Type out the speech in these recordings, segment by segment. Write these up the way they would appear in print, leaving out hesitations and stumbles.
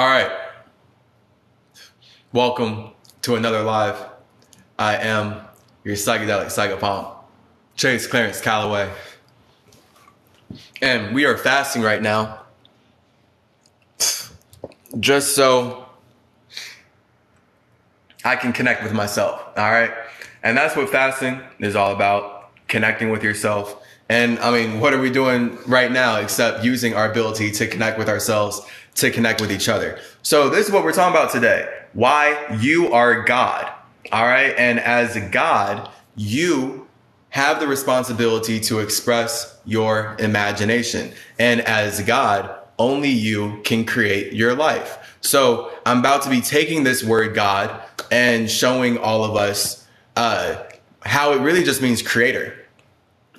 All right. Welcome to another live. I am your psychedelic psychopomp, Chase Clarence Calloway. And we are fasting right now. Just so I can connect with myself. All right. And that's what fasting is all about, connecting with yourself. And I mean, what are we doing right now except using our ability to connect with ourselves, to connect with each other? So this is what we're talking about today. Why you are God. All right. And as God, you have the responsibility to express your imagination. And as God, only you can create your life. So I'm about to be taking this word God and showing all of us how it really just means creator.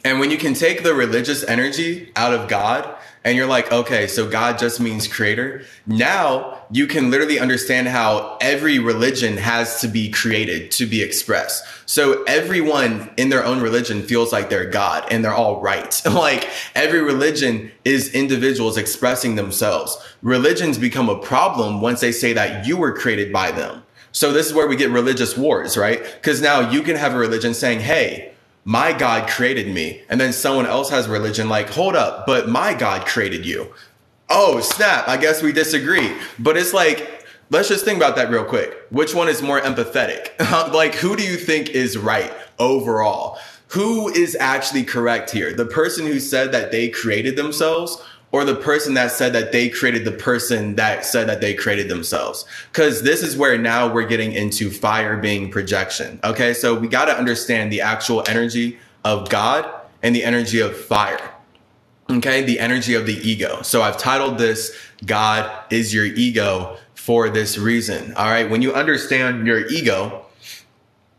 And when you can take the religious energy out of God and you're like, okay, so God just means creator. Now you can literally understand how every religion has to be created to be expressed. So everyone in their own religion feels like they're God and they're all right. Like every religion is individuals expressing themselves. Religions become a problem once they say that you were created by them. So this is where we get religious wars, right? Because now you can have a religion saying, hey, my God created me. And then someone else has religion like, hold up, but my God created you. Oh, snap. I guess we disagree. But it's like, let's just think about that real quick. Which one is more empathetic? Like, who do you think is right overall? Who is actually correct here? The person who said that they created themselves, or the person that said that they created the person that said that they created themselves? Because this is where now we're getting into fire being projection. Okay, so we got to understand the actual energy of God and the energy of fire. Okay, the energy of the ego. So I've titled this, God is your ego, for this reason. All right, when you understand your ego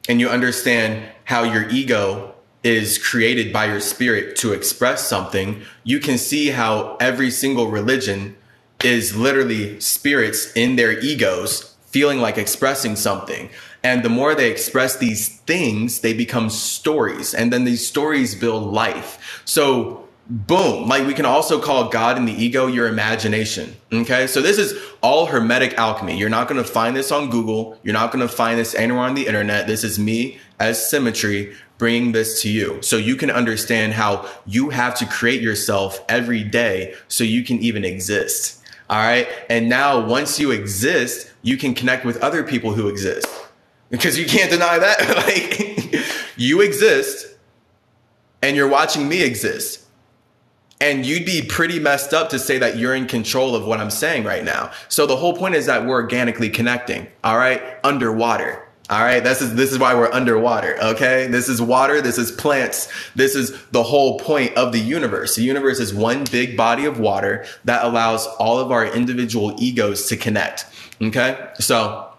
and you understand how your ego is created by your spirit to express something, you can see how every single religion is literally spirits in their egos feeling like expressing something. And the more they express these things, they become stories. And then these stories build life. So boom, like we can also call God and the ego your imagination. Okay, so this is all Hermetic alchemy. You're not going to find this on Google. You're not going to find this anywhere on the internet. This is me as CymaTree bringing this to you so you can understand how you have to create yourself every day so you can even exist. All right. And now once you exist, you can connect with other people who exist, because you can't deny that. Like, you exist and you're watching me exist. And you'd be pretty messed up to say that you're in control of what I'm saying right now. So the whole point is that we're organically connecting. All right. Underwater. All right. This is why we're underwater. OK, this is water. This is plants. This is the whole point of the universe. The universe is one big body of water that allows all of our individual egos to connect. OK, so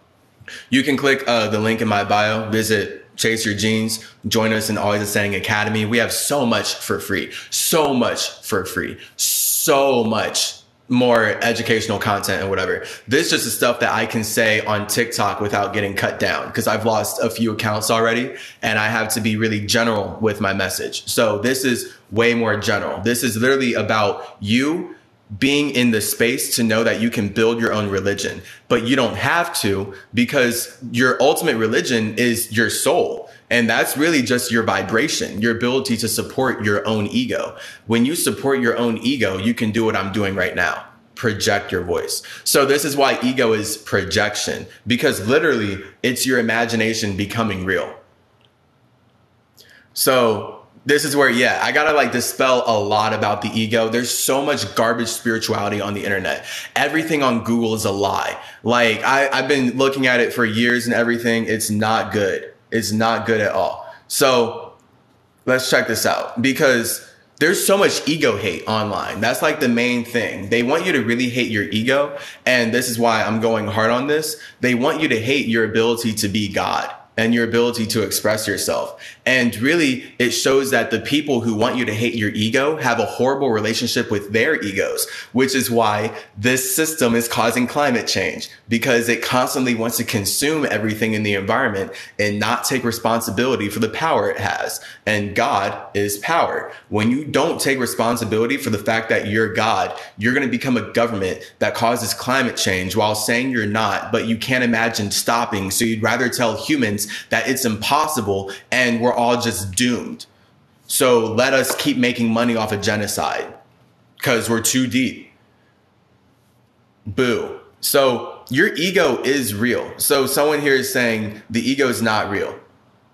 you can click the link in my bio, visit Chase Your Genes, join us in Always Ascending Academy. We have so much for free, so much for free, so much more educational content and whatever. This just is stuff that I can say on TikTok without getting cut down, because I've lost a few accounts already and I have to be really general with my message. So this is way more general. This is literally about you being in the space to know that you can build your own religion, but you don't have to, because your ultimate religion is your soul. And that's really just your vibration, your ability to support your own ego. When you support your own ego, you can do what I'm doing right now. Project your voice. So this is why ego is projection, because literally it's your imagination becoming real. So this is where, yeah, I gotta like dispel a lot about the ego. There's so much garbage spirituality on the internet. Everything on Google is a lie. Like I've been looking at it for years and everything. It's not good. It's not good at all. So let's check this out, because there's so much ego hate online. That's like the main thing. They want you to really hate your ego. And this is why I'm going hard on this. They want you to hate your ability to be God and your ability to express yourself. And really, it shows that the people who want you to hate your ego have a horrible relationship with their egos, which is why this system is causing climate change, because it constantly wants to consume everything in the environment and not take responsibility for the power it has. And God is power. When you don't take responsibility for the fact that you're God, you're going to become a government that causes climate change while saying you're not, but you can't imagine stopping. So you'd rather tell humans that it's impossible and we're all just doomed. So let us keep making money off of genocide because we're too deep. Boo. So your ego is real. So someone here is saying the ego is not real.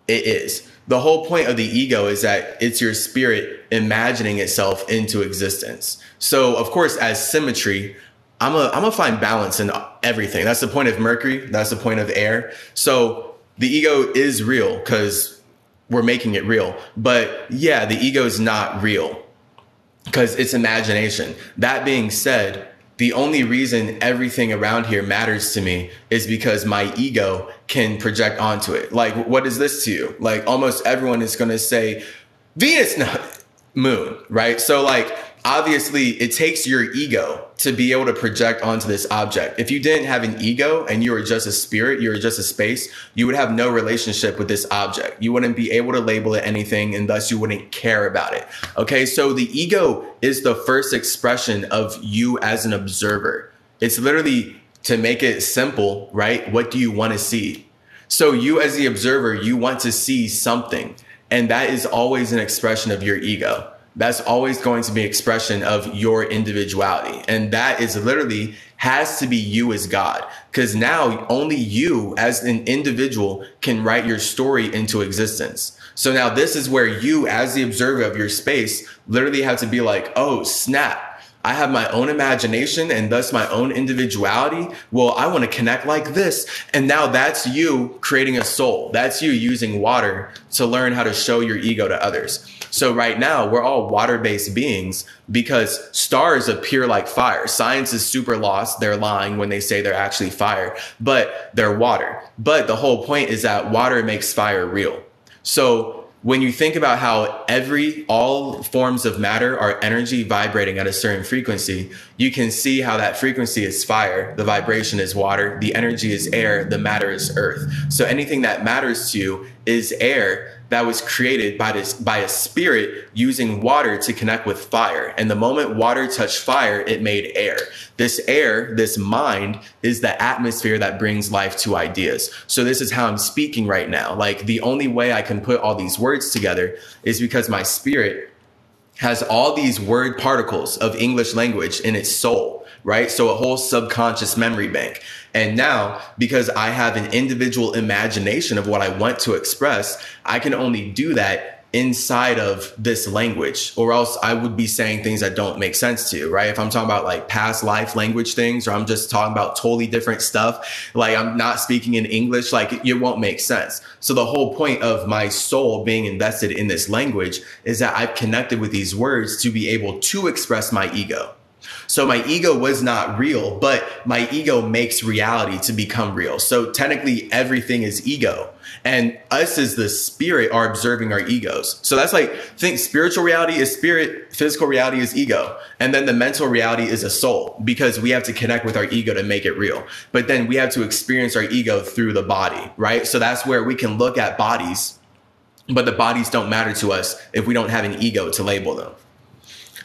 It is. The whole point of the ego is that it's your spirit imagining itself into existence. So of course, as CymaTree, I'm gonna find balance in everything. That's the point of Mercury. That's the point of air. So the ego is real because we're making it real. But yeah, the ego is not real because it's imagination. That being said, the only reason everything around here matters to me is because my ego can project onto it. Like, what is this to you? Like, almost everyone is going to say Venus, not moon, right? So like, obviously it takes your ego to be able to project onto this object. If you didn't have an ego and you were just a spirit, you were just a space, you would have no relationship with this object. You wouldn't be able to label it anything, and thus you wouldn't care about it. Okay, so the ego is the first expression of you as an observer. It's literally, to make it simple, right? What do you want to see? So you as the observer, you want to see something, and that is always an expression of your ego. That's always going to be an expression of your individuality. And that is literally has to be you as God, because now only you as an individual can write your story into existence. So now this is where you as the observer of your space literally have to be like, oh, snap. I have my own imagination and thus my own individuality. Well, I want to connect like this. And now that's you creating a soul. That's you using water to learn how to show your ego to others. So right now we're all water-based beings because stars appear like fire. Science is super lost. They're lying when they say they're actually fire, but they're water. But the whole point is that water makes fire real. So when you think about how all forms of matter are energy vibrating at a certain frequency, you can see how that frequency is fire, the vibration is water, the energy is air, the matter is earth. So anything that matters to you is air that was created by a spirit using water to connect with fire. And the moment water touched fire, it made air. This air, this mind, is the atmosphere that brings life to ideas. So this is how I'm speaking right now. Like, the only way I can put all these words together is because my spirit has all these word particles of English language in its soul, right? So a whole subconscious memory bank. And now, because I have an individual imagination of what I want to express, I can only do that inside of this language, or else I would be saying things that don't make sense to you, right? If I'm talking about like past life language things, or I'm just talking about totally different stuff, like I'm not speaking in English, like it won't make sense. So the whole point of my soul being invested in this language is that I've connected with these words to be able to express my ego. So my ego was not real, but my ego makes reality to become real. So technically everything is ego, and us as the spirit are observing our egos. So that's like, think spiritual reality is spirit, physical reality is ego. And then the mental reality is a soul, because we have to connect with our ego to make it real. But then we have to experience our ego through the body, right? So that's where we can look at bodies, but the bodies don't matter to us if we don't have an ego to label them.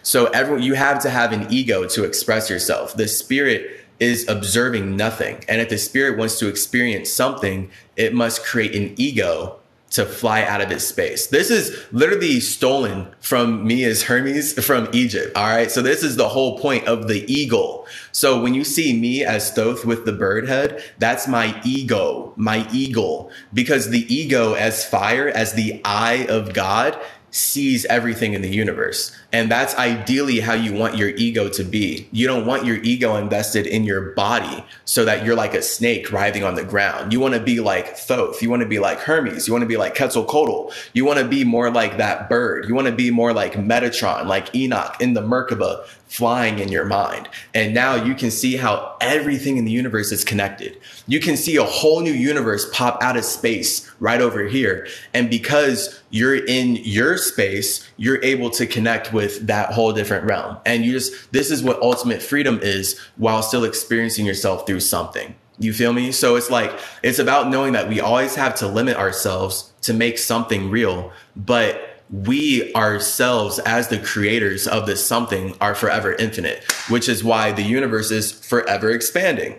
So you have to have an ego to express yourself. The spirit is observing nothing. And if the spirit wants to experience something, it must create an ego to fly out of its space. This is literally stolen from me as Hermes from Egypt. All right. So this is the whole point of the eagle. So when you see me as Thoth with the bird head, that's my ego, my eagle, because the ego as fire, as the eye of God, sees everything in the universe. And that's ideally how you want your ego to be. You don't want your ego invested in your body so that you're like a snake writhing on the ground. You want to be like Thoth. You want to be like Hermes. You want to be like Quetzalcoatl. You want to be more like that bird. You want to be more like Metatron, like Enoch in the Merkaba, flying in your mind. And now you can see how everything in the universe is connected. You can see a whole new universe pop out of space right over here. And because you're in your space, you're able to connect with that whole different realm. And this is what ultimate freedom is, while still experiencing yourself through something. You feel me? So it's about knowing that we always have to limit ourselves to make something real, but we ourselves, as the creators of this something, are forever infinite, which is why the universe is forever expanding.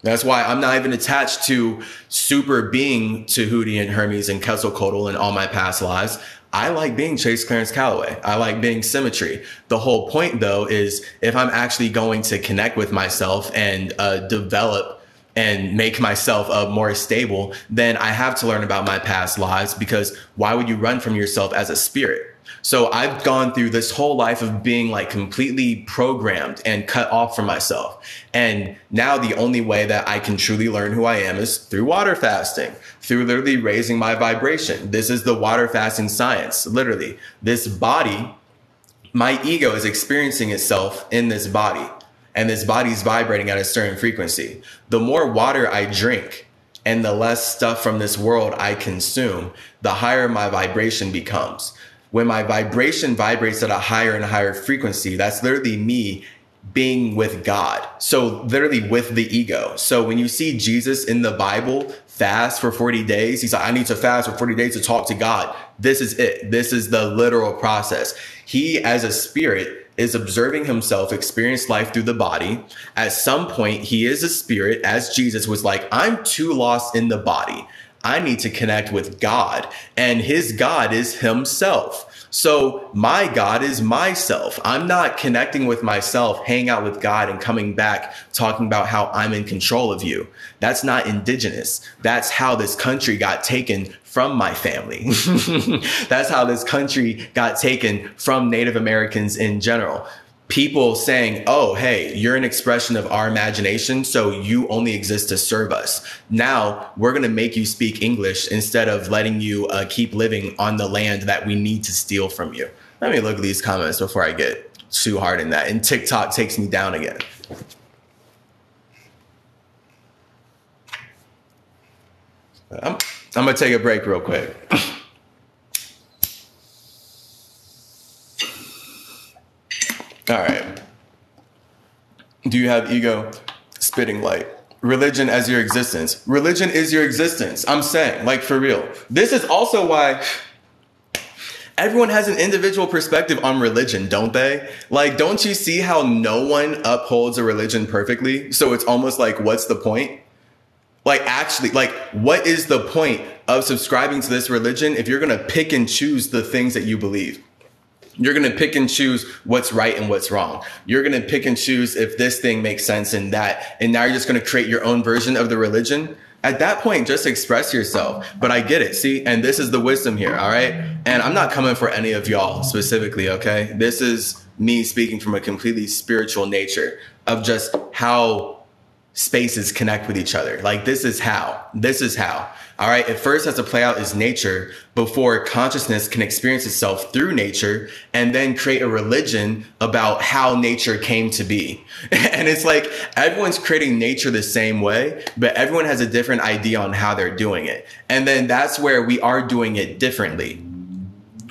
That's why I'm not even attached to super being Tahuti and Hermes and Quetzalcoatl and all my past lives. I like being Chase Clarence Calloway. I like being CymaTree. The whole point, though, is if I'm actually going to connect with myself and develop and make myself more stable, then I have to learn about my past lives, because why would you run from yourself as a spirit? So I've gone through this whole life of being like completely programmed and cut off from myself. And now the only way that I can truly learn who I am is through water fasting, through literally raising my vibration. This is the water fasting science. Literally, this body, my ego is experiencing itself in this body. And this body's vibrating at a certain frequency. The more water I drink and the less stuff from this world I consume, the higher my vibration becomes. When my vibration vibrates at a higher and higher frequency, that's literally me being with God. So literally with the ego. So when you see Jesus in the Bible fast for 40 days, he's like, I need to fast for 40 days to talk to God. This is it. This is the literal process. He, as a spirit, is observing himself experience life through the body. At some point, he is a spirit, as Jesus was like, I'm too lost in the body. I need to connect with God, and his God is himself. So my God is myself. I'm not connecting with myself, hanging out with God and coming back talking about how I'm in control of you. That's not indigenous. That's how this country got taken from my family. That's how this country got taken from Native Americans in general. People saying, oh, hey, you're an expression of our imagination, so you only exist to serve us. Now we're going to make you speak English instead of letting you keep living on the land that we need to steal from you. Let me look at these comments before I get too hard in that. And TikTok takes me down again. I'm going to take a break real quick. All right. Do you have ego? Spitting light. Religion as your existence. Religion is your existence. I'm saying, like, for real. This is also why everyone has an individual perspective on religion, don't they? Like, don't you see how no one upholds a religion perfectly? So it's almost like, what's the point? Like, actually, like, what is the point of subscribing to this religion if you're going to pick and choose the things that you believe? You're going to pick and choose what's right and what's wrong. You're going to pick and choose if this thing makes sense and that. And now you're just going to create your own version of the religion. At that point, just express yourself. But I get it. See, and this is the wisdom here. All right. And I'm not coming for any of y'all specifically. OK, this is me speaking from a completely spiritual nature of just how spaces connect with each other. Like, this is how. All right. It first has to play out as nature before consciousness can experience itself through nature and then create a religion about how nature came to be. And it's like everyone's creating nature the same way, but everyone has a different idea on how they're doing it. And then that's where we are doing it differently.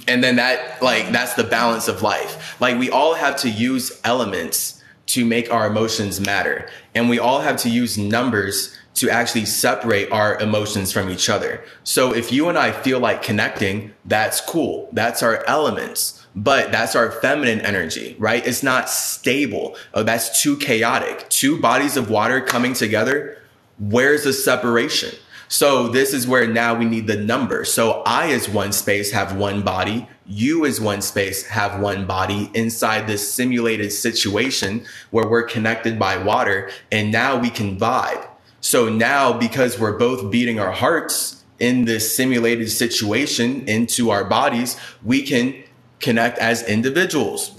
And then that's the balance of life. Like, we all have to use elements to make our emotions matter. And we all have to use numbers to actually separate our emotions from each other. So if you and I feel like connecting, that's cool. That's our elements, but that's our feminine energy, right? It's not stable. Oh, that's too chaotic. Two bodies of water coming together. Where's the separation? So this is where now we need the number. So I as one space have one body. You as one space have one body inside this simulated situation where we're connected by water. And now we can vibe. So now, because we're both beating our hearts in this simulated situation into our bodies, we can connect as individuals.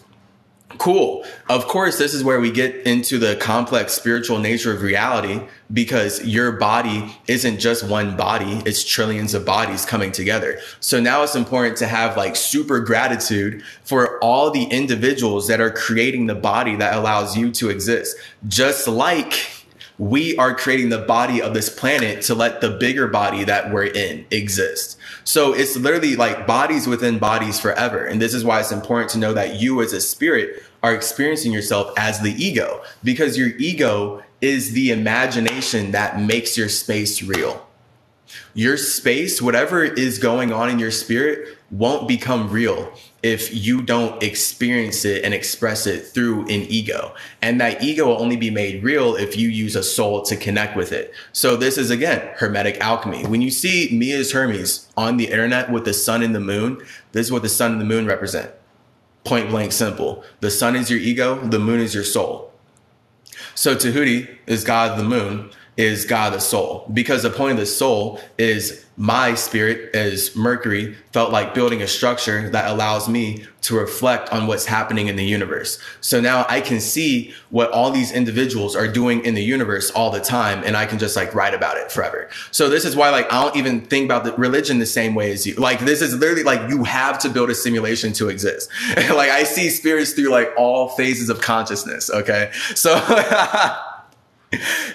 Cool. Of course, this is where we get into the complex spiritual nature of reality, because your body isn't just one body. It's trillions of bodies coming together. So now it's important to have like super gratitude for all the individuals that are creating the body that allows you to exist. Just like We are creating the body of this planet to let the bigger body that we're in exist. So it's literally like bodies within bodies forever. And this is why it's important to know that you as a spirit are experiencing yourself as the ego, because your ego is the imagination that makes your space real. Your space, whatever is going on in your spirit, won't become real if you don't experience it and express it through an ego. And that ego will only be made real if you use a soul to connect with it. So this is, again, Hermetic alchemy. When you see me as Hermes on the internet with the sun and the moon, this is what the sun and the moon represent. Point blank simple. The sun is your ego, the moon is your soul. So Tahuti is God the moon, is God the soul, because the point of the soul is my spirit as Mercury felt like building a structure that allows me to reflect on what's happening in the universe. So now I can see what all these individuals are doing in the universe all the time, and I can just like write about it forever. So this is why like I don't even think about the religion the same way as you. Like this is literally like you have to build a simulation to exist. Like I see spirits through like all phases of consciousness. Okay, so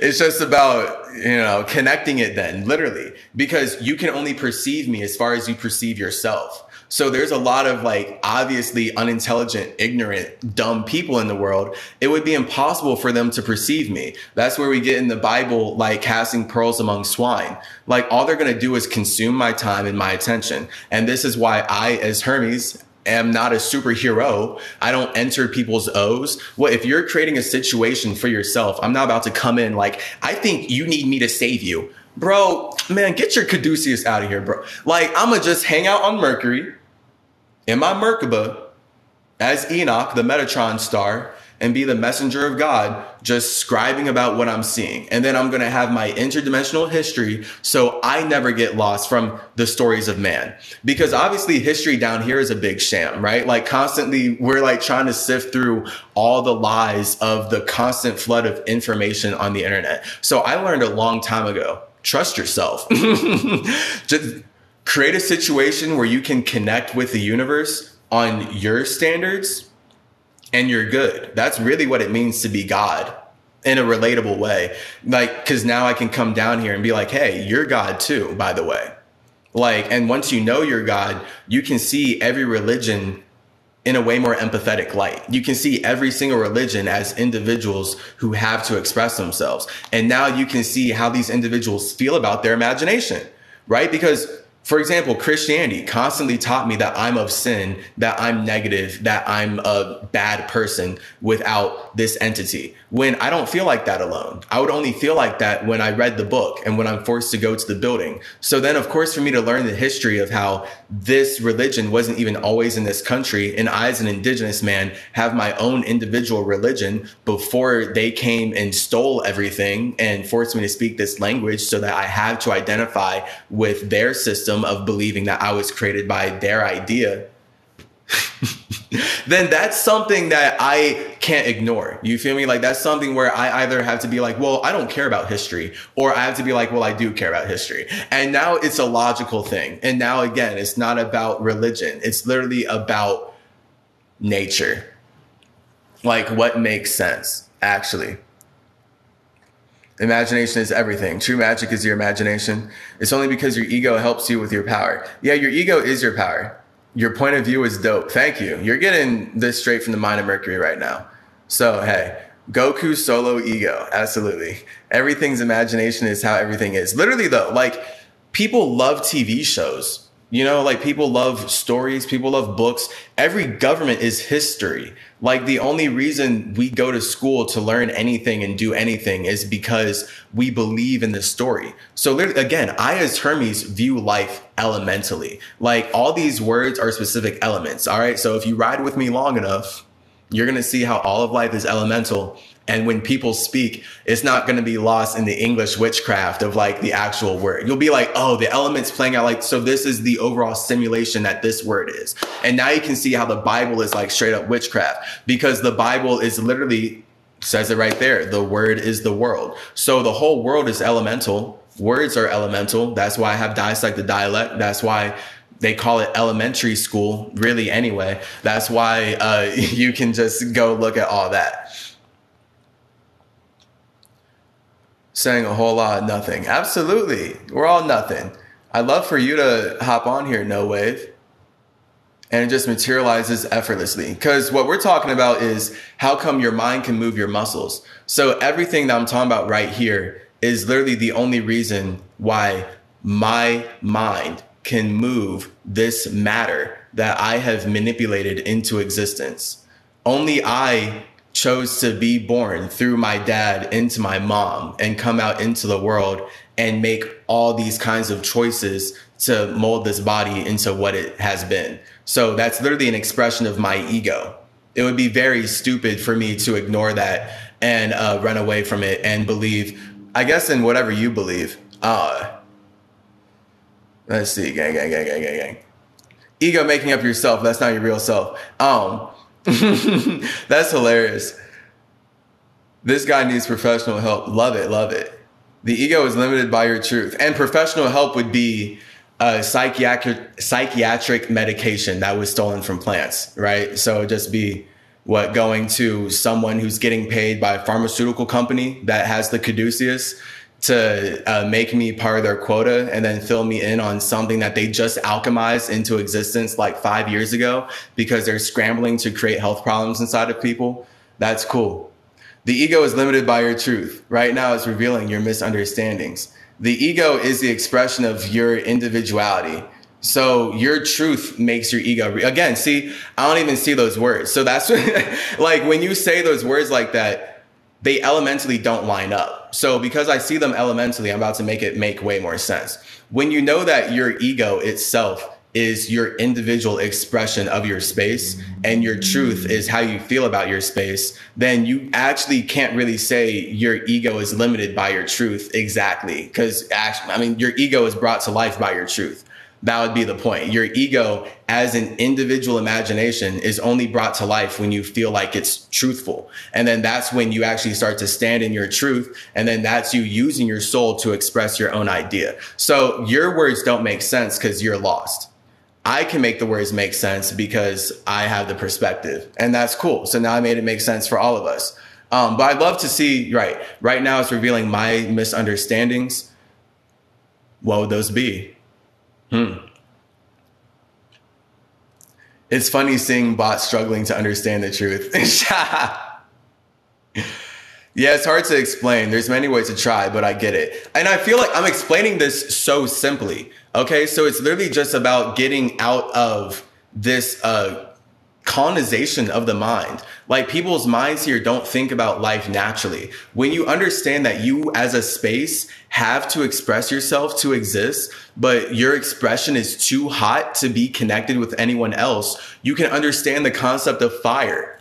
it's just about, you know, connecting it then, literally, because you can only perceive me as far as you perceive yourself. So there's a lot of like obviously unintelligent, ignorant, dumb people in the world. It would be impossible for them to perceive me. That's where we get in the Bible, like casting pearls among swine. Like all they're going to do is consume my time and my attention. And this is why I, as Hermes, am not a superhero. I don't enter people's O's. Well, if you're creating a situation for yourself, I'm not about to come in like, I think you need me to save you. Bro, man, get your Caduceus out of here, bro. Like, I'm going to just hang out on Mercury in my Merkaba as Enoch, the Metatron star, and be the messenger of God, just scribing about what I'm seeing. And then I'm going to have my interdimensional history so I never get lost from the stories of man. Because obviously history down here is a big sham, right? Like constantly we're like trying to sift through all the lies of the constant flood of information on the internet. So I learned a long time ago, trust yourself. Just create a situation where you can connect with the universe on your standards, and you're good. That's really what it means to be God in a relatable way. Like, cause now I can come down here and be like, hey, you're God too, by the way. Like, and once you know you're God, you can see every religion in a way more empathetic light. You can see every single religion as individuals who have to express themselves. And now you can see how these individuals feel about their imagination, right? Because for example, Christianity constantly taught me that I'm of sin, that I'm negative, that I'm a bad person without this entity. When I don't feel like that alone. I would only feel like that when I read the book and when I'm forced to go to the building. So then, of course, for me to learn the history of how this religion wasn't even always in this country, and I as an indigenous man have my own individual religion before they came and stole everything and forced me to speak this language so that I had to identify with their system of believing that I was created by their idea, then that's something that I can't ignore. You feel me? Like that's something where I either have to be like, well, I don't care about history, or I have to be like, well, I do care about history. And now it's a logical thing. And now again, it's not about religion. It's literally about nature. Like what makes sense, actually. Imagination is everything. True magic is your imagination. It's only because your ego helps you with your power. Yeah, your ego is your power. Your point of view is dope. Thank you. You're getting this straight from the mind of Mercury right now. So, hey, Goku solo ego. Absolutely. Everything's imagination is how everything is. Literally, though, like people love TV shows. You know, like people love stories, people love books. Every government is history. Like the only reason we go to school to learn anything and do anything is because we believe in the story. So again, I as Hermes view life elementally. Like all these words are specific elements. All right. So if you ride with me long enough, you're going to see how all of life is elemental. And when people speak, it's not going to be lost in the English witchcraft of like the actual word. You'll be like, oh, the elements playing out like, so this is the overall simulation that this word is. And now you can see how the Bible is like straight up witchcraft, because the Bible is literally says it right there. The word is the world. So the whole world is elemental. Words are elemental. That's why I have dissected dialect. That's why they call it elementary school, really, anyway. That's why you can just go look at all that. Saying a whole lot of nothing. Absolutely. We're all nothing. I'd love for you to hop on here, No Wave. And it just materializes effortlessly. Because what we're talking about is how come your mind can move your muscles. So everything that I'm talking about right here is literally the only reason why my mind can move this matter that I have manipulated into existence. Only I chose to be born through my dad into my mom and come out into the world and make all these kinds of choices to mold this body into what it has been. So that's literally an expression of my ego. It would be very stupid for me to ignore that and run away from it and believe, I guess, in whatever you believe. Let's see, gang. Ego making up yourself. That's not your real self. That's hilarious. This guy needs professional help. Love it, love it. The ego is limited by your truth. And professional help would be psychiatric medication that was stolen from plants, right? So it'd just be going to someone who's getting paid by a pharmaceutical company that has the caduceus to make me part of their quota and then fill me in on something that they just alchemized into existence like 5 years ago because they're scrambling to create health problems inside of people. That's cool. The ego is limited by your truth. Right now it's revealing your misunderstandings. The ego is the expression of your individuality. So your truth makes your ego. Again, see, I don't even see those words. So that's like when you say those words like that, they elementally don't line up. So because I see them elementally, I'm about to make it make way more sense. When you know that your ego itself is your individual expression of your space and your truth is how you feel about your space, then you actually can't really say your ego is limited by your truth exactly. Because actually, I mean, your ego is brought to life by your truth. That would be the point. Your ego as an individual imagination is only brought to life when you feel like it's truthful. And then that's when you actually start to stand in your truth. And then that's you using your soul to express your own idea. So your words don't make sense because you're lost. I can make the words make sense because I have the perspective, and that's cool. So now I made it make sense for all of us. But I'd love to see, right now it's revealing my misunderstandings. What would those be? It's funny seeing bots struggling to understand the truth. Yeah, it's hard to explain. There's many ways to try, but I get it. And I feel like I'm explaining this so simply. Okay, so it's literally just about getting out of this colonization of the mind. Like people's minds here don't think about life naturally. When you understand that you as a space have to express yourself to exist, but your expression is too hot to be connected with anyone else, you can understand the concept of fire.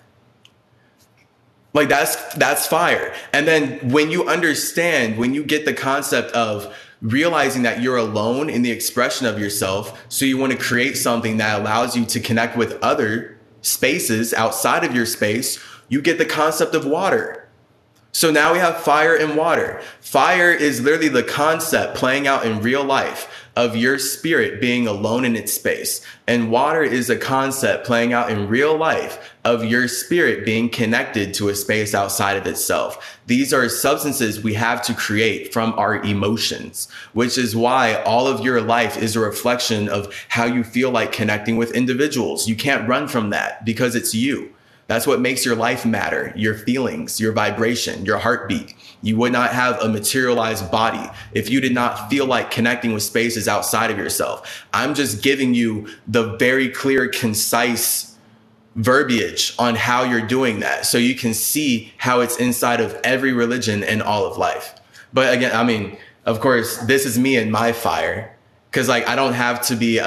Like that's fire. And then when you understand, when you get the concept of realizing that you're alone in the expression of yourself, so you want to create something that allows you to connect with other spaces outside of your space, you get the concept of water. So now we have fire and water. Fire is literally the concept playing out in real life of your spirit being alone in its space. And water is a concept playing out in real life of your spirit being connected to a space outside of itself. These are substances we have to create from our emotions, which is why all of your life is a reflection of how you feel like connecting with individuals. You can't run from that because it's you. That's what makes your life matter, your feelings, your vibration, your heartbeat. You would not have a materialized body if you did not feel like connecting with spaces outside of yourself. I'm just giving you the very clear, concise verbiage on how you're doing that so you can see how it's inside of every religion and all of life. But again, I mean, of course, this is me and my fire, because like I don't have to be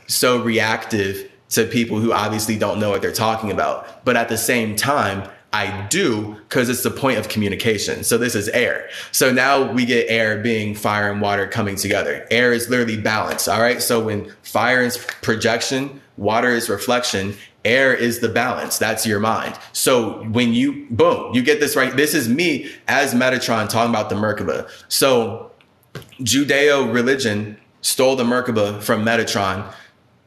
so reactive to people who obviously don't know what they're talking about. But at the same time, I do, because it's the point of communication. So this is air. So now we get air being fire and water coming together. Air is literally balance. All right. So when fire is projection, water is reflection, air is the balance. That's your mind. So when you, boom, you get this right. This is me as Metatron talking about the Merkaba. So Judeo religion stole the Merkaba from Metatron.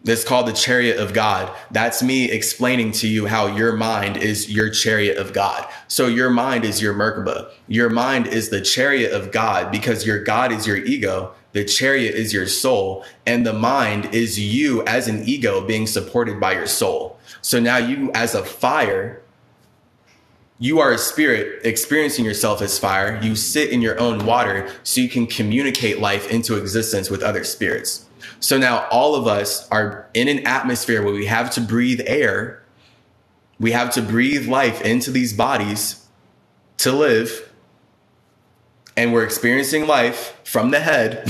It's called the chariot of God. That's me explaining to you how your mind is your chariot of God. So your mind is your Merkaba. Your mind is the chariot of God because your God is your ego. The chariot is your soul. And the mind is you as an ego being supported by your soul. So now you as a fire, you are a spirit experiencing yourself as fire. You sit in your own water so you can communicate life into existence with other spirits. So now all of us are in an atmosphere where we have to breathe air. We have to breathe life into these bodies to live. And we're experiencing life from the head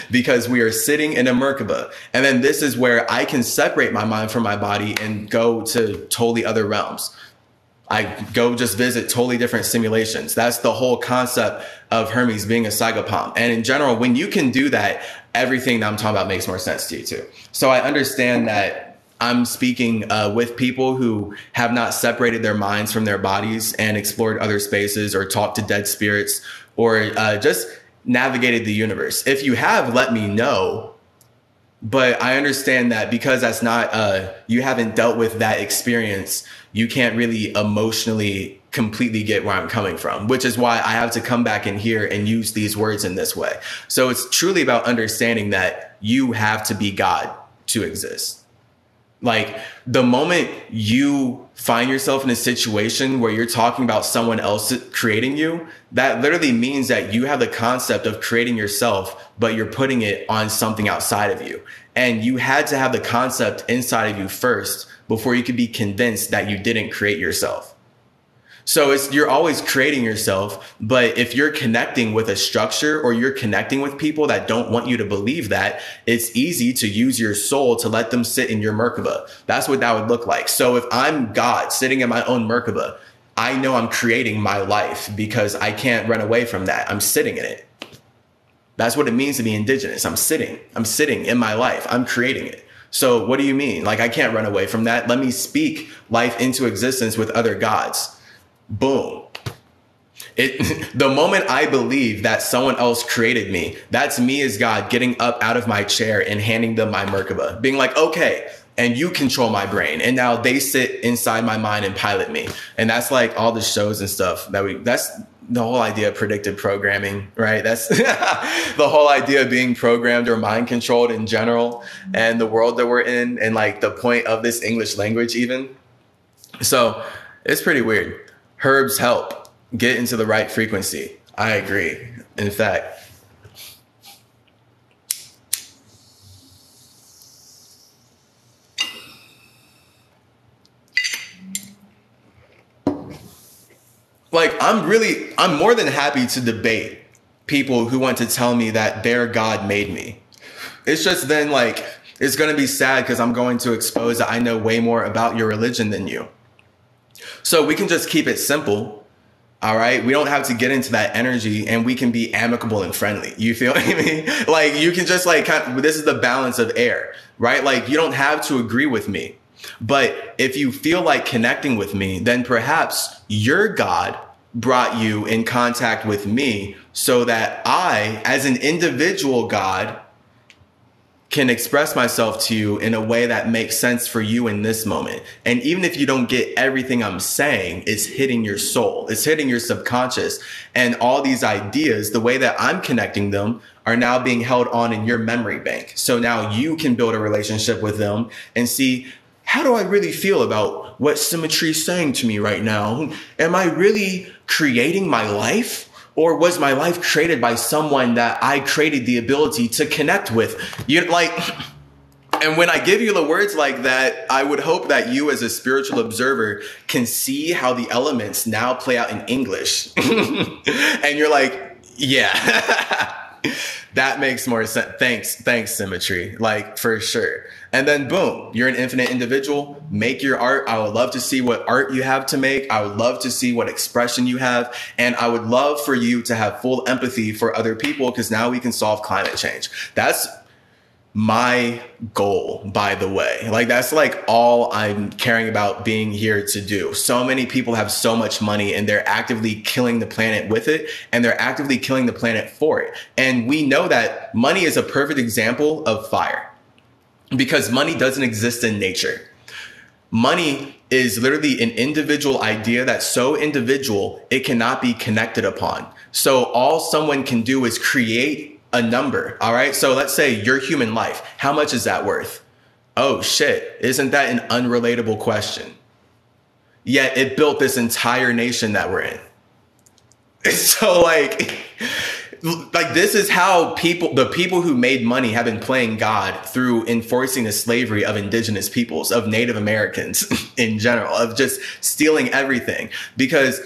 because we are sitting in a Merkaba. And then this is where I can separate my mind from my body and go to totally other realms. I go just visit totally different simulations. That's the whole concept of Hermes being a psychopomp. And in general, when you can do that, everything that I'm talking about makes more sense to you too. So I understand that I'm speaking with people who have not separated their minds from their bodies and explored other spaces or talked to dead spirits or just navigated the universe. If you have, let me know. But I understand that because that's not, you haven't dealt with that experience, you can't really emotionally completely get where I'm coming from, which is why I have to come back in here and use these words in this way. So it's truly about understanding that you have to be God to exist. Like the moment you find yourself in a situation where you're talking about someone else creating you, that literally means that you have the concept of creating yourself, but you're putting it on something outside of you. And you had to have the concept inside of you first before you could be convinced that you didn't create yourself. So you're always creating yourself, but if you're connecting with a structure or you're connecting with people that don't want you to believe that, it's easy to use your soul to let them sit in your Merkaba. That's what that would look like. So if I'm God sitting in my own Merkaba, I know I'm creating my life because I can't run away from that. I'm sitting in it. That's what it means to be indigenous. I'm sitting in my life. I'm creating it. So what do you mean? Like, I can't run away from that. Let me speak life into existence with other gods. Boom. The moment I believe that someone else created me, that's me as God getting up out of my chair and handing them my Merkaba, being like, okay, and you control my brain. And now they sit inside my mind and pilot me. And that's like all the shows and stuff that's the whole idea of predictive programming, right? That's the whole idea of being programmed or mind controlled in general and the world that we're in and like the point of this English language even. So it's pretty weird. Herbs help get into the right frequency. I agree. In fact, like I'm more than happy to debate people who want to tell me that their God made me. It's just then like, it's going to be sad because I'm going to expose that I know way more about your religion than you. So we can just keep it simple. All right. We don't have to get into that energy and we can be amicable and friendly. You feel what I mean? Like you can just like, this is the balance of air, right? Like you don't have to agree with me. But if you feel like connecting with me, then perhaps your God brought you in contact with me so that I, as an individual God, can express myself to you in a way that makes sense for you in this moment. And even if you don't get everything I'm saying, it's hitting your soul. It's hitting your subconscious. And all these ideas, the way that I'm connecting them are now being held on in your memory bank. So now you can build a relationship with them and see, how do I really feel about what CymaTree is saying to me right now? Am I really creating my life? Or was my life created by someone that I created the ability to connect with? And when I give you the words like that, I would hope that you as a spiritual observer can see how the elements now play out in English. And you're like, yeah, that makes more sense. Thanks, CymaTree, like for sure. And then boom, you're an infinite individual. Make your art. I would love to see what art you have to make. I would love to see what expression you have. And I would love for you to have full empathy for other people because now we can solve climate change. That's my goal, by the way. Like that's like all I'm caring about being here to do. So many people have so much money and they're actively killing the planet with it, and they're actively killing the planet for it. And we know that money is a perfect example of fire. because money doesn't exist in nature. Money is literally an individual idea that's so individual, it cannot be connected upon. So all someone can do is create a number. All right. So let's say your human life. How much is that worth? Oh, shit. Isn't that an unrelatable question? Yet it built this entire nation that we're in. So like this is how the people who made money have been playing God through enforcing the slavery of indigenous peoples, of Native Americans in general, of just stealing everything, because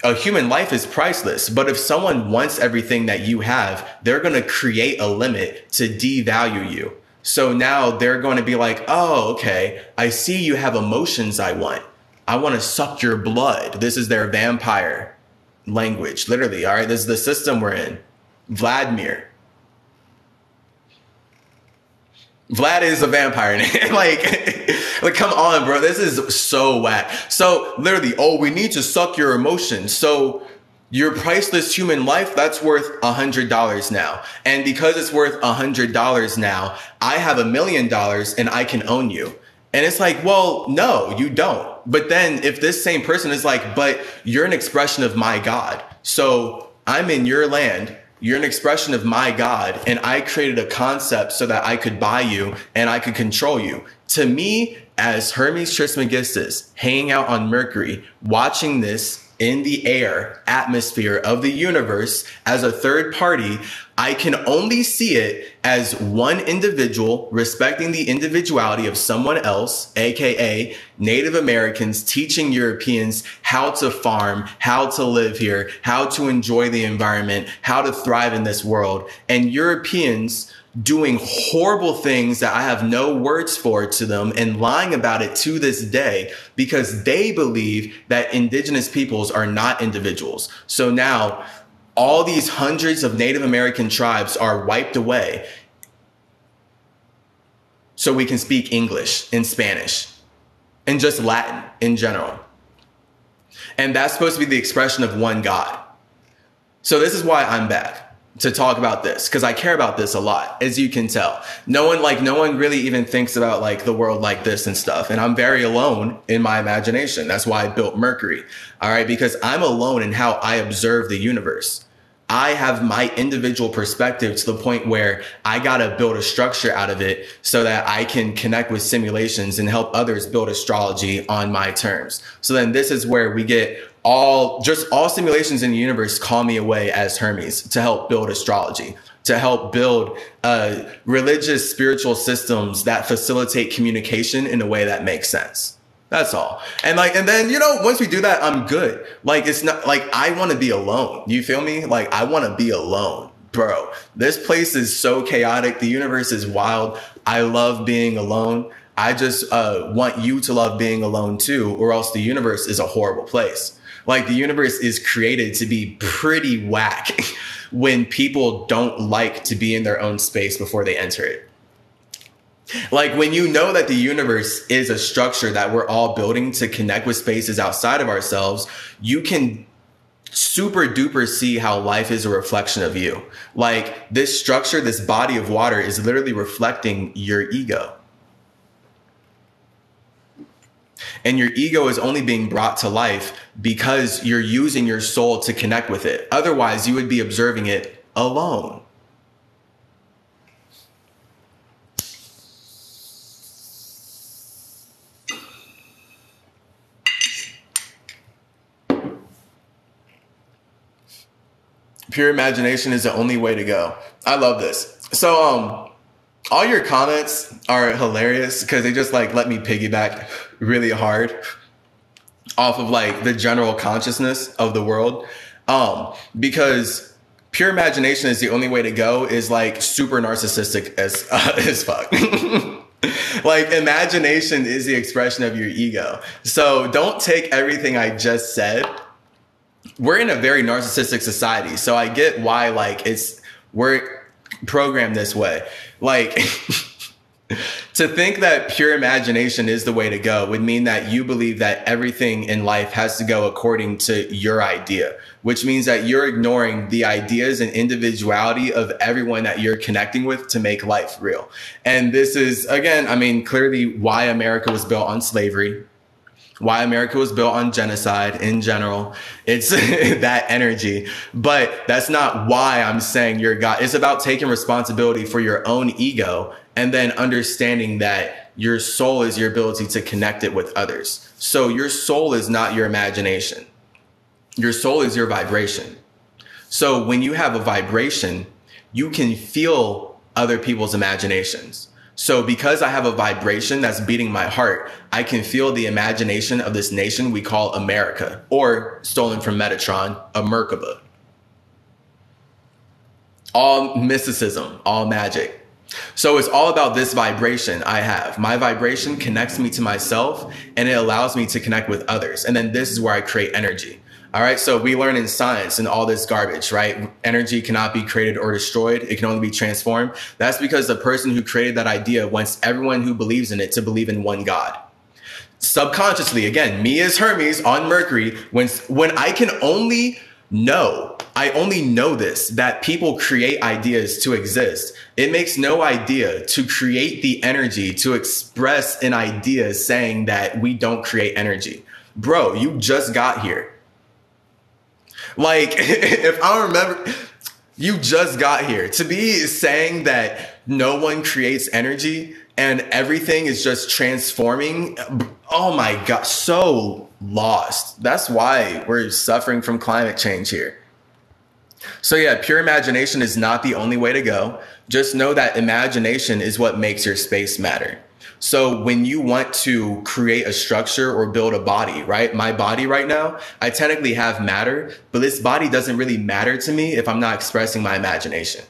a human life is priceless. But if someone wants everything that you have, they're going to create a limit to devalue you. So now they're going to be like, oh, okay, I see you have emotions I want. I want to suck your blood. This is their vampire language, literally. All right, this is the system we're in. Vlad is a vampire name. like, come on, bro. This is so whack. So literally, oh, we need to suck your emotions. So your priceless human life, that's worth $100 now. And because it's worth $100 now, I have $1 million and I can own you. And it's like, well, no, you don't. But then if this same person is like, but you're an expression of my God. So I'm in your land. You're an expression of my God. And I created a concept so that I could buy you and I could control you. To me, as Hermes Trismegistus, hanging out on Mercury, watching this in the air atmosphere of the universe as a third party, I can only see it as one individual respecting the individuality of someone else, aka Native Americans, teaching Europeans how to farm, how to live here, how to enjoy the environment, how to thrive in this world, and Europeans doing horrible things that I have no words for to them and lying about it to this day because they believe that indigenous peoples are not individuals. So now all these hundreds of Native American tribes are wiped away so we can speak English and Spanish and just Latin in general. And that's supposed to be the expression of one God. So this is why I'm back to talk about this, because I care about this a lot, as you can tell. No one really even thinks about like the world like this and stuff. And I'm very alone in my imagination. That's why I built Mercury. All right. Because I'm alone in how I observe the universe. I have my individual perspective to the point where I got to build a structure out of it so that I can connect with simulations and help others build astrology on my terms. So then this is where we get all simulations in the universe call me away as Hermes to help build astrology, to help build religious spiritual systems that facilitate communication in a way that makes sense. That's all. And then, once we do that, I'm good. Like, it's not like I want to be alone. You feel me? Like, I want to be alone, bro. This place is so chaotic. The universe is wild. I love being alone. I just want you to love being alone too, or else the universe is a horrible place. Like, the universe is created to be pretty whack when people don't like to be in their own space before they enter it. Like, when you know that the universe is a structure that we're all building to connect with spaces outside of ourselves, you can super duper see how life is a reflection of you. Like, this structure, this body of water is literally reflecting your ego. And your ego is only being brought to life because you're using your soul to connect with it. Otherwise, you would be observing it alone. Pure imagination is the only way to go. I love this. So, all your comments are hilarious because they just let me piggyback really hard off of the general consciousness of the world. Because pure imagination is the only way to go is super narcissistic as fuck. Imagination is the expression of your ego. So don't take everything I just said. We're in a very narcissistic society. So I get why we're programmed this way. To think that pure imagination is the way to go would mean that you believe that everything in life has to go according to your idea, which means that you're ignoring the ideas and individuality of everyone that you're connecting with to make life real. And this is, again, I mean, clearly why America was built on slavery, why America was built on genocide in general. It's that energy, but that's not why I'm saying you're God. It's about taking responsibility for your own ego and then understanding that your soul is your ability to connect it with others. So your soul is not your imagination. Your soul is your vibration. So when you have a vibration, you can feel other people's imaginations. So because I have a vibration that's beating my heart, I can feel the imagination of this nation we call America, or stolen from Metatron, a Merkaba. All mysticism, all magic. So it's all about this vibration I have. My vibration connects me to myself and it allows me to connect with others. And then this is where I create energy. All right. So we learn in science and all this garbage, right? Energy cannot be created or destroyed. It can only be transformed. That's because the person who created that idea wants everyone who believes in it to believe in one God. Subconsciously, again, me as Hermes on Mercury, when I can only know, I only know this, that people create ideas to exist. It makes no idea to create the energy to express an idea saying that we don't create energy. Bro, you just got here. Like, if I remember, you just got here. To be saying that no one creates energy and everything is just transforming, oh my God, so lost. That's why we're suffering from climate change here. So yeah, pure imagination is not the only way to go. Just know that imagination is what makes your space matter. So when you want to create a structure or build a body, right? My body right now, I technically have matter, but this body doesn't really matter to me if I'm not expressing my imagination.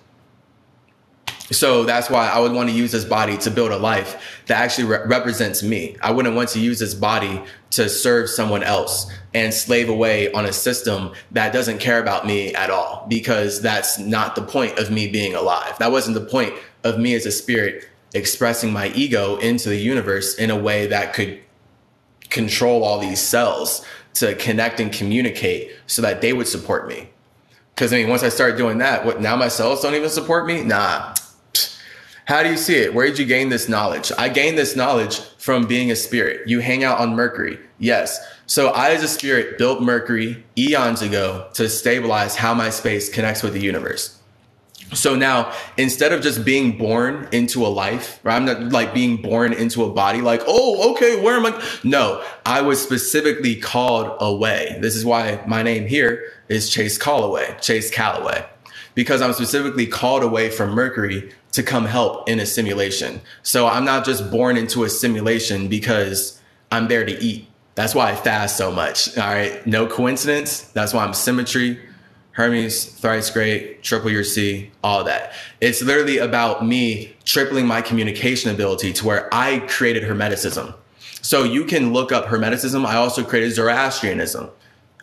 So that's why I would want to use this body to build a life that actually represents me. I wouldn't want to use this body to serve someone else and slave away on a system that doesn't care about me at all, because that's not the point of me being alive. That wasn't the point of me as a spirit expressing my ego into the universe in a way that could control all these cells to connect and communicate so that they would support me. Because I mean, once I start doing that, what, now my cells don't even support me? Nah. How do you see it? Where did you gain this knowledge? I gained this knowledge from being a spirit. You hang out on Mercury. Yes. So I, as a spirit, built Mercury eons ago to stabilize how my space connects with the universe. So now, instead of just being born into a life, right? I'm not like being born into a body like, oh, okay, where am I? No, I was specifically called away. This is why my name here is Chase Calloway, because I'm specifically called away from Mercury to come help in a simulation. So I'm not just born into a simulation because I'm there to eat. That's why I fast so much. All right. No coincidence. That's why I'm CymaTree, Hermes, thrice great, triple your C, all that. It's literally about me tripling my communication ability to where I created Hermeticism. So you can look up Hermeticism. I also created Zoroastrianism,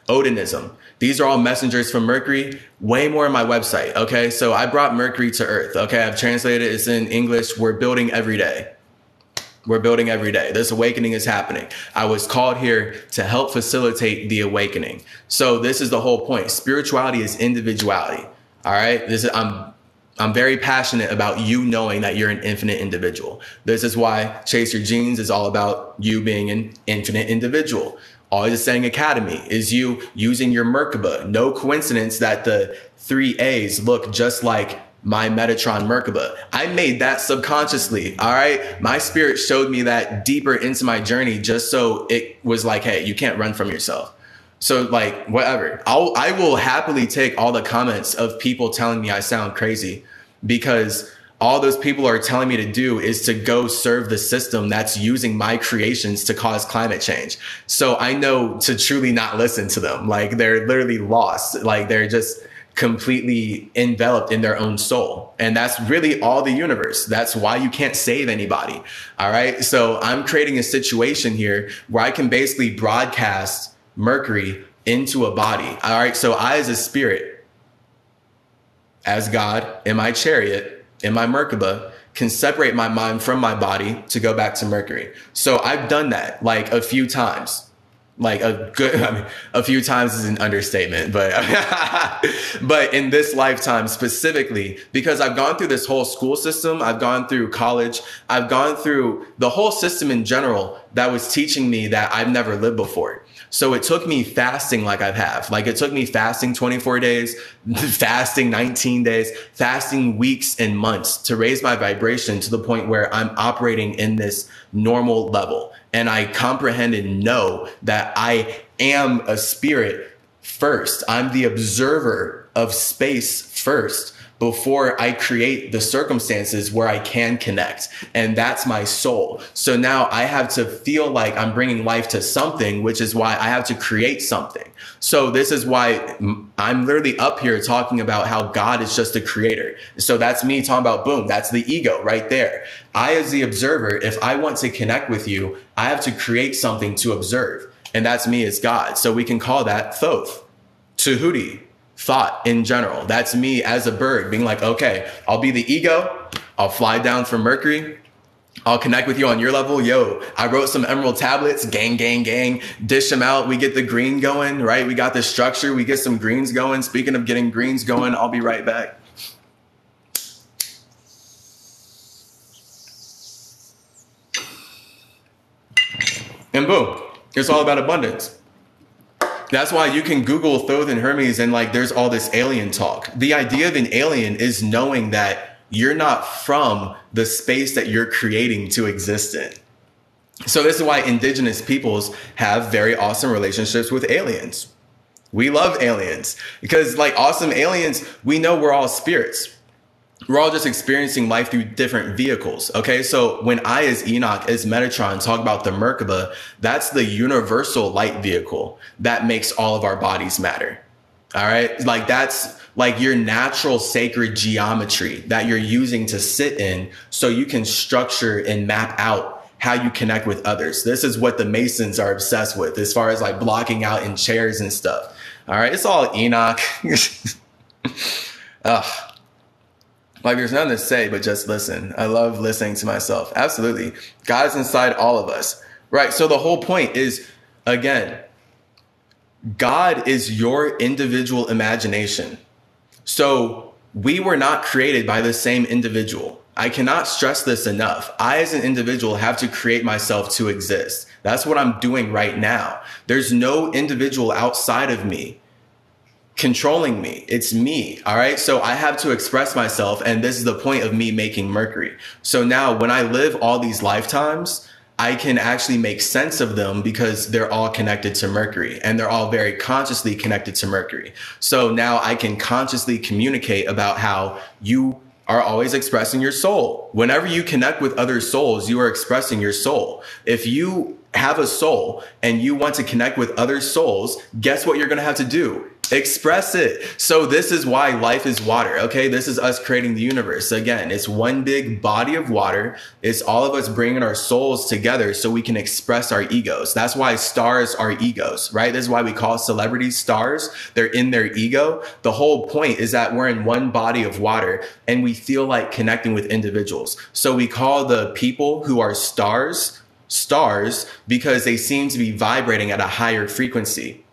Odinism. These are all messengers from Mercury, way more on my website. Okay. So I brought Mercury to Earth. Okay. I've translated it. It's in English. We're building every day. We're building every day. This awakening is happening. I was called here to help facilitate the awakening. So this is the whole point. Spirituality is individuality. All right. I'm very passionate about you knowing that you're an infinite individual. This is why Chase Your Genes is all about you being an infinite individual. Always Saying Academy is you using your Merkaba. No coincidence that the 3 A's look just like my Metatron Merkaba. I made that subconsciously. All right. My spirit showed me that deeper into my journey, just so it was like, hey, you can't run from yourself. So like, whatever. I will happily take all the comments of people telling me I sound crazy, because all those people are telling me to do is to go serve the system that's using my creations to cause climate change. So I know to truly not listen to them. Like, they're literally lost. Like, they're just completely enveloped in their own soul. And that's really all the universe. That's why you can't save anybody. All right. So I'm creating a situation here where I can basically broadcast Mercury into a body. All right. So I, as a spirit, as God, in my chariot, in my Merkaba, can separate my mind from my body to go back to Mercury. So I've done that like a few times. Like a few times is an understatement, but but in this lifetime specifically, because I've gone through this whole school system, I've gone through college, I've gone through the whole system in general that was teaching me that I've never lived before. So it took me fasting like I have. Like it took me fasting 24 days, fasting 19 days, fasting weeks and months to raise my vibration to the point where I'm operating in this normal level. And I comprehend and know that I am a spirit first. I'm the observer of space first before I create the circumstances where I can connect. And that's my soul. So now I have to feel like I'm bringing life to something, which is why I have to create something. So this is why I'm literally up here talking about how God is just a creator. So that's me talking about, boom, that's the ego right there. I, as the observer, if I want to connect with you, I have to create something to observe. And that's me as God. So we can call that Thoth, Tahuti, thought in general. That's me as a bird being like, okay, I'll be the ego. I'll fly down from Mercury. I'll connect with you on your level. Yo, I wrote some emerald tablets, gang, gang, gang, dish them out. We get the green going, right? We got the structure. We get some greens going. Speaking of getting greens going, I'll be right back. And boom, it's all about abundance. That's why you can Google Thoth and Hermes and like there's all this alien talk. The idea of an alien is knowing that you're not from the space that you're creating to exist in. So this is why indigenous peoples have very awesome relationships with aliens. We love aliens because like awesome aliens, we know we're all spirits. We're all just experiencing life through different vehicles. Okay. So when I, as Enoch, as Metatron, talk about the Merkaba, that's the universal light vehicle that makes all of our bodies matter. All right. Like that's like your natural sacred geometry that you're using to sit in so you can structure and map out how you connect with others. This is what the Masons are obsessed with as far as like blocking out in chairs and stuff. All right. It's all Enoch. Ugh. Like there's nothing to say, but just listen. I love listening to myself. Absolutely. God is inside all of us. Right. So the whole point is, again, God is your individual imagination. So we were not created by the same individual. I cannot stress this enough. I, as an individual, have to create myself to exist. That's what I'm doing right now. There's no individual outside of me controlling me. It's me. All right. So I have to express myself. And this is the point of me making Mercury. So now when I live all these lifetimes, I can actually make sense of them because they're all connected to Mercury and they're all very consciously connected to Mercury. So now I can consciously communicate about how you are always expressing your soul. Whenever you connect with other souls, you are expressing your soul. If you have a soul and you want to connect with other souls, guess what you're going to have to do? Express it. So this is why life is water. Okay. This is us creating the universe. Again, it's one big body of water. It's all of us bringing our souls together so we can express our egos. That's why stars are egos, right? This is why we call celebrities stars. They're in their ego. The whole point is that we're in one body of water and we feel like connecting with individuals. So we call the people who are stars because they seem to be vibrating at a higher frequency.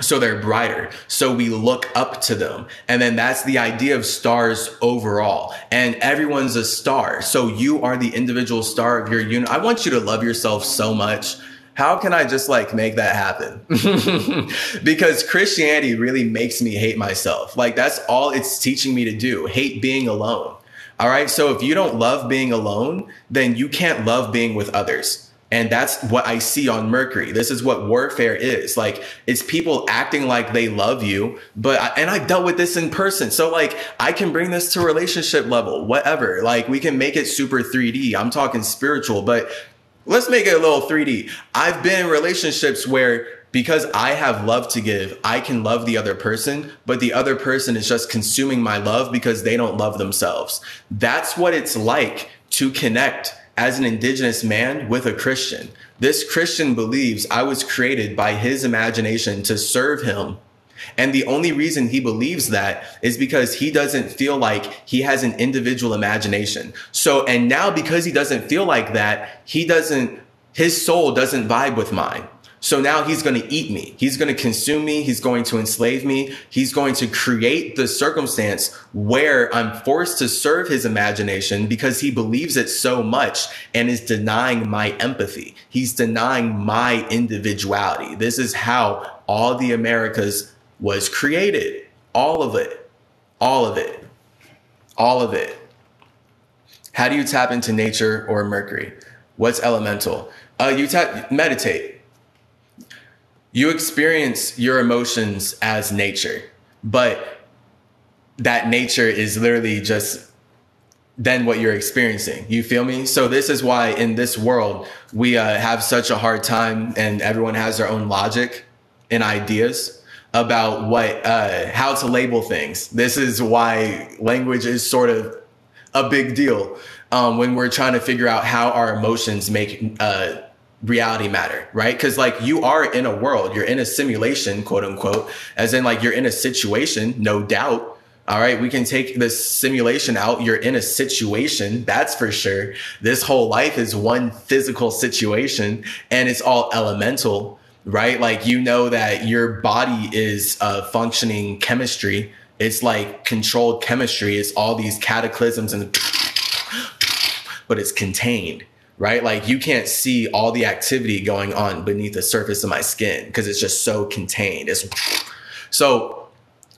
So they're brighter. So we look up to them. And then that's the idea of stars overall. And everyone's a star. So you are the individual star of your unit. I want you to love yourself so much. How can I just like make that happen? Because Christianity really makes me hate myself. Like that's all it's teaching me to do. Hate being alone. All right. So if you don't love being alone, then you can't love being with others. And that's what I see on Mercury. This is what warfare is. Like, it's people acting like they love you, and I dealt with this in person. So like, I can bring this to relationship level, whatever. Like we can make it super 3D. I'm talking spiritual, but let's make it a little 3D. I've been in relationships where because I have love to give, I can love the other person, but the other person is just consuming my love because they don't love themselves. That's what it's like to connect as an indigenous man with a Christian. This Christian believes I was created by his imagination to serve him. And the only reason he believes that is because he doesn't feel like he has an individual imagination. So, and now because he doesn't feel like that, his soul doesn't vibe with mine. So now he's going to eat me. He's going to consume me. He's going to enslave me. He's going to create the circumstance where I'm forced to serve his imagination because he believes it so much and is denying my empathy. He's denying my individuality. This is how all the Americas was created. All of it. All of it. All of it. How do you tap into nature or Mercury? What's elemental? Meditate. You experience your emotions as nature, but that nature is literally just then what you're experiencing. You feel me? So this is why in this world, we have such a hard time and everyone has their own logic and ideas about how to label things. This is why language is sort of a big deal when we're trying to figure out how our emotions make reality matter, right? Because like you are in a world, you're in a simulation, quote unquote, as in like you're in a situation, no doubt. All right, we can take this simulation out. You're in a situation, that's for sure. This whole life is one physical situation and it's all elemental, right? Like, you know that your body is functioning chemistry. It's like controlled chemistry. It's all these cataclysms but it's contained. Right? Like you can't see all the activity going on beneath the surface of my skin because it's just so contained. So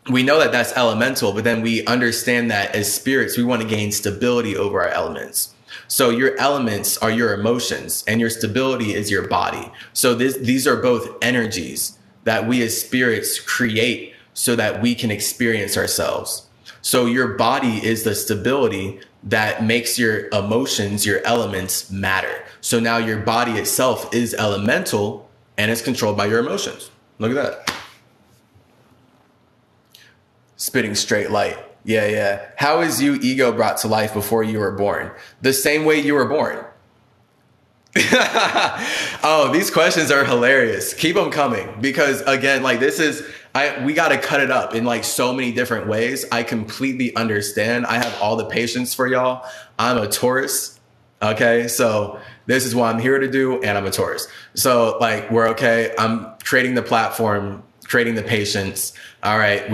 we know that that's elemental, but then we understand that as spirits, we want to gain stability over our elements. So your elements are your emotions and your stability is your body. So these are both energies that we as spirits create so that we can experience ourselves. So your body is the stability that makes your emotions, your elements matter. So now your body itself is elemental and it's controlled by your emotions. Look at that. Spitting straight light. Yeah. How is you ego brought to life before you were born? The same way you were born. Oh, these questions are hilarious. Keep them coming because again, like we got to cut it up in like so many different ways. I completely understand. I have all the patience for y'all. I'm a Taurus. Okay. So this is what I'm here to do. And I'm a Taurus. So like, we're okay. I'm creating the platform, creating the patience. All right.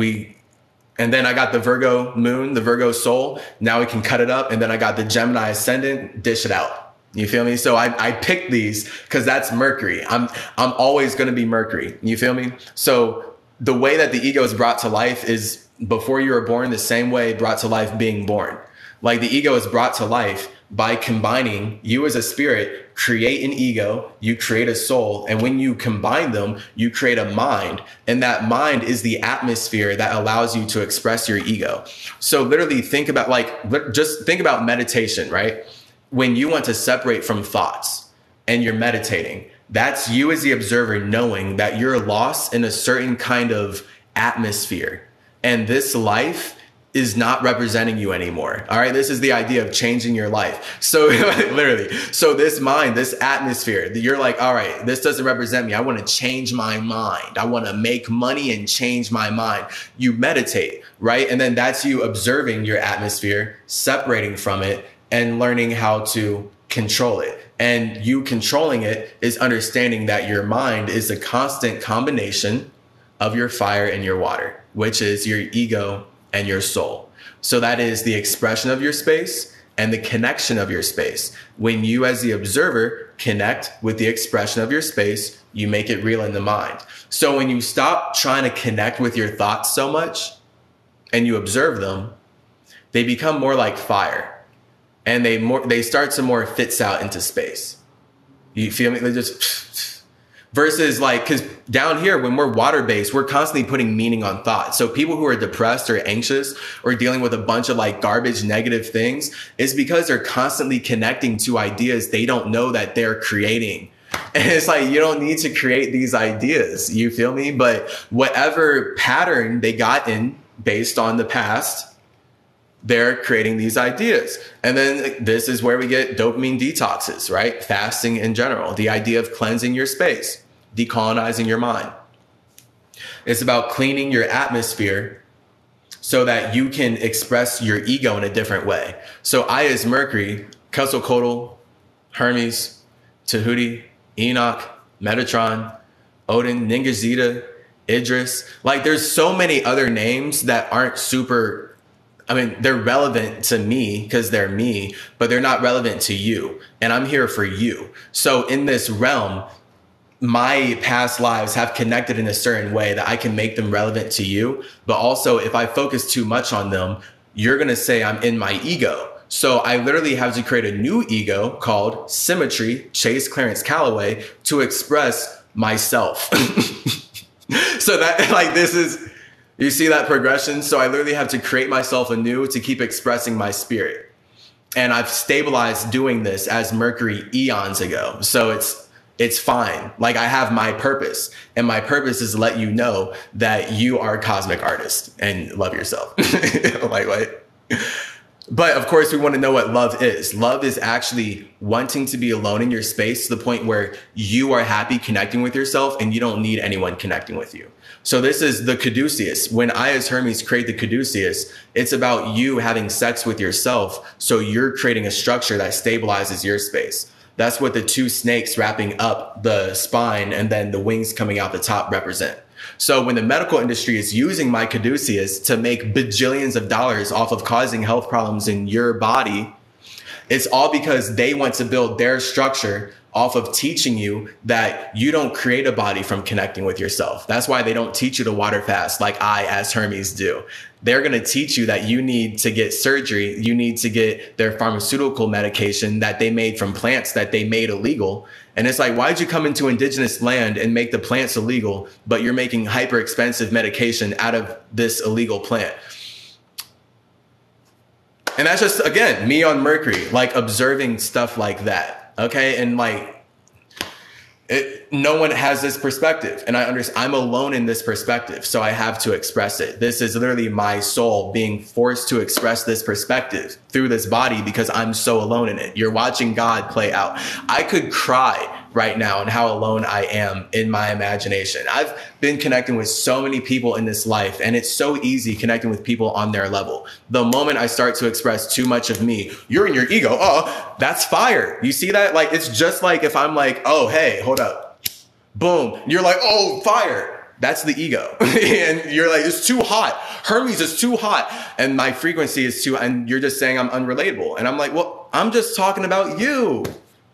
And then I got the Virgo moon, the Virgo soul. Now we can cut it up. And then I got the Gemini ascendant, dish it out. You feel me? So I picked these because that's Mercury. I'm always going to be Mercury. You feel me? So the way that the ego is brought to life is before you were born, the same way brought to life being born. Like the ego is brought to life by combining you as a spirit, create an ego, you create a soul. And when you combine them, you create a mind. And that mind is the atmosphere that allows you to express your ego. So literally think about just think about meditation, right? When you want to separate from thoughts and you're meditating, that's you as the observer knowing that you're lost in a certain kind of atmosphere. And this life is not representing you anymore. All right. This is the idea of changing your life. So literally, so this mind, this atmosphere, you're like, all right, this doesn't represent me. I want to change my mind. I want to make money and change my mind. You meditate, right? And then that's you observing your atmosphere, separating from it, and learning how to control it. And you controlling it is understanding that your mind is a constant combination of your fire and your water, which is your ego and your soul. So that is the expression of your space and the connection of your space. When you as the observer connect with the expression of your space, you make it real in the mind. So when you stop trying to connect with your thoughts so much and you observe them, they become more like fire. And they start to more fits out into space. You feel me? They just versus like, because down here, when we're water based, we're constantly putting meaning on thought. So people who are depressed or anxious or dealing with a bunch of like garbage, negative things, is because they're constantly connecting to ideas they don't know that they're creating. And it's like, you don't need to create these ideas. You feel me? But whatever pattern they got in based on the past, they're creating these ideas. And then this is where we get dopamine detoxes, right? Fasting in general, the idea of cleansing your space, decolonizing your mind. It's about cleaning your atmosphere so that you can express your ego in a different way. So I, as Mercury, Quetzalcoatl, Hermes, Tahuti, Enoch, Metatron, Odin, Ningazita, Idris. Like, there's so many other names that aren't super, I mean, they're relevant to me because they're me, but they're not relevant to you. And I'm here for you. So in this realm, my past lives have connected in a certain way that I can make them relevant to you. But also, if I focus too much on them, you're going to say I'm in my ego. So I literally have to create a new ego called CymaTree, Chase Clarence Calloway, to express myself. So that, like, this is, you see that progression? So I literally have to create myself anew to keep expressing my spirit. And I've stabilized doing this as Mercury eons ago. So it's fine. Like, I have my purpose, and my purpose is to let you know that you are a cosmic artist and love yourself. Like, what? But of course, we want to know what love is. Love is actually wanting to be alone in your space to the point where you are happy connecting with yourself and you don't need anyone connecting with you. So this is the caduceus. When I, as Hermes, create the caduceus, it's about you having sex with yourself. So you're creating a structure that stabilizes your space. That's what the two snakes wrapping up the spine and then the wings coming out the top represent. So when the medical industry is using my caduceus to make bajillions of dollars off of causing health problems in your body, it's all because they want to build their structure off of teaching you that you don't create a body from connecting with yourself. That's why they don't teach you to water fast like I, as Hermes, do. They're going to teach you that you need to get surgery. You need to get their pharmaceutical medication that they made from plants that they made illegal. And it's like, why'd you come into indigenous land and make the plants illegal, but you're making hyper expensive medication out of this illegal plant? And that's just, again, me on Mercury, like observing stuff like that. Okay. And like, no one has this perspective, and I understand I'm alone in this perspective. So I have to express it. This is literally my soul being forced to express this perspective through this body because I'm so alone in it. You're watching God play out. I could cry right now and how alone I am in my imagination. I've been connecting with so many people in this life, and it's so easy connecting with people on their level. The moment I start to express too much of me, you're in your ego. Oh, that's fire. You see that? Like, it's just like if I'm like, oh, hey, hold up. Boom. You're like, oh, fire. That's the ego. And you're like, it's too hot. Hermes is too hot. And my frequency is too, and you're just saying I'm unrelatable. And I'm like, well, I'm just talking about you.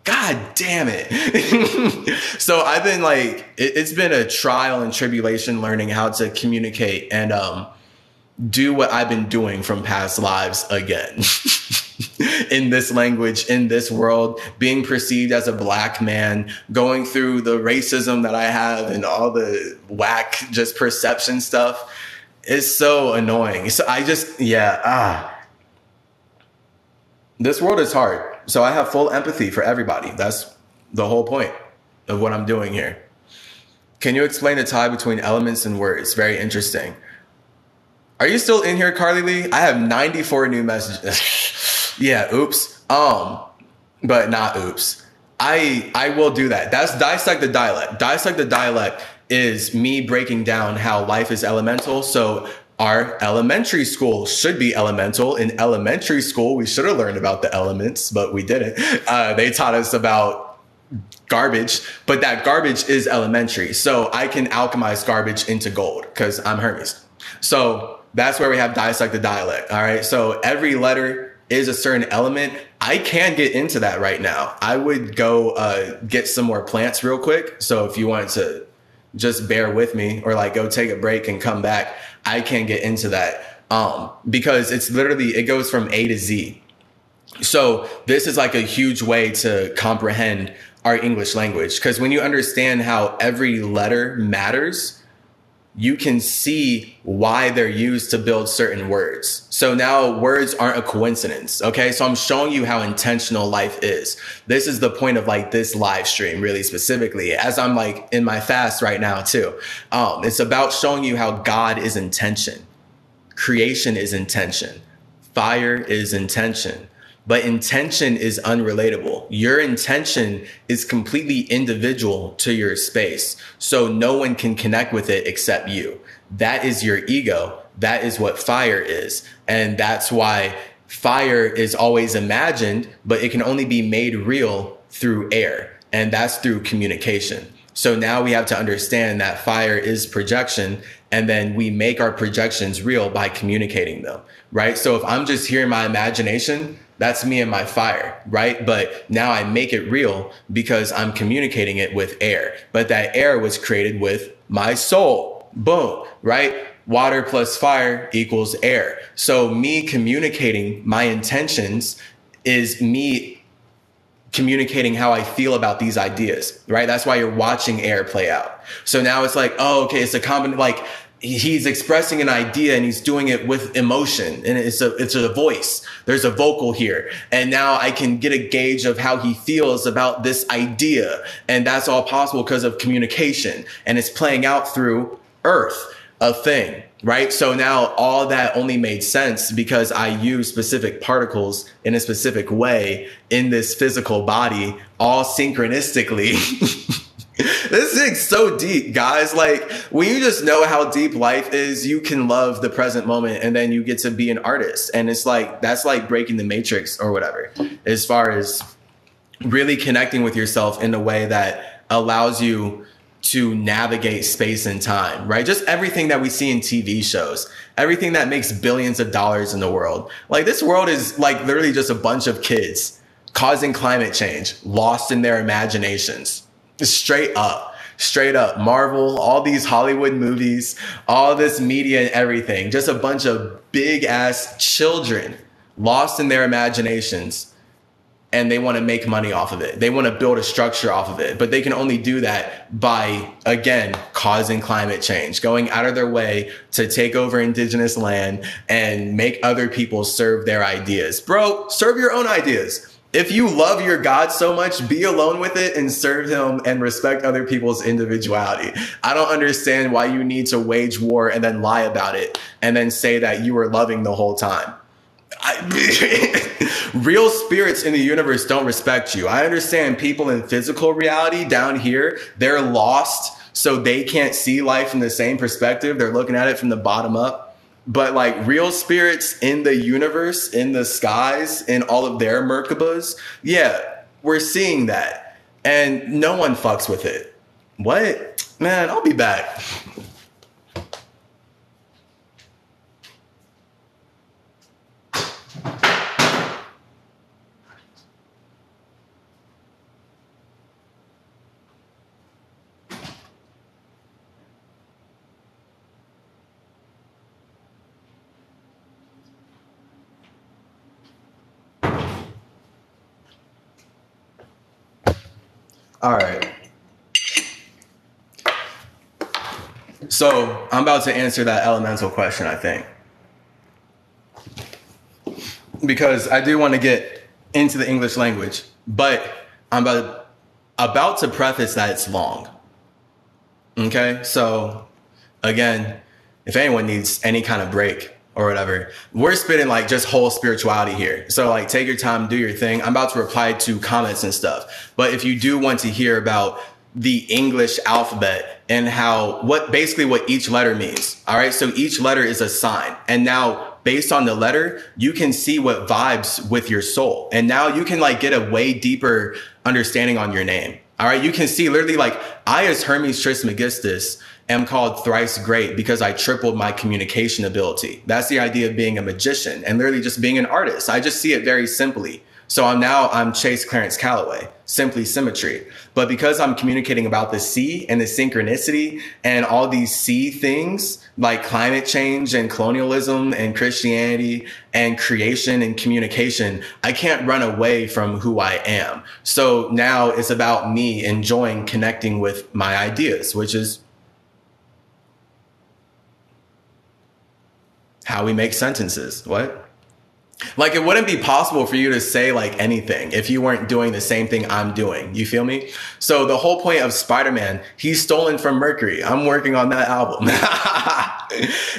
God damn it. So I've been like, it's been a trial and tribulation learning how to communicate and do what I've been doing from past lives again. In this language, in this world, being perceived as a black man, going through the racism that I have and all the whack just perception stuff is so annoying. So I just, this world is hard. So I have full empathy for everybody. That's the whole point of what I'm doing here. Can you explain the tie between elements and words? Very interesting. Are you still in here, Carly Lee? I have 94 new messages. Yeah, oops. But not oops. I will do that. That's dissect the dialect. Dissect the dialect is me breaking down how life is elemental. So our elementary school should be elemental. In elementary school, we should have learned about the elements, but we didn't. They taught us about garbage, but that garbage is elementary. So I can alchemize garbage into gold because I'm Hermes. So that's where we have dissect the dialect. All right. So every letter is a certain element. I can't get into that right now. I would go get some more plants real quick. So if you wanted to just bear with me or like go take a break and come back, I can't get into that because it's literally, it goes from A to Z. So this is like a huge way to comprehend our English language, because when you understand how every letter matters, you can see why they're used to build certain words. So now words aren't a coincidence. Okay. So I'm showing you how intentional life is. This is the point of like this live stream really specifically, as I'm like in my fast right now too. It's about showing you how God is intention. Creation is intention. Fire is intention. But intention is unrelatable. Your intention is completely individual to your space. So no one can connect with it except you. That is your ego. That is what fire is. And that's why fire is always imagined, but it can only be made real through air. And that's through communication. So now we have to understand that fire is projection, and then we make our projections real by communicating them, right? So if I'm just here in my imagination, that's me and my fire, right? But now I make it real because I'm communicating it with air. But that air was created with my soul. Boom, right? Water plus fire equals air. So me communicating my intentions is me communicating how I feel about these ideas, right? That's why you're watching air play out. So now it's like, oh, okay, it's a combination, like he's expressing an idea and he's doing it with emotion, and it's a voice. There's a vocal here. And now I can get a gauge of how he feels about this idea. And that's all possible because of communication. And it's playing out through earth, a thing. Right. So now all that only made sense because I use specific particles in a specific way in this physical body, all synchronistically. This thing's so deep, guys. Like when you just know how deep life is, you can love the present moment and then you get to be an artist. And it's like, that's like breaking the matrix or whatever, as far as really connecting with yourself in a way that allows you to navigate space and time, right? Just everything that we see in TV shows, everything that makes billions of dollars in the world. Like this world is like literally just a bunch of kids causing climate change, lost in their imaginations. Straight up. Marvel, all these Hollywood movies, all this media and everything, just a bunch of big ass children lost in their imaginations. And they want to make money off of it. They want to build a structure off of it. But they can only do that by, again, causing climate change, going out of their way to take over indigenous land and make other people serve their ideas. Bro, serve your own ideas. If you love your God so much, be alone with it and serve him and respect other people's individuality. I don't understand why you need to wage war and then lie about it and then say that you were loving the whole time. Real spirits in the universe don't respect you. I understand people in physical reality down here, they're lost, so they can't see life from the same perspective. They're looking at it from the bottom up. But like real spirits in the universe, in the skies, in all of their Merkabas, yeah, we're seeing that. And no one fucks with it. What? Man, I'll be back. All right. So I'm about to answer that elemental question, I think. Because I do want to get into the English language, but I'm about to preface that it's long. Okay? So again, if anyone needs any kind of break or whatever, we're spitting like just whole spirituality here. So like take your time, do your thing. I'm about to reply to comments and stuff. But if you do want to hear about the English alphabet and what each letter means. All right. So each letter is a sign. And now based on the letter, you can see what vibes with your soul. And now you can like get a way deeper understanding on your name. All right. You can see literally like I, as Hermes Trismegistus, am called thrice great because I tripled my communication ability. That's the idea of being a magician and literally just being an artist. I just see it very simply. So I'm Chase Clarence Calloway, simply CymaTree. But because I'm communicating about the sea and the synchronicity and all these sea things like climate change and colonialism and Christianity and creation and communication, I can't run away from who I am. So now it's about me enjoying connecting with my ideas, which is how we make sentences. What? Like, it wouldn't be possible for you to say like anything if you weren't doing the same thing I'm doing. You feel me? So the whole point of Spider-Man, he's stolen from Mercury. I'm working on that album.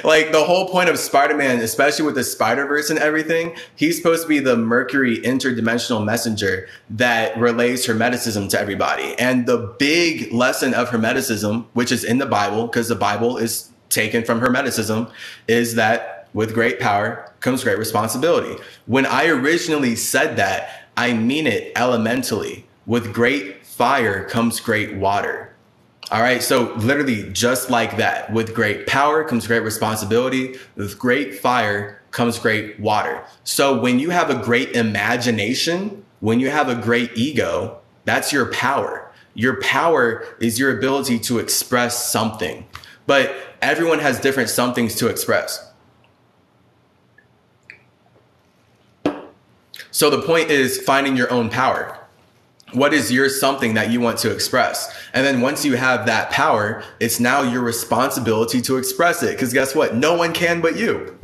Like, the whole point of Spider-Man, especially with the Spider-Verse and everything, he's supposed to be the Mercury interdimensional messenger that relays Hermeticism to everybody. And the big lesson of Hermeticism, which is in the Bible, because the Bible is taken from Hermeticism, is that with great power comes great responsibility. When I originally said that, I mean it elementally. With great fire comes great water. All right. So literally just like that, with great power comes great responsibility. With great fire comes great water. So when you have a great imagination, when you have a great ego, that's your power. Your power is your ability to express something, but everyone has different somethings to express. So the point is finding your own power. What is your something that you want to express? And then once you have that power, it's now your responsibility to express it. Because guess what? No one can but you.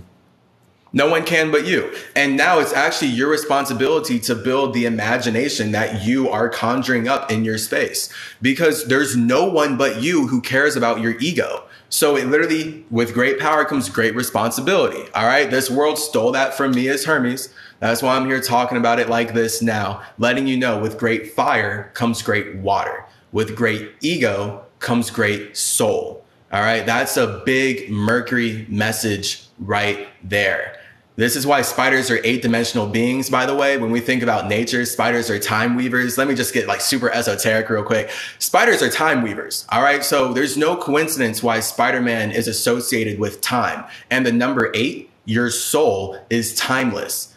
No one can but you. And now it's actually your responsibility to build the imagination that you are conjuring up in your space. Because there's no one but you who cares about your ego. So it literally, with great power comes great responsibility. All right. This world stole that from me as Hermes. That's why I'm here talking about it like this now, letting you know with great fire comes great water. With great ego comes great soul. All right. That's a big Mercury message right there. This is why spiders are 8-dimensional beings, by the way. When we think about nature, spiders are time weavers. Let me just get like super esoteric real quick. Spiders are time weavers. All right. So there's no coincidence why Spider-Man is associated with time. And the number 8, your soul, is timeless.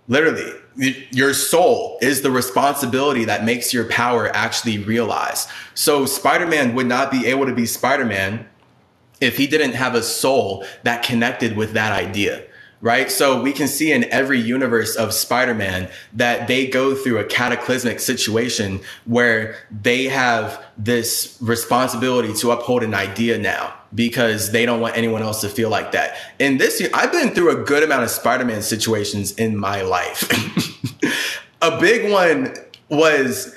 Literally, your soul is the responsibility that makes your power actually realized. So Spider-Man would not be able to be Spider-Man if he didn't have a soul that connected with that idea. Right. So we can see in every universe of Spider-Man that they go through a cataclysmic situation where they have this responsibility to uphold an idea now because they don't want anyone else to feel like that. In this year, I've been through a good amount of Spider-Man situations in my life. A big one was,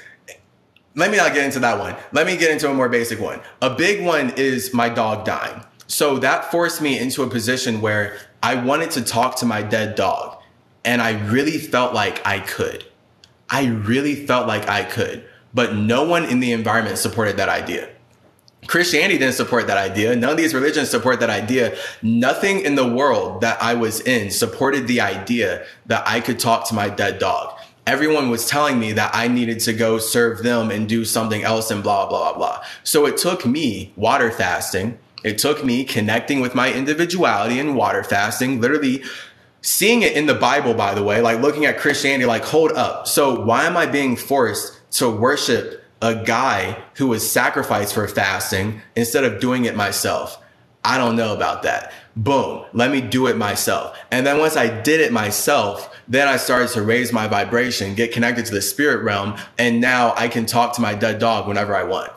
let me not get into that one. Let me get into a more basic one. A big one is my dog dying. So that forced me into a position where I wanted to talk to my dead dog, and I really felt like I could. But no one in the environment supported that idea. Christianity didn't support that idea. None of these religions support that idea. Nothing in the world that I was in supported the idea that I could talk to my dead dog. Everyone was telling me that I needed to go serve them and do something else and blah, blah, blah. So it took me water fasting. It took me connecting with my individuality and water fasting, literally seeing it in the Bible, by the way, like looking at Christianity, like, hold up. So why am I being forced to worship a guy who was sacrificed for fasting instead of doing it myself? I don't know about that. Boom, let me do it myself. And then once I did it myself, then I started to raise my vibration, get connected to the spirit realm. And now I can talk to my dead dog whenever I want.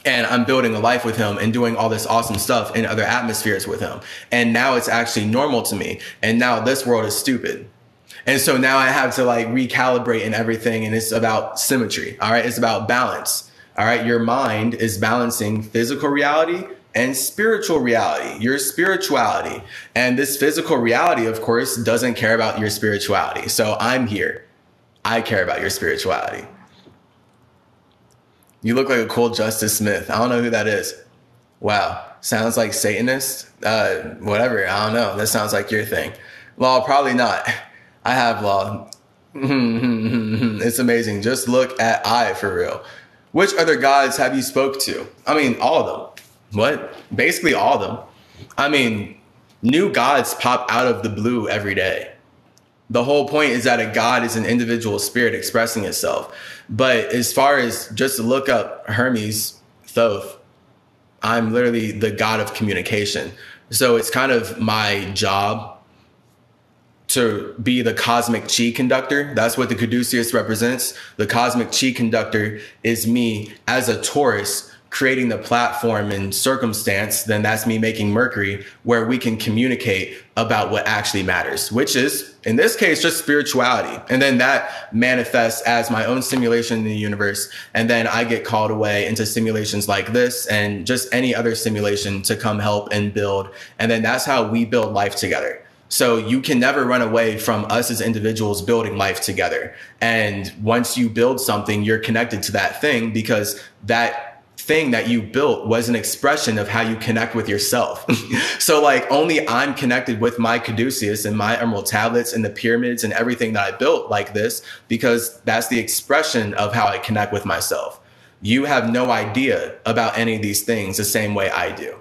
And I'm building a life with him and doing all this awesome stuff in other atmospheres with him. And now it's actually normal to me. And now this world is stupid. And so now I have to like recalibrate and everything. And it's about CymaTree. All right. It's about balance. All right. Your mind is balancing physical reality and spiritual reality, your spirituality. And this physical reality, of course, doesn't care about your spirituality. So I'm here. I care about your spirituality. You look like a cool Justice Smith. I don't know who that is. Wow. Sounds like Satanist. Whatever. I don't know. That sounds like your thing. Law, probably not. I have law. It's amazing. Just look at I for real. Which other gods have you spoke to? I mean, all of them. What? Basically all of them. I mean, new gods pop out of the blue every day. The whole point is that a god is an individual spirit expressing itself. But as far as just to look up Hermes, Thoth, I'm literally the god of communication. So it's kind of my job to be the cosmic chi conductor. That's what the caduceus represents. The cosmic chi conductor is me as a Taurus creating the platform and circumstance, then that's me making Mercury, where we can communicate about what actually matters, which is, in this case, just spirituality. And then that manifests as my own simulation in the universe. And then I get called away into simulations like this and just any other simulation to come help and build. And then that's how we build life together. So you can never run away from us as individuals building life together. And once you build something, you're connected to that thing, because that thing that you built was an expression of how you connect with yourself. So like only I'm connected with my caduceus and my emerald tablets and the pyramids and everything that I built like this, because that's the expression of how I connect with myself. You have no idea about any of these things the same way I do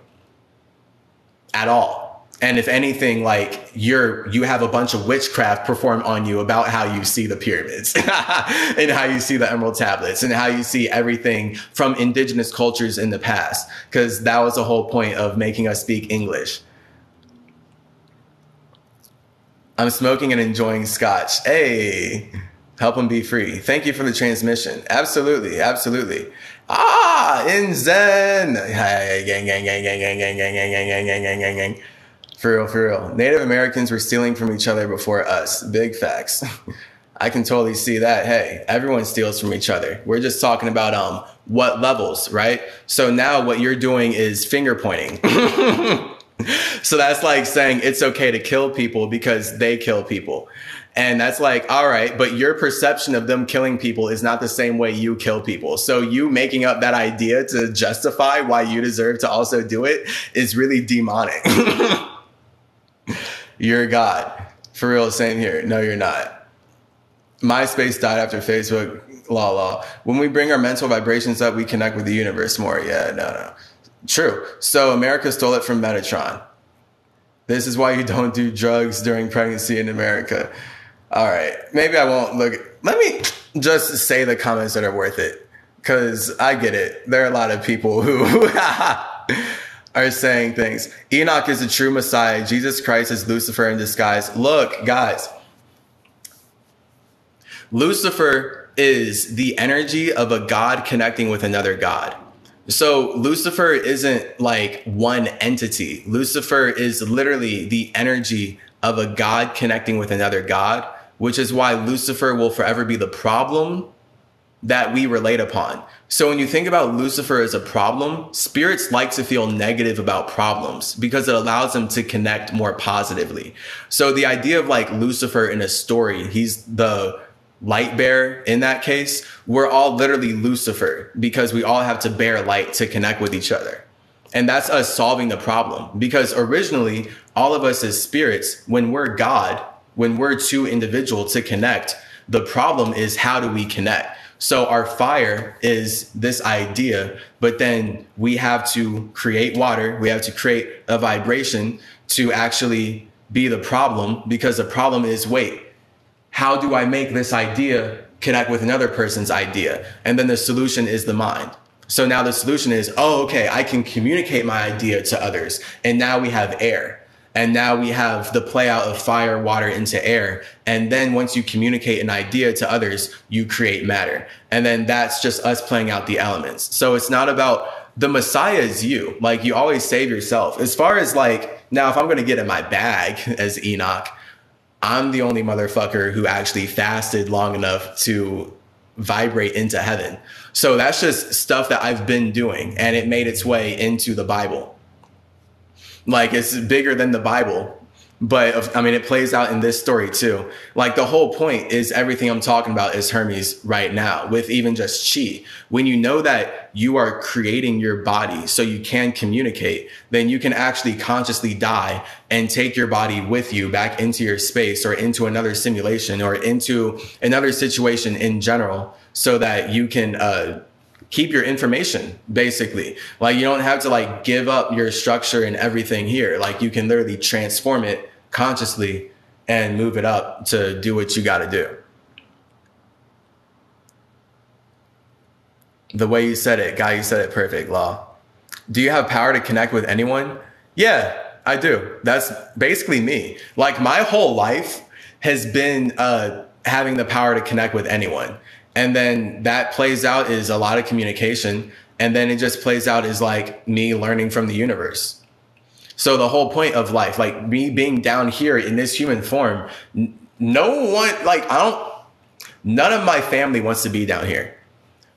at all. And if anything, like you have a bunch of witchcraft performed on you about how you see the pyramids and how you see the emerald tablets and how you see everything from indigenous cultures in the past, because that was the whole point of making us speak English. I'm smoking and enjoying scotch. Hey, help them be free. Thank you for the transmission. Absolutely. Absolutely. In Zen. Gang, gang, gang, gang, gang, gang, gang, gang, gang, gang, gang, gang, gang, gang. For real, for real. Native Americans were stealing from each other before us. Big facts. I can totally see that. Hey, everyone steals from each other. We're just talking about what levels, right? So now what you're doing is finger pointing. So that's like saying it's okay to kill people because they kill people. And that's like, all right, but your perception of them killing people is not the same way you kill people. So you making up that idea to justify why you deserve to also do it is really demonic. You're a god. For real, same here. No, you're not. MySpace died after Facebook. Law. When we bring our mental vibrations up, we connect with the universe more. Yeah, no. True. So America stole it from Metatron. This is why you don't do drugs during pregnancy in America. All right. Maybe I won't look. Let me just say the comments that are worth it, because I get it. There are a lot of people who are saying things. Enoch is the true Messiah. Jesus Christ is Lucifer in disguise. Look, guys, Lucifer is the energy of a god connecting with another god. So Lucifer isn't like one entity. Lucifer is literally the energy of a god connecting with another god, which is why Lucifer will forever be the problem that we relate upon. So when you think about Lucifer as a problem, spirits like to feel negative about problems because it allows them to connect more positively. So the idea of like Lucifer in a story, he's the light bearer in that case. We're all literally Lucifer because we all have to bear light to connect with each other. And that's us solving the problem, because originally all of us as spirits, when we're God, when we're too individual to connect, the problem is how do we connect? So our fire is this idea, but then we have to create water. We have to create a vibration to actually be the problem, because the problem is, wait, how do I make this idea connect with another person's idea? And then the solution is the mind. So now the solution is, oh, okay, I can communicate my idea to others. And now we have air. And now we have the play out of fire, water into air. And then once you communicate an idea to others, you create matter. And then that's just us playing out the elements. So it's not about the Messiah is you. Like, you always save yourself. As far as like, now, if I'm going to get in my bag as Enoch, I'm the only motherfucker who actually fasted long enough to vibrate into heaven. So that's just stuff that I've been doing, and it made its way into the Bible. Like, it's bigger than the Bible, but I mean, it plays out in this story too. Like, the whole point is everything I'm talking about is Hermes right now, with even just chi. When you know that you are creating your body so you can communicate, then you can actually consciously die and take your body with you back into your space or into another simulation or into another situation in general, so that you can keep your information, basically. Like, you don't have to like give up your structure and everything here. Like, you can literally transform it consciously and move it up to do what you got to do. The way you said it, guy, you said it perfect, Law. Do you have power to connect with anyone? Yeah, I do. That's basically me. Like, my whole life has been having the power to connect with anyone. And then that plays out is a lot of communication. And then it just plays out as like me learning from the universe. So the whole point of life, like me being down here in this human form, no one, like none of my family wants to be down here.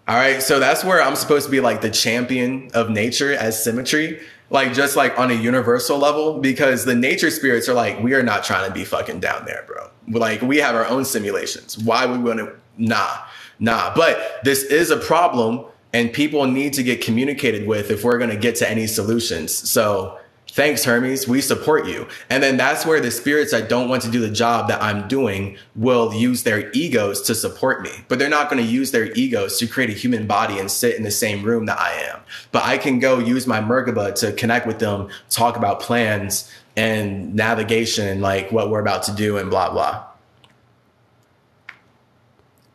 All right. So that's where I'm supposed to be like the champion of nature as CymaTree, like just like on a universal level, because the nature spirits are like, we are not trying to be fucking down there, bro. Like we have our own simulations. Why would we want to? Nah. But this is a problem and people need to get communicated with if we're going to get to any solutions. So thanks, Hermes. We support you. And then that's where the spirits that don't want to do the job that I'm doing will use their egos to support me. But they're not going to use their egos to create a human body and sit in the same room that I am. But I can go use my Merkaba to connect with them, talk about plans and navigation, like what we're about to do and blah, blah.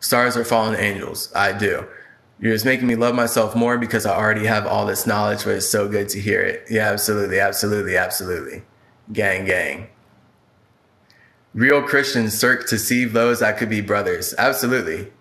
Stars are fallen angels. I do. You're just making me love myself more because I already have all this knowledge, but it's so good to hear it. Yeah, absolutely. Gang. Real Christians search to see those that could be brothers. Absolutely.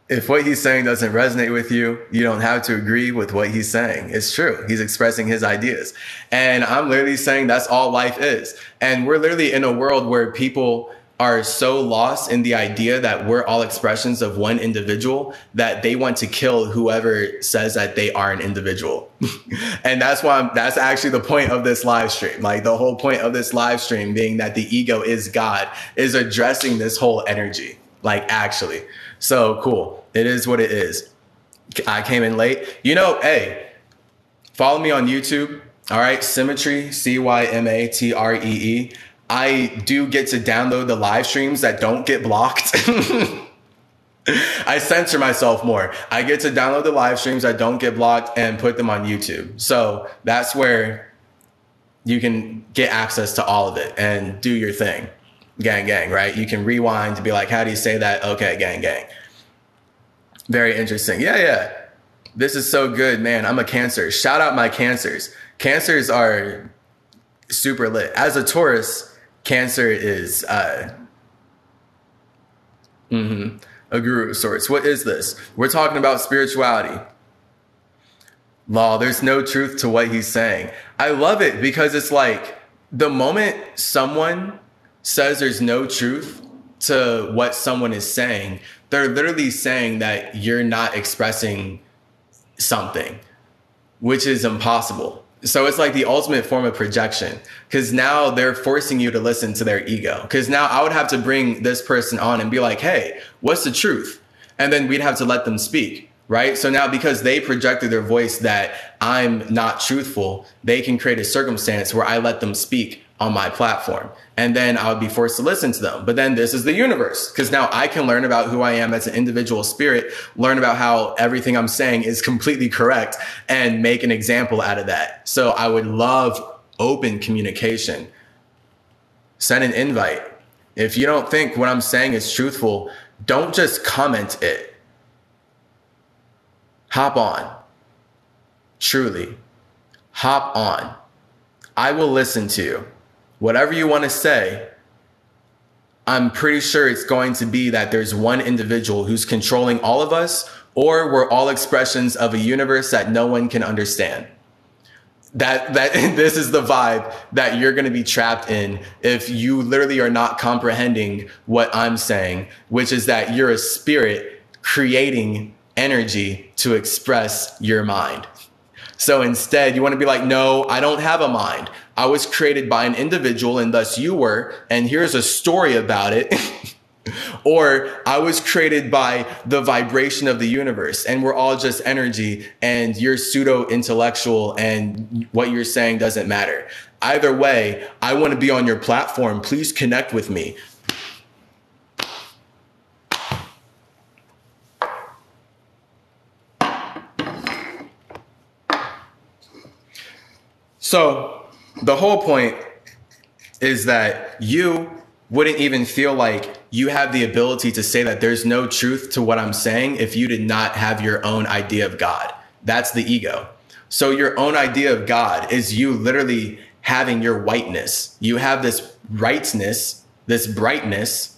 If what he's saying doesn't resonate with you, you don't have to agree with what he's saying. It's true. He's expressing his ideas. And I'm literally saying that's all life is. And we're literally in a world where people are so lost in the idea that we're all expressions of one individual that they want to kill whoever says that they are an individual. And that's actually the point of this live stream. Like the whole point of this live stream being that the ego is God is addressing this whole energy, like actually. So cool. It is what it is. I came in late. You know, hey, follow me on YouTube. All right. CymaTree, CymaTree. I do get to download the live streams that don't get blocked. I censor myself more. I get to download the live streams that don't get blocked and put them on YouTube. So that's where you can get access to all of it and do your thing. Gang, right? You can rewind to be like, how do you say that? Okay, gang. Very interesting. Yeah. This is so good, man. I'm a Cancer. Shout out my Cancers. Cancers are super lit. As a Taurus, Cancer is a guru of sorts. What is this? We're talking about spirituality. Law, there's no truth to what he's saying. I love it because it's like the moment someone says there's no truth to what someone is saying, they're literally saying that you're not expressing something, which is impossible. So it's like the ultimate form of projection because now they're forcing you to listen to their ego. Because now I would have to bring this person on and be like, hey, what's the truth? And then we'd have to let them speak, right? So now because they projected their voice that I'm not truthful, they can create a circumstance where I let them speak on my platform. And then I would be forced to listen to them. But then this is the universe because now I can learn about who I am as an individual spirit, learn about how everything I'm saying is completely correct and make an example out of that. So I would love open communication. Send an invite. If you don't think what I'm saying is truthful, don't just comment it. Hop on. Truly. Hop on. I will listen to you. Whatever you want to say, I'm pretty sure it's going to be that there's one individual who's controlling all of us, or we're all expressions of a universe that no one can understand. That this is the vibe that you're going to be trapped in if you literally are not comprehending what I'm saying, which is that you're a spirit creating energy to express your mind. So instead, you want to be like, no, I don't have a mind. I was created by an individual and thus you were, and here's a story about it. Or I was created by the vibration of the universe and we're all just energy and you're pseudo intellectual and what you're saying doesn't matter. Either way, I want to be on your platform. Please connect with me. So the whole point is that you wouldn't even feel like you have the ability to say that there's no truth to what I'm saying if you did not have your own idea of God. That's the ego. So your own idea of God is you literally having your whiteness. You have this rightness, this brightness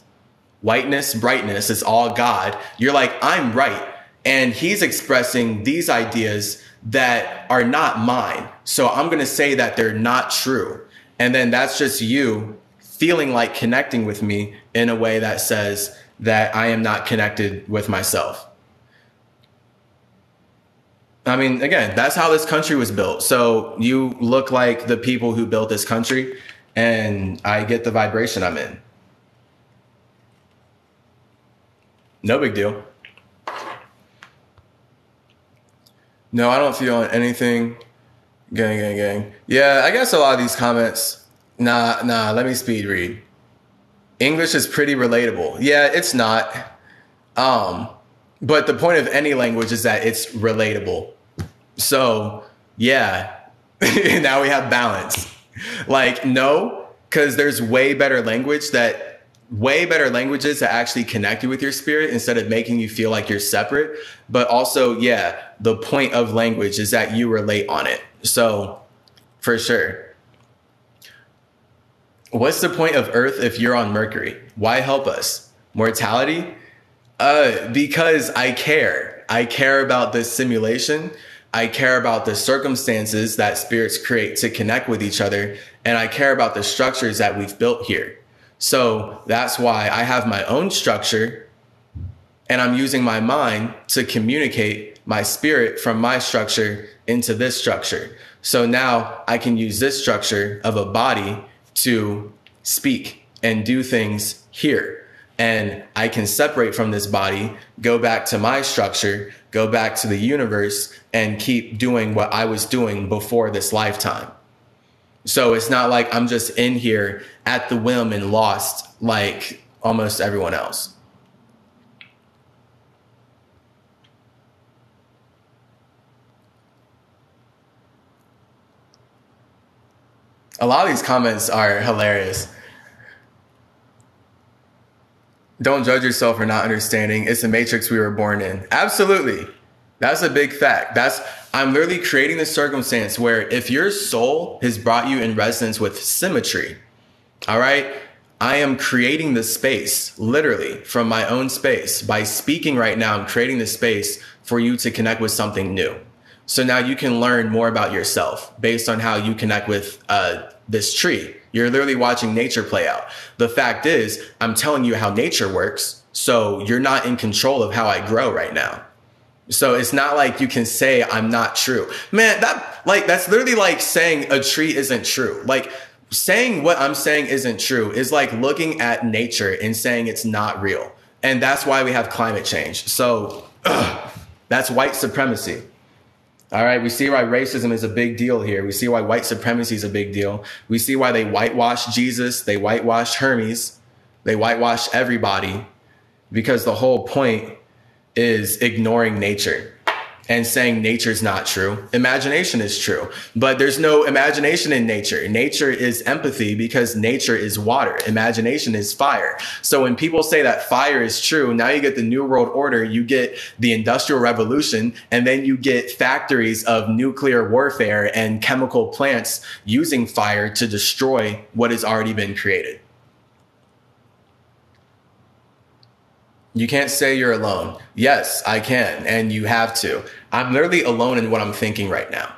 whiteness, brightness, it's all God. You're like, I'm right. And he's expressing these ideas that are not mine. So I'm going to say that they're not true. And then that's just you feeling like connecting with me in a way that says that I am not connected with myself. I mean, again, that's how this country was built. So you look like the people who built this country, and I get the vibration I'm in. No big deal. No, I don't feel anything. Gang. Yeah, I guess a lot of these comments. Nah, let me speed read. English is pretty relatable. Yeah, it's not. But the point of any language is that it's relatable. So, yeah, now we have balance. Like, no, because there's way better languages that actually connect you with your spirit instead of making you feel like you're separate. But also, yeah, the point of language is that you relate on it. So, for sure. What's the point of Earth if you're on Mercury? Why help us? Mortality? Because I care. I care about this simulation. I care about the circumstances that spirits create to connect with each other. And I care about the structures that we've built here. So that's why I have my own structure, and I'm using my mind to communicate my spirit from my structure into this structure. So now I can use this structure of a body to speak and do things here. And I can separate from this body, go back to my structure, go back to the universe, and keep doing what I was doing before this lifetime. So it's not like I'm just in here at the whim and lost like almost everyone else. A lot of these comments are hilarious. Don't judge yourself for not understanding. It's a matrix we were born in. Absolutely. That's a big fact. I'm literally creating this circumstance where if your soul has brought you in resonance with CymaTree, all right, I am creating the space literally from my own space. By speaking right now, I'm creating the space for you to connect with something new. So now you can learn more about yourself based on how you connect with this tree. You're literally watching nature play out. The fact is, I'm telling you how nature works. So you're not in control of how I grow right now. So it's not like you can say I'm not true. Man, that's literally like saying a tree isn't true. Like saying what I'm saying isn't true is like looking at nature and saying it's not real. And that's why we have climate change. So that's white supremacy. All right, we see why racism is a big deal here. We see why white supremacy is a big deal. We see why they whitewash Jesus. They whitewash Hermes. They whitewash everybody because the whole point is ignoring nature and saying nature's not true. Imagination is true, but there's no imagination in nature. Nature is empathy because nature is water. Imagination is fire. So when people say that fire is true, now you get the New World Order, you get the Industrial Revolution, and then you get factories of nuclear warfare and chemical plants using fire to destroy what has already been created. You can't say you're alone. Yes, I can, and you have to. I'm literally alone in what I'm thinking right now.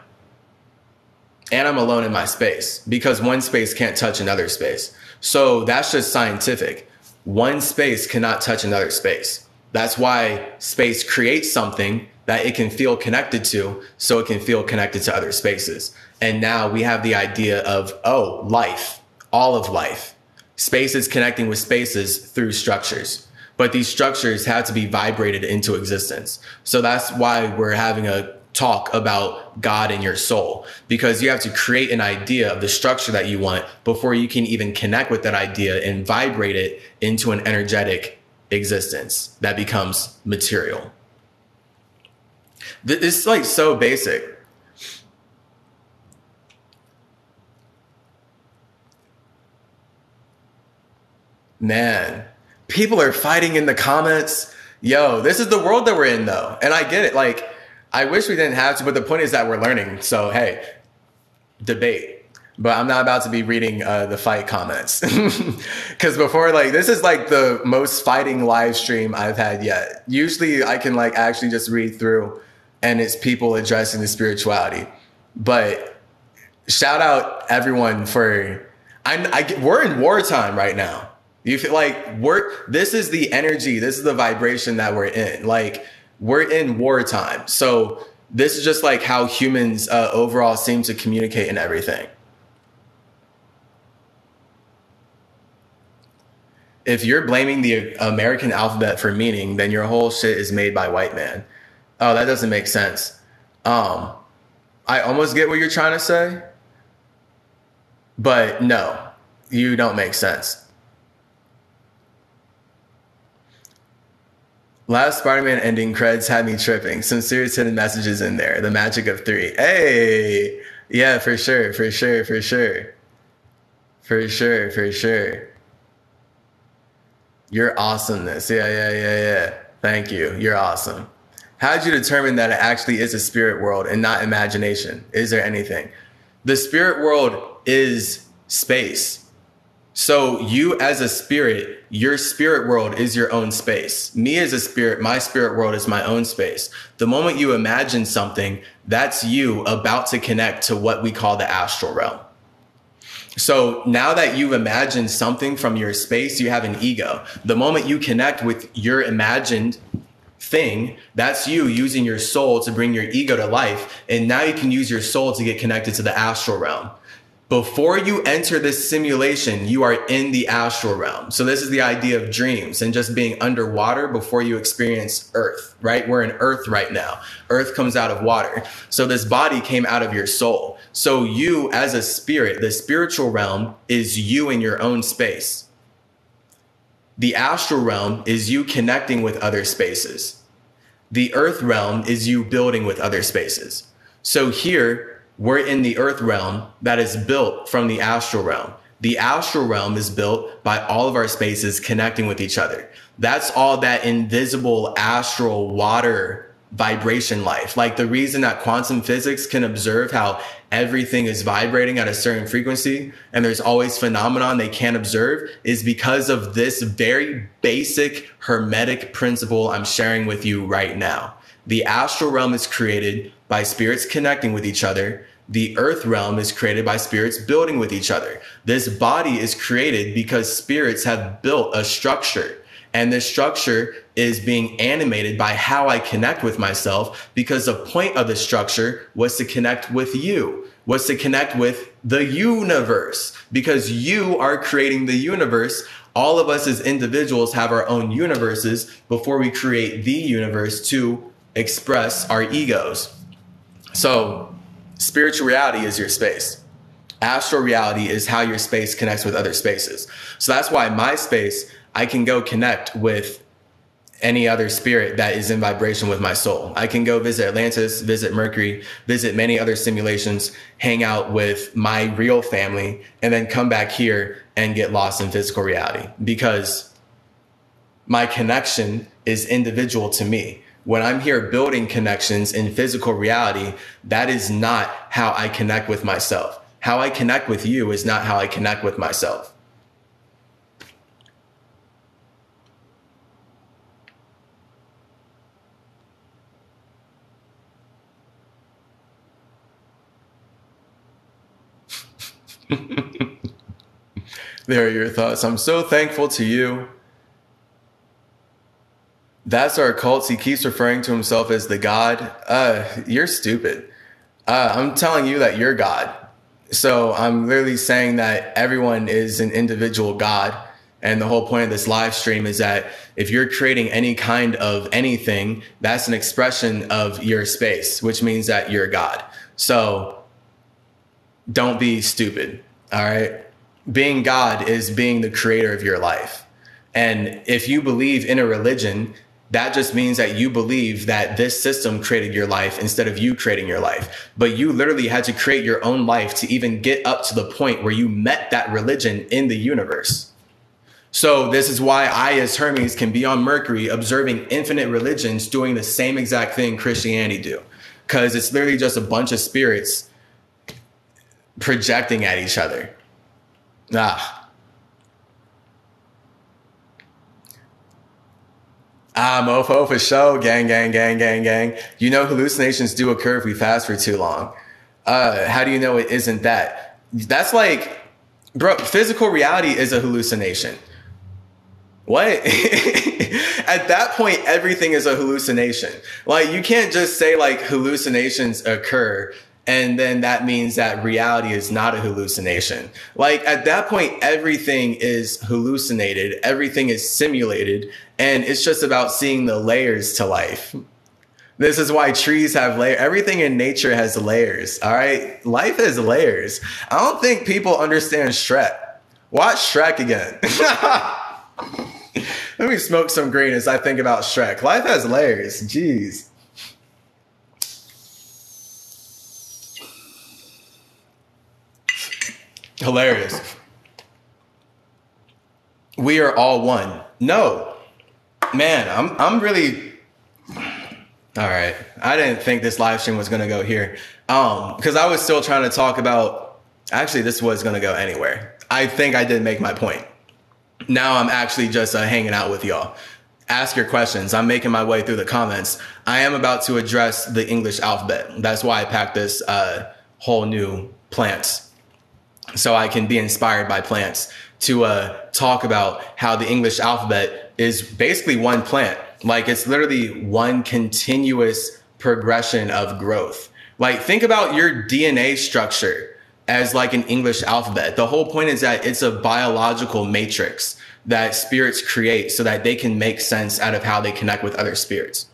And I'm alone in my space because one space can't touch another space. So that's just scientific. One space cannot touch another space. That's why space creates something that it can feel connected to, so it can feel connected to other spaces. And now we have the idea of, oh, life, all of life. Space is connecting with spaces through structures. But these structures have to be vibrated into existence. So that's why we're having a talk about God and your soul, because you have to create an idea of the structure that you want before you can even connect with that idea and vibrate it into an energetic existence that becomes material. It's like so basic. Man. People are fighting in the comments. Yo, this is the world that we're in though. And I get it. Like, I wish we didn't have to, but the point is that we're learning. So, hey, debate. But I'm not about to be reading the fight comments. Because before, like, this is like the most fighting live stream I've had yet. Usually I can like actually just read through and it's people addressing the spirituality. But shout out everyone for, we're in wartime right now. You feel like this is the energy, this is the vibration that we're in. Like, we're in wartime. So this is just like how humans overall seem to communicate and everything. If you're blaming the American alphabet for meaning, then your whole shit is made by white man. Oh, that doesn't make sense. I almost get what you're trying to say, but no, you don't make sense. Last Spider-Man ending creds had me tripping. Some serious hidden messages in there. The magic of 3. Hey, yeah, for sure, for sure, for sure. For sure, for sure. Your awesomeness. Yeah. Thank you. You're awesome. How did you determine that it actually is a spirit world and not imagination? Is there anything? The spirit world is space. So you as a spirit, your spirit world is your own space. Me as a spirit, my spirit world is my own space. The moment you imagine something, that's you about to connect to what we call the astral realm. So now that you've imagined something from your space, you have an ego. The moment you connect with your imagined thing, that's you using your soul to bring your ego to life. And now you can use your soul to get connected to the astral realm. Before you enter this simulation, you are in the astral realm. So this is the idea of dreams and just being underwater before you experience Earth, right? We're in Earth right now. Earth comes out of water. So this body came out of your soul. So you as a spirit, the spiritual realm is you in your own space. The astral realm is you connecting with other spaces. The Earth realm is you building with other spaces. So here, we're in the Earth realm that is built from the astral realm. The astral realm is built by all of our spaces connecting with each other. That's all that invisible astral water vibration life. Like the reason that quantum physics can observe how everything is vibrating at a certain frequency and there's always phenomenon they can't observe is because of this very basic hermetic principle I'm sharing with you right now. The astral realm is created by spirits connecting with each other. The earth realm is created by spirits building with each other. This body is created because spirits have built a structure. And this structure is being animated by how I connect with myself, because the point of the structure was to connect with you, was to connect with the universe, because you are creating the universe. All of us as individuals have our own universes before we create the universe to express our egos. So spiritual reality is your space. Astral reality is how your space connects with other spaces. So that's why my space, I can go connect with any other spirit that is in vibration with my soul. I can go visit Atlantis, visit Mercury, visit many other simulations, hang out with my real family, and then come back here and get lost in physical reality, because my connection is individual to me. When I'm here building connections in physical reality, that is not how I connect with myself. How I connect with you is not how I connect with myself. There are your thoughts. I'm so thankful to you. That's our cult. He keeps referring to himself as the God. You're stupid. I'm telling you that you're God. So I'm literally saying that everyone is an individual God. And the whole point of this live stream is that if you're creating any kind of anything, that's an expression of your space, which means that you're God. So don't be stupid. All right. Being God is being the creator of your life. And if you believe in a religion, that just means that you believe that this system created your life instead of you creating your life. But you literally had to create your own life to even get up to the point where you met that religion in the universe. So this is why I, as Hermes, can be on Mercury observing infinite religions doing the same exact thing Christianity do. Because it's literally just a bunch of spirits projecting at each other. Mofo for show. Gang, gang, gang, gang, gang. You know hallucinations do occur if we fast for too long. How do you know it isn't that? That's like, bro, physical reality is a hallucination. What? At that point, everything is a hallucination. Like, you can't just say like hallucinations occur and then that means that reality is not a hallucination. Like, at that point, everything is hallucinated, everything is simulated, and it's just about seeing the layers to life. This is why trees have layers. Everything in nature has layers. All right. Life has layers. I don't think people understand Shrek. Watch Shrek again. Let me smoke some green as I think about Shrek. Life has layers. Jeez. Hilarious. We are all one. No. Man, I'm really... All right. I didn't think this live stream was going to go here. Because I was still trying to talk about... Actually, this was going to go anywhere. I think I did make my point. Now I'm actually just hanging out with y'all. Ask your questions. I'm making my way through the comments. I am about to address the English alphabet. That's why I packed this whole new plants. So I can be inspired by plants to talk about how the English alphabet is basically one plant. Like, it's literally one continuous progression of growth. Like, think about your DNA structure as like an English alphabet. The whole point is that it's a biological matrix that spirits create so that they can make sense out of how they connect with other spirits.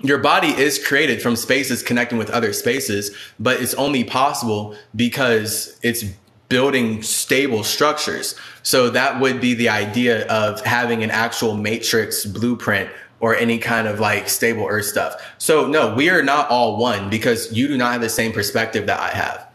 Your body is created from spaces connecting with other spaces, but it's only possible because it's building stable structures. So that would be the idea of having an actual matrix blueprint or any kind of like stable earth stuff. So no, we are not all one because you do not have the same perspective that I have.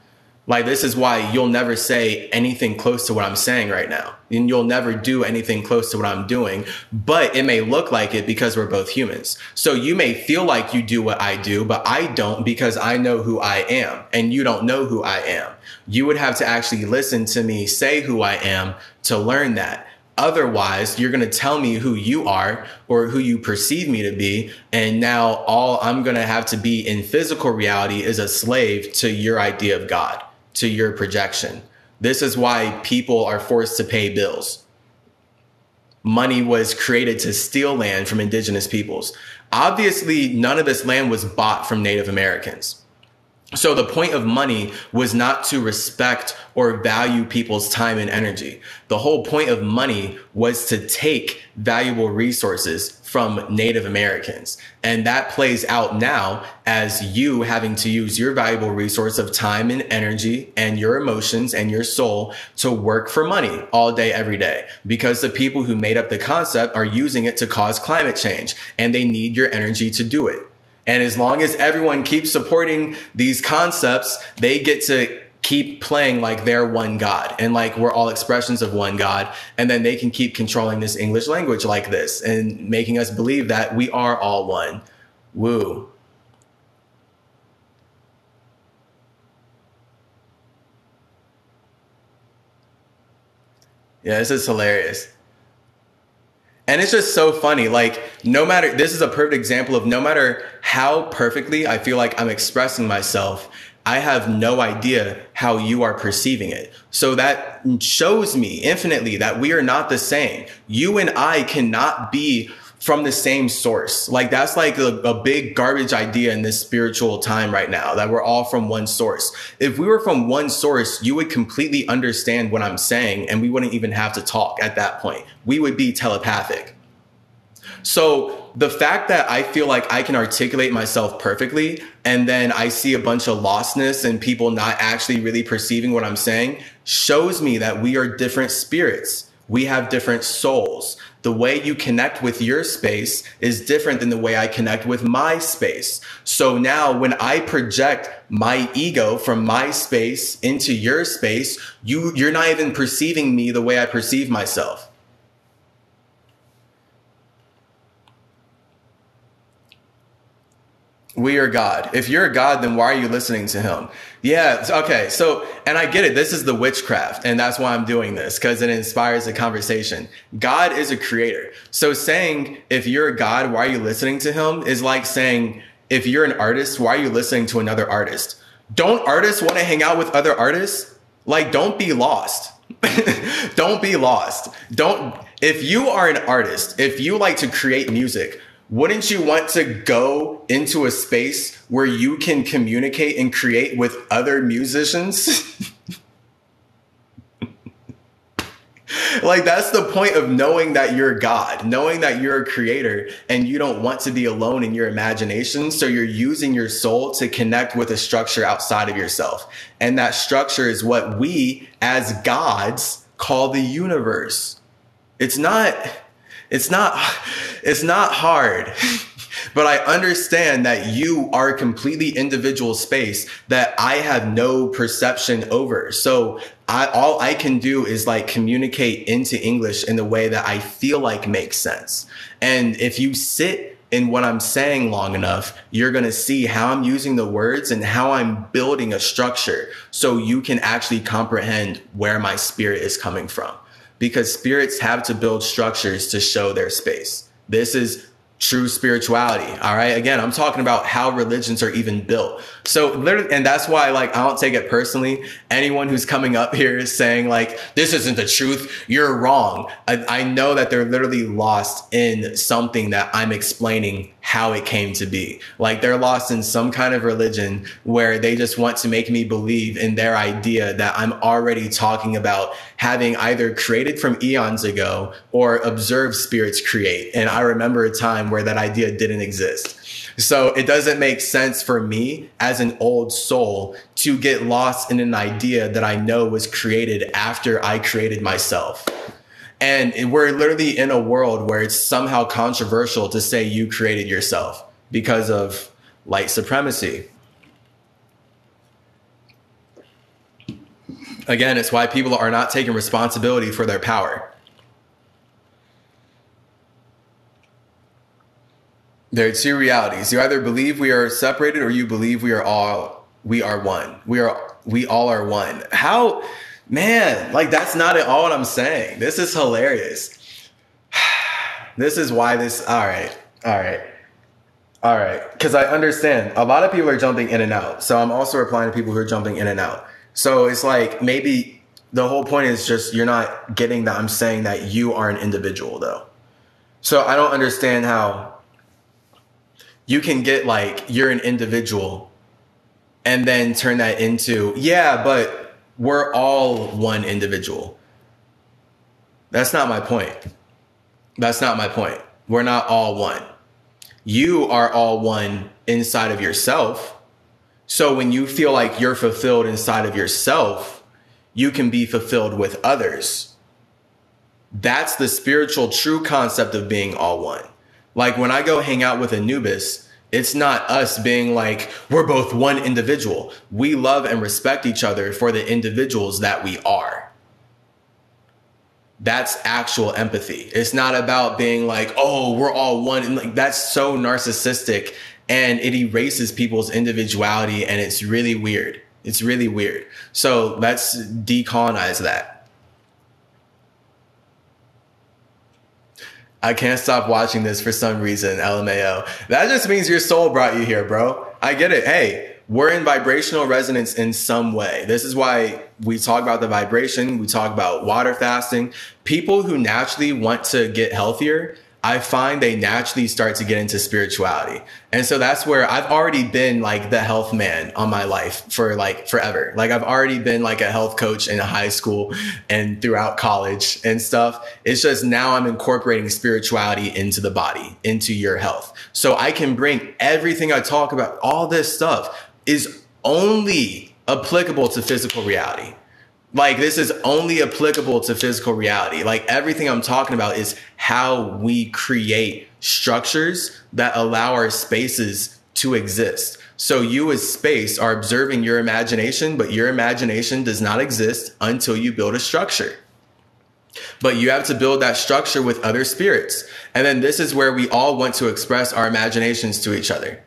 Like, this is why you'll never say anything close to what I'm saying right now. And you'll never do anything close to what I'm doing, but it may look like it because we're both humans. So you may feel like you do what I do, but I don't because I know who I am and you don't know who I am. You would have to actually listen to me say who I am to learn that. Otherwise, you're going to tell me who you are or who you perceive me to be. And now all I'm going to have to be in physical reality is a slave to your idea of God, to your projection. This is why people are forced to pay bills. Money was created to steal land from indigenous peoples. Obviously, none of this land was bought from Native Americans. So the point of money was not to respect or value people's time and energy. The whole point of money was to take valuable resources from Native Americans. And that plays out now as you having to use your valuable resource of time and energy and your emotions and your soul to work for money all day, every day, because the people who made up the concept are using it to cause climate change and they need your energy to do it. And as long as everyone keeps supporting these concepts, they get to keep playing like they're one God and like we're all expressions of one God. And then they can keep controlling this English language like this and making us believe that we are all one. Woo. Yeah, this is hilarious. And it's just so funny. Like, no matter, this is a perfect example of no matter how perfectly I feel like I'm expressing myself, I have no idea how you are perceiving it. So that shows me infinitely that we are not the same. You and I cannot be from the same source. Like, that's like a big garbage idea in this spiritual time right now, that we're all from one source. If we were from one source, you would completely understand what I'm saying and we wouldn't even have to talk at that point. We would be telepathic. So the fact that I feel like I can articulate myself perfectly and then I see a bunch of lostness and people not actually really perceiving what I'm saying shows me that we are different spirits. We have different souls. The way you connect with your space is different than the way I connect with my space. So now when I project my ego from my space into your space, you're not even perceiving me the way I perceive myself. We are God. If you're a God, then why are you listening to him? Yeah. Okay. So, and I get it. This is the witchcraft. And that's why I'm doing this, because it inspires a conversation. God is a creator. So saying, if you're a God, why are you listening to him? Is like saying, if you're an artist, why are you listening to another artist? Don't artists want to hang out with other artists? Like, don't be lost. Don't be lost. If you are an artist, if you like to create music, wouldn't you want to go into a space where you can communicate and create with other musicians? Like, that's the point of knowing that you're God, knowing that you're a creator, and you don't want to be alone in your imagination. So you're using your soul to connect with a structure outside of yourself. And that structure is what we as gods call the universe. It's not hard. But I understand that you are a completely individual space that I have no perception over. So all I can do is like communicate into English in the way that I feel like makes sense. And if you sit in what I'm saying long enough, you're going to see how I'm using the words and how I'm building a structure so you can actually comprehend where my spirit is coming from. Because spirits have to build structures to show their space. This is true spirituality. All right. Again, I'm talking about how religions are even built. So literally, and that's why, like, I don't take it personally. Anyone who's coming up here is saying like, this isn't the truth, you're wrong. I know that they're literally lost in something that I'm explaining how it came to be. Like, they're lost in some kind of religion where they just want to make me believe in their idea that I'm already talking about having either created from eons ago or observed spirits create. And I remember a time where that idea didn't exist. So it doesn't make sense for me as an old soul to get lost in an idea that I know was created after I created myself. And we're literally in a world where it's somehow controversial to say you created yourself because of white supremacy. Again, it's why people are not taking responsibility for their power. There are two realities. You either believe we are separated or you believe we are one. We all are one. How, man, like, that's not at all what I'm saying. This is hilarious. This is why this, all right. Because I understand a lot of people are jumping in and out. So I'm also replying to people who are jumping in and out. So it's like, maybe the whole point is just, you're not getting that I'm saying that you are an individual though. So I don't understand how you can get like, you're an individual and then turn that into, yeah, but we're all one individual. That's not my point. That's not my point. We're not all one. You are all one inside of yourself. So when you feel like you're fulfilled inside of yourself, you can be fulfilled with others. That's the spiritual true concept of being all one. Like, when I go hang out with Anubis, it's not us being like, we're both one individual. We love and respect each other for the individuals that we are. That's actual empathy. It's not about being like, oh, we're all one. And like, that's so narcissistic and it erases people's individuality. And it's really weird. It's really weird. So let's decolonize that. I can't stop watching this for some reason, LMAO. That just means your soul brought you here, bro. I get it. Hey, we're in vibrational resonance in some way. This is why we talk about the vibration. We talk about water fasting. People who naturally want to get healthier, I find they naturally start to get into spirituality. And so that's where I've already been like the health man on my life for like forever. Like, I've already been like a health coach in high school and throughout college and stuff. It's just now I'm incorporating spirituality into the body, into your health. So I can bring everything I talk about, all this stuff is only applicable to physical reality. Like, this is only applicable to physical reality. Like, everything I'm talking about is how we create structures that allow our spaces to exist. So you as space are observing your imagination, but your imagination does not exist until you build a structure. But you have to build that structure with other spirits. And then this is where we all want to express our imaginations to each other.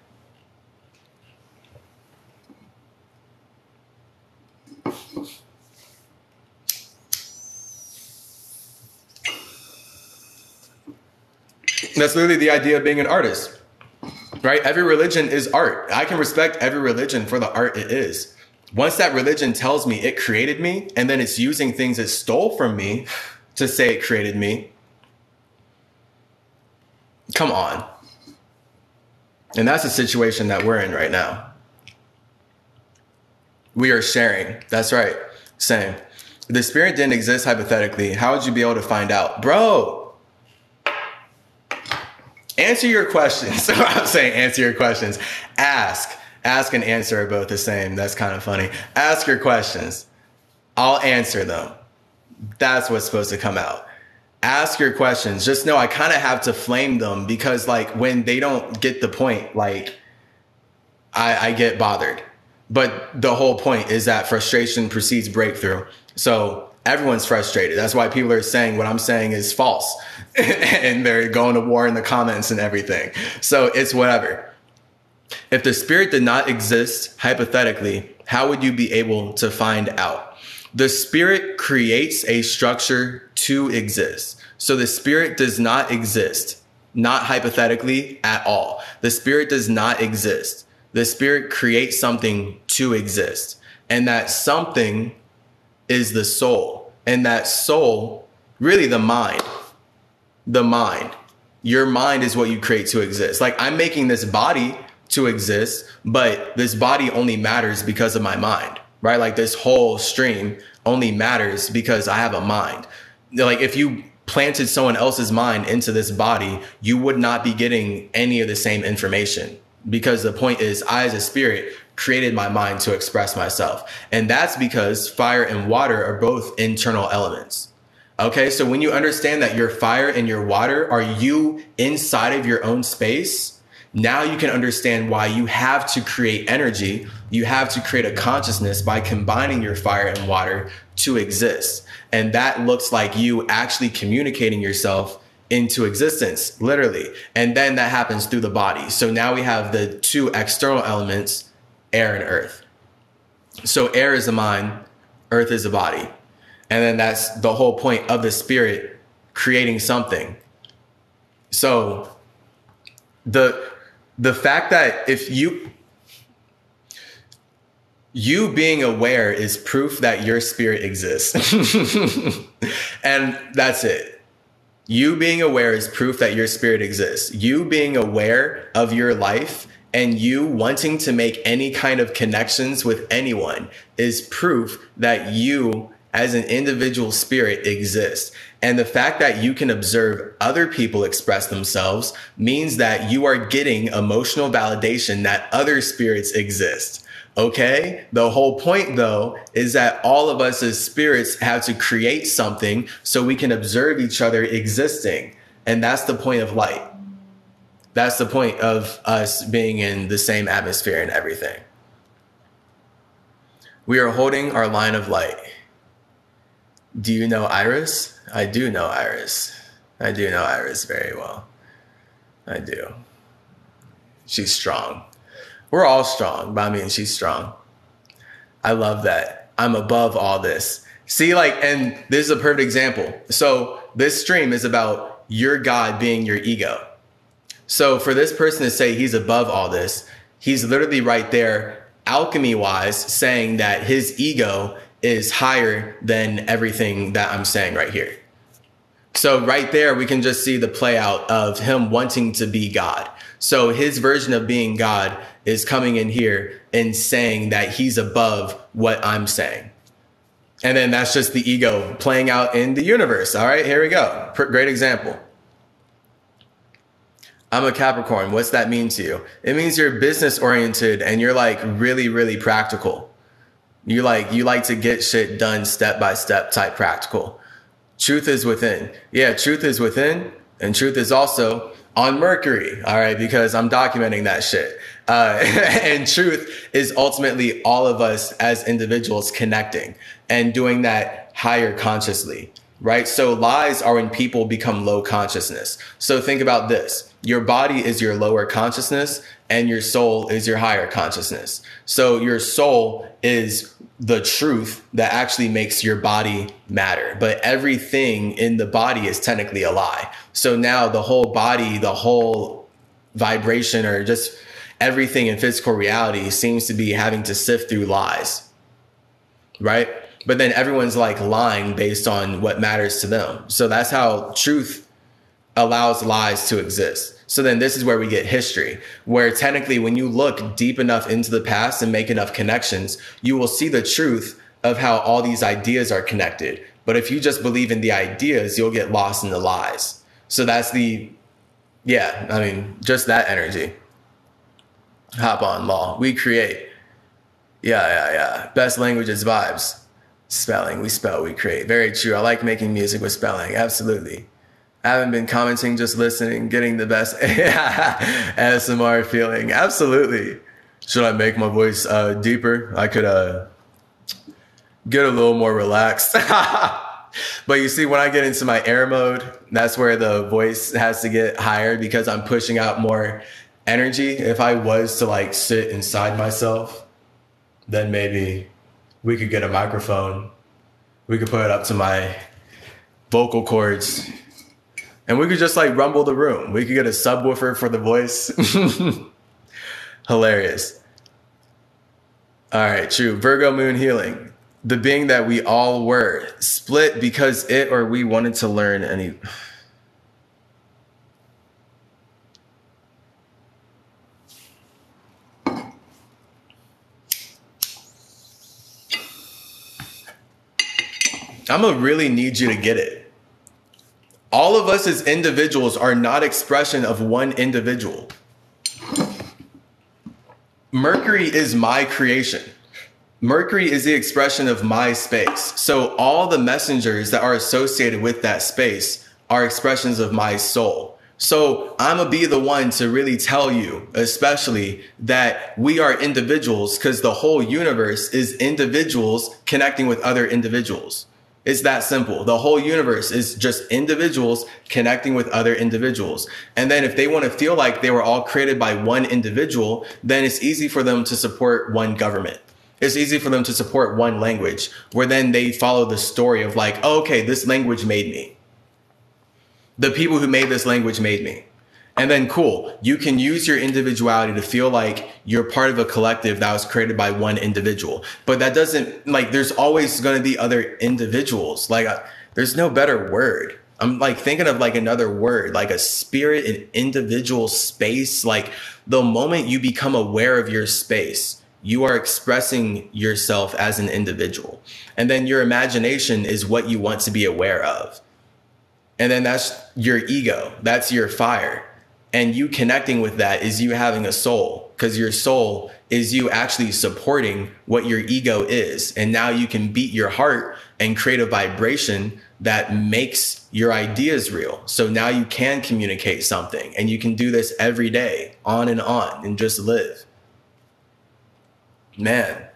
That's literally the idea of being an artist, right? Every religion is art. I can respect every religion for the art it is. Once that religion tells me it created me, and then it's using things it stole from me to say it created me, come on. And that's the situation that we're in right now. We are sharing. That's right. Same. If the spirit didn't exist hypothetically, how would you be able to find out? Bro, answer your questions. So I'm saying answer your questions. Ask and answer are both the same. That's kind of funny. Ask your questions. I'll answer them. That's what's supposed to come out. Ask your questions. Just know I kind of have to flame them because like when they don't get the point, like I get bothered. But the whole point is that frustration precedes breakthrough. So everyone's frustrated. That's why people are saying what I'm saying is false. And they're going to war in the comments and everything. So it's whatever. If the spirit did not exist, hypothetically, how would you be able to find out? The spirit creates a structure to exist. So the spirit does not exist, not hypothetically at all. The spirit does not exist. The spirit creates something to exist. And that something is the soul. And that soul, really the mind. The mind. Your mind is what you create to exist. Like I'm making this body to exist, but this body only matters because of my mind, right? Like this whole stream only matters because I have a mind. Like if you planted someone else's mind into this body, you would not be getting any of the same information because the point is I as a spirit created my mind to express myself. And that's because fire and water are both internal elements. Okay, so when you understand that your fire and your water are you inside of your own space, now you can understand why you have to create energy. You have to create a consciousness by combining your fire and water to exist. And that looks like you actually communicating yourself into existence, literally. And then that happens through the body. So now we have the two external elements, air and earth. So air is a mind, earth is a body. And then that's the whole point of the spirit creating something. So the fact that if you being aware is proof that your spirit exists. And that's it. You being aware is proof that your spirit exists. You being aware of your life and you wanting to make any kind of connections with anyone is proof that you as an individual spirit exists. And the fact that you can observe other people express themselves means that you are getting emotional validation that other spirits exist. Okay? The whole point though is that all of us as spirits have to create something so we can observe each other existing. And that's the point of light. That's the point of us being in the same atmosphere and everything. We are holding our line of light. Do you know Iris? I do know Iris. I do know Iris very well. I do. She's strong. We're all strong, but I mean, she's strong. I love that. I'm above all this. See, like, and this is a perfect example. So this stream is about your God being your ego. So for this person to say he's above all this, he's literally right there, alchemy-wise, saying that his ego is higher than everything that I'm saying right here. So right there, we can just see the play out of him wanting to be God. So his version of being God is coming in here and saying that he's above what I'm saying. And then that's just the ego playing out in the universe. All right, here we go. Great example. I'm a Capricorn. What's that mean to you? It means you're business oriented and you're like really, really practical. You like to get shit done step by step type practical. Truth is within. Yeah, truth is within. And truth is also on Mercury. All right, because I'm documenting that shit. And truth is ultimately all of us as individuals connecting and doing that higher consciously. Right. So lies are when people become low consciousness. So think about this. Your body is your lower consciousness and your soul is your higher consciousness. So your soul is the truth that actually makes your body matter. But everything in the body is technically a lie. So now the whole body, the whole vibration, or just everything in physical reality seems to be having to sift through lies, right? But then everyone's like lying based on what matters to them. So that's how truth allows lies to exist. So then this is where we get history, where technically when you look deep enough into the past and make enough connections, you will see the truth of how all these ideas are connected. But if you just believe in the ideas, you'll get lost in the lies. So that's just that energy. Hop on, law. We create. Yeah. Best language is vibes. Spelling. We spell, we create. Very true. I like making music with spelling. Absolutely. I haven't been commenting, just listening, getting the best ASMR feeling. Absolutely. Should I make my voice deeper? I could get a little more relaxed. But you see, when I get into my air mode, that's where the voice has to get higher because I'm pushing out more energy. If I was to like sit inside myself, then maybe we could get a microphone. We could put it up to my vocal cords. And we could just like rumble the room. We could get a subwoofer for the voice. Hilarious. All right, true. Virgo moon healing. The being that we all were split because it or we wanted to learn any. I'm gonna really need you to get it. All of us as individuals are not expression of one individual. Mercury is my creation. Mercury is the expression of my space. So all the messengers that are associated with that space are expressions of my soul. So I'm gonna be the one to really tell you, especially, that we are individuals because the whole universe is individuals connecting with other individuals. It's that simple. The whole universe is just individuals connecting with other individuals. And then if they want to feel like they were all created by one individual, then it's easy for them to support one government. It's easy for them to support one language, where then they follow the story of like, oh, okay, this language made me. The people who made this language made me. And then cool, you can use your individuality to feel like you're part of a collective that was created by one individual. But that doesn't, like, there's always going to be other individuals. Like, there's no better word. I'm like thinking of like another word, like a spirit, an individual space. Like the moment you become aware of your space, you are expressing yourself as an individual. And then your imagination is what you want to be aware of. And then that's your ego. That's your fire. And you connecting with that is you having a soul, because your soul is you actually supporting what your ego is. And now you can beat your heart and create a vibration that makes your ideas real. So now you can communicate something, and you can do this every day on and just live. Man.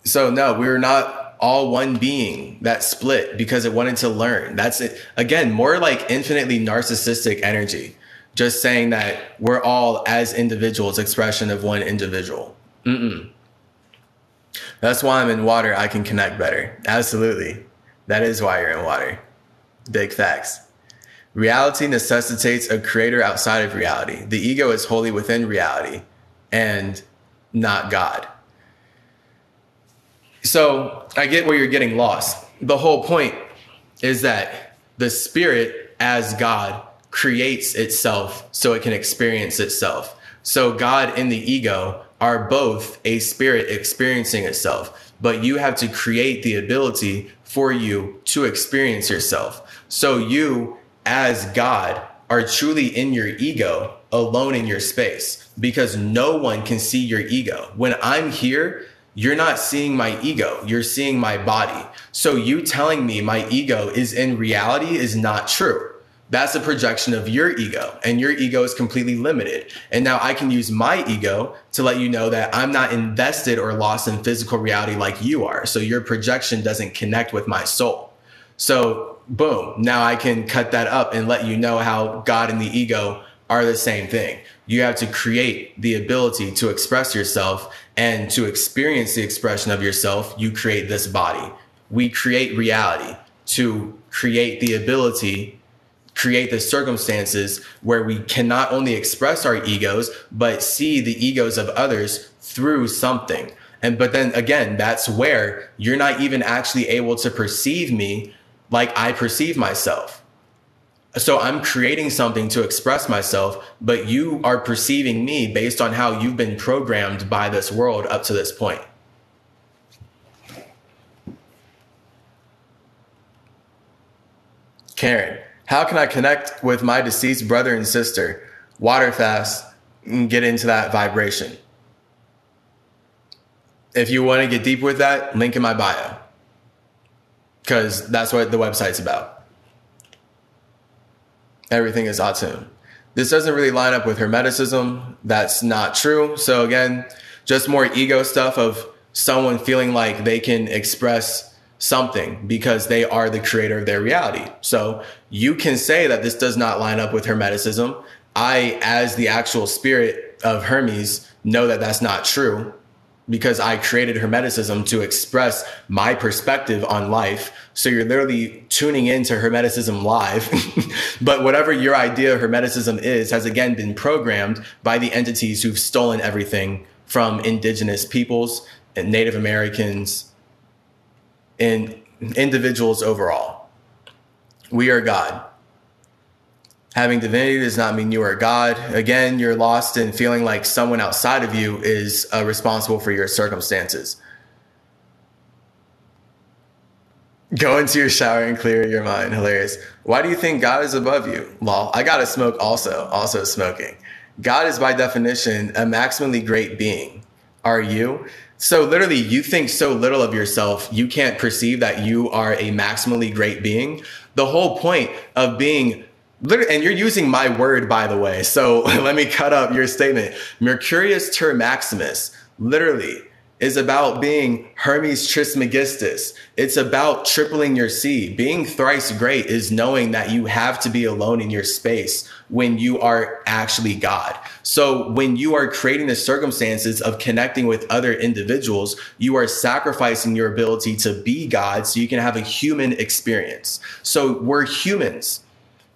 So no, we're not all one being that split because it wanted to learn. That's it. Again, more like infinitely narcissistic energy. Just saying that we're all as individuals expression of one individual. That's why I'm in water. I can connect better. Absolutely. That is why you're in water. Big facts. Reality necessitates a creator outside of reality. The ego is wholly within reality and not God. So I get where you're getting lost. The whole point is that the spirit as God creates itself so it can experience itself. So God and the ego are both a spirit experiencing itself, but you have to create the ability for you to experience yourself. So you as God are truly in your ego, alone in your space, because no one can see your ego. When I'm here, you're not seeing my ego, you're seeing my body. So you telling me my ego is in reality is not true. That's a projection of your ego, and your ego is completely limited. And now I can use my ego to let you know that I'm not invested or lost in physical reality like you are. So your projection doesn't connect with my soul. So boom, now I can cut that up and let you know how God and the ego are the same thing. You have to create the ability to express yourself, and to experience the expression of yourself, you create this body. We create reality to create the ability, create the circumstances where we can not only express our egos, but see the egos of others through something. But then again, that's where you're not even actually able to perceive me like I perceive myself. So I'm creating something to express myself, but you are perceiving me based on how you've been programmed by this world up to this point. Karen, how can I connect with my deceased brother and sister, water fast, and get into that vibration? If you want to get deep with that, link in my bio, because that's what the website's about. Everything is Atum. This doesn't really line up with Hermeticism. That's not true. So again, just more ego stuff of someone feeling like they can express something because they are the creator of their reality. So you can say that this does not line up with Hermeticism. I, as the actual spirit of Hermes, know that that's not true, because I created Hermeticism to express my perspective on life. So you're literally tuning into Hermeticism live. But whatever your idea of Hermeticism is has again been programmed by the entities who've stolen everything from indigenous peoples and Native Americans and individuals overall. We are God. Having divinity does not mean you are God. Again, you're lost in feeling like someone outside of you is responsible for your circumstances. Go into your shower and clear your mind. Hilarious. Why do you think God is above you? Lol. I gotta smoke also smoking. God is by definition a maximally great being. Are you? So literally, you think so little of yourself, you can't perceive that you are a maximally great being. The whole point of being literally, and you're using my word, by the way, so let me cut up your statement. Mercurius ter maximus literally is about being Hermes Trismegistus. It's about tripling your seed. Being thrice great is knowing that you have to be alone in your space when you are actually God. So when you are creating the circumstances of connecting with other individuals, you are sacrificing your ability to be God so you can have a human experience. So we're humans.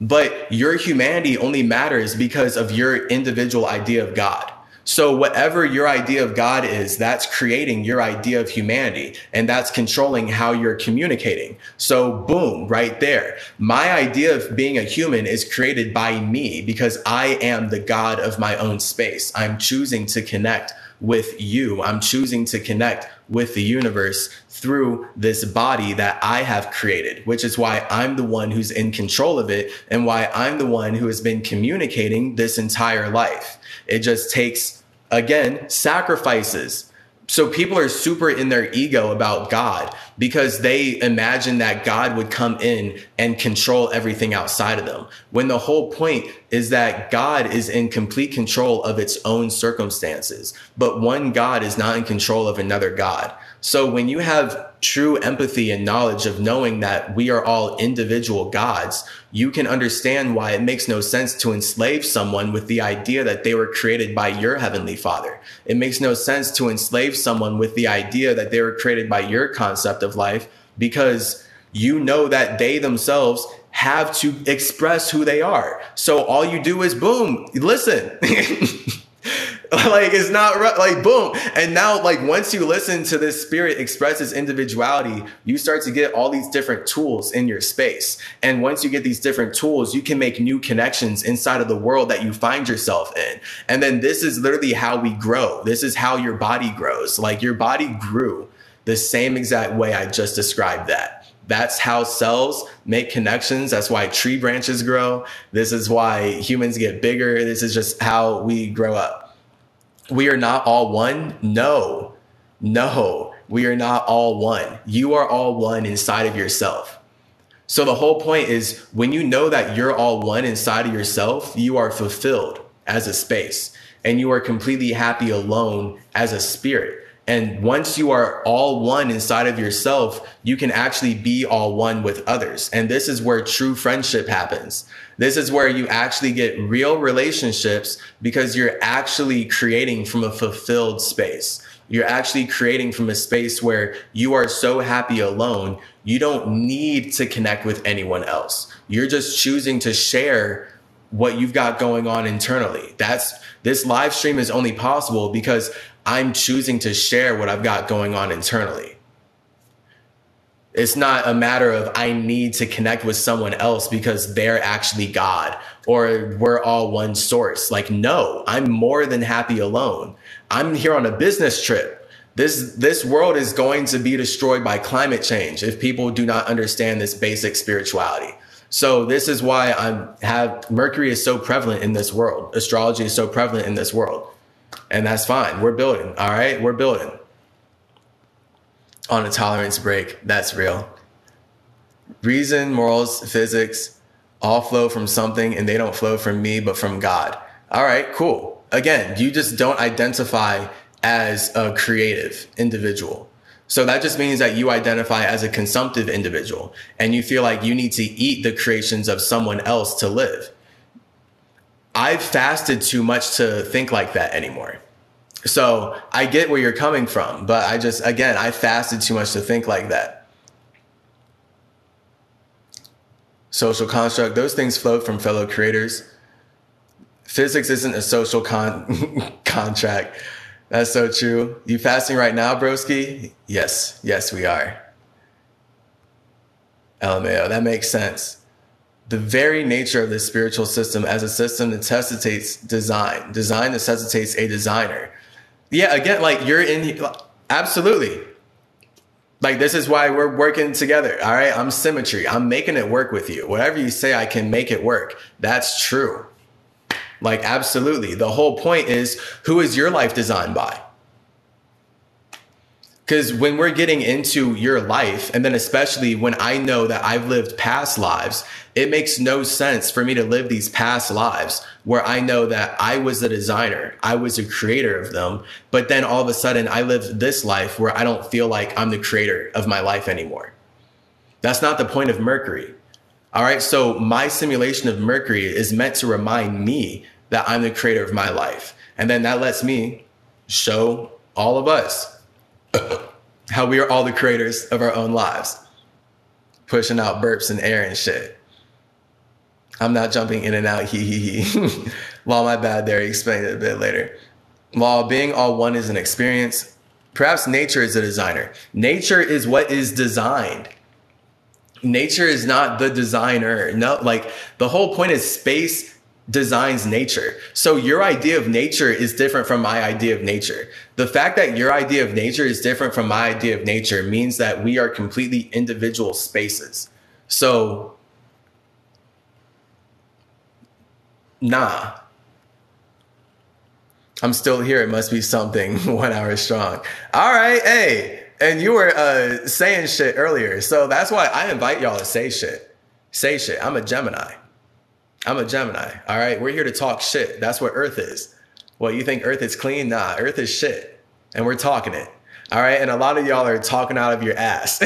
But your humanity only matters because of your individual idea of God. So whatever your idea of God is, that's creating your idea of humanity, and that's controlling how you're communicating. So boom, right there. My idea of being a human is created by me because I am the God of my own space. I'm choosing to connect with you. I'm choosing to connect with the universe through this body that I have created, which is why I'm the one who's in control of it and why I'm the one who has been communicating this entire life. It just takes, again, sacrifices. So people are super in their ego about God because they imagine that God would come in and control everything outside of them, when the whole point is that God is in complete control of its own circumstances. But one God is not in control of another God. So when you have true empathy and knowledge of knowing that we are all individual gods, you can understand why it makes no sense to enslave someone with the idea that they were created by your heavenly Father. It makes no sense to enslave someone with the idea that they were created by your concept of life, because you know that they themselves have to express who they are. So all you do is boom, listen. Like, it's not right. Like, boom. And now, like, once you listen to this spirit express its individuality, you start to get all these different tools in your space. And once you get these different tools, you can make new connections inside of the world that you find yourself in. And then this is literally how we grow. This is how your body grows. Like, your body grew the same exact way I just described that. That's how cells make connections. That's why tree branches grow. This is why humans get bigger. This is just how we grow up. We are not all one. No, we are not all one. You are all one inside of yourself. So the whole point is, when you know that you're all one inside of yourself, you are fulfilled as a space, and you are completely happy alone as a spirit. And once you are all one inside of yourself, you can actually be all one with others. And this is where true friendship happens. This is where you actually get real relationships because you're actually creating from a fulfilled space. You're actually creating from a space where you are so happy alone, you don't need to connect with anyone else. You're just choosing to share what you've got going on internally. This live stream is only possible because I'm choosing to share what I've got going on internally. It's not a matter of I need to connect with someone else because they're actually God or we're all one source. Like, no, I'm more than happy alone. I'm here on a business trip. This world is going to be destroyed by climate change if people do not understand this basic spirituality. So this is why Mercury is so prevalent in this world. Astrology is so prevalent in this world. And that's fine. We're building. All right. We're building. On a tolerance break. That's real. Reason, morals, physics all flow from something, and they don't flow from me, but from God. All right, cool. Again, you just don't identify as a creative individual. So that just means that you identify as a consumptive individual and you feel like you need to eat the creations of someone else to live. I've fasted too much to think like that anymore. So I get where you're coming from, but I fasted too much to think like that. Social construct, those things flow from fellow creators. Physics isn't a social contract. That's so true. You fasting right now, broski? Yes, we are. LMAO, that makes sense. The very nature of the spiritual system as a system necessitates design. Design necessitates a designer. Yeah, again, like you're in, absolutely. Like this is why we're working together. All right, I'm CymaTree. I'm making it work with you. Whatever you say, I can make it work. That's true. Like, absolutely. The whole point is, who is your life designed by? Because when we're getting into your life, and then especially when I know that I've lived past lives, it makes no sense for me to live these past lives where I know that I was the designer, I was a creator of them, but then all of a sudden I live this life where I don't feel like I'm the creator of my life anymore. That's not the point of Mercury. All right, so my simulation of Mercury is meant to remind me that I'm the creator of my life. And then that lets me show all of us how we are all the creators of our own lives. Pushing out burps and air and shit. I'm not jumping in and out, hee. Law, my bad there, explain it a bit later. Law, being all one is an experience. Perhaps nature is a designer. Nature is what is designed. Nature is not the designer. No, like the whole point is space designs nature. So your idea of nature is different from my idea of nature. The fact that your idea of nature is different from my idea of nature means that we are completely individual spaces. So, nah. I'm still here. It must be something 1 hour strong. All right. Hey. And you were saying shit earlier. So that's why I invite y'all to say shit. Say shit. I'm a Gemini. All right. We're here to talk shit. That's what Earth is. What, you think Earth is clean? Nah, Earth is shit. And we're talking it. All right. And a lot of y'all are talking out of your ass.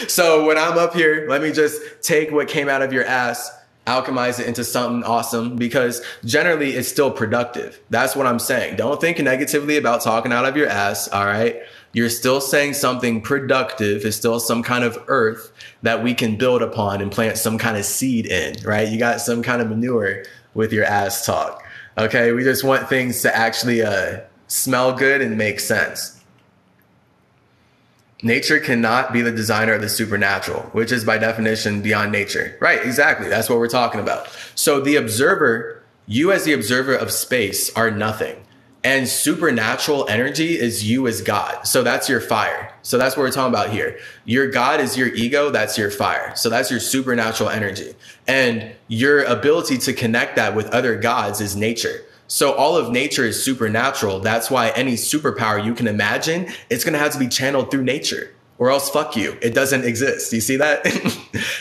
So when I'm up here, let me just take what came out of your ass, alchemize it into something awesome, because generally it's still productive. That's what I'm saying. Don't think negatively about talking out of your ass. All right. You're still saying something productive. It's still some kind of earth that we can build upon and plant some kind of seed in, right? You got some kind of manure with your ass talk. Okay. We just want things to actually smell good and make sense. Nature cannot be the designer of the supernatural, which is by definition beyond nature. Right. Exactly. That's what we're talking about. So the observer, you as the observer of space are nothing. And supernatural energy is you as God. So that's your fire. So that's what we're talking about here. Your God is your ego. That's your fire. So that's your supernatural energy. And your ability to connect that with other gods is nature. So all of nature is supernatural. That's why any superpower you can imagine, it's going to have to be channeled through nature. or else fuck you. It doesn't exist. You see that?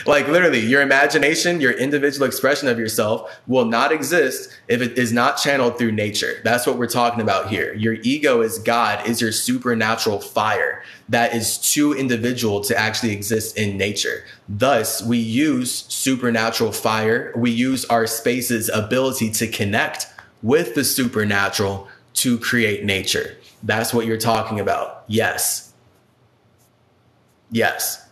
Like literally your imagination, your individual expression of yourself will not exist if it is not channeled through nature. That's what we're talking about here. Your ego is God, is your supernatural fire that is too individual to actually exist in nature. Thus, we use supernatural fire. We use our space's ability to connect with the supernatural to create nature. That's what you're talking about. Yes. Yes.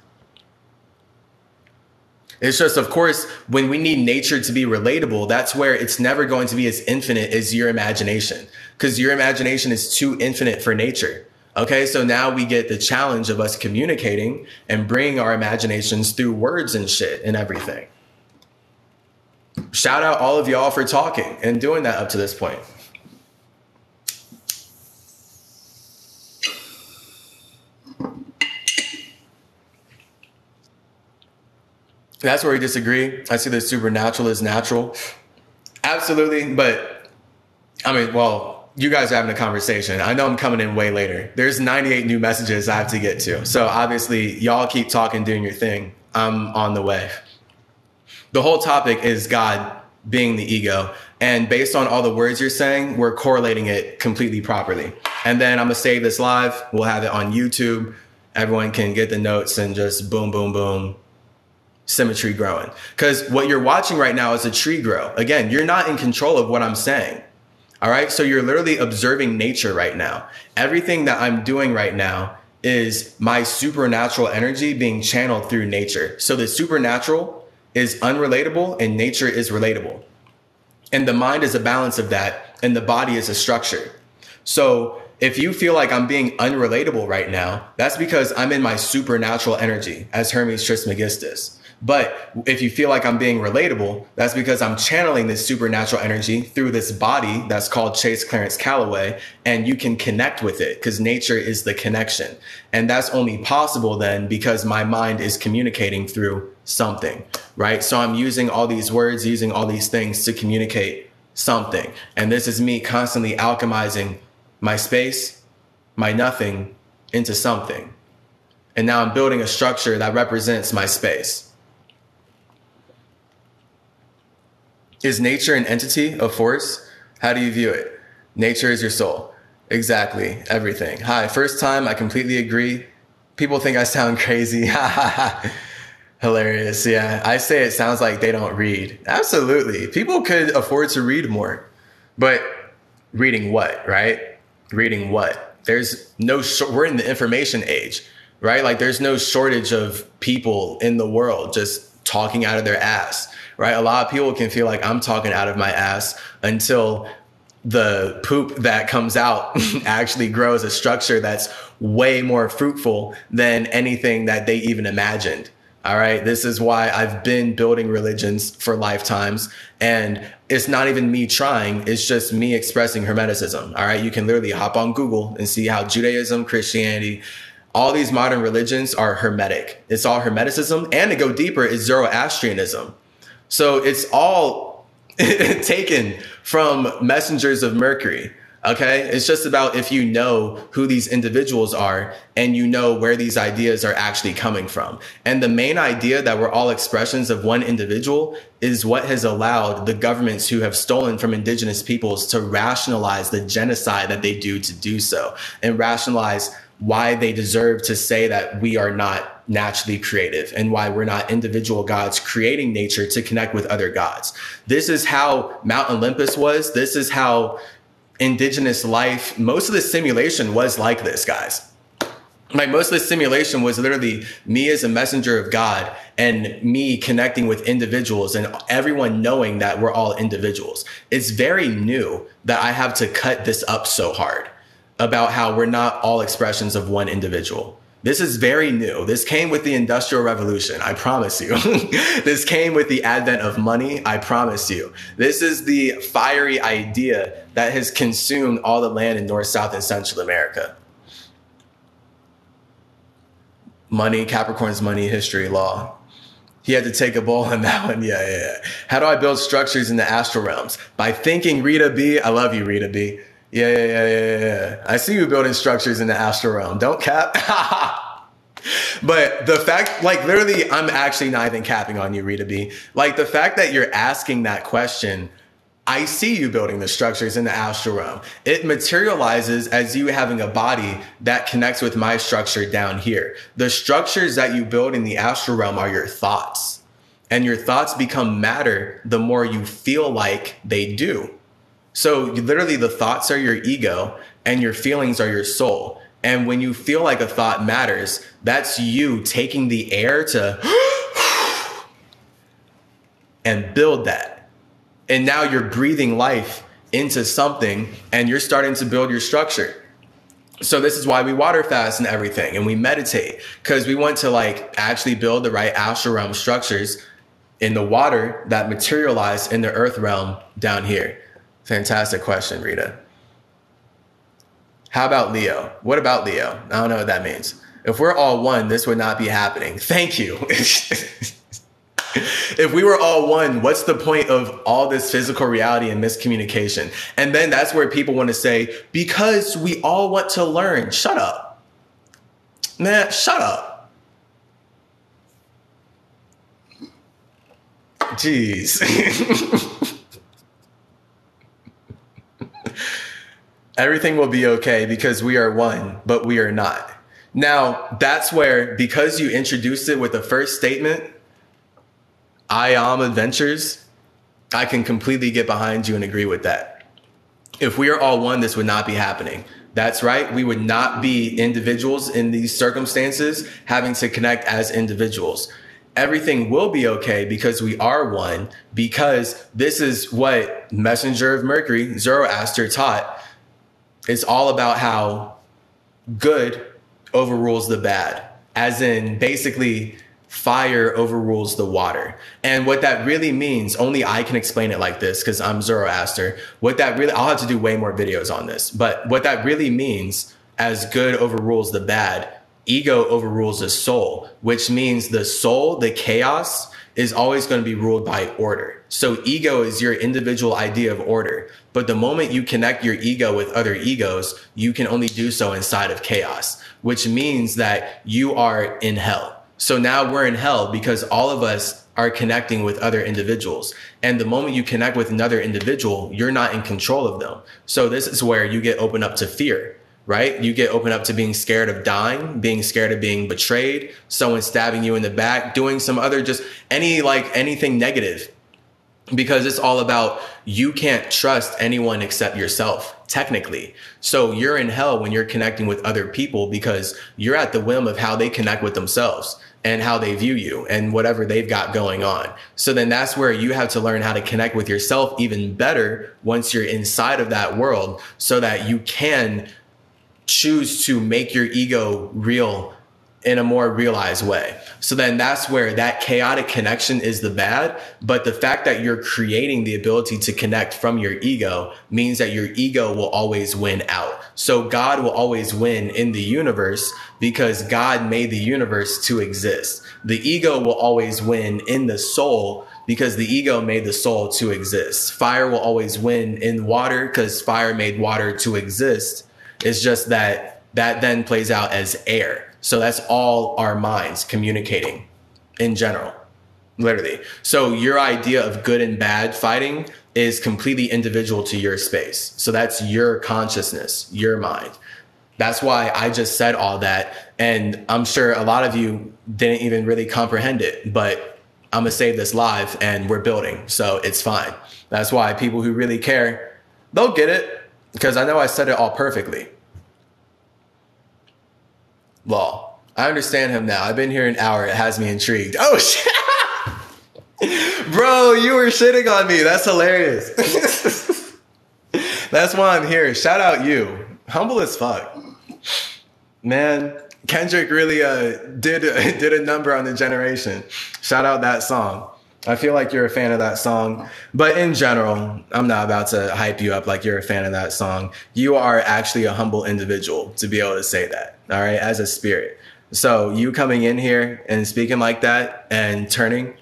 It's just, of course, when we need nature to be relatable, that's where it's never going to be as infinite as your imagination, because your imagination is too infinite for nature. Okay, so now we get the challenge of us communicating and bringing our imaginations through words and shit and everything. Shout out all of y'all for talking and doing that up to this point. That's where we disagree. I see the supernatural is natural. Absolutely. But I mean, well, you guys are having a conversation. I know I'm coming in way later. There's 98 new messages I have to get to. So obviously y'all keep talking, doing your thing. I'm on the way. The whole topic is God being the ego. And based on all the words you're saying, we're correlating it completely properly. And then I'm going to save this live. We'll have it on YouTube. Everyone can get the notes and just boom, boom, boom. CymaTree growing. Because what you're watching right now is a tree grow. Again, you're not in control of what I'm saying. All right. So you're literally observing nature right now. Everything that I'm doing right now is my supernatural energy being channeled through nature. So the supernatural is unrelatable and nature is relatable. And the mind is a balance of that. And the body is a structure. So if you feel like I'm being unrelatable right now, that's because I'm in my supernatural energy as Hermes Trismegistus. But if you feel like I'm being relatable, that's because I'm channeling this supernatural energy through this body that's called Chase Clarence Calloway, and you can connect with it because nature is the connection. And that's only possible then because my mind is communicating through something, right? So I'm using all these words, using all these things to communicate something. And this is me constantly alchemizing my space, my nothing into something. And now I'm building a structure that represents my space. Is nature an entity, a force? How do you view it? Nature is your soul. Exactly. Everything. Hi. First time. I completely agree. People think I sound crazy. Hilarious. Yeah. I say it sounds like they don't read. Absolutely. People could afford to read more. But reading what, right? Reading what? There's no, we're in the information age, right? Like there's no shortage of people in the world just talking out of their ass. Right? A lot of people can feel like I'm talking out of my ass until the poop that comes out actually grows a structure that's way more fruitful than anything that they even imagined. All right. This is why I've been building religions for lifetimes. And it's not even me trying. It's just me expressing Hermeticism. All right. You can literally hop on Google and see how Judaism, Christianity, all these modern religions are Hermetic. It's all Hermeticism. And to go deeper, it's Zoroastrianism. So it's all taken from messengers of Mercury. Okay. It's just about if you know who these individuals are and you know where these ideas are actually coming from. And the main idea that we're all expressions of one individual is what has allowed the governments who have stolen from indigenous peoples to rationalize the genocide that they do to do so and rationalize why they deserve to say that we are not naturally creative and why we're not individual gods creating nature to connect with other gods. This is how Mount Olympus was. This is how indigenous life, most of the simulation was like this, guys. Like most of the simulation was literally me as a messenger of God and me connecting with individuals and everyone knowing that we're all individuals. It's very new that I have to cut this up so hard about how we're not all expressions of one individual. This is very new. This came with the Industrial Revolution, I promise you. This came with the advent of money, I promise you. This is the fiery idea that has consumed all the land in North, South, and Central America. Money, Capricorn's money, history, law. He had to take a bowl on that one. Yeah. How do I build structures in the astral realms? By thinking, Rita B. I love you, Rita B. Yeah. I see you building structures in the astral realm. Don't cap. But the fact, like literally, I'm actually not even capping on you, Rita B. Like the fact that you're asking that question, I see you building the structures in the astral realm. It materializes as you having a body that connects with my structure down here. The structures that you build in the astral realm are your thoughts. And your thoughts become matter the more you feel like they do. So literally the thoughts are your ego and your feelings are your soul. And when you feel like a thought matters, that's you taking the air to and build that. And now you're breathing life into something and you're starting to build your structure. So this is why we water fast and everything and we meditate, because we want to like actually build the right astral realm structures in the water that materialize in the earth realm down here. Fantastic question, Rita. How about Leo? What about Leo? I don't know what that means. If we're all one, this would not be happening. Thank you. If we were all one, what's the point of all this physical reality and miscommunication? And then that's where people want to say, because we all want to learn. Shut up. Man, shut up. Jeez. Everything will be okay because we are one, but we are not. Now, that's where, because you introduced it with the first statement, I am adventures, I can completely get behind you and agree with that. If we are all one, this would not be happening. That's right. We would not be individuals in these circumstances having to connect as individuals. Everything will be okay because we are one, because this is what Messenger of Mercury, Zoroaster, taught. It's all about how good overrules the bad, as in basically fire overrules the water. And what that really means, only I can explain it like this because I'm Zoroaster. What that really, I'll have to do way more videos on this, but what that really means, as good overrules the bad, ego overrules the soul, which means the soul, the chaos, is always going to be ruled by order. So ego is your individual idea of order. But the moment you connect your ego with other egos, you can only do so inside of chaos, which means that you are in hell. So now we're in hell because all of us are connecting with other individuals. And the moment you connect with another individual, you're not in control of them. So this is where you get open up to fear, right? You get open up to being scared of dying, being scared of being betrayed, someone stabbing you in the back, doing some other, just anything negative. Because it's all about, you can't trust anyone except yourself, technically. So you're in hell when you're connecting with other people because you're at the whim of how they connect with themselves and how they view you and whatever they've got going on. So then that's where you have to learn how to connect with yourself even better once you're inside of that world, so that you can choose to make your ego real in a more realized way. So then that's where that chaotic connection is the bad. But the fact that you're creating the ability to connect from your ego means that your ego will always win out. So God will always win in the universe because God made the universe to exist. The ego will always win in the soul because the ego made the soul to exist. Fire will always win in water because fire made water to exist. It's just that then plays out as air. So that's all our minds communicating in general, literally. So your idea of good and bad fighting is completely individual to your space. So that's your consciousness, your mind. That's why I just said all that. And I'm sure a lot of you didn't even really comprehend it, but I'm gonna save this live and we're building. So it's fine. That's why people who really care, they'll get it, because I know I said it all perfectly. Law. I understand him now. I've been here an hour. It has me intrigued. Oh, shit. Bro, you were shitting on me. That's hilarious. That's why I'm here. Shout out you. Humble as fuck. Man, Kendrick really did a number on the generation. Shout out that song. I feel like you're a fan of that song. But in general, I'm not about to hype you up like you're a fan of that song. You are actually a humble individual to be able to say that, all right, as a spirit. So you coming in here and speaking like that and turning,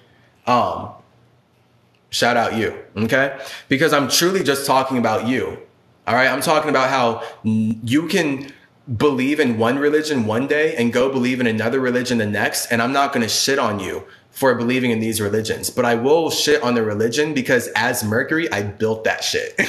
shout out you, okay? Because I'm truly just talking about you, all right? I'm talking about how you can believe in one religion one day and go believe in another religion the next. And I'm not going to shit on you for believing in these religions, but I will shit on the religion because as Mercury, I built that shit.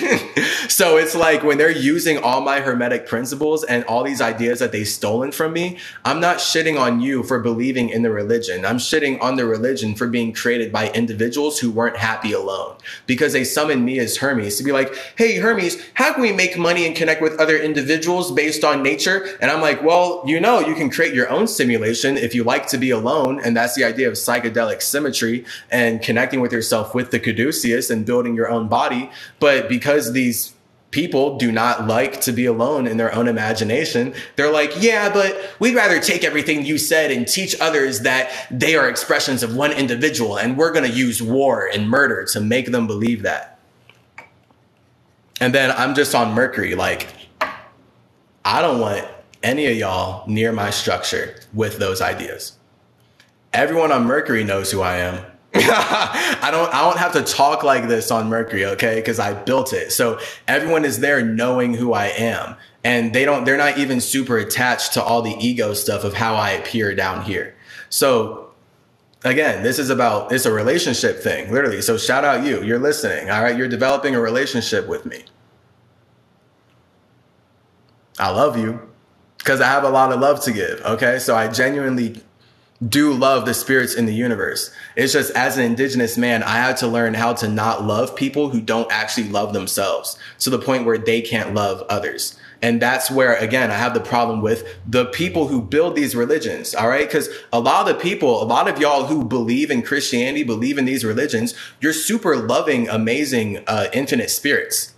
So it's like when they're using all my hermetic principles and all these ideas that they've stolen from me, I'm not shitting on you for believing in the religion. I'm shitting on the religion for being created by individuals who weren't happy alone, because they summoned me as Hermes to be like, hey, Hermes, how can we make money and connect with other individuals based on nature? And I'm like, well, you know, you can create your own simulation if you like to be alone. And that's the idea of psychedelic CymaTree and connecting with yourself with the caduceus and building your own body. But because these people do not like to be alone in their own imagination, they're like, yeah, but we'd rather take everything you said and teach others that they are expressions of one individual, and we're going to use war and murder to make them believe that. And then I'm just on Mercury, like, I don't want any of y'all near my structure with those ideas. Everyone on Mercury knows who I am. I don't have to talk like this on Mercury, okay? Because I built it. So everyone is there knowing who I am. And they're not even super attached to all the ego stuff of how I appear down here. So again, it's a relationship thing, literally. So shout out you, you're listening, all right? You're developing a relationship with me. I love you because I have a lot of love to give, okay? So I genuinely do love the spirits in the universe. It's just, as an indigenous man, I had to learn how to not love people who don't actually love themselves to the point where they can't love others. And that's where, again, I have the problem with the people who build these religions. All right. Because a lot of y'all who believe in Christianity, believe in these religions, you're super loving, amazing, infinite spirits.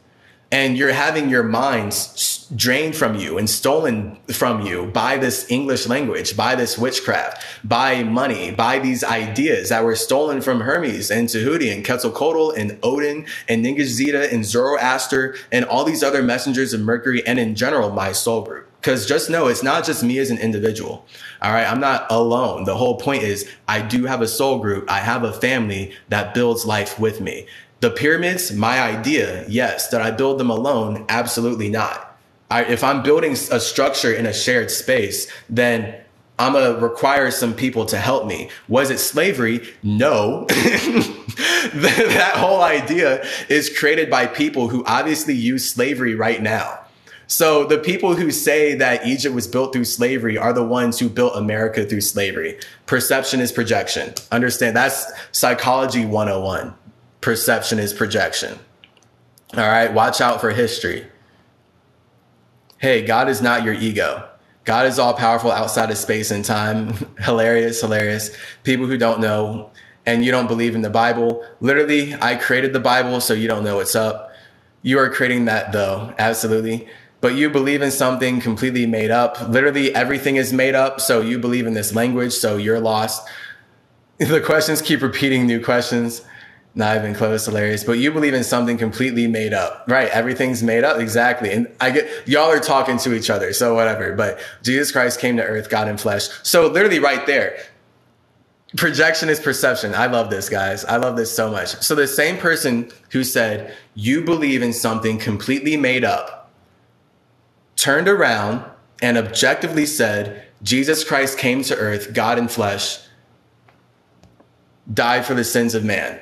And you're having your minds drained from you and stolen from you by this English language, by this witchcraft, by money, by these ideas that were stolen from Hermes and Tahuti and Quetzalcoatl and Odin and Ningishzida and Zoroaster and all these other messengers of Mercury, and in general, my soul group. Because just know, it's not just me as an individual. All right. I'm not alone. The whole point is I do have a soul group. I have a family that builds life with me. The pyramids, my idea, yes. Did I build them alone? Absolutely not. If I'm building a structure in a shared space, then I'm going to require some people to help me. Was it slavery? No. That whole idea is created by people who obviously use slavery right now. So the people who say that Egypt was built through slavery are the ones who built America through slavery. Perception is projection. Understand? That's psychology 101. Perception is projection. All right. Watch out for history. Hey, God is not your ego. God is all powerful outside of space and time. Hilarious, hilarious. People who don't know and you don't believe in the Bible. Literally, I created the Bible, so you don't know what's up. You are creating that though. Absolutely. But you believe in something completely made up. Literally everything is made up. So you believe in this language. So you're lost. The questions keep repeating new questions. Not even close, hilarious. But you believe in something completely made up, right? Everything's made up. Exactly. And I get, y'all are talking to each other. So whatever, but Jesus Christ came to earth, God in flesh. So literally right there, projection is perception. I love this, guys. I love this so much. So the same person who said, you believe in something completely made up, turned around and objectively said, Jesus Christ came to earth, God in flesh, died for the sins of man.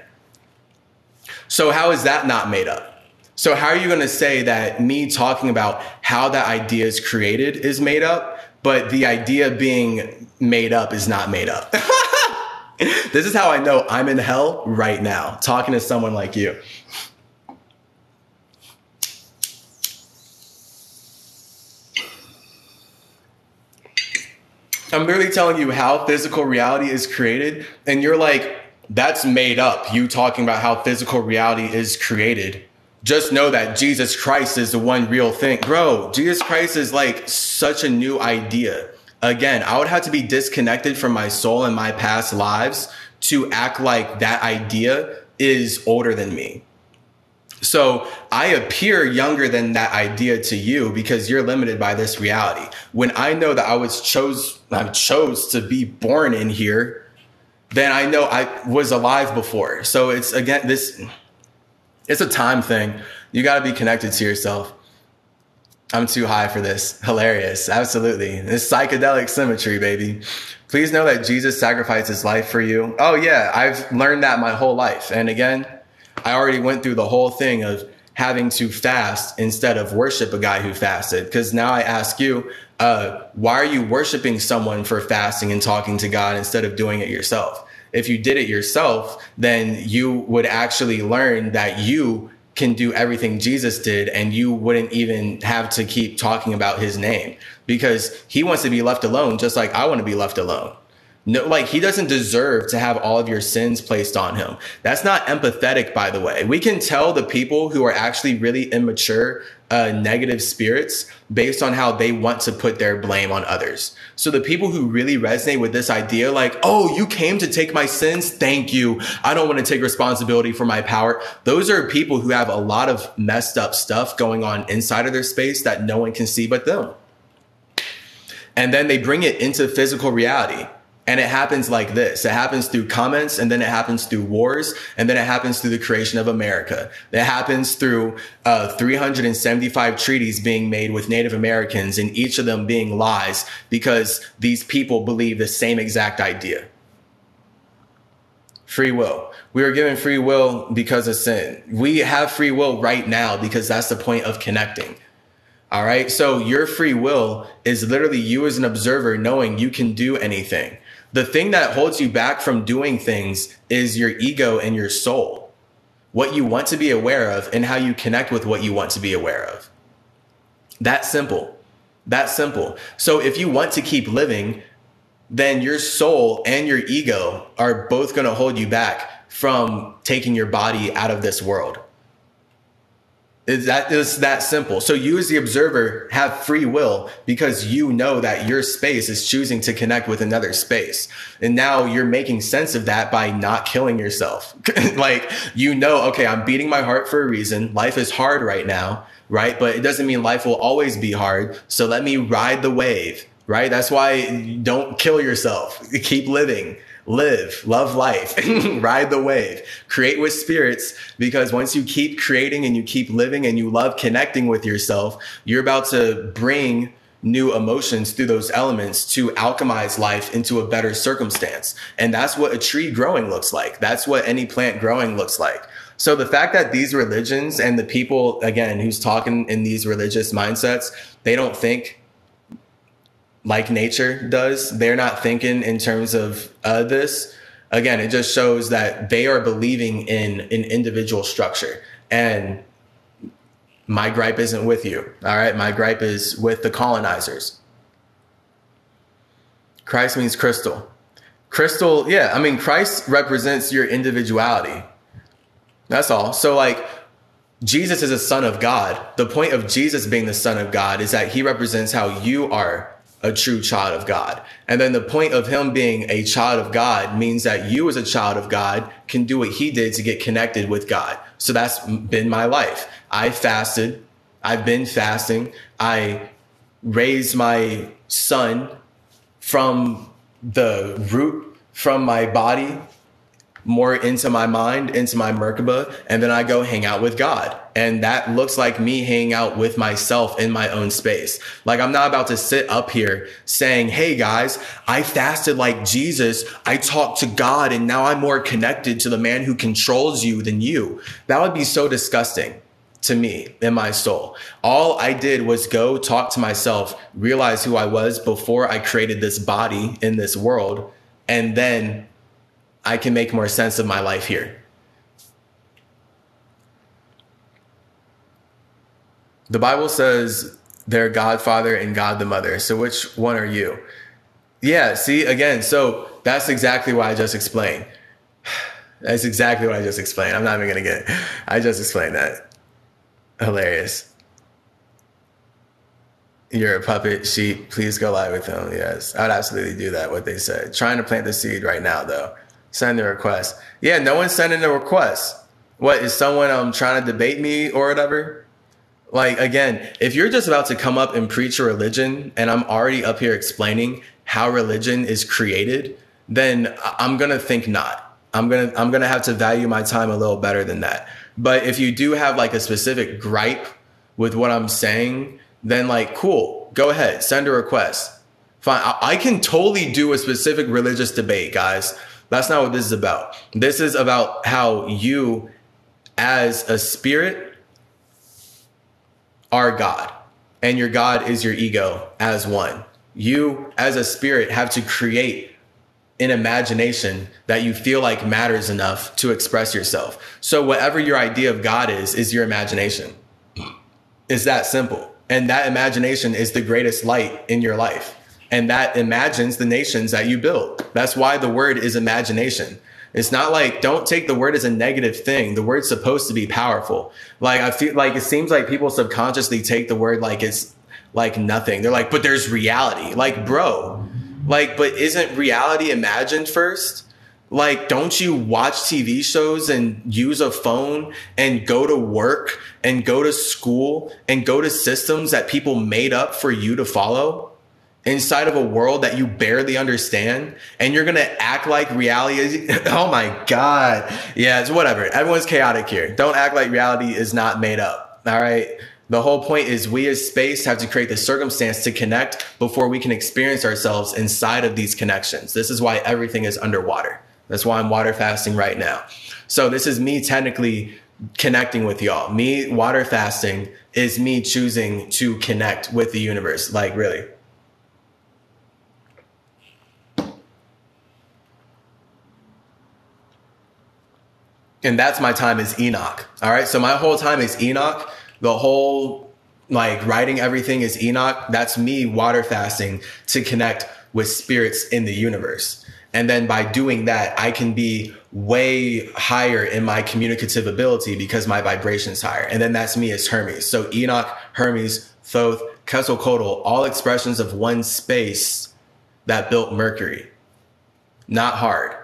So how is that not made up? So how are you going to say that me talking about how that idea is created is made up, but the idea being made up is not made up? This is how I know I'm in hell right now, talking to someone like you. I'm literally telling you how physical reality is created, and you're like, that's made up. You talking about how physical reality is created. Just know that Jesus Christ is the one real thing. Bro, Jesus Christ is like such a new idea. Again, I would have to be disconnected from my soul and my past lives to act like that idea is older than me. So I appear younger than that idea to you because you're limited by this reality. When I know that I chose to be born in here, then I know I was alive before. So it's, again, it's a time thing. You got to be connected to yourself. I'm too high for this. Hilarious. Absolutely. It's psychedelic symmetry, baby. Please know that Jesus sacrificed his life for you. Oh yeah, I've learned that my whole life. And again, I already went through the whole thing of having to fast instead of worship a guy who fasted. Because now I ask you, why are you worshiping someone for fasting and talking to God instead of doing it yourself? If you did it yourself, then you would actually learn that you can do everything Jesus did, and you wouldn't even have to keep talking about his name, because he wants to be left alone just like I want to be left alone. No, like, he doesn't deserve to have all of your sins placed on him. That's not empathetic, by the way. We can tell the people who are actually really immature, negative spirits based on how they want to put their blame on others. So the people who really resonate with this idea, like, oh, you came to take my sins? Thank you. I don't want to take responsibility for my power. Those are people who have a lot of messed up stuff going on inside of their space that no one can see but them. And then they bring it into physical reality. And it happens like this. It happens through comments, and then it happens through wars, and then it happens through the creation of America. It happens through 375 treaties being made with Native Americans, and each of them being lies, because these people believe the same exact idea. Free will. We were given free will because of sin. We have free will right now because that's the point of connecting. All right. So your free will is literally you as an observer knowing you can do anything. The thing that holds you back from doing things is your ego and your soul, what you want to be aware of and how you connect with what you want to be aware of. That simple. That simple. So if you want to keep living, then your soul and your ego are both going to hold you back from taking your body out of this world. It's that simple. So you as the observer have free will because you know that your space is choosing to connect with another space. And now you're making sense of that by not killing yourself. Like, you know, okay, I'm beating my heart for a reason. Life is hard right now, right? But it doesn't mean life will always be hard. So let me ride the wave, right? That's why don't kill yourself. Keep living. Live, love life, ride the wave, create with spirits, because once you keep creating and you keep living and you love connecting with yourself, you're about to bring new emotions through those elements to alchemize life into a better circumstance. And that's what a tree growing looks like. That's what any plant growing looks like. So the fact that these religions and the people, again, who's talking in these religious mindsets, they don't think like nature does. They're not thinking in terms of this. Again, it just shows that they are believing in an individual structure. And my gripe isn't with you. All right. My gripe is with the colonizers. Christ means crystal. Crystal. Yeah. I mean, Christ represents your individuality. That's all. So like, Jesus is a son of God. The point of Jesus being the son of God is that he represents how you are a true child of God. And then the point of him being a child of God means that you as a child of God can do what he did to get connected with God. So that's been my life. I fasted. I've been fasting. I raised my son from the root, from my body, more into my mind, into my Merkaba, and then I go hang out with God. And that looks like me hanging out with myself in my own space. Like, I'm not about to sit up here saying, hey guys, I fasted like Jesus. I talked to God and now I'm more connected to the man who controls you than you. That would be so disgusting to me in my soul. All I did was go talk to myself, realize who I was before I created this body in this world, and then I can make more sense of my life here. The Bible says they're Godfather and God the Mother. So which one are you? Yeah, see, again, so that's exactly what I just explained. That's exactly what I just explained. I'm not even going to I just explained that. Hilarious. You're a puppet sheep. Please go live with him. Yes, I'd absolutely do that, what they said. Trying to plant the seed right now, though. Send the request. Yeah, no one's sending a request. What, is someone trying to debate me or whatever? Like, again, if you're just about to come up and preach a religion and I'm already up here explaining how religion is created, then I'm going to think not. I'm going to have to value my time a little better than that. But if you do have like a specific gripe with what I'm saying, then like, cool, go ahead, send a request. Fine. I can totally do a specific religious debate, guys. That's not what this is about. This is about how you as a spirit are God, and your God is your ego as one. You as a spirit have to create an imagination that you feel like matters enough to express yourself. So whatever your idea of God is your imagination. It's that simple. And that imagination is the greatest light in your life. And that imagines the nations that you build. That's why the word is imagination. It's not like, don't take the word as a negative thing. The word's supposed to be powerful. Like, I feel like it seems like people subconsciously take the word like it's like nothing. They're like, but there's reality. Like, bro, like, but isn't reality imagined first? Like, don't you watch TV shows and use a phone and go to work and go to school and go to systems that people made up for you to follow inside of a world that you barely understand? And you're going to act like reality is, oh my God. Yeah, it's whatever. Everyone's chaotic here. Don't act like reality is not made up. All right. The whole point is we as space have to create the circumstance to connect before we can experience ourselves inside of these connections. This is why everything is underwater. That's why I'm water fasting right now. So this is me technically connecting with y'all. Me water fasting is me choosing to connect with the universe. Like, really. And that's my time as Enoch. All right. So my whole time is Enoch. The whole like writing everything is Enoch. That's me water fasting to connect with spirits in the universe. And then by doing that, I can be way higher in my communicative ability because my vibration's higher. And then that's me as Hermes. So Enoch, Hermes, Thoth, Quetzalcoatl, all expressions of one space that built Mercury. Not hard.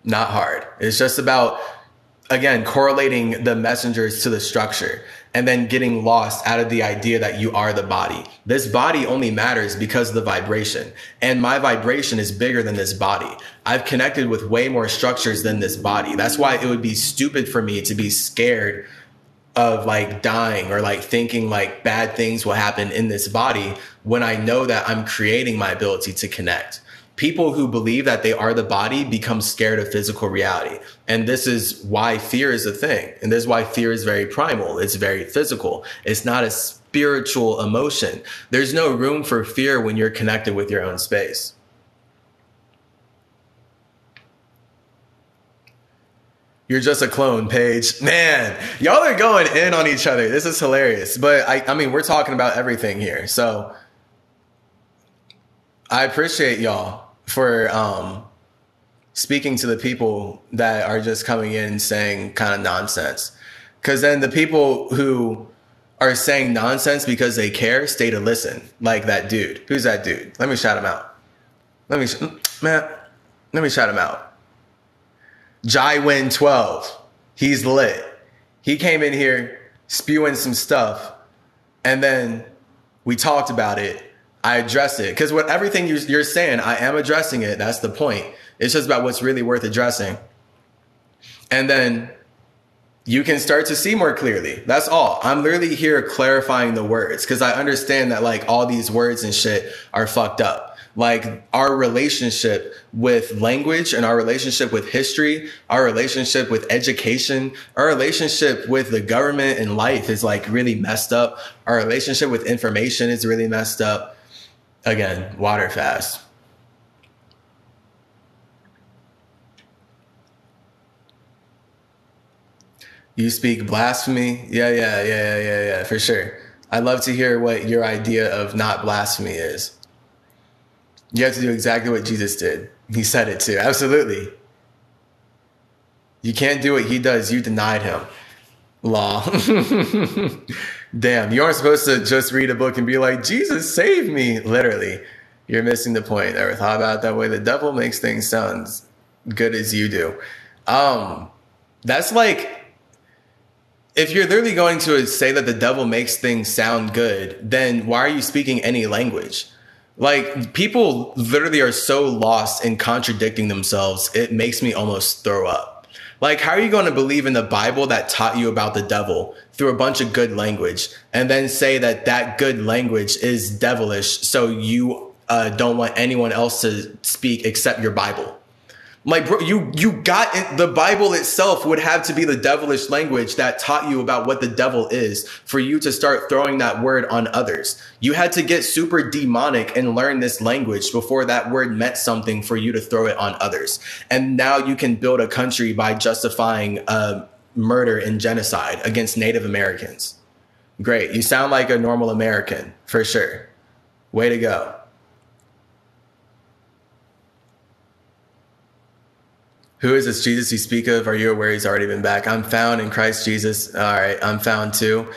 Not hard. It's just about, again, correlating the messengers to the structure and then getting lost out of the idea that you are the body. This body only matters because of the vibration. And my vibration is bigger than this body. I've connected with way more structures than this body. That's why it would be stupid for me to be scared of like dying or like thinking like bad things will happen in this body when I know that I'm creating my ability to connect. People who believe that they are the body become scared of physical reality. And this is why fear is a thing. And this is why fear is very primal. It's very physical. It's not a spiritual emotion. There's no room for fear when you're connected with your own space. You're just a clone, Paige. Man, y'all are going in on each other. This is hilarious. But I mean, we're talking about everything here. So I appreciate y'all for speaking to the people that are just coming in saying kind of nonsense. Because then the people who are saying nonsense because they care stay to listen. Like that dude. Who's that dude? Let me shout him out. Let me shout him out. Jai-Win12. He's lit. He came in here spewing some stuff. And then we talked about it. I addressed it because what everything you're saying, I am addressing it. That's the point. It's just about what's really worth addressing. And then you can start to see more clearly. That's all. I'm literally here clarifying the words because I understand that like all these words and shit are fucked up. Like our relationship with language and our relationship with history, our relationship with education, our relationship with the government and life is like really messed up. Our relationship with information is really messed up. Again, water fast. You speak blasphemy? Yeah, for sure. I'd love to hear what your idea of not blasphemy is. You have to do exactly what Jesus did. He said it too. Absolutely. You can't do what he does. You denied him. Law. Damn, you aren't supposed to just read a book and be like, Jesus, save me. Literally, you're missing the point. Ever thought about it that way? The devil makes things sound as good as you do. That's like, if you're literally going to say that the devil makes things sound good, then why are you speaking any language? Like, people literally are so lost in contradicting themselves, it makes me almost throw up. Like, how are you going to believe in the Bible that taught you about the devil through a bunch of good language and then say that that good language is devilish, so you don't want anyone else to speak except your Bible. Like, bro, you got it. The Bible itself would have to be the devilish language that taught you about what the devil is for you to start throwing that word on others. You had to get super demonic and learn this language before that word meant something for you to throw it on others. And now you can build a country by justifying murder and genocide against Native Americans. Great. You sound like a normal American, for sure. Way to go. Who is this Jesus you speak of? Are you aware he's already been back? I'm found in Christ Jesus. All right, I'm found too.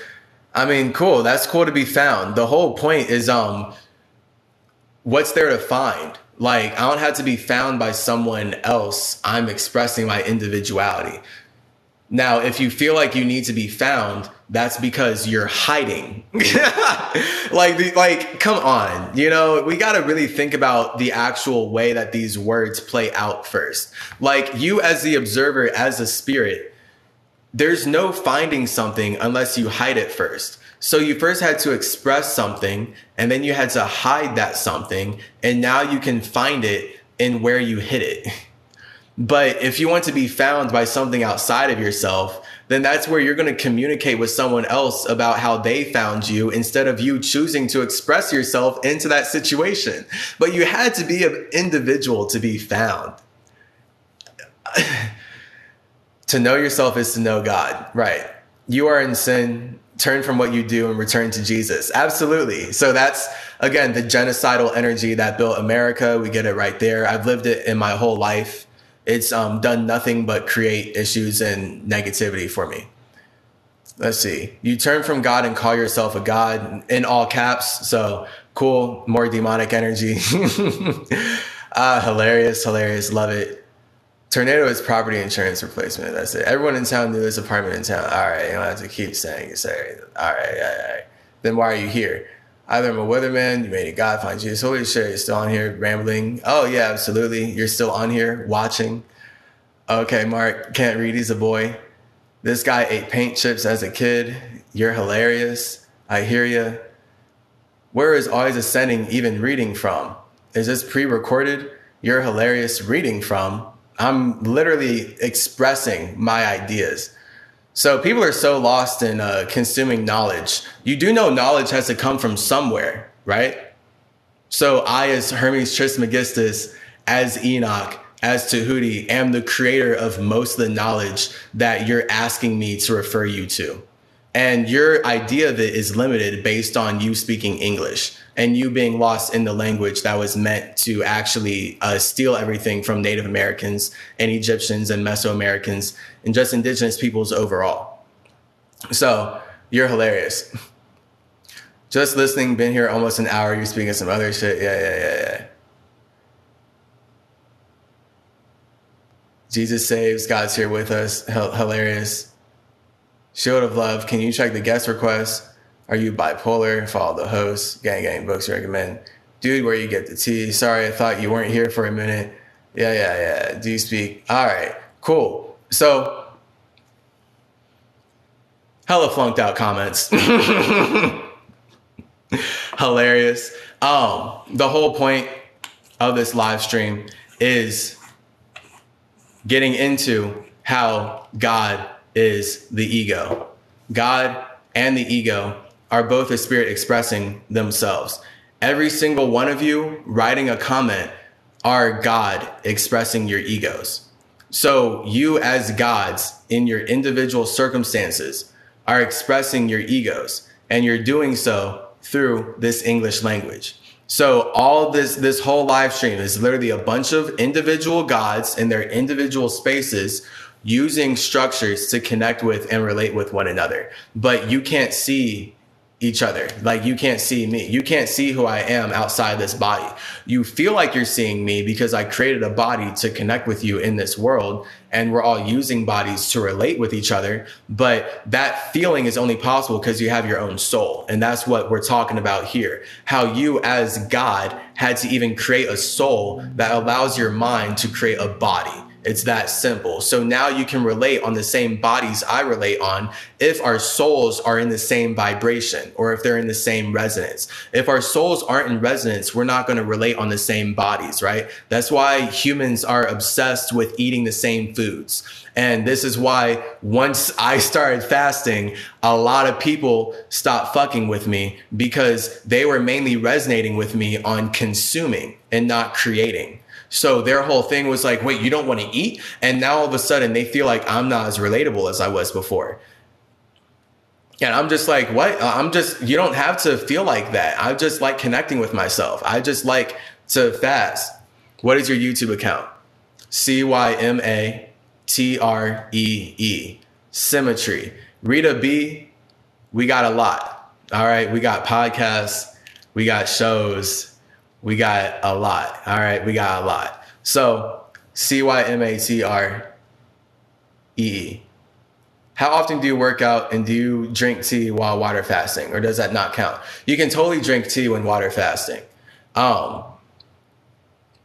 I mean, cool. That's cool to be found. The whole point is, what's there to find? Like, I don't have to be found by someone else. I'm expressing my individuality. Now, if you feel like you need to be found, that's because you're hiding. like, come on. You know, we got to really think about the actual way that these words play out first. Like, you as the observer, as a spirit, there's no finding something unless you hide it first. So you first had to express something, and then you had to hide that something, and now you can find it in where you hid it. But if you want to be found by something outside of yourself, then that's where you're going to communicate with someone else about how they found you instead of you choosing to express yourself into that situation. But you had to be an individual to be found. To know yourself is to know God, right? You are in sin. Turn from what you do and return to Jesus. Absolutely. So that's, again, the genocidal energy that built America. We get it right there. I've lived it in my whole life. It's done nothing but create issues and negativity for me. Let's see. You turn from God and call yourself a God in all caps. So cool. More demonic energy. Hilarious. Love it. Tornado is property insurance replacement. That's it. Everyone in town knew this apartment in town. All right. You don't have to keep saying it. All right. Then why are you here? Either I'm a weatherman, you made a God find Jesus. Holy shit, you're still on here rambling. Oh, yeah, absolutely. You're still on here watching. Okay, Mark, can't read. He's a boy. This guy ate paint chips as a kid. You're hilarious. I hear you. Where is Always Ascending even reading from? Is this pre-recorded? You're hilarious reading from. I'm literally expressing my ideas. So people are so lost in consuming knowledge. You do know knowledge has to come from somewhere, right? So I, as Hermes Trismegistus, as Enoch, as Tahuti, am the creator of most of the knowledge that you're asking me to refer you to. And your idea of it is limited based on you speaking English and you being lost in the language that was meant to actually steal everything from Native Americans and Egyptians and Mesoamericans and just indigenous peoples overall. So you're hilarious. Just listening, been here almost an hour. You're speaking some other shit. Yeah. Jesus saves. God's here with us. Hilarious. Shield of Love. Can you check the guest requests? Are you bipolar? Follow the host. Gang books recommend. Dude, where you get the tea? Sorry, I thought you weren't here for a minute. Yeah. Do you speak? All right, cool. So, hella flunked out comments. Hilarious. The whole point of this live stream is getting into how God is the ego. God and the ego are both a spirit expressing themselves. Every single one of you writing a comment are God expressing your egos. So you as gods in your individual circumstances are expressing your egos, and you're doing so through this English language. So all this whole live stream is literally a bunch of individual gods in their individual spaces using structures to connect with and relate with one another. But you can't see each other. Like, you can't see me. You can't see who I am outside this body. You feel like you're seeing me because I created a body to connect with you in this world, and we're all using bodies to relate with each other. But that feeling is only possible because you have your own soul. And that's what we're talking about here. How you as God had to even create a soul that allows your mind to create a body. It's that simple. So now you can relate on the same bodies I relate on if our souls are in the same vibration or if they're in the same resonance. If our souls aren't in resonance, we're not going to relate on the same bodies, right? That's why humans are obsessed with eating the same foods. And this is why once I started fasting, a lot of people stopped fucking with me because they were mainly resonating with me on consuming and not creating. So their whole thing was like, wait, you don't want to eat? And now all of a sudden they feel like I'm not as relatable as I was before. And I'm just like, what? You don't have to feel like that. I just like connecting with myself. I just like to fast. What is your YouTube account? CymaTree. CymaTree. Rita B, we got a lot. All right. We got podcasts. We got shows. We got a lot. All right. We got a lot. So CymaTree. How often do you work out and do you drink tea while water fasting, or does that not count? You can totally drink tea when water fasting.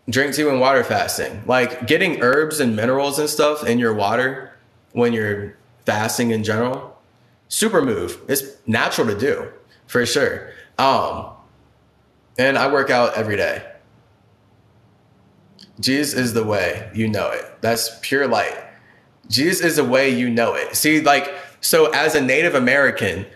Drink tea when water fasting. Like getting herbs and minerals and stuff in your water when you're fasting in general, super move. It's natural to do for sure. And I work out every day. Jesus is the way, you know it. That's pure light. Jesus is the way, you know it. See, like, so as a Native American,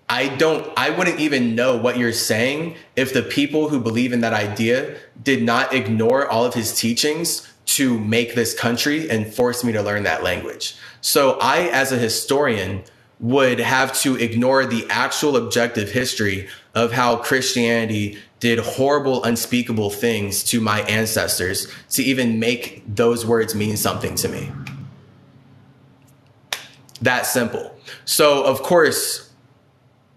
I wouldn't even know what you're saying if the people who believe in that idea did not ignore all of his teachings to make this country and force me to learn that language. So I, as a historian, would have to ignore the actual objective history of how Christianity did horrible, unspeakable things to my ancestors to even make those words mean something to me. That simple. So, of course,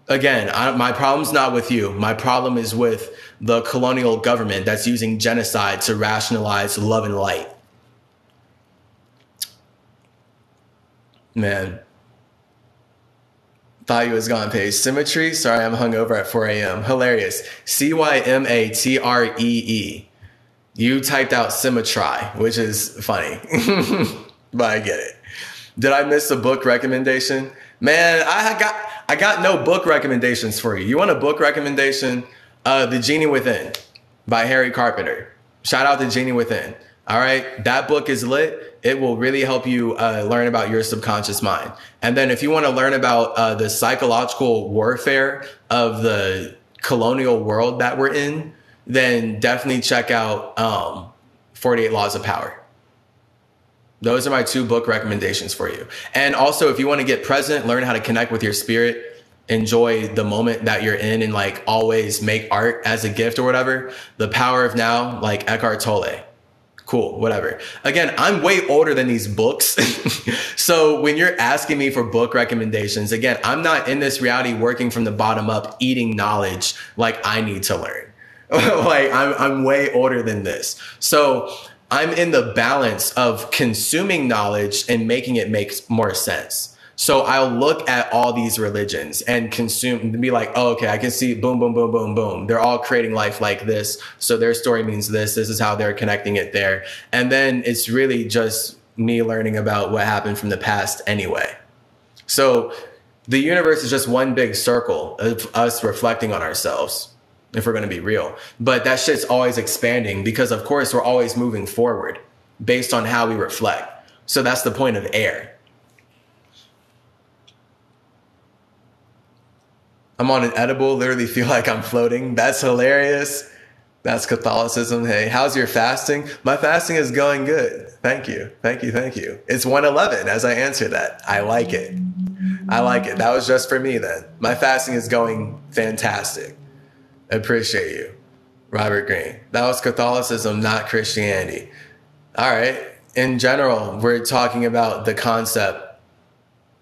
again, my problem's not with you. My problem is with the colonial government that's using genocide to rationalize love and light. Man. Thought you was gone, page. CymaTree? Sorry, I'm hungover at 4 a.m. Hilarious. CymaTree. You typed out CymaTree, which is funny. But I get it. Did I miss a book recommendation? Man, I got no book recommendations for you. You want a book recommendation? The Genie Within by Harry Carpenter. Shout out to Genie Within. All right. That book is lit. It will really help you learn about your subconscious mind. And then if you want to learn about the psychological warfare of the colonial world that we're in, then definitely check out 48 Laws of Power. Those are my 2 book recommendations for you. And also, if you want to get present, learn how to connect with your spirit, enjoy the moment that you're in, and like always make art as a gift or whatever, The Power of Now, like Eckhart Tolle. Cool, whatever. Again, I'm way older than these books. So when you're asking me for book recommendations, again, I'm not in this reality working from the bottom up, eating knowledge like I need to learn. Like I'm way older than this. So I'm in the balance of consuming knowledge and making it make more sense. So I'll look at all these religions and consume and be like, oh, okay, I can see boom, boom, boom, boom, boom. They're all creating life like this. So their story means this. This is how they're connecting it there. And then it's really just me learning about what happened from the past anyway. So the universe is just one big circle of us reflecting on ourselves, if we're going to be real. But that shit's always expanding because, of course, we're always moving forward based on how we reflect. So that's the point of air. I'm on an edible, literally feel like I'm floating. That's hilarious. That's Catholicism. Hey, how's your fasting? My fasting is going good. Thank you. Thank you. Thank you. It's 1:11 as I answer that. I like it. I like it. That was just for me then. My fasting is going fantastic. Appreciate you. Robert Greene. That was Catholicism, not Christianity. All right. In general, we're talking about the concept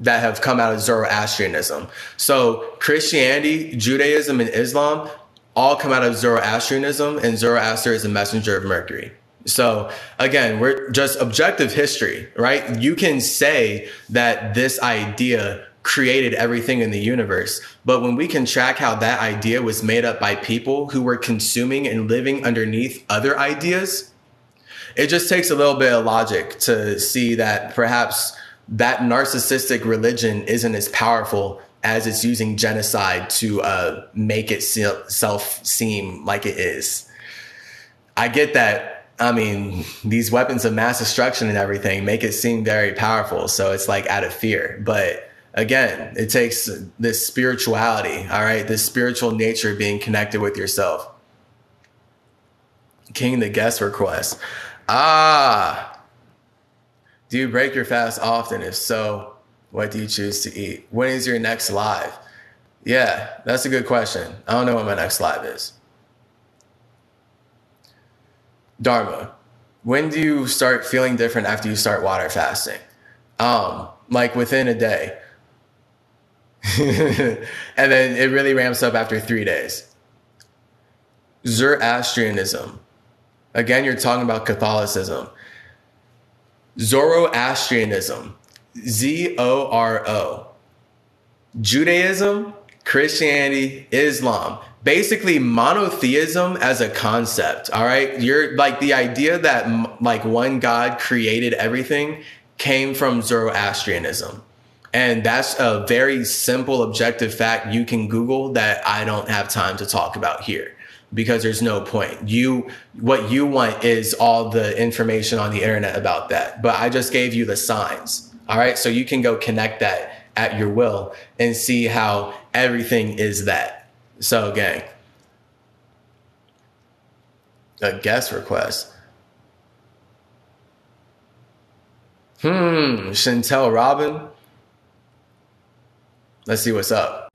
that have come out of Zoroastrianism. So Christianity, Judaism, and Islam all come out of Zoroastrianism, and Zoroaster is a messenger of Mercury. So again, we're just objective history, right? You can say that this idea created everything in the universe, but when we can track how that idea was made up by people who were consuming and living underneath other ideas, it just takes a little bit of logic to see that perhaps that narcissistic religion isn't as powerful as it's using genocide to make itself seem like it is. I get that. I mean, these weapons of mass destruction and everything make it seem very powerful. So it's like out of fear. But again, it takes this spirituality, all right, this spiritual nature being connected with yourself. King, the guest request. Ah, do you break your fast often? If so, what do you choose to eat? When is your next live? Yeah, that's a good question. I don't know when my next live is. Dharma, when do you start feeling different after you start water fasting? Like within a day. And then it really ramps up after 3 days. Zoroastrianism. Again, you're talking about Catholicism. Zoroastrianism. Zoro. Judaism, Christianity, Islam. Basically monotheism as a concept. All right. You're like the idea that like one God created everything came from Zoroastrianism. And that's a very simple objective fact you can Google that I don't have time to talk about here because there's no point. What you want is all the information on the internet about that. But I just gave you the signs. All right. So you can go connect that at your will and see how everything is that. So gang, a guest request. Chantel Robin. Let's see what's up.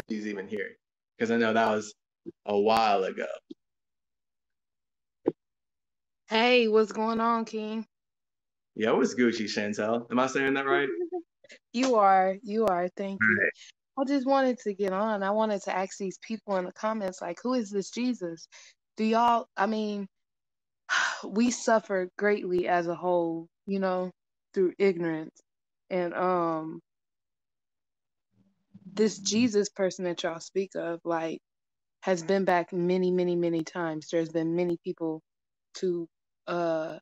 He's even here because I know that was a while ago. Hey, what's going on, King? Yeah, what's Gucci, Chantel? Am I saying that right? You are. Thank you. Right. I just wanted to get on. I wanted to ask these people in the comments, like, who is this Jesus? Do y'all, I mean, we suffer greatly as a whole, through ignorance. And this Jesus person that y'all speak of, like, has been back many, many, many times. There's been many people to uh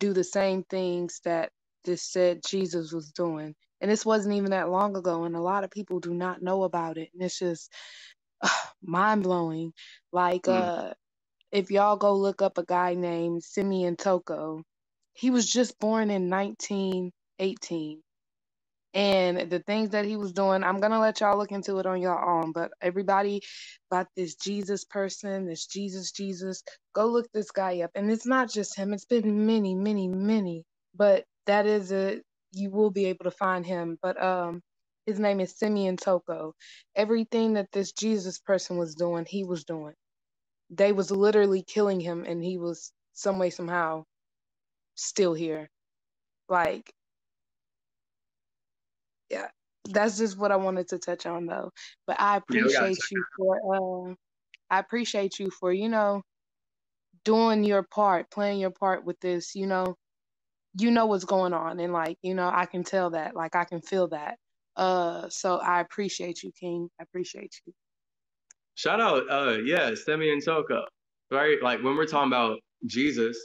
do the same things that this said Jesus was doing. And this wasn't even that long ago, and a lot of people do not know about it. And it's just mind blowing. Like, if y'all go look up a guy named Simeon Toko, he was just born in 1918. And the things that he was doing, I'm gonna let y'all look into it on your own. But everybody about this Jesus person, this Jesus, go look this guy up. And it's not just him; it's been many, many, many. But that is you will be able to find him. But his name is Simeon Toko. Everything that this Jesus person was doing, he was doing. They was literally killing him, and he was some way, somehow, still here. Like, yeah, that's just what I wanted to touch on though. But Yeah, we gotta check. I appreciate you for, doing your part, playing your part with this, you know what's going on, and like, I can tell that, like I can feel that. So I appreciate you, King. I appreciate you. Shout out, yeah, Semi and Toka, right? Like when we're talking about Jesus,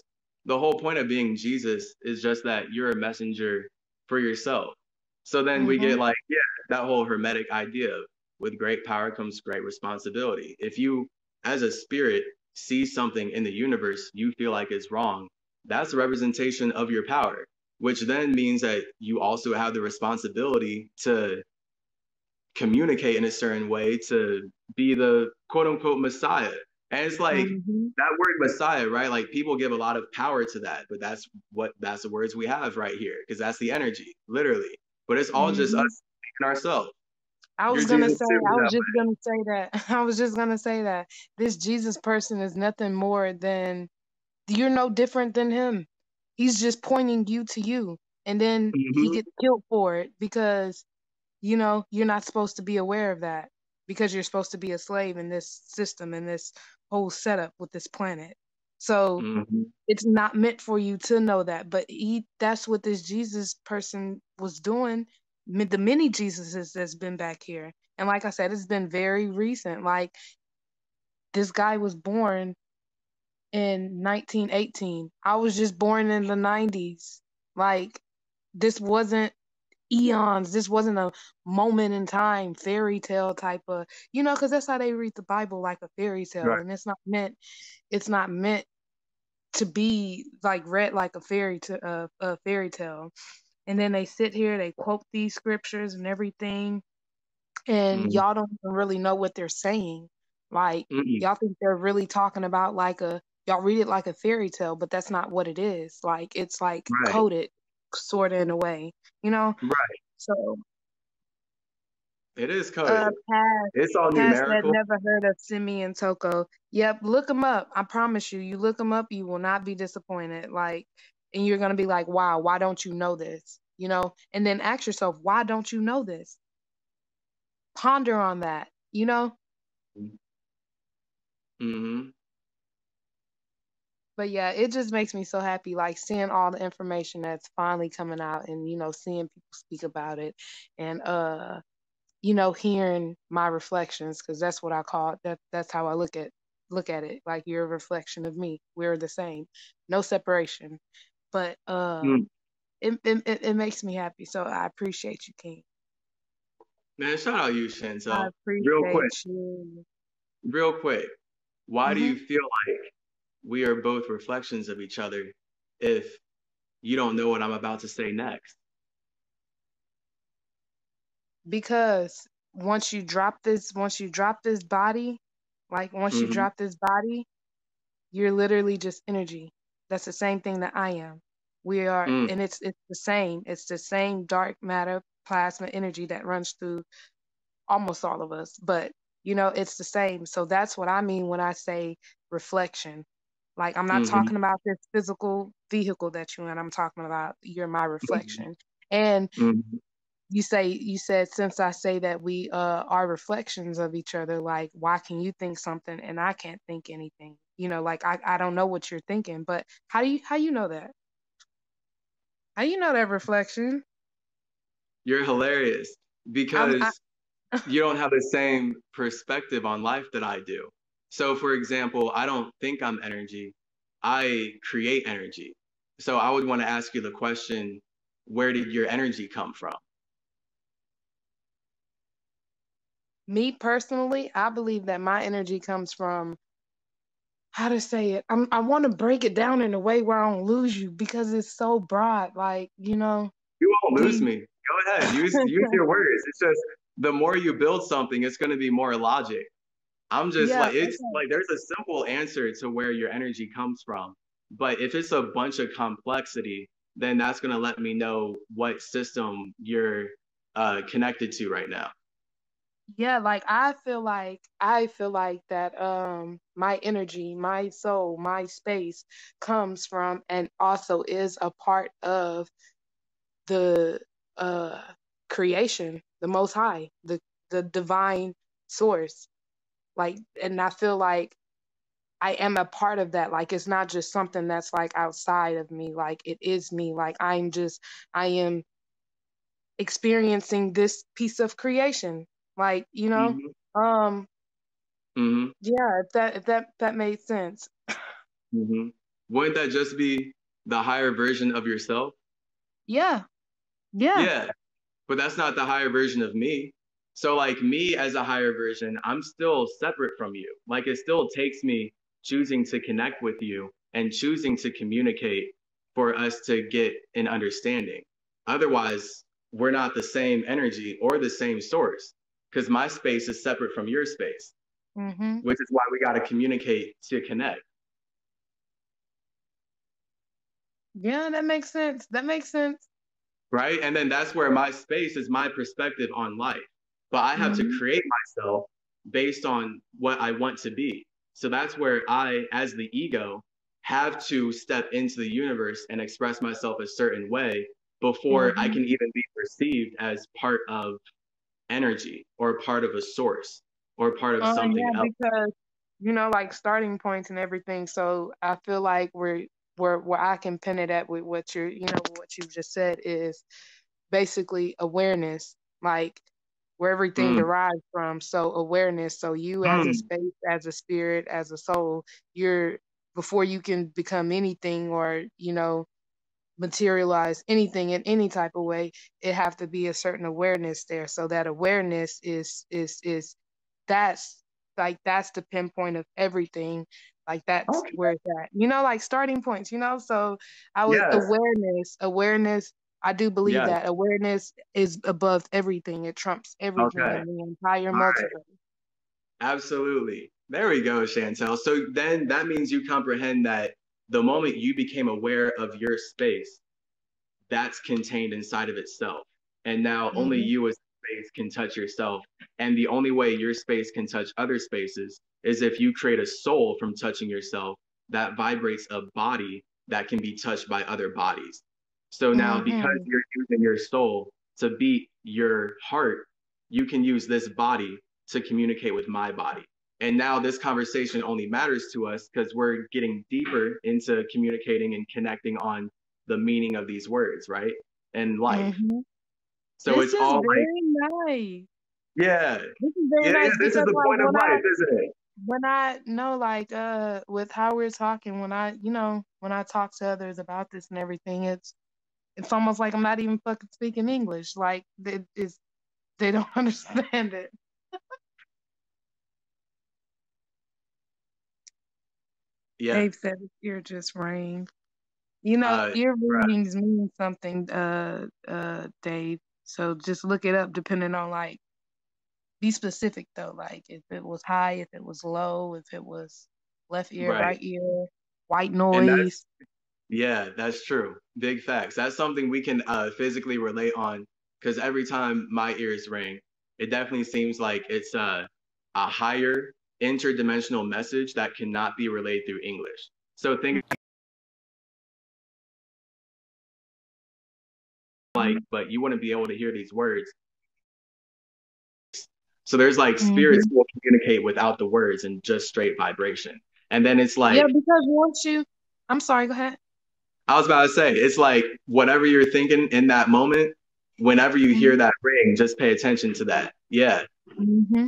the whole point of being Jesus is just that you're a messenger for yourself. So then we get Mhm. like, yeah, that whole hermetic idea of with great power comes great responsibility. If you, as a spirit, see something in the universe you feel like is wrong, that's a representation of your power, which then means that you also have the responsibility to communicate in a certain way to be the quote unquote Messiah. And it's like Mhm. that word Messiah, right? Like people give a lot of power to that, but that's the words we have right here because that's the energy, literally. But it's all just us Mhm. and ourselves. I You're was gonna Jesus say, too. I was just gonna say that. I was just gonna say that this Jesus person is nothing more than you're no different than him. He's just pointing you to you. And then he Mm-hmm. gets killed for it because, you're not supposed to be aware of that because you're supposed to be a slave in this system and this whole setup with this planet. So Mm-hmm. it's not meant for you to know that. But that's what this Jesus person was doing. The many Jesuses that's been back here. And like I said, it's been very recent. Like this guy was born in 1918. I was just born in the 90s. Like, this wasn't eons. This wasn't a moment in time fairy tale type of, because that's how they read the Bible, like a fairy tale. Right. And it's not meant to be like read like a fairy tale. And then they sit here, they quote these scriptures and everything, and Mm-hmm. y'all don't even really know what they're saying. Like, Mm-hmm. y'all think they're really talking about y'all read it like a fairy tale, but that's not what it is. Like, it's like Right. coded sort of in a way, you know? Right. So, It is coded. Past, It's all that numerical. never heard of Simeon Toko. Yep, look him up. I promise you, you look him up, you will not be disappointed. Like, and you're gonna be like, wow, why don't you know this? And then ask yourself, why don't you know this? Ponder on that. Mm-hmm. But yeah, it just makes me so happy, like seeing all the information that's finally coming out, and seeing people speak about it, and hearing my reflections, because that's what I call it. That's how I look at it. Like, you're a reflection of me. We're the same, no separation. But Mm. it makes me happy. So I appreciate you, King. Man, shout out you, I Chantel. Real quick, appreciate you. real quick. Why do hmm you feel like we are both reflections of each other if you don't know what I'm about to say next? Because once you drop this body, like once you Mm-hmm. drop this body, you're literally just energy. That's the same thing that I am. We are, Mm. and it's the same. It's the same dark matter, plasma energy that runs through almost all of us. But it's the same. So that's what I mean when I say reflection. Like, I'm not Mm-hmm. talking about this physical vehicle that you're in. I'm talking about you're my reflection. And Mm-hmm. you said, since I say that we are reflections of each other, like, why can you think something and I can't think anything? Like, I don't know what you're thinking, but how you know that? How you know that reflection? You're hilarious I because you don't have the same perspective on life that I do. So, for example, I don't think I'm energy, I create energy. So, I would want to ask you the question, where did your energy come from? Me personally, I believe that my energy comes from, how to say it. I want to break it down in a way where I don't lose you, because it's so broad. Like, You won't do lose you? me. Go ahead, use your words. It's just the more you build something, it's going to be more logic. I'm just Yeah. like, it's Okay. like there's a simple answer to where your energy comes from. But if it's a bunch of complexity, then that's going to let me know what system you're connected to right now. Yeah, like, I feel like that my energy, my soul, my space comes from, and also is a part of, the uh creation, the most high, the divine source. Like, and I feel like I am a part of that. Like, it's not just something that's like outside of me. Like, it is me. Like, I am experiencing this piece of creation. Like, Hmm. um Hmm. yeah, if that made sense. Hmm. Wouldn't that just be the higher version of yourself? Yeah. Yeah. Yeah, but that's not the higher version of me. So, like, me as a higher version, I'm still separate from you. Like, it still takes me choosing to connect with you and choosing to communicate for us to get an understanding. Otherwise, we're not the same energy or the same source because my space is separate from your space, Mhm. which is why we got to communicate to connect. Yeah, that makes sense. That makes sense. Right? And then that's where my space is my perspective on life. But I have to Mhm. create myself based on what I want to be. So that's where I, as the ego, have to step into the universe and express myself a certain way before I Mhm. can even be perceived as part of energy or part of a source or part of something Yeah, else. because like starting points and everything. So I feel like where I can pin it at with what you just said is basically awareness, like where everything Mm, derives from. So awareness. So you, as a mm, space, as a spirit, as a soul, you're before you can become anything or, materialize anything in any type of way, it have to be a certain awareness there. So that awareness is that's that's the pinpoint of everything. Like that's Okay. where it's at. Like starting points. So I was Yes. awareness. I do believe Yes. that awareness is above everything. It trumps everything Okay. in the entire All right. multiverse. Absolutely. There we go, Chantel. So then that means you comprehend that the moment you became aware of your space, that's contained inside of itself. And now only Hmm. you as space can touch yourself. And the only way your space can touch other spaces is if you create a soul from touching yourself that vibrates a body that can be touched by other bodies. So now, because Hmm. you're using your soul to beat your heart, you can use this body to communicate with my body. And now this conversation only matters to us because we're getting deeper into communicating and connecting on the meaning of these words, right? And life. Hmm. So This it's is all like, very nice. yeah, This is very yeah, yeah. nice This is because the like point of life, isn't it? when I know with how we're talking, when I talk to others about this and everything, it's almost like I'm not even fucking speaking English. Like they don't understand it. Yeah. Dave said ear just rang. Uh, Ear right, readings mean something, Dave. So just look it up depending on be specific though, like if it was high, if it was low, if it was left ear, right. right ear, white And that's noise. yeah, that's true. Big facts. That's something we can physically relate on because every time my ears ring, it definitely seems like it's a higher interdimensional message that cannot be relayed through English. So think like, but you wouldn't be able to hear these words. So there's like spirits Hmm. will communicate without the words and just straight vibration. And then it's Yeah, like, because I'm sorry, go ahead. I was about to say, it's like whatever you're thinking in that moment, whenever you hear Hmm. that ring, just pay attention to that. Yeah. Hmm.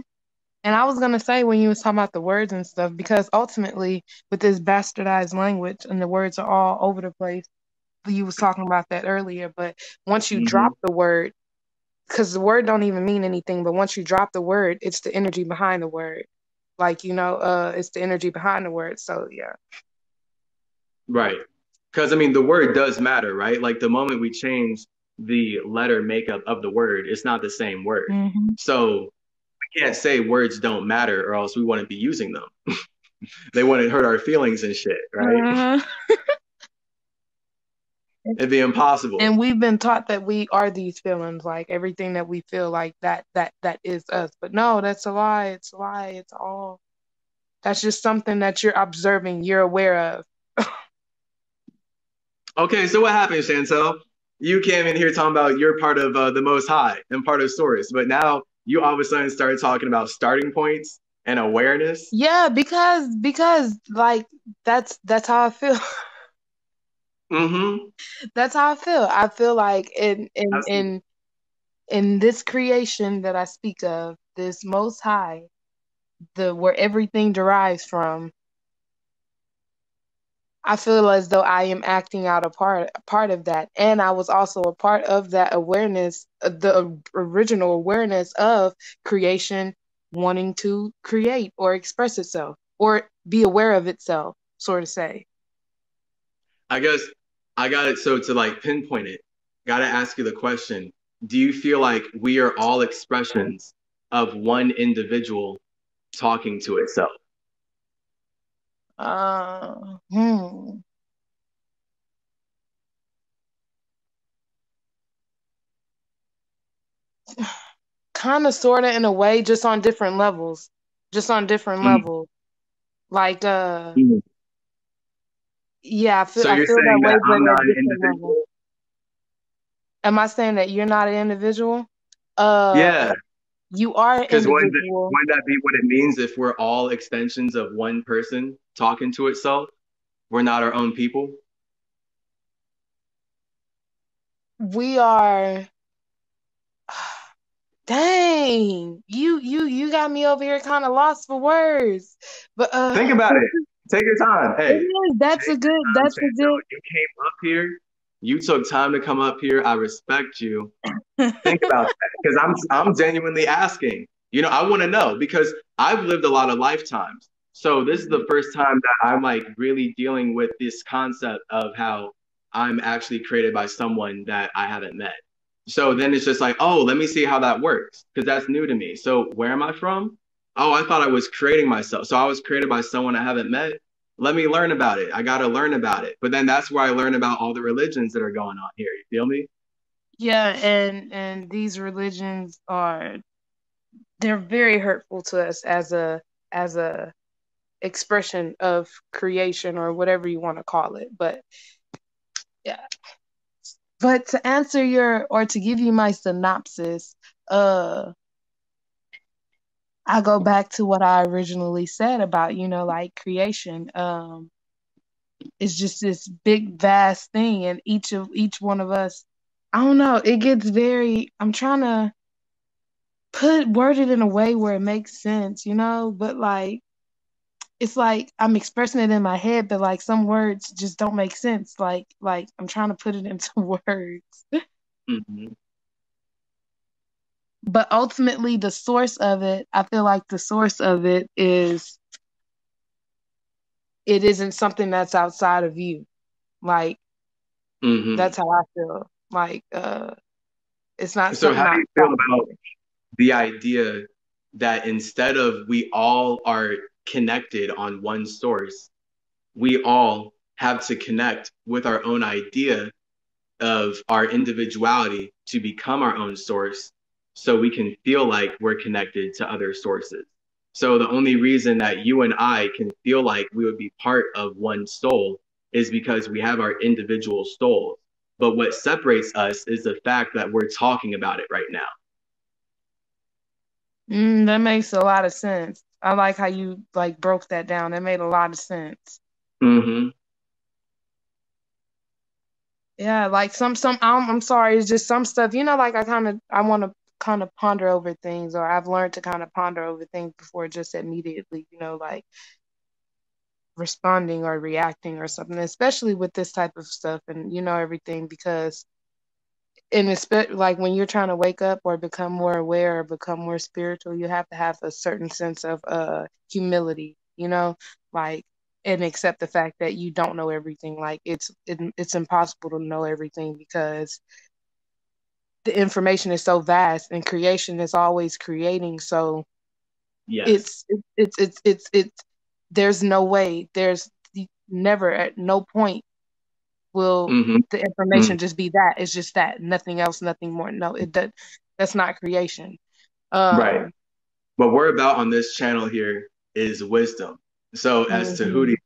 And I was gonna say when you was talking about the words and stuff, because ultimately with this bastardized language and the words are all over the place, you was talking about that earlier. But once you Hmm. drop the word, because the word don't even mean anything, but once you drop the word, it's the energy behind the word. Like, it's the energy behind the word. So yeah. Right. Because I mean, the word does matter, right? Like the moment we change the letter makeup of the word, it's not the same word. Hmm. So we can't say words don't matter or else we wouldn't be using them. They wouldn't hurt our feelings and shit, right? Uh-huh. It'd be impossible. And we've been taught that we are these feelings, like everything that we feel like that is us. But no, that's a lie. It's a lie. It's all that's just something that you're observing, you're aware of. Okay, so what happened, Chantel? You came in here talking about you're part of the Most High and part of Source, but now you all of a sudden started talking about starting points and awareness. Yeah, because like that's how I feel. Mm-hmm. That's how I feel. I feel like in in That's in in this creation that I speak of, this most high, the where everything derives from, I feel as though I am acting out a part of that. And I was also a part of that awareness, the original awareness of creation wanting to create or express itself or be aware of itself, sort of say. I guess I got it. So to like pinpoint it, got to ask you the question: do you feel like we are all expressions of one individual talking to itself? Uh, hmm. Kind of, sort of, in a way, just on different levels. Just on different Mm. levels. Like, Mm. yeah, So I you're feel that saying way, that but I'm not at an different levels. individual? Am I saying that you're not an individual? Uh, Yeah, you are an because individual. wouldn't that be what it means if we're all extensions of one person talking to itself? We're not our own people. We are. Dang, you got me over here kind of lost for words. But Think about it. Take your time. It Hey, is. That's a good. That's a Chantel, you came up here. You took time to come up here. I respect you. good. Think about that because I'm genuinely asking. I want to know because I've lived a lot of lifetimes. So this is the first time that I'm like really dealing with this concept of how I'm actually created by someone that I haven't met. So then it's just like, oh, let me see how that works because that's new to me. So where am I from? Oh, I thought I was creating myself. So I was created by someone I haven't met. Let me learn about it. I got to learn about it. But then that's where I learn about all the religions that are going on here. You feel me? Yeah, and these religions are, they're very hurtful to us as a expression of creation or whatever you want to call it. But yeah. But to answer your, or to give you my synopsis, uh I go back to what I originally said about, like creation. It's just this big vast thing, and each one of us, I don't know, it gets very, I'm trying to word it in a way where it makes sense, but like it's like I'm expressing it in my head, but like some words just don't make sense. Like I'm trying to put it into words. Hmm. But ultimately the source of it, I feel like the source of it is, it isn't something that's outside of you. Like Hmm. that's how I feel. Like it's not So something how do you outside feel of about you. the idea that instead of we all are connected on one source, we all have to connect with our own idea of our individuality to become our own source so we can feel like we're connected to other sources. So the only reason that you and I can feel like we would be part of one soul is because we have our individual souls. But what separates us is the fact that we're talking about it right now. That makes a lot of sense. I like how you like broke that down. That made a lot of sense. Hmm. Yeah, like I'm sorry, it's just some stuff, like I want to kind of ponder over things, or I've learned to kind of ponder over things before just immediately, like responding or reacting or something, especially with this type of stuff and everything, because and it's like when you're trying to wake up or become more aware or become more spiritual, you have to have a certain sense of humility, like, and accept the fact that you don't know everything. Like it's impossible to know everything because the information is so vast and creation is always creating. So Yes. it's there's no way, there's never, at no point will Hmm. the Hmm. information just be that. It's just that, nothing else, nothing more. No, that's not creation. Right. Um, What we're about on this channel here is wisdom. So, as to Hootie, mhm,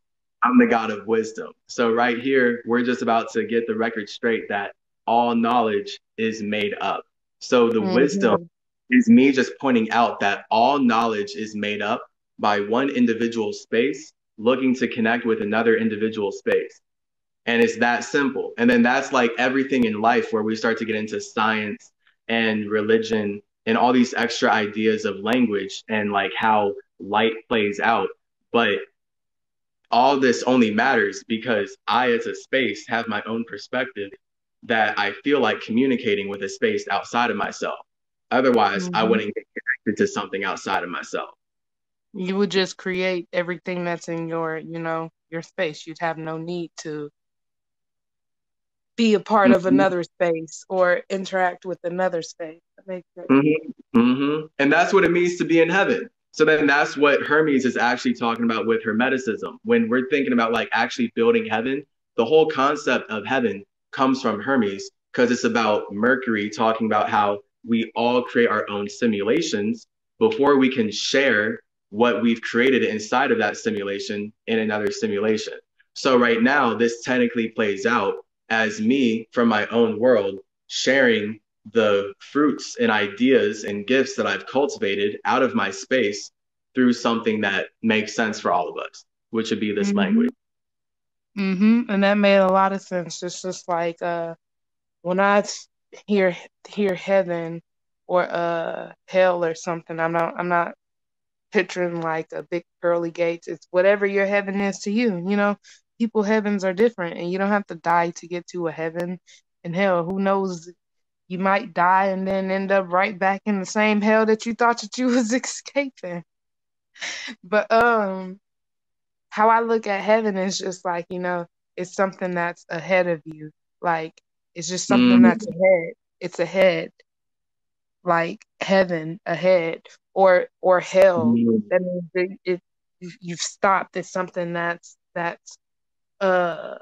I'm the God of wisdom. So, right here, we're just about to get the record straight that all knowledge is made up. So, the wisdom mhm, is me just pointing out that all knowledge is made up by one individual space looking to connect with another individual space. And it's that simple. And then that's like everything in life where we start to get into science and religion and all these extra ideas of language and like how light plays out. But all this only matters because I, as a space, have my own perspective that I feel like communicating with a space outside of myself. Otherwise, I mhm. wouldn't get connected to something outside of myself. You would just create everything that's in your, your space. You'd have no need to be a part of Mhm. another space or interact with another space. That makes sense. And that's what it means to be in heaven. So then that's what Hermes is actually talking about with Hermeticism. When we're thinking about like actually building heaven, the whole concept of heaven comes from Hermes because it's about Mercury talking about how we all create our own simulations before we can share what we've created inside of that simulation in another simulation. So right now, this technically plays out as me from my own world sharing the fruits and ideas and gifts that I've cultivated out of my space through something that makes sense for all of us, which would be this Mhm, language. and that made a lot of sense. It's just like when I hear heaven or hell or something, I'm not. picturing like a big pearly gates. It's whatever your heaven is to you. You know, people heavens are different, and you don't have to die to get to a heaven and hell. Who knows? You might die and then end up right back in the same hell that you thought that you was escaping. But how I look at heaven is just like, it's something that's ahead of you. Like it's just something Mm, that's ahead. It's ahead, like heaven ahead, or hell. mm. That means you've stopped. It's something that's uh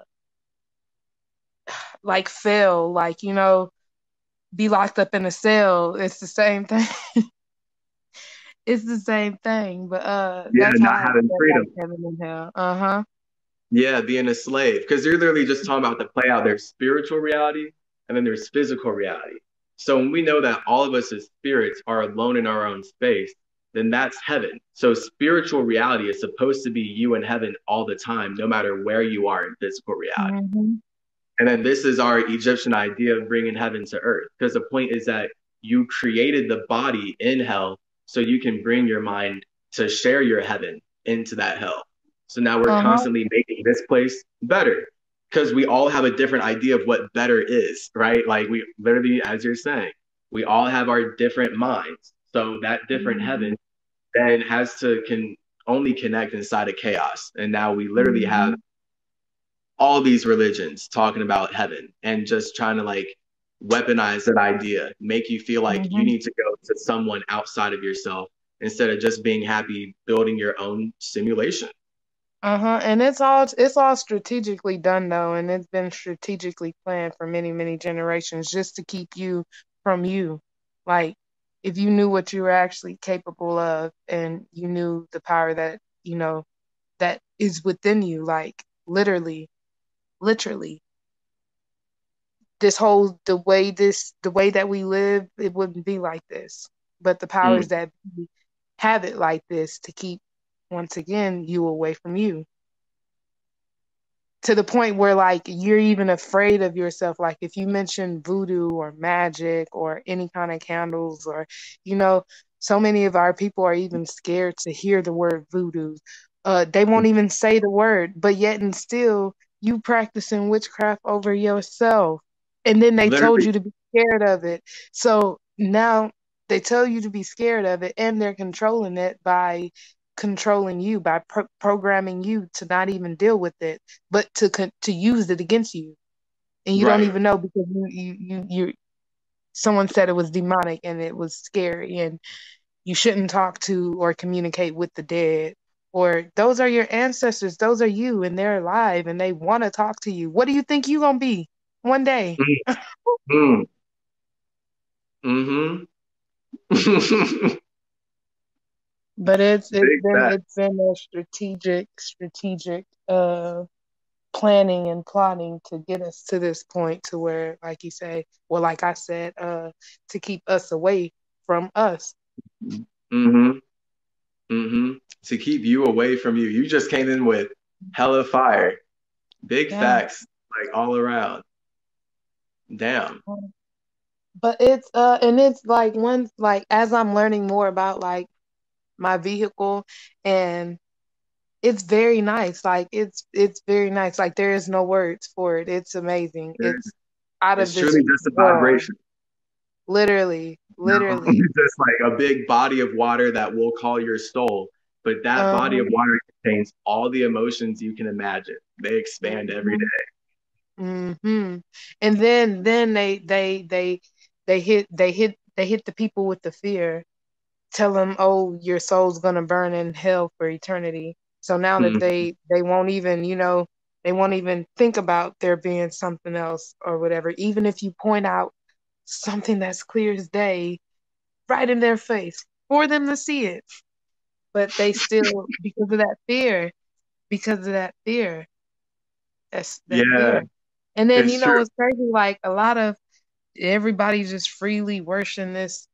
like fell, like be locked up in a cell. It's the same thing. It's the same thing. But Yeah, that's how not I look having at freedom. like heaven and hell. Uh-huh. Yeah, being a slave. Because you're literally just talking about the play out. There's spiritual reality and then there's physical reality. So when we know that all of us as spirits are alone in our own space, then that's heaven. So spiritual reality is supposed to be you in heaven all the time, no matter where you are in physical reality. Hmm. And then this is our Egyptian idea of bringing heaven to earth. Because the point is that you created the body in hell so you can bring your mind to share your heaven into that hell. So now we're Uh-huh. constantly making this place better because we all have a different idea of what better is, right? Like we literally, as you're saying, we all have our different minds. So that different Hmm. heaven then has to can only connect inside of chaos. And now we literally have Hmm. all these religions talking about heaven and just trying to like weaponize that idea, make you feel like you Hmm. need to go to someone outside of yourself instead of just being happy building your own simulation. Uh-huh. And it's all strategically done though, and it's been strategically planned for many, many generations just to keep you from you. Like if you knew what you were actually capable of and you knew the power that is within you, like literally, the way that we live, it wouldn't be like this. But the powers Mm, that be have it like this to keep once again you away from you, to the point where like you're even afraid of yourself. Like if you mention voodoo or magic or any kind of candles, or you know so many of our people are even scared to hear the word voodoo. They won't even say the word, but yet and still you practicing witchcraft over yourself, and then they told literally, you to be scared of it. So now they tell you to be scared of it, and they're controlling it by controlling you, by programming you to not even deal with it, but to use it against you, and you don't right. even know because you someone said it was demonic and it was scary, and you shouldn't talk to or communicate with the dead, or those are your ancestors, those are you, and they're alive and they want to talk to you. What do you think you gonna be one day? Mm, mm, mm-hmm. But it's Big been fact. it's been a strategic planning and plotting to get us to this point, to where, like you say, well, like I said, to keep us away from us. Mm-hmm. Mm-hmm. To keep you away from you. You just came in with hella fire. Big Yeah. facts, like all around. Damn. But and it's like once, like as I'm learning more about like my vehicle, and it's very nice. Like it's very nice. Like there is no words for it. It's amazing. It's out of It's this truly just a world. vibration. Literally, You know? literally. It's just like a big body of water that we'll call your soul. But that body of Um. water contains all the emotions you can imagine. They expand every Mhm. day. Mhm. And then they hit the people with the fear, tell them, oh, your soul's gonna burn in hell for eternity. So now that Mm, they won't even, they won't even think about there being something else or whatever, even if you point out something that's clear as day right in their face for them to see it. But they still, because of that fear, that's that yeah, fear. And then it's true. it's crazy, like a lot of everybody just freely worshiping this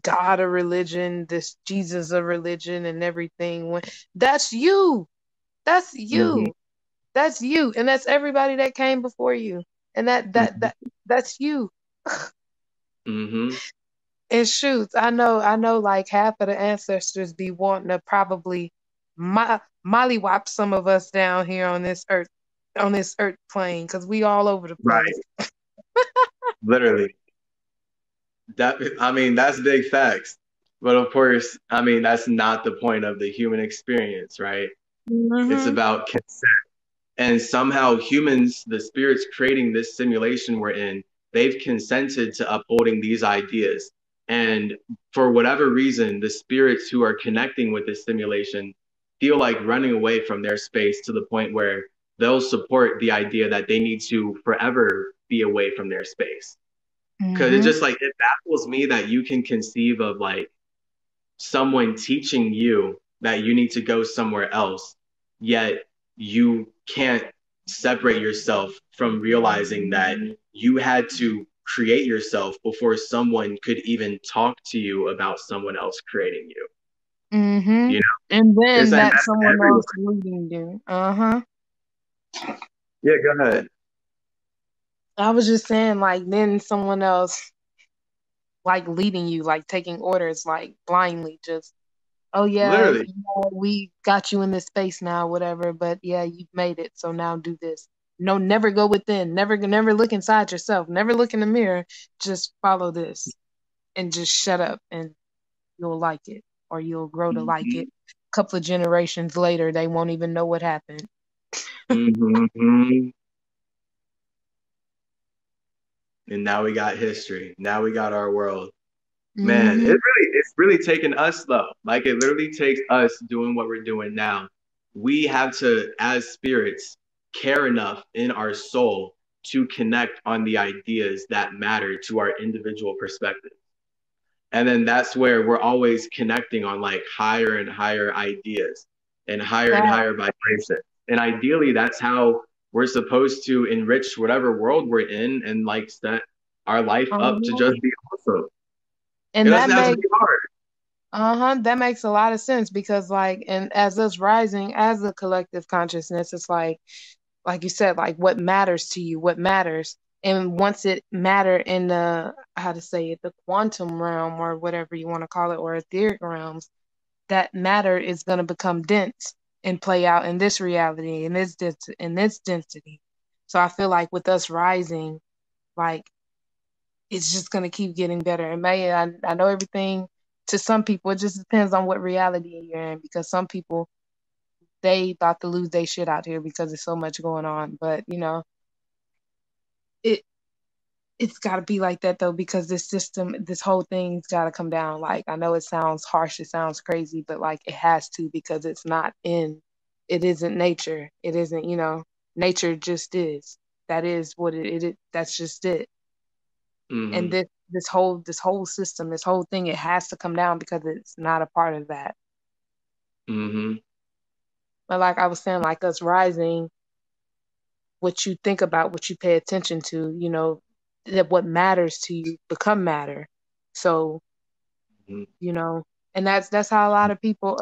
God of religion, this Jesus of religion and everything. When that's you. That's Hmm. you. That's you. And that's everybody that came before you. And Hmm. that's you. Hmm. And shoots, I know like half of the ancestors be wanting to probably mollywop some of us down here on this earth plane, because we all over the place. Right. Literally. That, I mean, that's big facts. But of course, I mean, that's not the point of the human experience, right? It's Mm-hmm. about consent. And somehow humans, the spirits creating this simulation we're in, they've consented to upholding these ideas. And for whatever reason, the spirits who are connecting with this simulation feel like running away from their space to the point where they'll support the idea that they need to forever be away from their space. Because it's Mm-hmm. just like, it baffles me that you can conceive of like someone teaching you that you need to go somewhere else, yet you can't separate yourself from realizing that you had to create yourself before someone could even talk to you about someone else creating you. Mm-hmm. You know, And it's then and that that's someone everywhere. else leading you. Uh-huh. Yeah, go ahead. I was just saying, like, then someone else like leading you, like taking orders, like blindly, just, oh yeah, Literally. we got you in this space now, whatever. But yeah, you've made it, so now do this. No, never go within. Never look inside yourself. Never look in the mirror. Just follow this and just shut up, and you'll like it, or you'll grow to like it. Mm-hmm. A couple of generations later, they won't even know what happened. Mm-hmm. And now we got history. Now we got our world. Man, Mm-hmm. it's really taken us though. Like it literally takes us doing what we're doing now. We have to, as spirits, care enough in our soul to connect on the ideas that matter to our individual perspective. And then that's where we're always connecting on like higher and higher ideas and That, higher vibrations. And ideally, that's how we're supposed to enrich whatever world we're in and like set our life up to uh-huh. just be awesome. It And that doesn't have to makes be hard. that makes a lot of sense, because like, and as us rising as a collective consciousness, it's like you said, like what matters to you, what matters. And once it matter in the, how to say it, the quantum realm, or whatever you want to call it, or etheric realms, that matter is going to become dense and play out in this reality, in this density. So I feel like with us rising, like it's just going to keep getting better. And I know everything, to some people, it just depends on what reality you're in, because some people, they about to lose their shit out here because there's so much going on. But it it's got to be like that though, because this system, this whole thing's got to come down. Like, I know it sounds harsh, it sounds crazy, but like it has to, because it isn't nature. It isn't, nature just is. That is what it is. That's just it. And Mm-hmm. this whole system, this whole thing, it has to come down, because it's not a part of that. Mm-hmm. But like I was saying, like us rising, what you think about, what you pay attention to, that what matters to you become matter. So, Mm-hmm. you know, and that's how a lot of people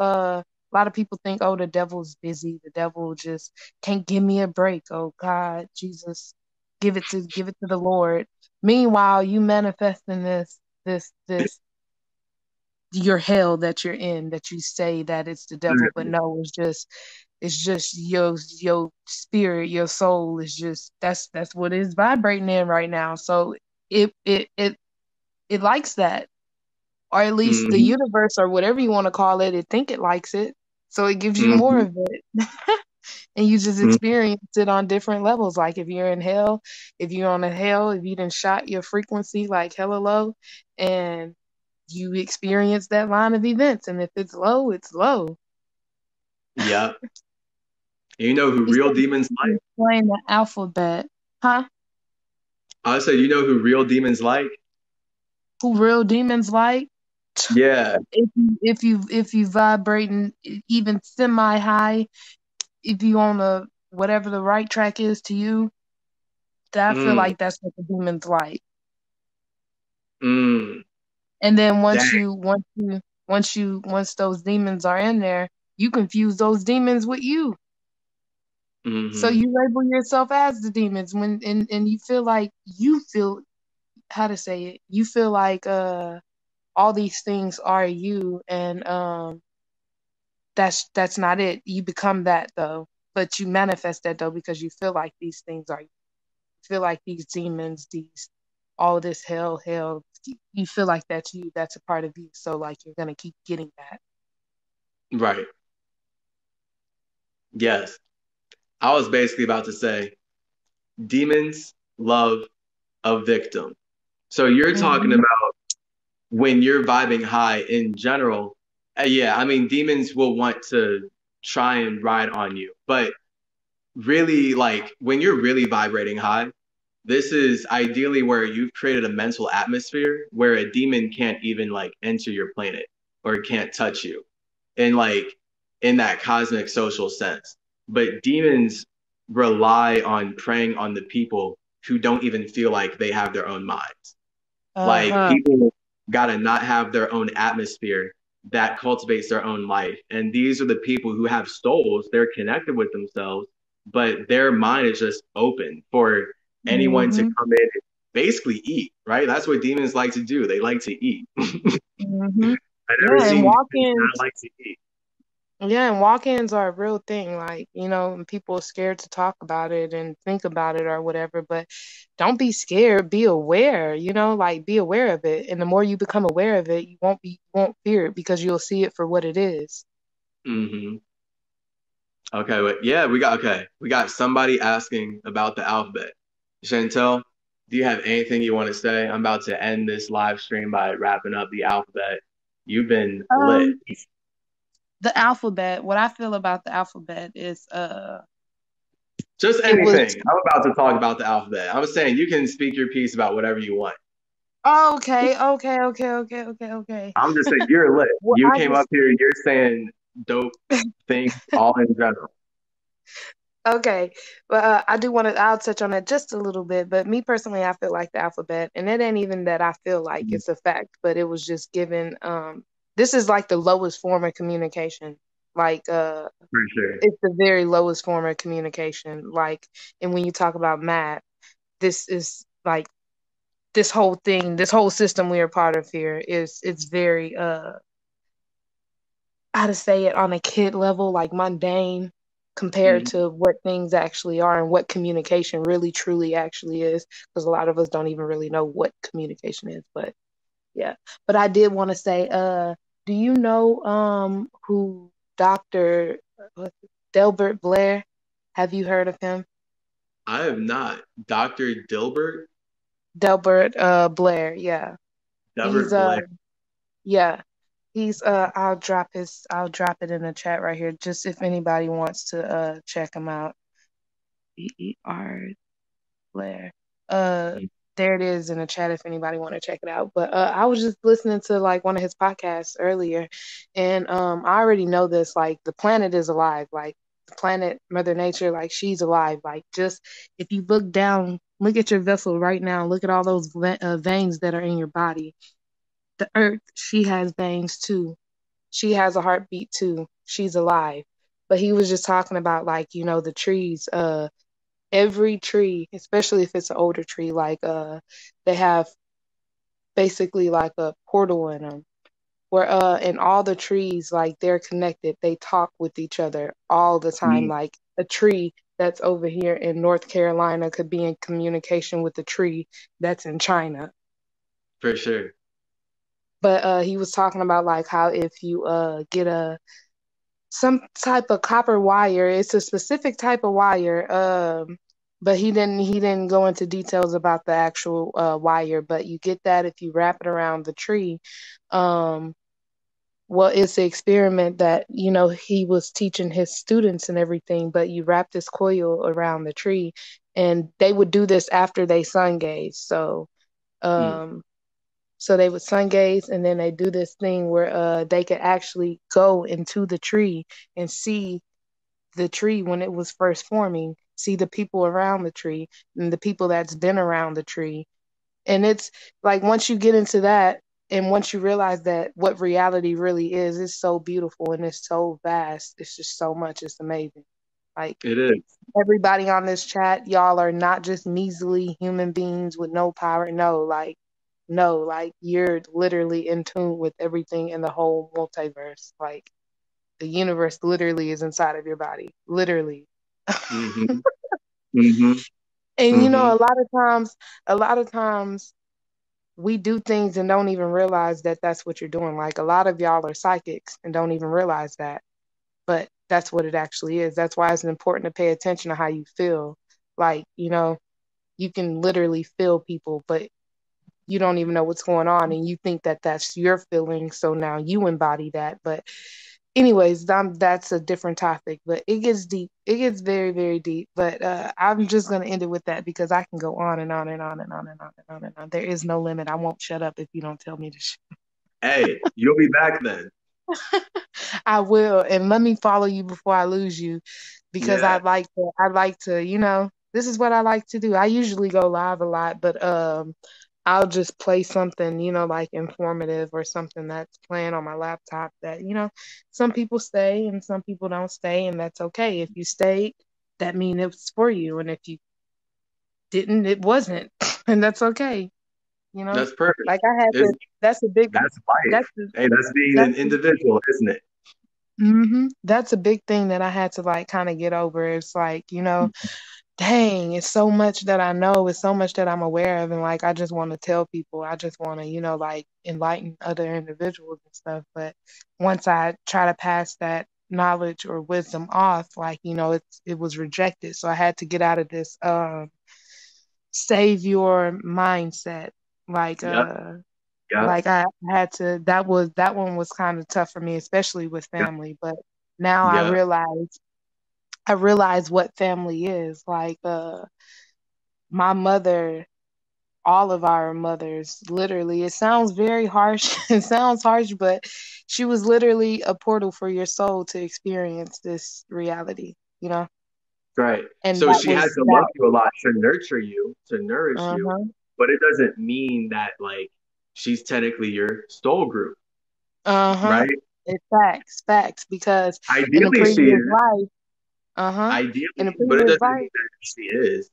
think, oh, the devil's busy, the devil just can't give me a break. Oh God, Jesus, give it to the Lord. Meanwhile, you manifesting this your hell that you're in, that you say that it's the devil, but no, it's just your spirit, your soul is just, that's what it's vibrating in right now. So it likes that, or at least the Mm-hmm. universe, or whatever you want to call it, it think it likes it, so it gives you more Mm-hmm. of it. And you just experience it on different levels. Like if you're in hell, if you're on a hell, if you didn't shot your frequency like hella low, and you experience that line of events, and if it's low, it's low. Yeah. You know who He real said demons you like? can explain the alphabet. Huh? I said, you know who real demons like? Who real demons like? Yeah. If you vibrating even semi high, if you on the whatever the right track is to you, I feel Mm, like that's what the demons like. mm, And then dang. once those demons are in there, you confuse those demons with you. So Mm-hmm. you label yourself as the demons, and you feel like, how to say it, you feel like all these things are you, and that's not it. You become that though, but you manifest that though because you feel like these things are you. You feel like these demons, these all this hell. You feel like that's you. That's a part of you. So like you're gonna keep getting that. Right. Yes. I was basically about to say demons love a victim. So you're talking Hmm. about when you're vibing high in general. Yeah, I mean, demons will want to try and ride on you. But really, like when you're really vibrating high, this is ideally where you've created a mental atmosphere where a demon can't even like enter your planet or can't touch you. And like in that cosmic social sense. But demons rely on preying on the people who don't even feel like they have their own minds. Like Uh-huh. people gotta not have their own atmosphere that cultivates their own life. And these are the people who have souls, they're connected with themselves, but their mind is just open for anyone to Hmm. come in and basically eat, right? That's what demons like to do. They like to eat. Hmm. I've never Yeah, and seen demons not walk-ins. like to eat. Yeah, and walk-ins are a real thing. Like, and people are scared to talk about it and think about it or whatever, but don't be scared, be aware, like be aware of it. And the more you become aware of it, you won't fear it because you'll see it for what it is. Hmm. Okay, but yeah, we got somebody asking about the alphabet. Chantel, do you have anything you want to say? I'm about to end this live stream by wrapping up the alphabet. You've been lit. Um, the alphabet, what I feel about the alphabet is Just it was anything. I'm about to talk about the alphabet. I'm saying you can speak your piece about whatever you want. okay. I'm just saying you're lit. Well, You I came up just here, you're saying dope things all in general. Okay, but I do want to. I'll touch on that just a little bit. But me personally, I feel like the alphabet, and it ain't even that I feel like For it's a fact, but it was just given. This is like the lowest form of communication. Like, sure. it's the very lowest form of communication. Like, and when you talk about math, this is like this whole thing, this whole system we are part of here is it's very how to say it on a kid level, like mundane compared Mhm. to what things actually are and what communication really truly actually is. Because a lot of us don't even really know what communication is. But yeah. But I did want to say, do you know who Dr. Delbert Blair? Have you heard of him? I have not. Dr. Dilbert, Delbert Blair, yeah. He's Delbert Blair. yeah. He's I'll drop it in the chat right here just if anybody wants to check him out. EER Blair. Uh there it is in the chat if anybody want to check it out. But I was just listening to like one of his podcasts earlier and I already know this, like the planet is alive. Like the planet, Mother Nature, like she's alive. Like just if you look down, look at your vessel right now, look at all those veins that are in your body. The earth, she has veins too. She has a heartbeat too. She's alive. But he was just talking about like, the trees, every tree, especially if it's an older tree, like they have basically like a portal in them where and all the trees like they're connected. They talk with each other all the time. Mm, Like a tree that's over here in North Carolina could be in communication with a tree that's in China. for sure. But he was talking about like how if you get a some type of copper wire. It's a specific type of wire. But he didn't go into details about the actual wire. But you get that if you wrap it around the tree. Um, well, it's an experiment that he was teaching his students and everything. But you wrap this coil around the tree, and they would do this after they sun gaze. Mm, Um, so they would sun gaze and then they do this thing where they could actually go into the tree and see the tree when it was first forming, see the people around the tree and the people that's been around the tree. And it's like once you get into that and once you realize that what reality really is, it's so beautiful and it's so vast. It's just so much. It's amazing. Like it is. everybody on this chat, y'all are not just measly human beings with no power. No, like no, like you're literally in tune with everything in the whole multiverse. Like the universe literally is inside of your body, literally. Mm-hmm. Mm-hmm. And Mm-hmm. a lot of times we do things and don't even realize that that's what you're doing. Like a lot of y'all are psychics and don't even realize that, but that's what it actually is. That's why it's important to pay attention to how you feel. Like, you can literally feel people, but you don't even know what's going on and you think that that's your feeling, so now you embody that. But anyways, that's a different topic, but it gets deep. It gets very, very deep. But I'm just going to end it with that because I can go on and on and on and on and on and on and on. There is no limit. I won't shut up if you don't tell me to Hey, you'll be back then. I will, and let me follow you before I lose you, because Yeah. I'd like to, this is what I like to do. I usually go live a lot, but I'll just play something, like informative or something that's playing on my laptop that, some people stay and some people don't stay, and that's okay. If you stayed, that means it's for you, and if you didn't, it wasn't, and that's okay, you know. That's perfect. Like I had It's, to. That's a big. that's life. That's the. Hey, that's being That's an individual, isn't it? That's a big thing that I had to like kind of get over. It's like, dang, it's so much that I know, it's so much that I'm aware of, and like I just want to tell people, I just want to, like enlighten other individuals and stuff. But once I try to pass that knowledge or wisdom off, like, it was rejected. So I had to get out of this save your mindset. Like Yep. Yep. I had to, that one was kind of tough for me, especially with Yep. family. But now Yep. I realize what family is. Like my mother, all of our mothers, literally, it sounds very harsh. It sounds harsh, but she was literally a portal for your soul to experience this reality, Right. And So that she had was to love that. you a lot to nurture you, to nourish you, Uh-huh. but it doesn't mean that like she's technically your soul group, Uh-huh. right? It's facts, because in a Ideally, she previous is. life, uh-huh. In a Ideally, but it previous doesn't life, mean that she is.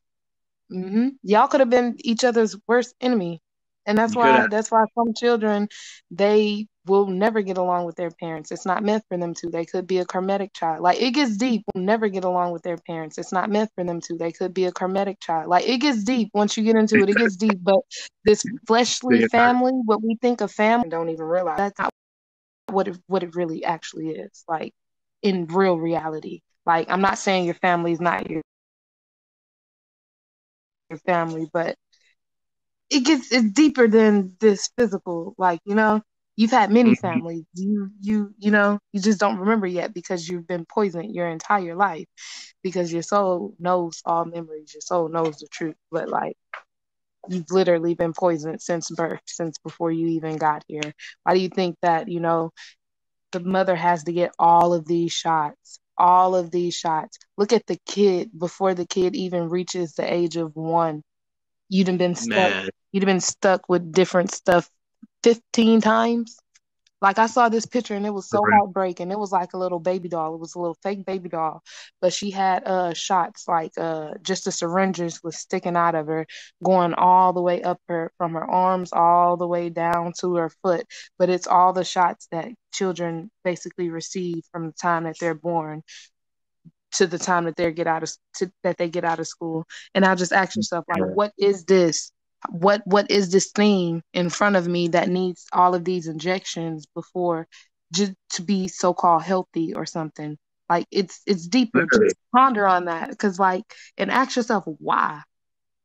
y'all could have been each other's worst enemy. And You could have. that's why some children, they will never get along with their parents. It's not meant for them to. They could be a karmic child. Like it gets deep. Will never get along with their parents. It's not meant for them to. They could be a karmic child. Like it gets deep. Once you get into it, it gets deep. But this fleshly family, what we think of family, don't even realize that's not what it really actually is. Like in real reality. Like I'm not saying your family is not your family, but it's deeper than this physical. Like, you've had many Mhm. families. You just don't remember yet because you've been poisoned your entire life, because your soul knows all memories. Your soul knows the truth. But like you've literally been poisoned since birth, since before you even got here. Why do you think that, the mother has to get all of these shots? All of these shots. Look at the kid before the kid even reaches the age of 1. You'd have been stuck. Man, You'd have been stuck with different stuff 15 times. Like I saw this picture and it was so correct. heartbreaking. It was like a little baby doll. It was a little fake baby doll, but she had shots like just the syringes was sticking out of her, going all the way up her from her arms all the way down to her foot. But it's all the shots that children basically receive from the time that they're born to the time that they get out of school. And I'll just ask yourself, like, Yeah. what is this? What is this thing in front of me that needs all of these injections before just to be so called healthy or something? Like it's deeper. Literally. Just ponder on that, because and ask yourself why.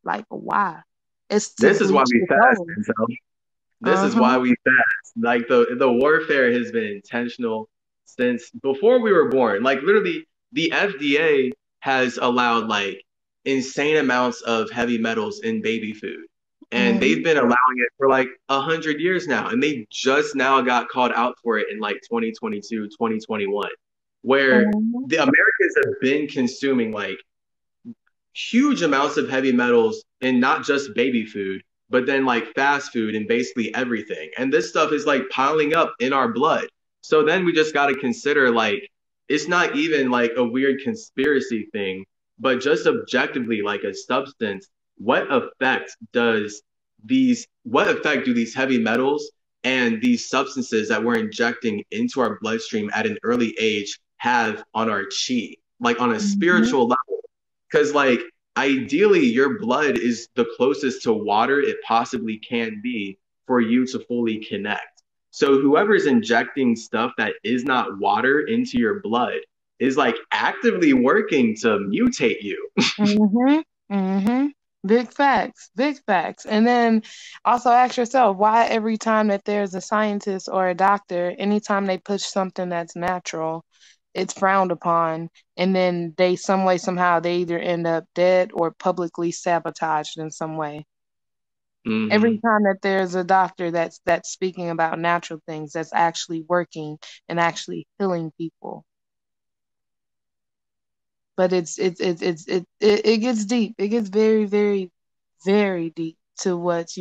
Like why? It's to This is why bleach we the fast, soul. Denzel. This Uh is huh. why we fast. Like the warfare has been intentional since before we were born. Like literally, the FDA has allowed like insane amounts of heavy metals in baby food, and they've Hmm. been allowing it for like 100 years now. And they just now got called out for it in like 2022, 2021, where Hmm. the Americans have been consuming like huge amounts of heavy metals in not just baby food, but then like fast food and basically everything. And this stuff is like piling up in our blood. So then we just got to consider like it's not even like a weird conspiracy thing, but just objectively like a substance, what effect does what effect do these heavy metals and these substances that we're injecting into our bloodstream at an early age have on our chi, like on a Hmm. spiritual level? Because like ideally, your blood is the closest to water it possibly can be for you to fully connect. So whoever's injecting stuff that is not water into your blood is like actively working to mutate you. Hmm. Hmm. Big facts, big facts. And then also ask yourself why every time that there's a scientist or a doctor, anytime they push something that's natural, it's frowned upon. And then they, some way, somehow, they either end up dead or publicly sabotaged in some way. Every Hmm. time that there's a doctor that's speaking about natural things, that's actually working and actually healing people. But it gets deep. It gets very, very, very deep to what,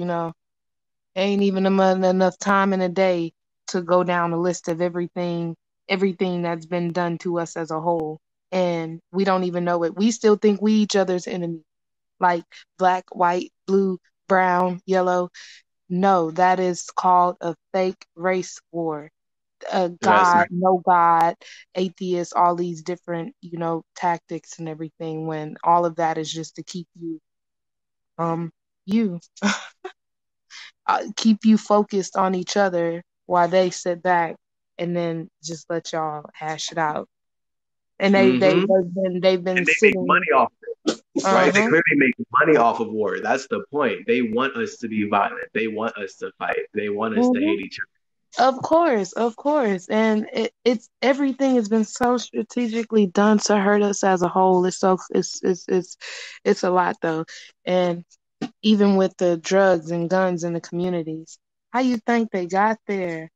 ain't even enough time in a day to go down a list of everything that's been done to us as a whole. And we don't even know it. We still think we each other's enemy, like black, white, blue, brown, yellow. No, that is called a fake race war. That's God, no God, atheist, all these different, tactics and everything, when all of that is just to keep um, you, keep you focused on each other while they sit back and then just let y'all hash it out. And hmm they've been And they make sitting, money off, right? They uh-huh. clearly make money off of war. That's the point. They want us to be violent. They want us to fight. They want us to Hmm. hate each Of course, of course. And it's everything has been so strategically done to hurt us as a whole. It's a lot though. And even with the drugs and guns in the communities, how you think they got there?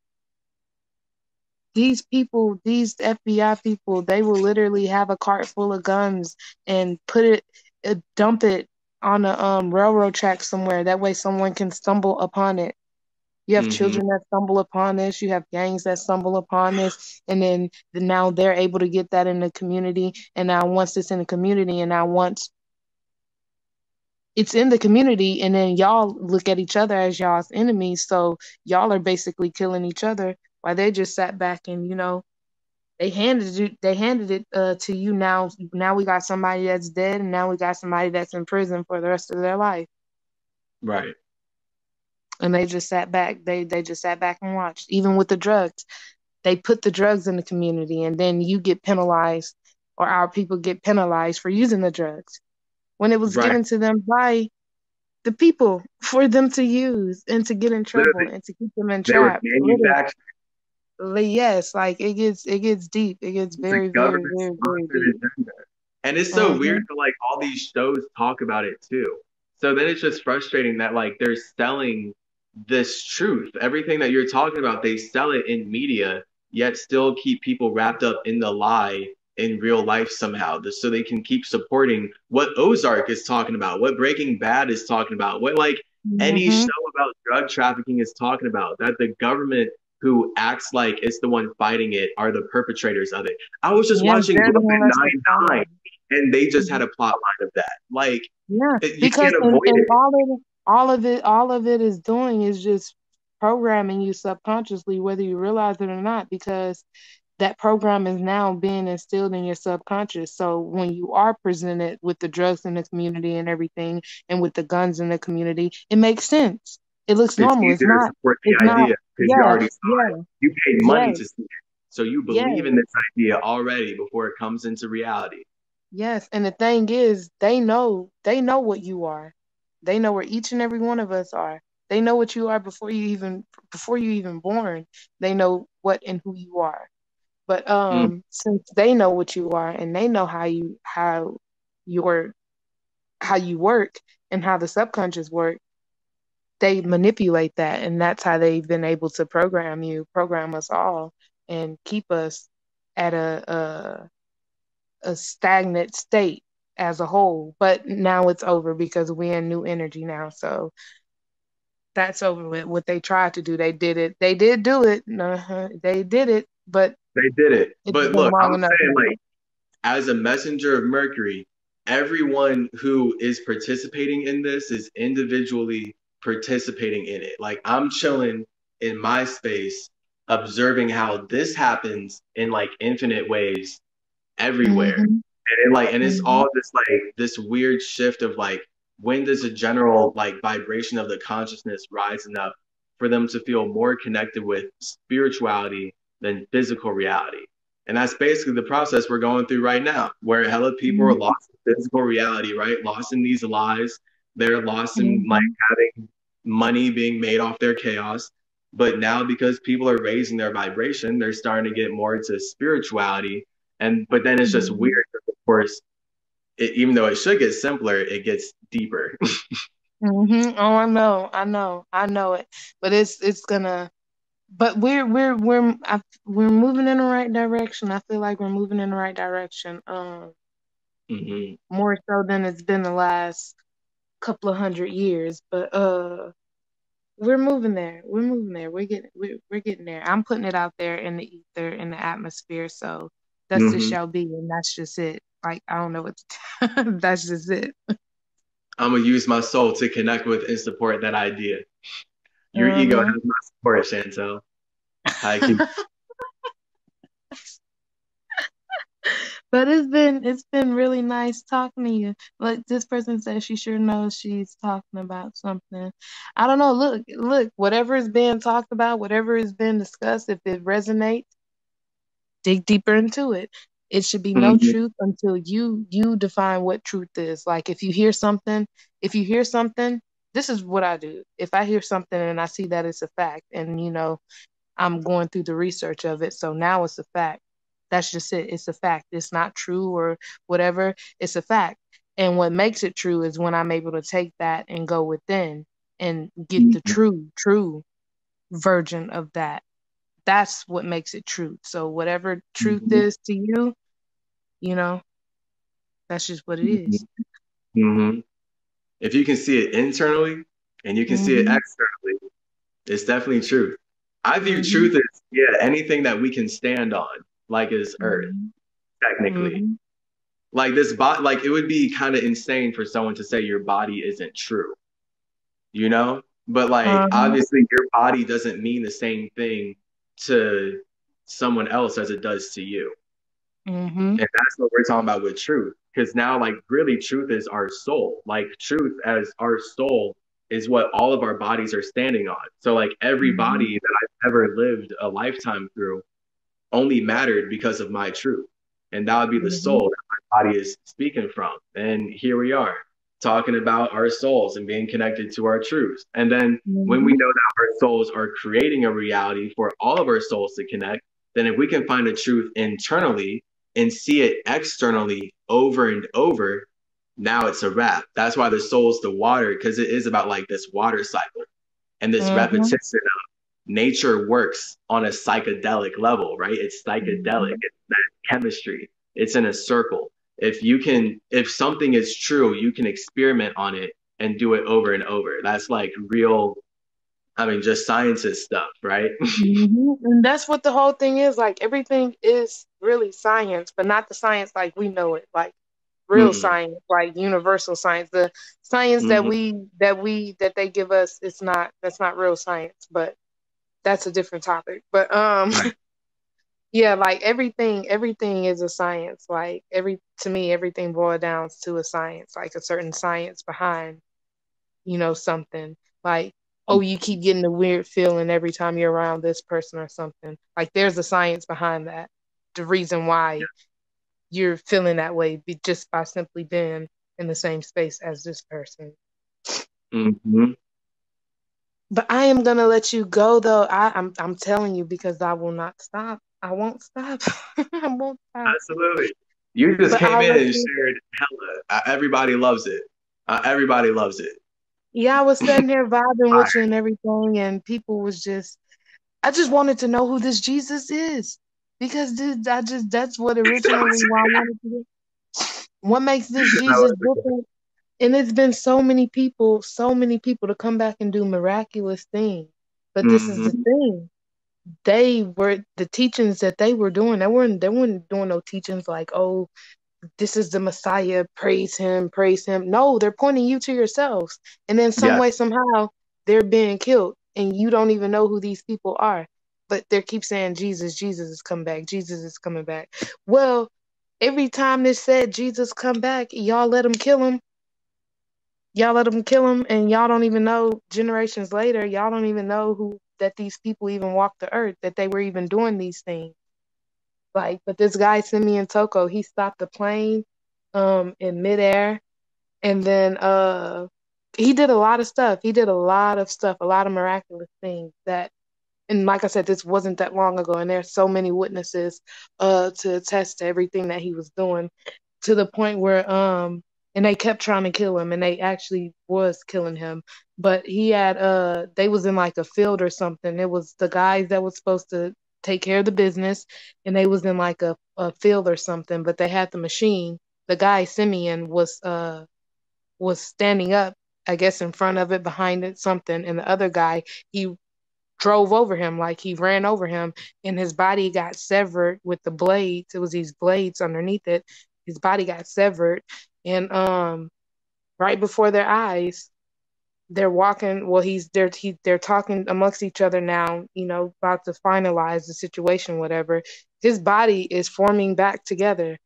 These people, these FBI people, they will literally have a cart full of guns and dump it on a railroad track somewhere. That way someone can stumble upon it. You have other. children that stumble upon this. You have gangs that stumble upon this, and then now they're able to get that in the community. And now once it's in the community, and now once it's in the community, and then y'all look at each other as y'all's enemies. So y'all are basically killing each other while they just sat back and they handed it to you. Now we got somebody that's dead, and now we got somebody that's in prison for the rest of their life. Right. And they just sat back. They just sat back and watched. Even with the drugs, they put the drugs in the community, and then you get penalized, or our people get penalized for using the drugs when it was Right. given to them by the people for them to use and to get in trouble Literally, and to keep them they were entrapped. manufactured. Yes, like it gets deep. It gets It's a very, very, government very, very sponsored deep. agenda. And it's so weird Mhm. that like all these shows talk about it too. So then it's just frustrating that like they're selling this truth. Everything that you're talking about, they sell it in media, yet still keep people wrapped up in the lie in real life somehow, just so they can keep supporting what Ozark is talking about, what Breaking Bad is talking about, what like any show Mhm. about drug trafficking is talking about, that the government who acts like it's the one fighting it are the perpetrators of it. I was just Yes, watching they're the Brooklyn one that's Nine-Nine responsible. and they just had Mhm. a plot line of that. Like Yeah, you because can't and, avoid and it. all of it is doing is just programming you subconsciously, whether you realize it or not, because that program is now being instilled in your subconscious. So when you are presented with the drugs in the community and everything, and with the guns in the community, it makes sense. It looks It's normal. It's easier to not. support It's the not. idea because you already Yes. saw it. Yeah. You paid money Yes. to see it. So you believe in Yes. this idea already before it comes into reality. Yes. And the thing is, they know what you are. They know where each and every one of us are. They know what you are before you even born. They know what and who you are. But Mm, since they know what you are and they know your how you work and how the subconscious work, they manipulate that, and that's how they've been able to program us all, and keep us at a stagnant state as a whole. But now it's over because we're in new energy now. So that's over with. What they tried to do, they did it. They did do it. They did it, but they did it. it's But been look, long I'm enough saying now. like as a messenger of Mercury, everyone who is participating in this is individually participating in it. Like I'm chilling in my space, observing how this happens in like infinite ways everywhere. Mhm. And it's Mhm. all this like this weird shift of like when does a general like vibration of the consciousness rise enough for them to feel more connected with spirituality than physical reality. And that's basically the process we're going through right now, where hella people are Mhm. lost in physical reality, right? Lost in these lies. They're lost in like Mhm. having money being made off their chaos. But now because people are raising their vibration, they're starting to get more into spirituality. And but then it's just Mhm. weird, of course, even though it should get simpler, it gets deeper. Mhm. Oh, I know it. But it's gonna. But we're moving in the right direction. I feel like we're moving in the right direction. Hmm. More so than it's been the last couple of 100 years. But we're moving there. We're moving there. We're getting there. I'm putting it out there in the ether, in the atmosphere. So that's just Hmm. shall be, and that's just it. Like I don't know what to that's just it. I'm gonna use my soul to connect with and support that idea. Your ego Mhm. has my support, Chantel. I keep. But it's been really nice talking to you. Like this person says she sure knows she's talking about something. I don't know. Look, whatever is being talked about, whatever is being discussed, if it resonates, dig deeper into it. It should be no Mhm. truth until you define what truth is. Like if you hear something, this is what I do. If I hear something and I see that it's a fact, and I'm going through the research of it. So now it's a fact. That's just it. It's a fact. It's not true or whatever. It's a fact. And what makes it true is when I'm able to take that and go within and get the Mhm. true version of that. That's what makes it true. So whatever truth Mhm. is to you, you know, that's just what it Mhm. is. Mhm. If you can see it internally and you can see it Mhm. externally, it's definitely truth. I view Mhm. truth as, yeah, anything that we can stand on, like is earth, Mhm. technically. Mhm. Like this bot, like it would be kind of insane for someone to say your body isn't true, you know? But like Uh-huh. obviously your body doesn't mean the same thing to someone else as it does to you. Mhm. And that's what we're talking about with truth. Because now, like, really, truth is our soul. Like, truth as our soul is what all of our bodies are standing on. So, like, every Mhm. body that I've ever lived a lifetime through only mattered because of my truth. And that would be the Mhm. soul that my body is speaking from. And here we are talking about our souls and being connected to our truths. And then when we Mhm. know that our souls are creating a reality for all of our souls to connect, then if we can find a truth internally and see it externally over and over, now it's a wrap. That's why the soul's the water, because it is about like this water cycle and this Mhm. repetition. Nature works on a psychedelic level, right? It's psychedelic. Mhm. It's that chemistry. It's in a circle. If something is true, you can experiment on it and do it over and over. That's like real, I mean, just scientist stuff, right? And that's what the whole thing is. Like everything is really science, but not the science like we know it. Like real Mm-mm. science, like universal science. The science that Mm-hmm. that they give us, that's not real science. But that's a different topic. But Right. yeah, like everything is a science. Like to me, everything boils down to a science, like a certain science behind something like, oh, you keep getting a weird feeling every time you're around this person or something. Like there's a science behind that. The reason why you're feeling that way just by simply being in the same space as this person. Mm-hmm. But I am gonna let you go though. I'm telling you because I will not stop. I won't stop. I won't stop. Absolutely. You just But came I'll in let and you. shared hella. Everybody loves it. Everybody loves it. Yeah, I was sitting here vibing with you Fire. and everything, and people was just I just wanted to know who this Jesus is because that's what originally why I wanted to do. What makes this Jesus different? And it's been so many people to come back and do miraculous things. But this is the Mm-hmm. thing. The teachings that they were doing, they weren't doing no teachings like, oh, this is the Messiah, praise him, praise him. No, they're pointing you to yourselves. And then some Yes. way, somehow, they're being killed, and you don't even know who these people are. But they keep saying Jesus, Jesus is coming back, Jesus is coming back. Well, every time they said Jesus come back, y'all let him kill him. Y'all let him kill him, and y'all don't even know generations later, y'all don't even know who that these people even walked the earth, that they were even doing these things. Like, but this guy Simeon Toko, he stopped the plane in midair, and then he did a lot of stuff. He did a lot of stuff, a lot of miraculous things that, and like I said, this wasn't that long ago, and there's so many witnesses to attest to everything that he was doing, to the point where and they kept trying to kill him, and they actually was killing him. But he had they was in like a field or something. It was the guys that was supposed to take care of the business, and they was in like a field or something, but they had the machine. The guy Simeon was standing up, I guess, in front of it, behind it, something, and the other guy, he drove over him, like he ran over him, and his body got severed with the blades. It was these blades underneath it. His body got severed, and right before their eyes, they're walking. Well, they're talking amongst each other now, about to finalize the situation, whatever. His body is forming back together.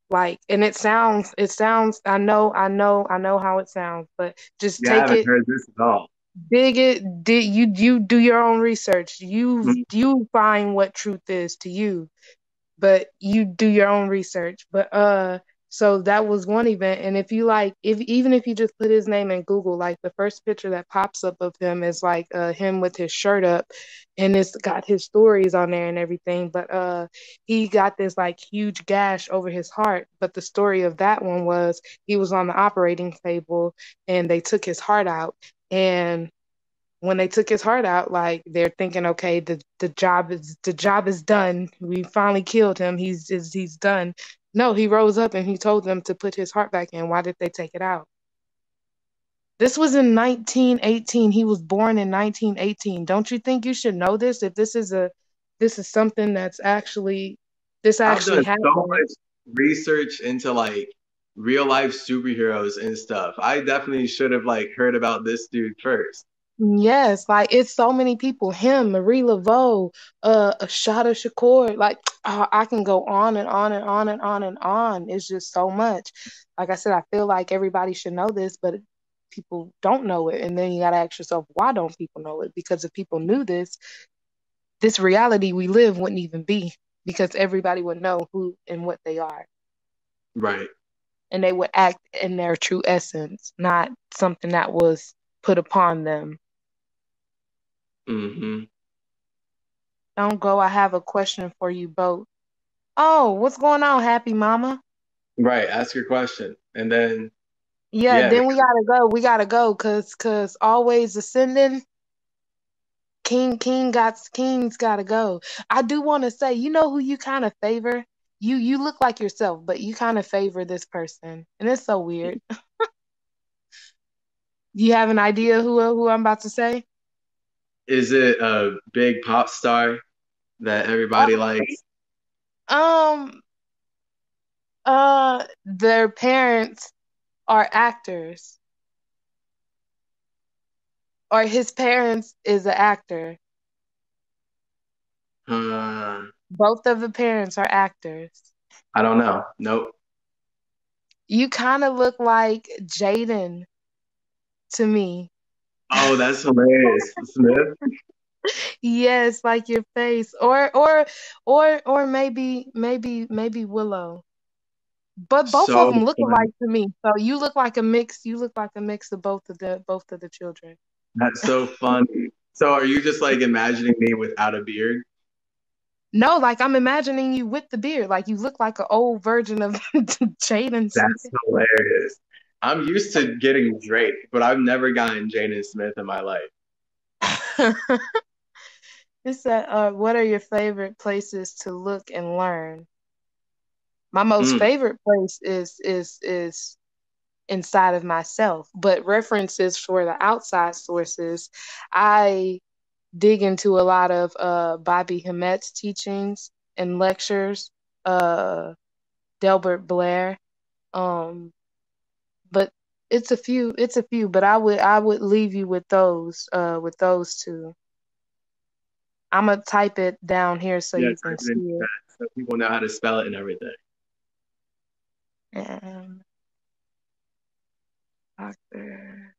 Like, and it sounds, I know how it sounds, but just Yeah, I take haven't it, heard this at all. you do your own research. Mhm. You find what truth is to you, but you do your own research. But so that was one event. And if you like, if even if you just put his name in Google, like the first picture that pops up of him is like him with his shirt up, and it's got his stories on there and everything. But he got this like huge gash over his heart. But the story of that one was he was on the operating table, and they took his heart out. And when they took his heart out, like they're thinking, okay, the job is done. We finally killed him. He's done. No, he rose up and he told them to put his heart back in. Why did they take it out? This was in 1918. He was born in 1918. Don't you think you should know this? If this is something that's actually this I've actually done so happened. much research into like real life superheroes and stuff. I definitely should have like heard about this dude first. Yes, like it's so many people. Him, Marie Laveau, Ashada Shakur. Like I can go on and on and on and on and on. It's just so much. Like I said, I feel like everybody should know this, but people don't know it. And then you gotta ask yourself, why don't people know it? Because if people knew this reality we live wouldn't even be, because everybody would know who and what they are, Right. and they would act in their true essence, not something that was put upon them. Mm-hmm. Don't go. I have a question for you both. Oh, what's going on, happy mama? Right. Ask your question. And then Yeah, yeah, then we gotta go. We gotta go, cause always ascending. King's gotta go. I do want to say, you know who you kind of favor? You look like yourself, but you kind of favor this person, and it's so weird. Do you have an idea who I'm about to say? is it a big pop star that everybody likes? Um, their parents are actors, or his parents is an actor. Uh, Both of the parents are actors. I don't know. Nope. You kind of look like Jaden to me. Oh, that's hilarious. Smith. Yes, like your face, or maybe Willow. But both of So them look funny. alike to me. So you look like a mix. You look like a mix of both of the children. That's so funny. So are you just like imagining me without a beard? No, like I'm imagining you with the beard. Like you look like an old version of Jaden That's Smith. hilarious. I'm used to getting Drake, but I've never gotten Jaden Smith in my life. It said, what are your favorite places to look and learn? My most Mm, favorite place is inside of myself, but references for the outside sources, I dig into a lot of Bobby Hemmett's teachings and lectures, uh Delbert Blair, um, but It's a few, but I would leave you with those two. I'm gonna type it down here so Yeah, you can type it in see the it. chat so people know how to spell it and everything. And Dr.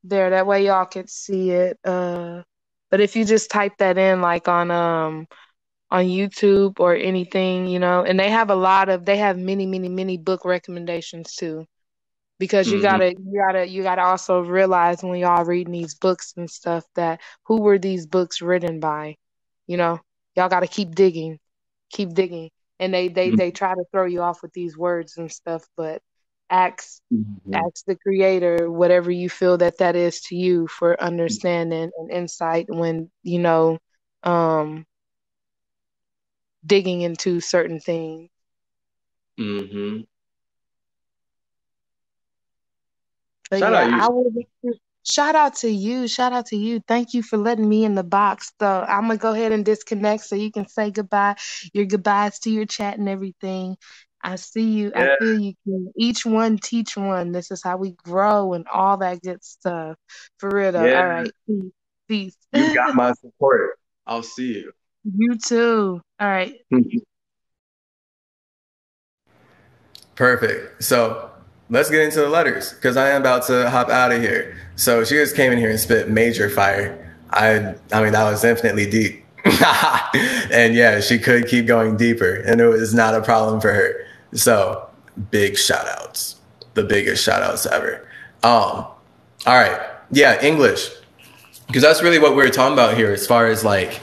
There, that way y'all can see it. But if you just type that in like on YouTube or anything, and they have many, many, many book recommendations too. Because Hmm. you gotta also realize when y'all reading these books and stuff that who were these books written by? You know, y'all gotta keep digging. And they try to throw you off with these words and stuff, but ask Hmm. ask the creator whatever you feel that is to you for understanding and insight when um digging into certain things. Hmm. But Shout out yeah, you. I would shout out to you. Shout out to you. Thank you for letting me in the box. So I'm gonna go ahead and disconnect so you can say goodbye. Your goodbyes to your chat and everything. I see you. I Yeah, feel you. King. Each one teach one. This is how we grow and all that good stuff. For real though. yeah. All right. Peace. You got my support. I'll see you. You too. All right. Perfect. So let's get into the letters because I am about to hop out of here. So she just came in here and spit major fire. I mean, that was infinitely deep. And yeah, she could keep going deeper and it was not a problem for her. So big shout outs, the biggest shout outs ever. All right. Yeah, English. Because that's really what we're talking about here as far as like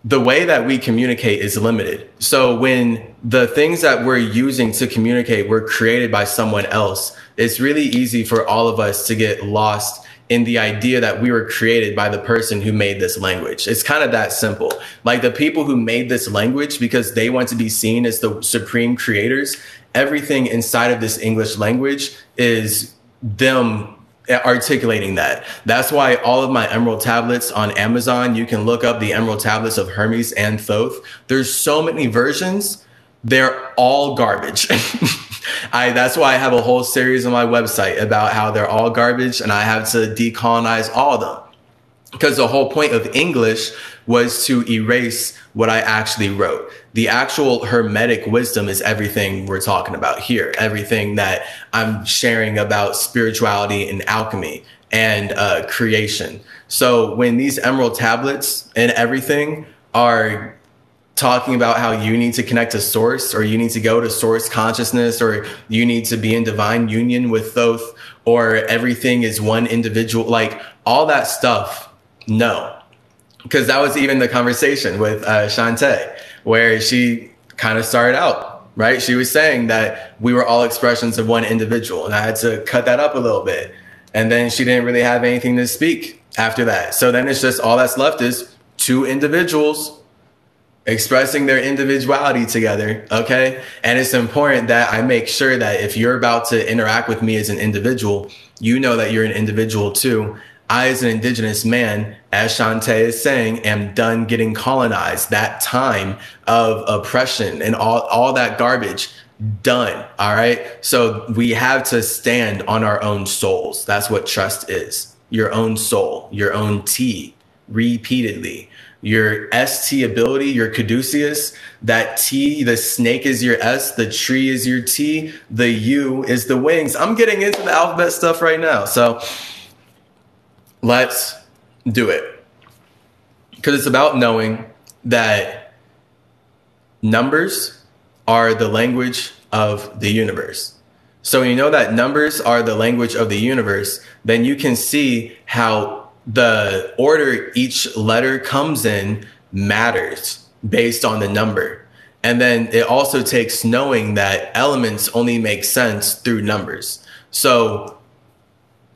the way that we communicate is limited. So when the things that we're using to communicate were created by someone else, it's really easy for all of us to get lost in the idea that we were created by the person who made this language. It's kind of that simple. Like the people who made this language, because they want to be seen as the supreme creators, everything inside of this English language is them articulating that. That's why all of my emerald tablets on Amazon, you can look up the emerald tablets of Hermes and Thoth. There's so many versions. They're all garbage. That's why I have a whole series on my website about how they're all garbage and I have to decolonize all of them. Because the whole point of English was to erase what I actually wrote. The actual hermetic wisdom is everything we're talking about here, everything that I'm sharing about spirituality and alchemy and creation. So when these emerald tablets and everything are talking about how you need to connect to source or you need to go to source consciousness or you need to be in divine union with Thoth or everything is one individual, like all that stuff, no. Because that was even the conversation with Shantae, where she kind of started out, right? She was saying that we were all expressions of one individual, and I had to cut that up a little bit. And then she didn't really have anything to speak after that. So then it's just all that's left is two individuals expressing their individuality together. Okay. And it's important that I make sure that if you're about to interact with me as an individual, you know that you're an individual too. I, as an indigenous man, as Shantae is saying, am done getting colonized. That time of oppression and all that garbage done. All right. So we have to stand on our own souls. That's what trust is. Your own soul, your own T repeatedly. Your ST ability, your caduceus, that T, the snake is your S, the tree is your T, the U is the wings. I'm getting into the alphabet stuff right now. So let's do it. Because it's about knowing that numbers are the language of the universe. So when you know that numbers are the language of the universe, then you can see how the order each letter comes in matters based on the number. And then it also takes knowing that elements only make sense through numbers. So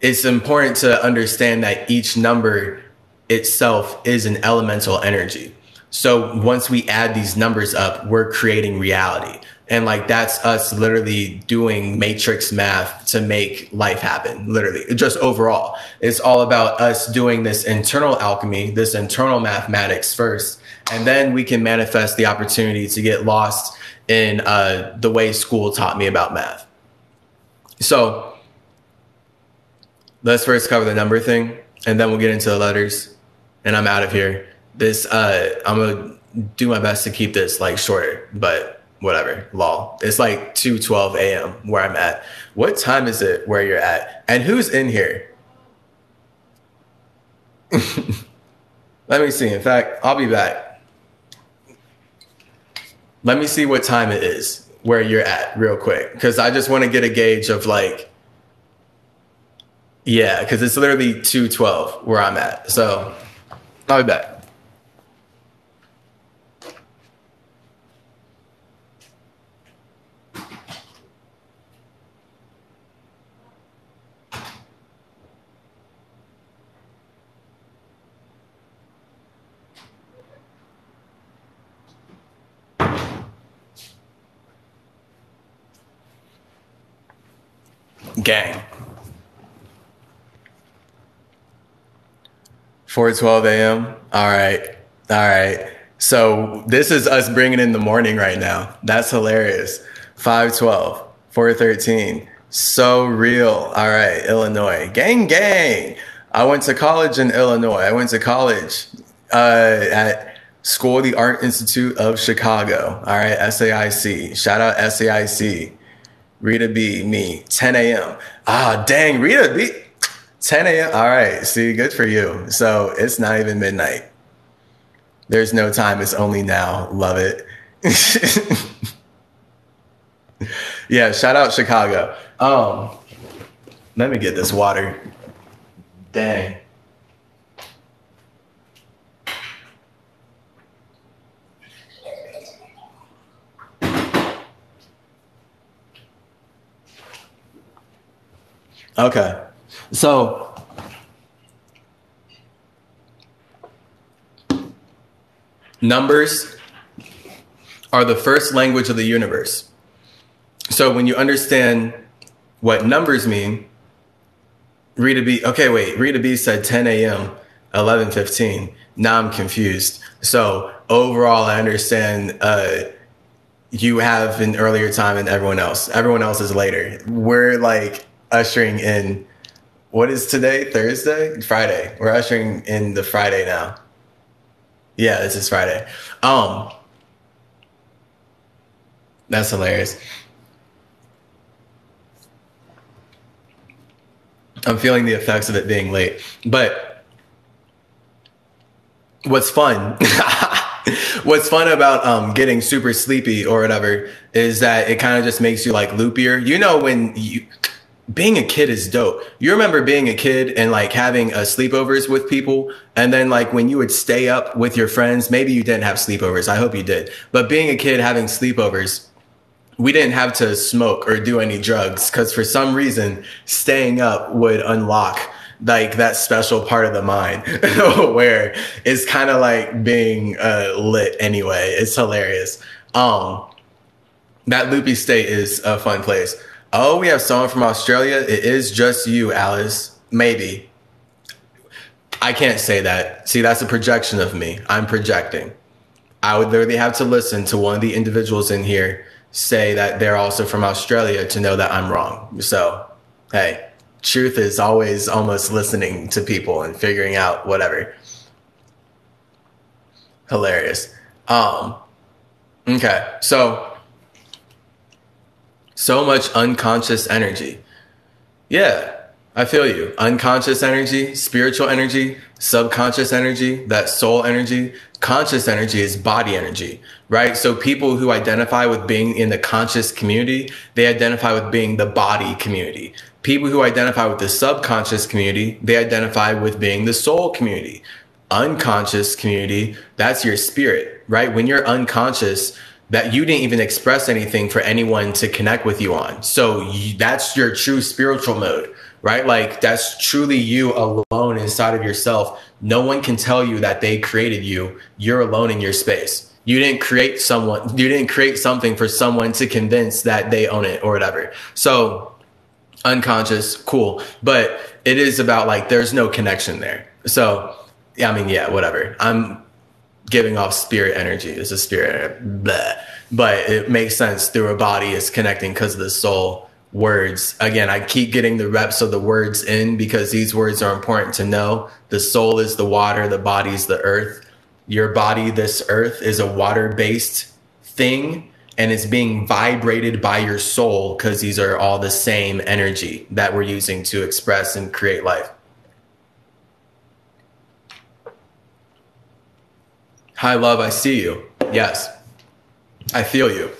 it's important to understand that each number itself is an elemental energy. So once we add these numbers up, we're creating reality. And like that's us literally doing matrix math to make life happen, literally, just overall. It's all about us doing this internal alchemy, this internal mathematics first, and then we can manifest the opportunity to get lost in the way school taught me about math. So let's first cover the number thing, and then we'll get into the letters, and I'm out of here. I'm gonna do my best to keep this like shorter, but whatever. Lol. It's like 2:12 a.m. where I'm at. What time is it where you're at? And who's in here? Let me see. In fact, I'll be back. Let me see what time it is where you're at real quick, because I just want to get a gauge of like, yeah, because it's literally 2:12 where I'm at. So I'll be back. Gang. 4:12 a.m. All right. All right. So this is us bringing in the morning right now. That's hilarious. 5:12, 4:13. So real. All right. Illinois. Gang, gang. I went to college in Illinois. I went to college at School of the Art Institute of Chicago. All right. SAIC. Shout out SAIC. Rita B, me, 10 a.m. Ah, dang, Rita B, 10 a.m. All right, see, good for you. So it's not even midnight. There's no time, it's only now. Love it. Yeah, shout out Chicago. Let me get this water. Dang. Okay, so numbers are the first language of the universe. So when you understand what numbers mean, Rita B said 10 a.m., 11:15. Now I'm confused. So overall, I understand you have an earlier time than everyone else. Everyone else is later. We're like ushering in, what is today? Thursday? Friday. We're ushering in the Friday now. Yeah, this is Friday. That's hilarious. I'm feeling the effects of it being late. But what's fun, what's fun about getting super sleepy or whatever is that it kind of just makes you like loopier. You know, being a kid is dope. You remember being a kid and like having sleepovers with people, and then like when you would stay up with your friends, maybe you didn't have sleepovers. I hope you did. But being a kid having sleepovers, we didn't have to smoke or do any drugs because for some reason staying up would unlock like that special part of the mind where it's kind of like being lit anyway. It's hilarious. That loopy state is a fun place. Oh, we have someone from Australia. It is just you, Alice. Maybe. I can't say that. See, that's a projection of me. I'm projecting. I would literally have to listen to one of the individuals in here say that they're also from Australia to know that I'm wrong. So, hey, truth is always almost listening to people and figuring out whatever. Hilarious. Okay, so much unconscious energy. Yeah, I feel you. Unconscious energy, spiritual energy, subconscious energy, that soul energy. Conscious energy is body energy, right? So people who identify with being in the conscious community, they identify with being the body community. People who identify with the subconscious community, they identify with being the soul community. Unconscious community, that's your spirit, right? When you're unconscious, that you didn't even express anything for anyone to connect with you on. So that's your true spiritual mode, right? Like that's truly you alone inside of yourself. No one can tell you that they created you. You're alone in your space. You didn't create something for someone to convince that they own it or whatever. So unconscious, cool. But it is about like, there's no connection there. So, I mean, yeah, whatever. I'm giving off spirit energy. It's a spirit, blah. But it makes sense through a body is connecting because of the soul words. Again, I keep getting the reps of the words in because these words are important to know. The soul is the water, the body is the earth. Your body, this earth, is a water-based thing, and it's being vibrated by your soul because these are all the same energy that we're using to express and create life. Hi, love, I see you. Yes, I feel you.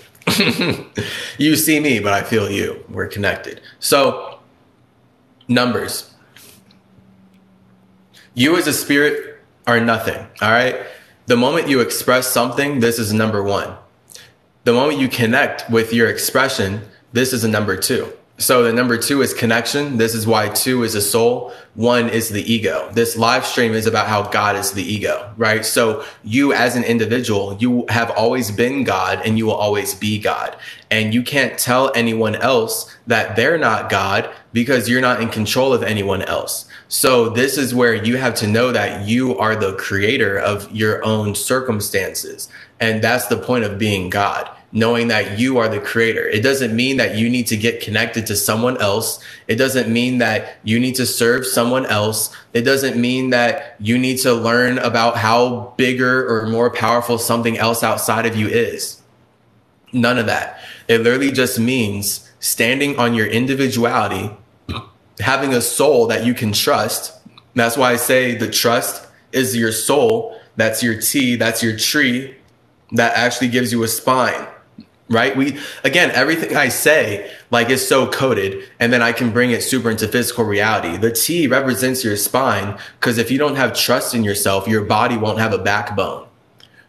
You see me, but I feel you. We're connected. So, numbers. You as a spirit are nothing, all right? The moment you express something, this is number one. The moment you connect with your expression, this is a number two. So the number two is connection. This is why two is a soul. One is the ego. This live stream is about how God is the ego, right? So you as an individual, you have always been God and you will always be God. And you can't tell anyone else that they're not God because you're not in control of anyone else. So this is where you have to know that you are the creator of your own circumstances. And that's the point of being God. Knowing that you are the creator. It doesn't mean that you need to get connected to someone else. It doesn't mean that you need to serve someone else. It doesn't mean that you need to learn about how bigger or more powerful something else outside of you is. None of that. It literally just means standing on your individuality, having a soul that you can trust. That's why I say the trust is your soul. That's your T. That's your tree that actually gives you a spine. Right? Again, everything I say, like, is so coded, and then I can bring it super into physical reality. The T represents your spine, because if you don't have trust in yourself, your body won't have a backbone,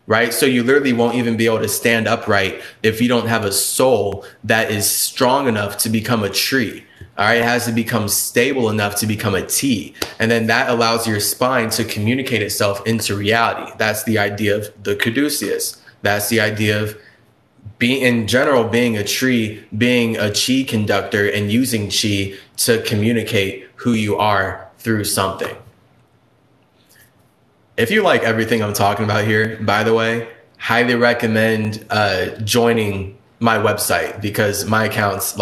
right? So you literally won't even be able to stand upright if you don't have a soul that is strong enough to become a tree. All right. It has to become stable enough to become a T. And then that allows your spine to communicate itself into reality. That's the idea of the caduceus. That's the idea of being a tree, being a chi conductor and using chi to communicate who you are through something. If you like everything I'm talking about here, by the way, highly recommend joining my website, because my accounts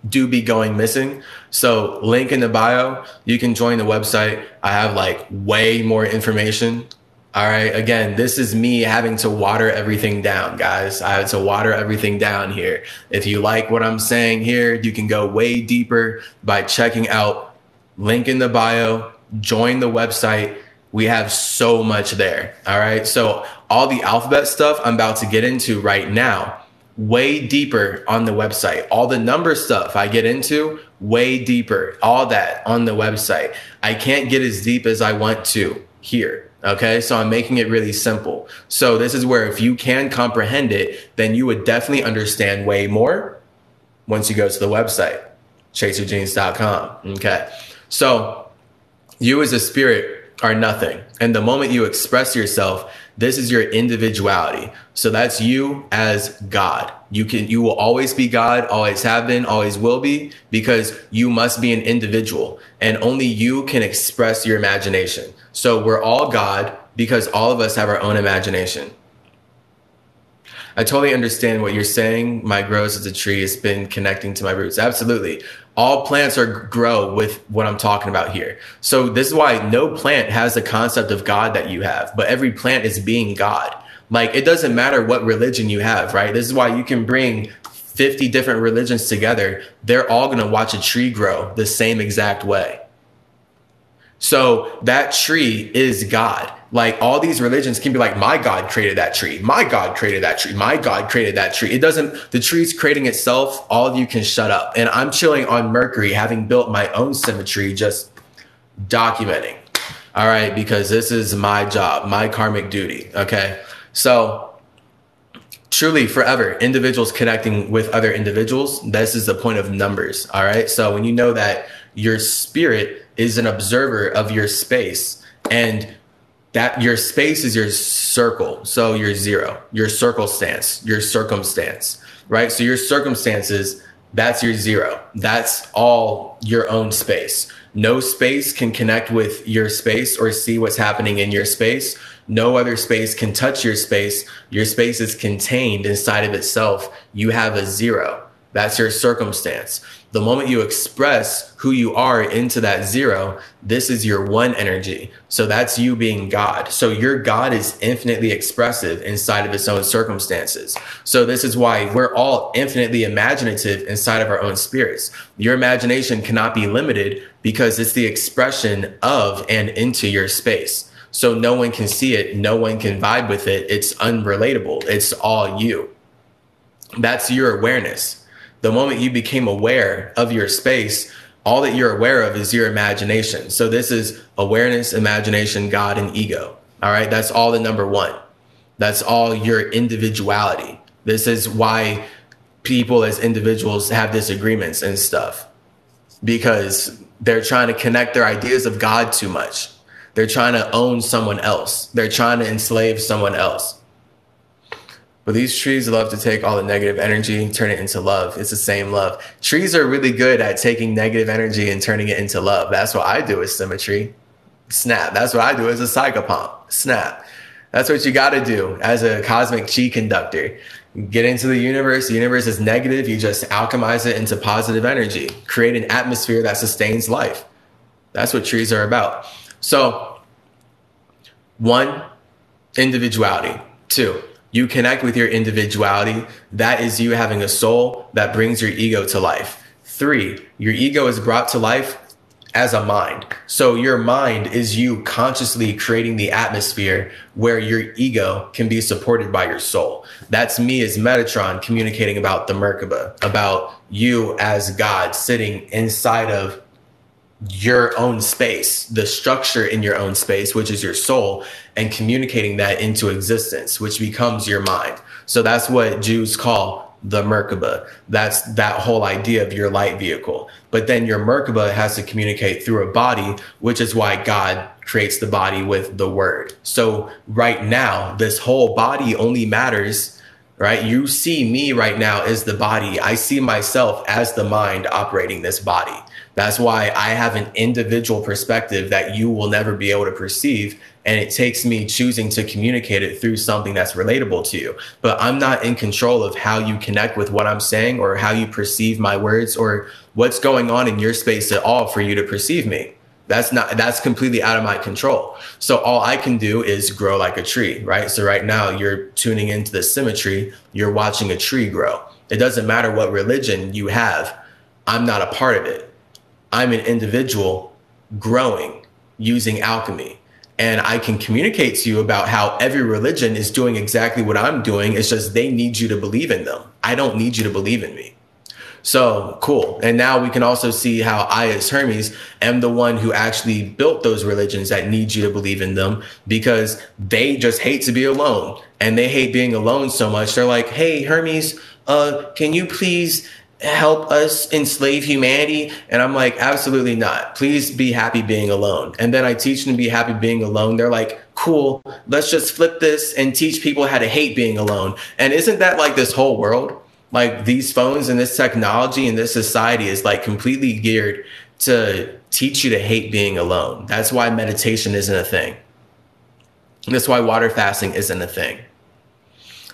do be going missing. So link in the bio, you can join the website. I have way more information. All right. Again, this is me having to water everything down, guys. I had to water everything down here. If you like what I'm saying here, you can go way deeper by checking out link in the bio, join the website. We have so much there. All right. So all the alphabet stuff I'm about to get into right now, way deeper on the website. All the number stuff I get into, way deeper. All that on the website. I can't get as deep as I want to here. Okay, so I'm making it really simple. So this is where if you can comprehend it, then you would definitely understand way more once you go to the website, chasergenes.com. Okay, so you as a spirit are nothing. And the moment you express yourself, this is your individuality. So that's you as God. You will always be God, always have been, always will be, because you must be an individual and only you can express your imagination. So we're all God because all of us have our own imagination. I totally understand what you're saying. My growth as a tree has been connecting to my roots. Absolutely. All plants grow with what I'm talking about here. So this is why no plant has the concept of God that you have, but every plant is being God. It doesn't matter what religion you have, right? This is why you can bring 50 different religions together. They're all going to watch a tree grow the same exact way. So that tree is God. All these religions can be my God created that tree. My God created that tree. My God created that tree. The tree's creating itself. All of you can shut up. And I'm chilling on Mercury, having built my own CymaTree, just documenting. All right. Because this is my job, my karmic duty. Okay. So truly forever, individuals connecting with other individuals. This is the point of numbers. All right. So when you know that your spirit is an observer of your space, and that your space is your circle. So your zero, your circle stance, your circumstance, right? So your circumstances, that's your zero. That's all your own space. No space can connect with your space or see what's happening in your space. No other space can touch your space. Your space is contained inside of itself. You have a zero. That's your circumstance. The moment you express who you are into that zero, this is your one energy. So that's you being God. So your God is infinitely expressive inside of its own circumstances. So this is why we're all infinitely imaginative inside of our own spirits. Your imagination cannot be limited because it's the expression of and into your space. So no one can see it. No one can vibe with it. It's unrelatable. It's all you. That's your awareness. The moment you became aware of your space, all that you're aware of is your imagination. So this is awareness, imagination, God, and ego. All right. That's all the number one. That's all your individuality. This is why people as individuals have disagreements and stuff, because they're trying to connect their ideas of God too much. They're trying to own someone else. They're trying to enslave someone else. But these trees love to take all the negative energy and turn it into love. It's the same love. Trees are really good at taking negative energy and turning it into love. That's what I do with CymaTree. Snap. That's what I do as a psychopomp. Snap. That's what you got to do as a cosmic chi conductor. Get into the universe. The universe is negative. You just alchemize it into positive energy. Create an atmosphere that sustains life. That's what trees are about. So, 1, individuality. 2, you connect with your individuality. That is you having a soul that brings your ego to life. 3, your ego is brought to life as a mind. So your mind is you consciously creating the atmosphere where your ego can be supported by your soul. That's me as Metatron communicating about the Merkaba, about you as God sitting inside of your own space, the structure in your own space, which is your soul, and communicating that into existence, which becomes your mind. So that's what Jews call the Merkaba. That's that whole idea of your light vehicle. But then your Merkaba has to communicate through a body, which is why God creates the body with the word. So right now, this whole body only matters, right? You see me right now as the body. I see myself as the mind operating this body. That's why I have an individual perspective that you will never be able to perceive. And it takes me choosing to communicate it through something that's relatable to you. But I'm not in control of how you connect with what I'm saying or how you perceive my words or what's going on in your space at all for you to perceive me. That's completely out of my control. So all I can do is grow like a tree, right? So right now you're tuning into the CymaTree. You're watching a tree grow. It doesn't matter what religion you have. I'm not a part of it. I'm an individual growing using alchemy. And I can communicate to you about how every religion is doing exactly what I'm doing. It's just they need you to believe in them. I don't need you to believe in me. So cool. And now we can also see how I, as Hermes, am the one who actually built those religions that need you to believe in them because they just hate to be alone. And they hate being alone so much. They're like, hey, Hermes, can you please help us enslave humanity? And I'm like, absolutely not. Please be happy being alone. And then I teach them to be happy being alone. They're like, cool, let's just flip this and teach people how to hate being alone. And isn't that like this whole world? Like these phones and this technology and this society is like completely geared to teach you to hate being alone. That's why meditation isn't a thing. That's why water fasting isn't a thing.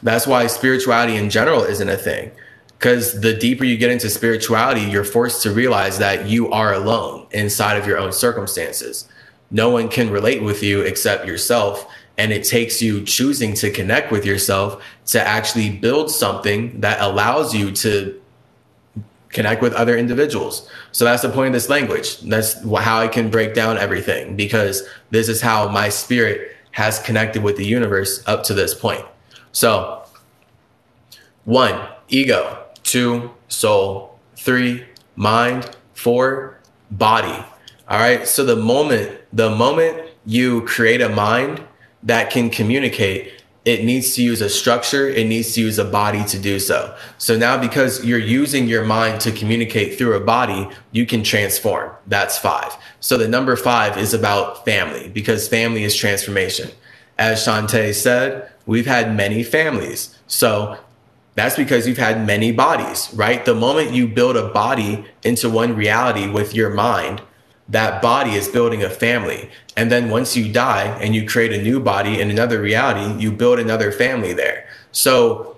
That's why spirituality in general isn't a thing. Because the deeper you get into spirituality, you're forced to realize that you are alone inside of your own circumstances. No one can relate with you except yourself. And it takes you choosing to connect with yourself to actually build something that allows you to connect with other individuals. So that's the point of this language. That's how I can break down everything, because this is how my spirit has connected with the universe up to this point. So 1, ego. 2, soul. 3, mind. 4, body. All right. So the moment you create a mind that can communicate, it needs to use a structure. It needs to use a body to do so. So now because you're using your mind to communicate through a body, you can transform. That's 5. So the number 5 is about family, because family is transformation. As Shantae said, we've had many families. So that's because you've had many bodies, right? The moment you build a body into one reality with your mind, that body is building a family. And then once you die and you create a new body in another reality, you build another family there. So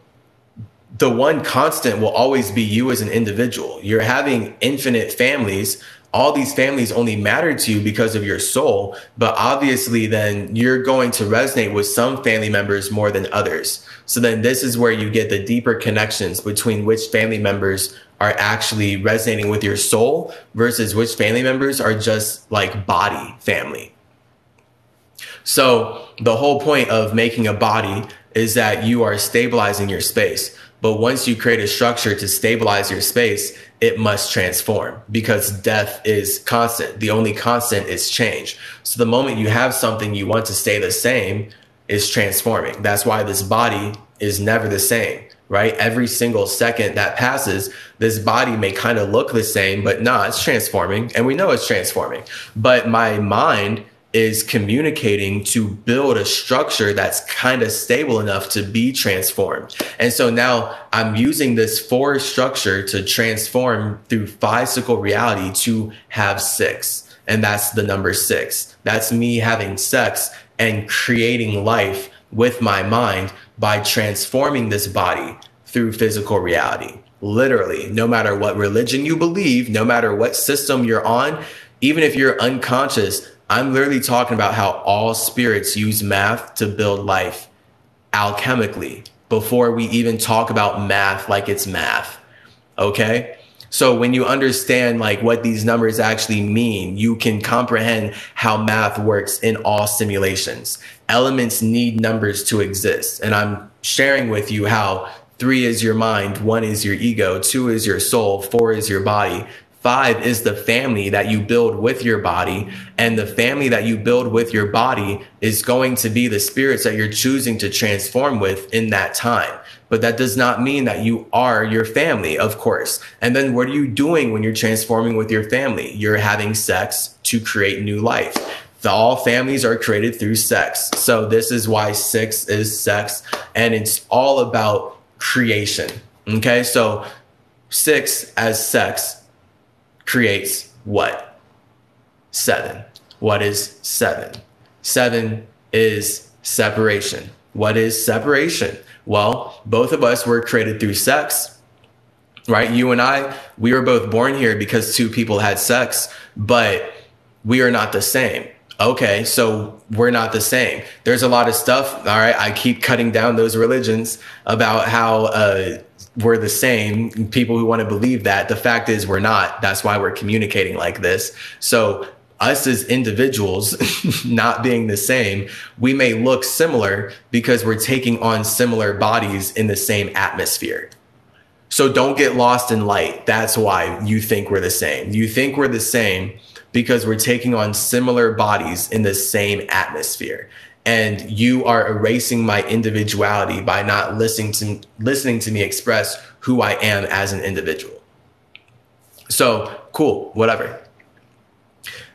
the one constant will always be you as an individual. You're having infinite families. All these families only matter to you because of your soul, but obviously then you're going to resonate with some family members more than others. So then this is where you get the deeper connections between which family members are actually resonating with your soul versus which family members are just like body family. So the whole point of making a body is that you are stabilizing your space. But once you create a structure to stabilize your space, it must transform because death is constant. The only constant is change. So the moment you have something you want to stay the same is transforming. That's why this body is never the same, right? Every single second that passes, this body may kind of look the same, but it's transforming. And we know it's transforming. But my mind is communicating to build a structure that's kind of stable enough to be transformed. And so now I'm using this 4 structure to transform through physical reality to have 6. And that's the number 6. That's me having sex and creating life with my mind by transforming this body through physical reality. Literally, no matter what religion you believe, no matter what system you're on, even if you're unconscious, I'm literally talking about how all spirits use math to build life alchemically before we even talk about math like it's math. Okay. So when you understand like what these numbers actually mean, you can comprehend how math works in all simulations. Elements need numbers to exist. And I'm sharing with you how 3 is your mind, 1 is your ego, 2 is your soul, 4 is your body. 5 is the family that you build with your body. And the family that you build with your body is going to be the spirits that you're choosing to transform with in that time. But that does not mean that you are your family, of course. And then what are you doing when you're transforming with your family? You're having sex to create new life. All families are created through sex. So this is why 6 is sex. And it's all about creation. Okay, so 6 as sex creates what? 7. What is 7? 7 is separation. What is separation? Well, both of us were created through sex, right? You and I, we were both born here because 2 people had sex, but we are not the same. Okay, so we're not the same. There's a lot of stuff, all right? I keep cutting down those religions about how we're the same. People who want to believe that. The fact is we're not. That's why we're communicating like this. So us as individuals not being the same, we may look similar because we're taking on similar bodies in the same atmosphere. So don't get lost in light. That's why you think we're the same. You think we're the same because we're taking on similar bodies in the same atmosphere. And you are erasing my individuality by not listening to me express who I am as an individual. So cool, whatever.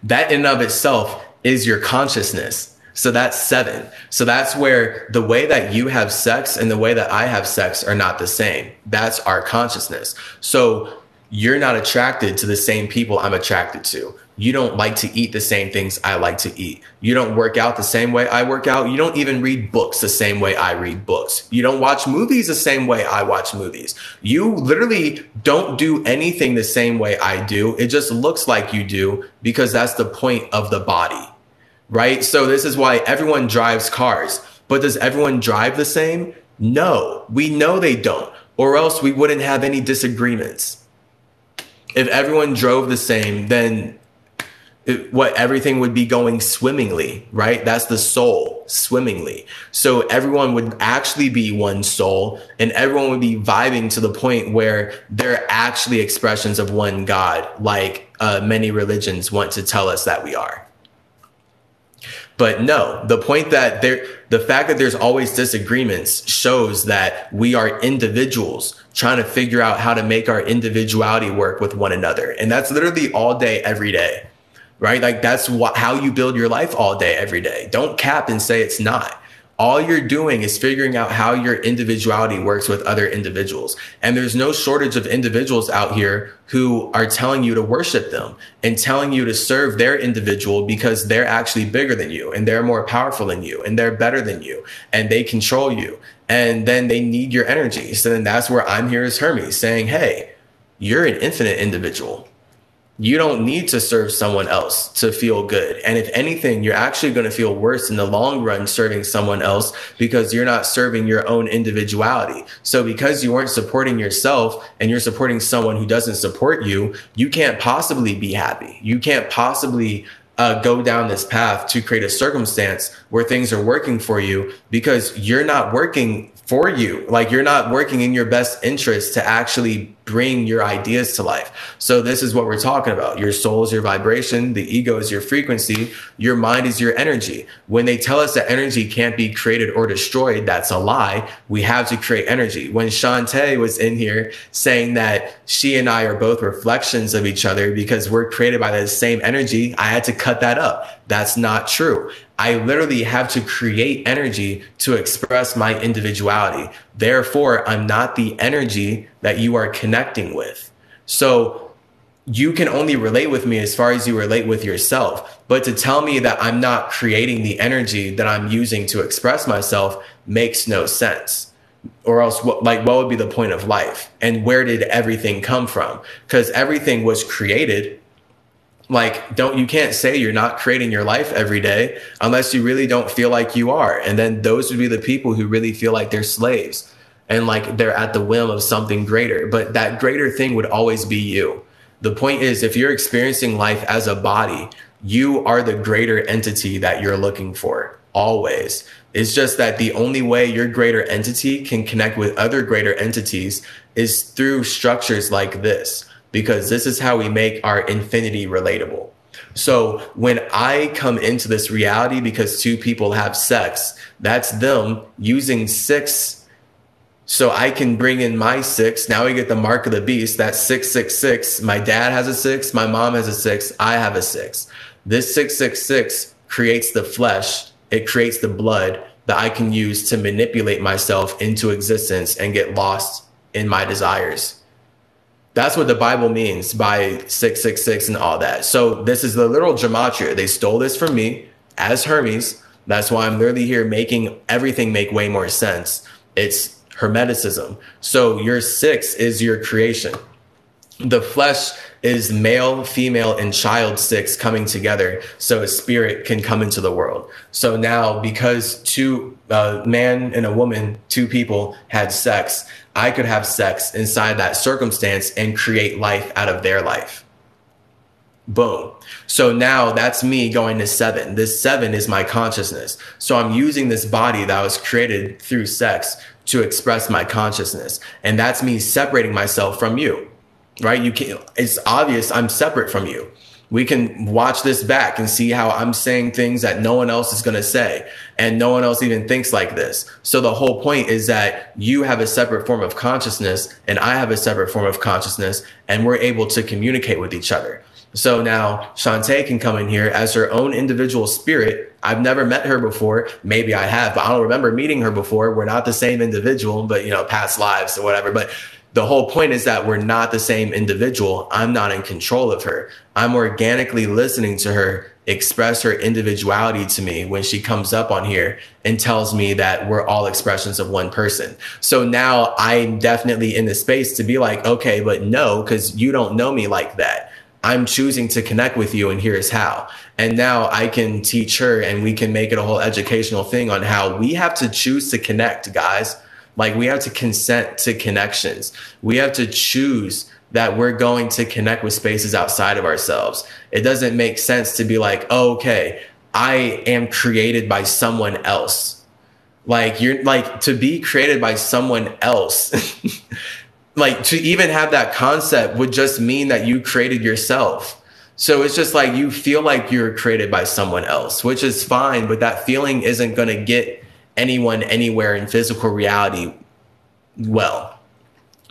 That in and of itself is your consciousness. So that's 7. So that's where the way that you have sex and the way that I have sex are not the same. That's our consciousness. So you're not attracted to the same people I'm attracted to. You don't like to eat the same things I like to eat. You don't work out the same way I work out. You don't even read books the same way I read books. You don't watch movies the same way I watch movies. You literally don't do anything the same way I do. It just looks like you do because that's the point of the body, right? So this is why everyone drives cars. But does everyone drive the same? No, we know they don't, or else we wouldn't have any disagreements. If everyone drove the same, then everything would be going swimmingly, right? That's the soul, swimmingly. So everyone would actually be one soul and everyone would be vibing to the point where they're actually expressions of one God, like many religions want to tell us that we are. But no, the fact that there's always disagreements shows that we are individuals trying to figure out how to make our individuality work with one another. And that's literally all day, every day. Right? Like that's how you build your life all day, every day. Don't cap and say it's not. All you're doing is figuring out how your individuality works with other individuals. And there's no shortage of individuals out here who are telling you to worship them and telling you to serve their individual because they're actually bigger than you and they're more powerful than you and they're better than you and they control you. and then they need your energy. So then that's where I'm here as Hermes saying, hey, you're an infinite individual. You don't need to serve someone else to feel good. And if anything, you're actually going to feel worse in the long run serving someone else because you're not serving your own individuality. So because you weren't supporting yourself and you're supporting someone who doesn't support you, you can't possibly be happy. You can't possibly go down this path to create a circumstance where things are working for you because you're not working for you. Like, you're not working in your best interest to actually bring your ideas to life. So this is what we're talking about. Your soul is your vibration. The ego is your frequency. Your mind is your energy. When they tell us that energy can't be created or destroyed, that's a lie. We have to create energy. When Shantae was in here saying that she and I are both reflections of each other because we're created by the same energy, I had to cut that up. That's not true. I literally have to create energy to express my individuality. Therefore, I'm not the energy that you are connecting with. So you can only relate with me as far as you relate with yourself. But to tell me that I'm not creating the energy that I'm using to express myself makes no sense. Or else, what would be the point of life? And where did everything come from? Because everything was created. You can't say you're not creating your life every day unless you really don't feel like you are. And then those would be the people who really feel like they're slaves and like they're at the whim of something greater. But that greater thing would always be you. The point is, if you're experiencing life as a body, you are the greater entity that you're looking for always. It's just that the only way your greater entity can connect with other greater entities is through structures like this. Because this is how we make our infinity relatable. So when I come into this reality because two people have sex, that's them using 6. So I can bring in my 6. Now we get the mark of the beast. That's 666. My dad has a 6. My mom has a 6. I have a 6. This 666 creates the flesh. It creates the blood that I can use to manipulate myself into existence and get lost in my desires. That's what the Bible means by 666 and all that. So this is the literal gematria. They stole this from me as Hermes. That's why I'm literally here making everything make way more sense. It's Hermeticism. So your 6 is your creation. The flesh is male, female, and child 6 coming together so a spirit can come into the world. So now, because two man and a woman, 2 people had sex, I could have sex inside that circumstance and create life out of their life. Boom. So now that's me going to 7. This 7 is my consciousness. So I'm using this body that was created through sex to express my consciousness. And that's me separating myself from you. Right? It's obvious I'm separate from you. We can watch this back and see how I'm saying things that no one else is going to say. And no one else even thinks like this. So the whole point is that you have a separate form of consciousness and I have a separate form of consciousness, and we're able to communicate with each other. So now Shantae can come in here as her own individual spirit. I've never met her before. Maybe I have, but I don't remember meeting her before. We're not the same individual, but past lives or whatever. But the whole point is that we're not the same individual. I'm not in control of her. I'm organically listening to her express her individuality to me when she comes up on here and tells me that we're all expressions of one person. So now I'm definitely in the space to be like, okay, but no, because you don't know me like that. I'm choosing to connect with you, and here's how. And now I can teach her, and we can make it a whole educational thing on how we have to choose to connect, guys. Like, we have to consent to connections. We have to choose that we're going to connect with spaces outside of ourselves. It doesn't make sense to be like, oh, okay, I am created by someone else. Like, you're like, to be created by someone else, like to even have that concept would just mean that you created yourself. So it's just like you feel like you're created by someone else, which is fine, but that feeling isn't going to get anyone anywhere in physical reality well.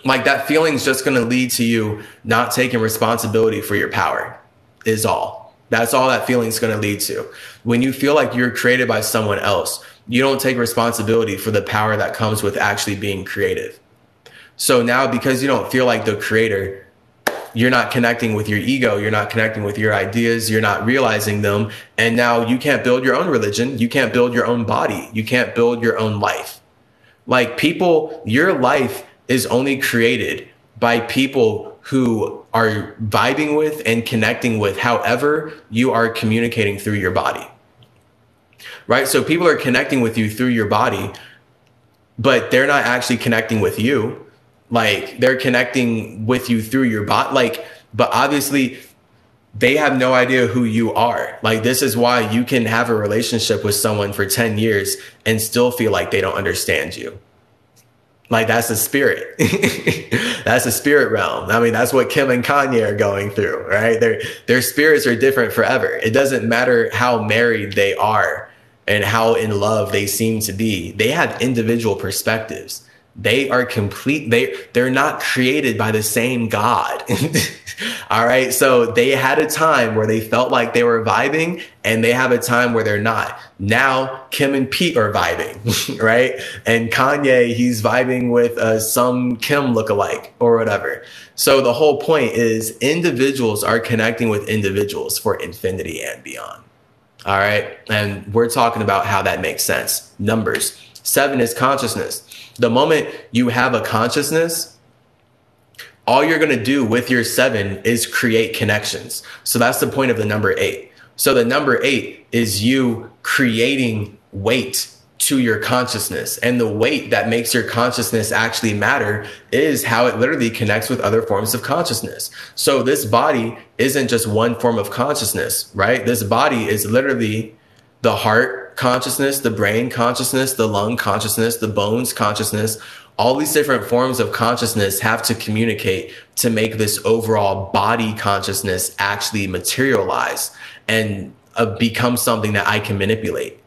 Like, that feeling is just going to lead to you not taking responsibility for your power is all. That's all that feeling is going to lead to. When you feel like you're created by someone else, you don't take responsibility for the power that comes with actually being creative. So now, because you don't feel like the creator, you're not connecting with your ego. You're not connecting with your ideas. You're not realizing them. And now you can't build your own religion. You can't build your own body. You can't build your own life. Like people, your life is only created by people who are vibing with and connecting with however you are communicating through your body. Right? So people are connecting with you through your body, but they're not actually connecting with you. Like they're connecting with you through your body. Like, but obviously they have no idea who you are. Like, this is why you can have a relationship with someone for 10 years and still feel like they don't understand you. Like, that's a spirit. That's a spirit realm. I mean, that's what Kim and Kanye are going through, right? Their spirits are different forever. It doesn't matter how married they are and how in love they seem to be. They have individual perspectives. They are complete. They're not created by the same God. All right. So they had a time where they felt like they were vibing, and they have a time where they're not. Now Kim and Pete are vibing, right? And Kanye, he's vibing with some Kim lookalike or whatever. So the whole point is individuals are connecting with individuals for infinity and beyond. All right. And we're talking about how that makes sense. Numbers. 7 is consciousness. The moment you have a consciousness, all you're going to do with your 7 is create connections. So that's the point of the number 8. So the number 8 is you creating weight to your consciousness. And the weight that makes your consciousness actually matter is how it literally connects with other forms of consciousness. So this body isn't just one form of consciousness, right? This body is literally the heart consciousness, the brain consciousness, the lung consciousness, the bones consciousness. All these different forms of consciousness have to communicate to make this overall body consciousness actually materialize and become something that I can manipulate.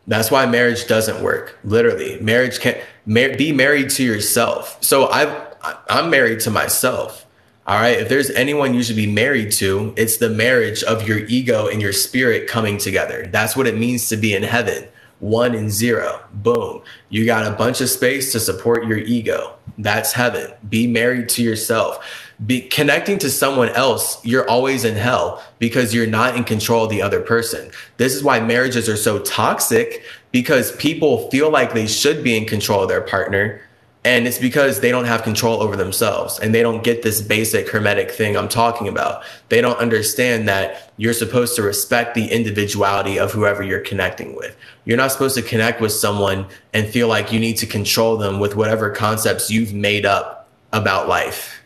That's why marriage doesn't work. Literally, marriage can't be married to yourself. So I'm married to myself. All right. If there's anyone you should be married to, it's the marriage of your ego and your spirit coming together. That's what it means to be in heaven. 1 and 0. Boom. You got a bunch of space to support your ego. That's heaven. Be married to yourself. Be connecting to someone else. You're always in hell because you're not in control of the other person. This is why marriages are so toxic, because people feel like they should be in control of their partner. And it's because they don't have control over themselves, and they don't get this basic hermetic thing I'm talking about. They don't understand that you're supposed to respect the individuality of whoever you're connecting with. You're not supposed to connect with someone and feel like you need to control them with whatever concepts you've made up about life.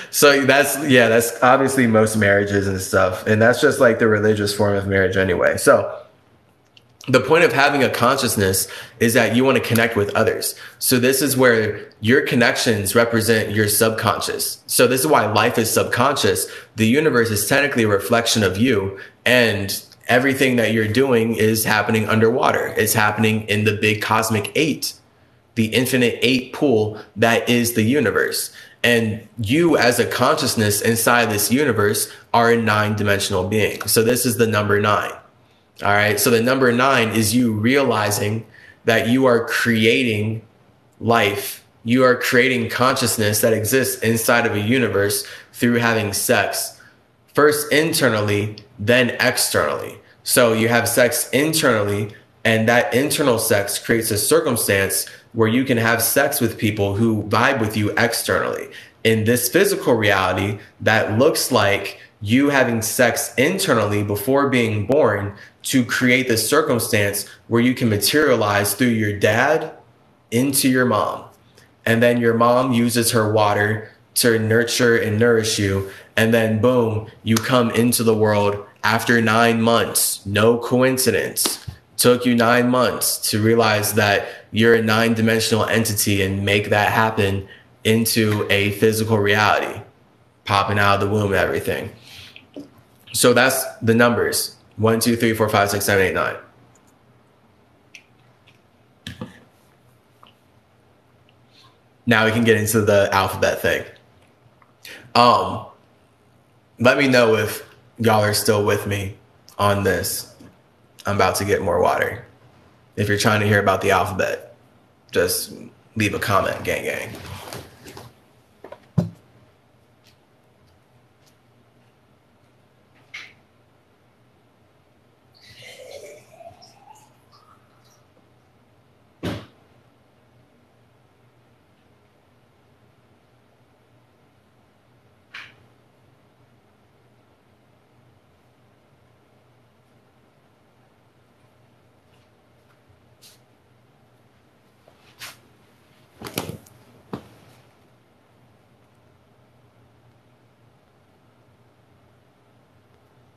So that's obviously most marriages and stuff. And that's just like the religious form of marriage anyway. So the point of having a consciousness is that you want to connect with others. So this is where your connections represent your subconscious. So this is why life is subconscious. The universe is technically a reflection of you, and everything that you're doing is happening underwater. It's happening in the big cosmic 8, the infinite 8 pool that is the universe. And you as a consciousness inside this universe are a 9-dimensional being. So this is the number 9. All right. So the number 9 is you realizing that you are creating life. You are creating consciousness that exists inside of a universe through having sex, first internally, then externally. So you have sex internally, and that internal sex creates a circumstance where you can have sex with people who vibe with you externally. In this physical reality, that looks like you having sex internally before being born to create the circumstance where you can materialize through your dad into your mom. And then your mom uses her water to nurture and nourish you. And then boom, you come into the world after 9 months. No coincidence. Took you 9 months to realize that you're a 9-dimensional entity and make that happen into a physical reality, popping out of the womb and everything. So that's the numbers. 1, 2, 3, 4, 5, 6, 7, 8, 9. Now we can get into the alphabet thing. Let me know if y'all are still with me on this. I'm about to get more water. If you're trying to hear about the alphabet, just leave a comment, gang gang.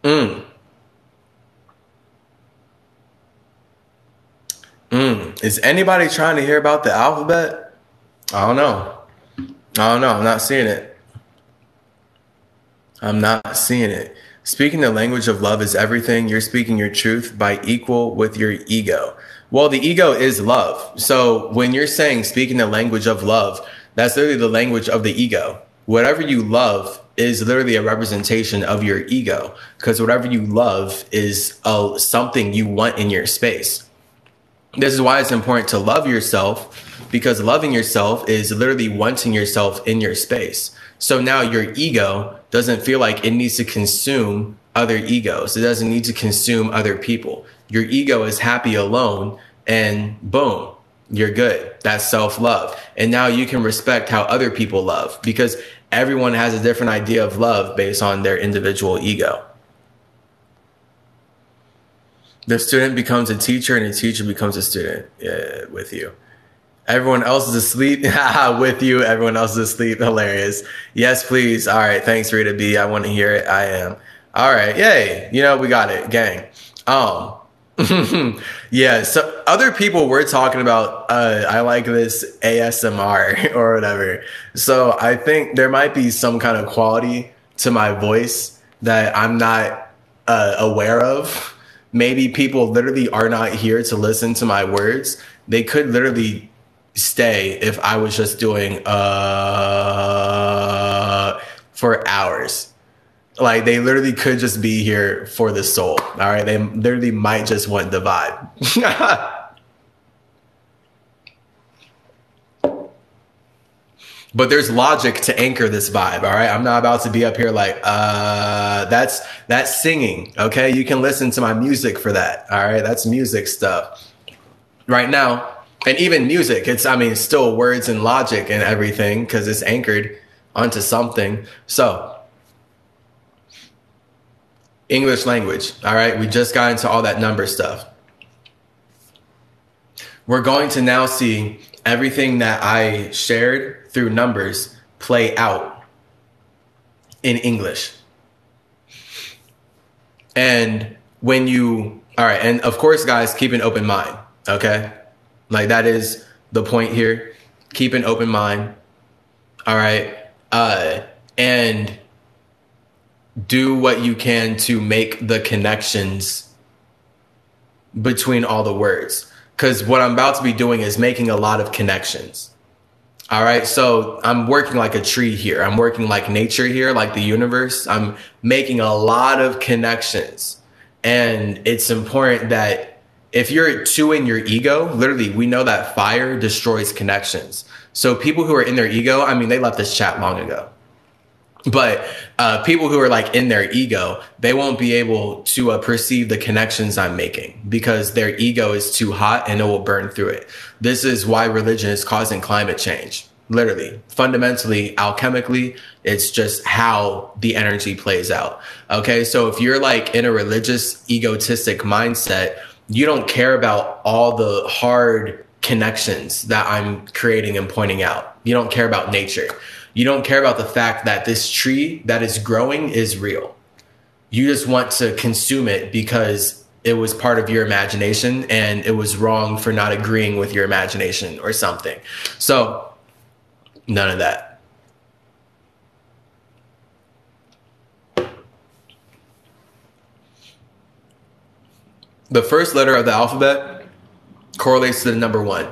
Mm. Is anybody trying to hear about the alphabet? I don't know. I'm not seeing it. I'm not seeing it. Speaking the language of love is everything. You're speaking your truth by equal with your ego. Well, the ego is love. So when you're saying speaking the language of love, that's literally the language of the ego. Whatever you love is literally a representation of your ego, because whatever you love is something you want in your space. This is why it's important to love yourself, because loving yourself is literally wanting yourself in your space. So now your ego doesn't feel like it needs to consume other egos. It doesn't need to consume other people. Your ego is happy alone, and boom, you're good. That's self-love. And now you can respect how other people love, because everyone has a different idea of love based on their individual ego. The student becomes a teacher and a teacher becomes a student. Yeah, with you. Everyone else is asleep. With you. Everyone else is asleep. Hilarious. Yes, please. All right. Thanks, Rita B. I want to hear it. I am. All right. Yay. You know, we got it. Gang. Yeah. So other people were talking about, I like this ASMR or whatever. So I think there might be some kind of quality to my voice that I'm not aware of. Maybe people literally are not here to listen to my words. They could literally stay if I was just doing for hours. Like, they literally could just be here for the soul. All right. They literally might just want the vibe. But there's logic to anchor this vibe, all right? I'm not about to be up here like, that's singing, okay? You can listen to my music for that, all right? That's music stuff. Right now, and even music, it's still words and logic and everything, because it's anchored onto something. So, English language, all right? We just got into all that number stuff. We're going to now see everything that I shared through numbers play out in English. And all right, and of course, guys, keep an open mind, okay? Like, that is the point here. Keep an open mind, all right? And do what you can to make the connections between all the words. Because what I'm about to be doing is making a lot of connections. All right. So I'm working like a tree here. I'm working like nature here, like the universe. I'm making a lot of connections. And it's important that if you're too in your ego, literally, we know that fire destroys connections. So people who are in their ego, they left this chat long ago. But people who are like in their ego, they won't be able to perceive the connections I'm making, because their ego is too hot and it will burn through it. This is why religion is causing climate change. Literally, fundamentally, alchemically, it's just how the energy plays out. Okay, so if you're like in a religious, egotistic mindset, you don't care about all the hard connections that I'm creating and pointing out. You don't care about nature. You don't care about the fact that this tree that is growing is real. You just want to consume it because it was part of your imagination and it was wrong for not agreeing with your imagination or something. So none of that. The first letter of the alphabet correlates to the number 1.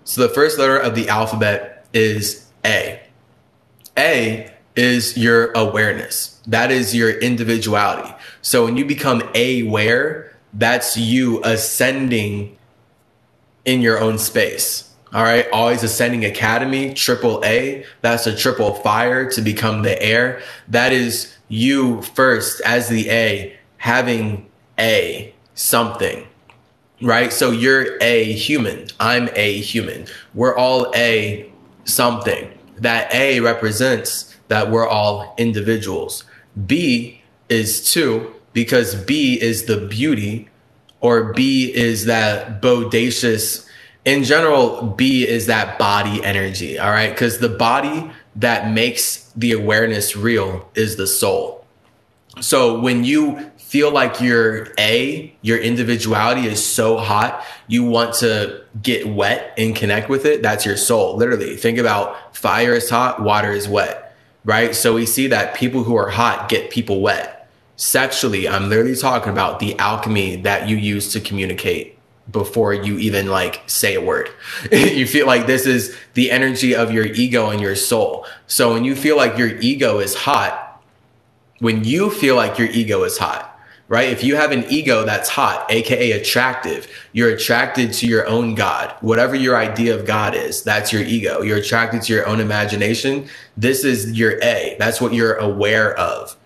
So the first letter of the alphabet is A. A is your awareness. That is your individuality. So when you become aware, that's you ascending in your own space. All right. Always Ascending Academy, triple A. That's a triple fire to become the air. That is you first as the A, having a something, right? So you're a human. I'm a human. We're all a something. That A represents that we're all individuals. B is 2, because B is the beauty, or B is that bodacious. In general, B is that body energy, all right? Because the body that makes the awareness real is the soul. So when you feel like your individuality is so hot, you want to get wet and connect with it. That's your soul. Literally, think about fire is hot, water is wet, right? So we see that people who are hot get people wet. Sexually, I'm literally talking about the alchemy that you use to communicate before you even like say a word. You feel like this is the energy of your ego and your soul. So when you feel like your ego is hot, right? If you have an ego that's hot, aka attractive, you're attracted to your own God. Whatever your idea of God is, that's your ego. You're attracted to your own imagination. This is your A. That's what you're aware of.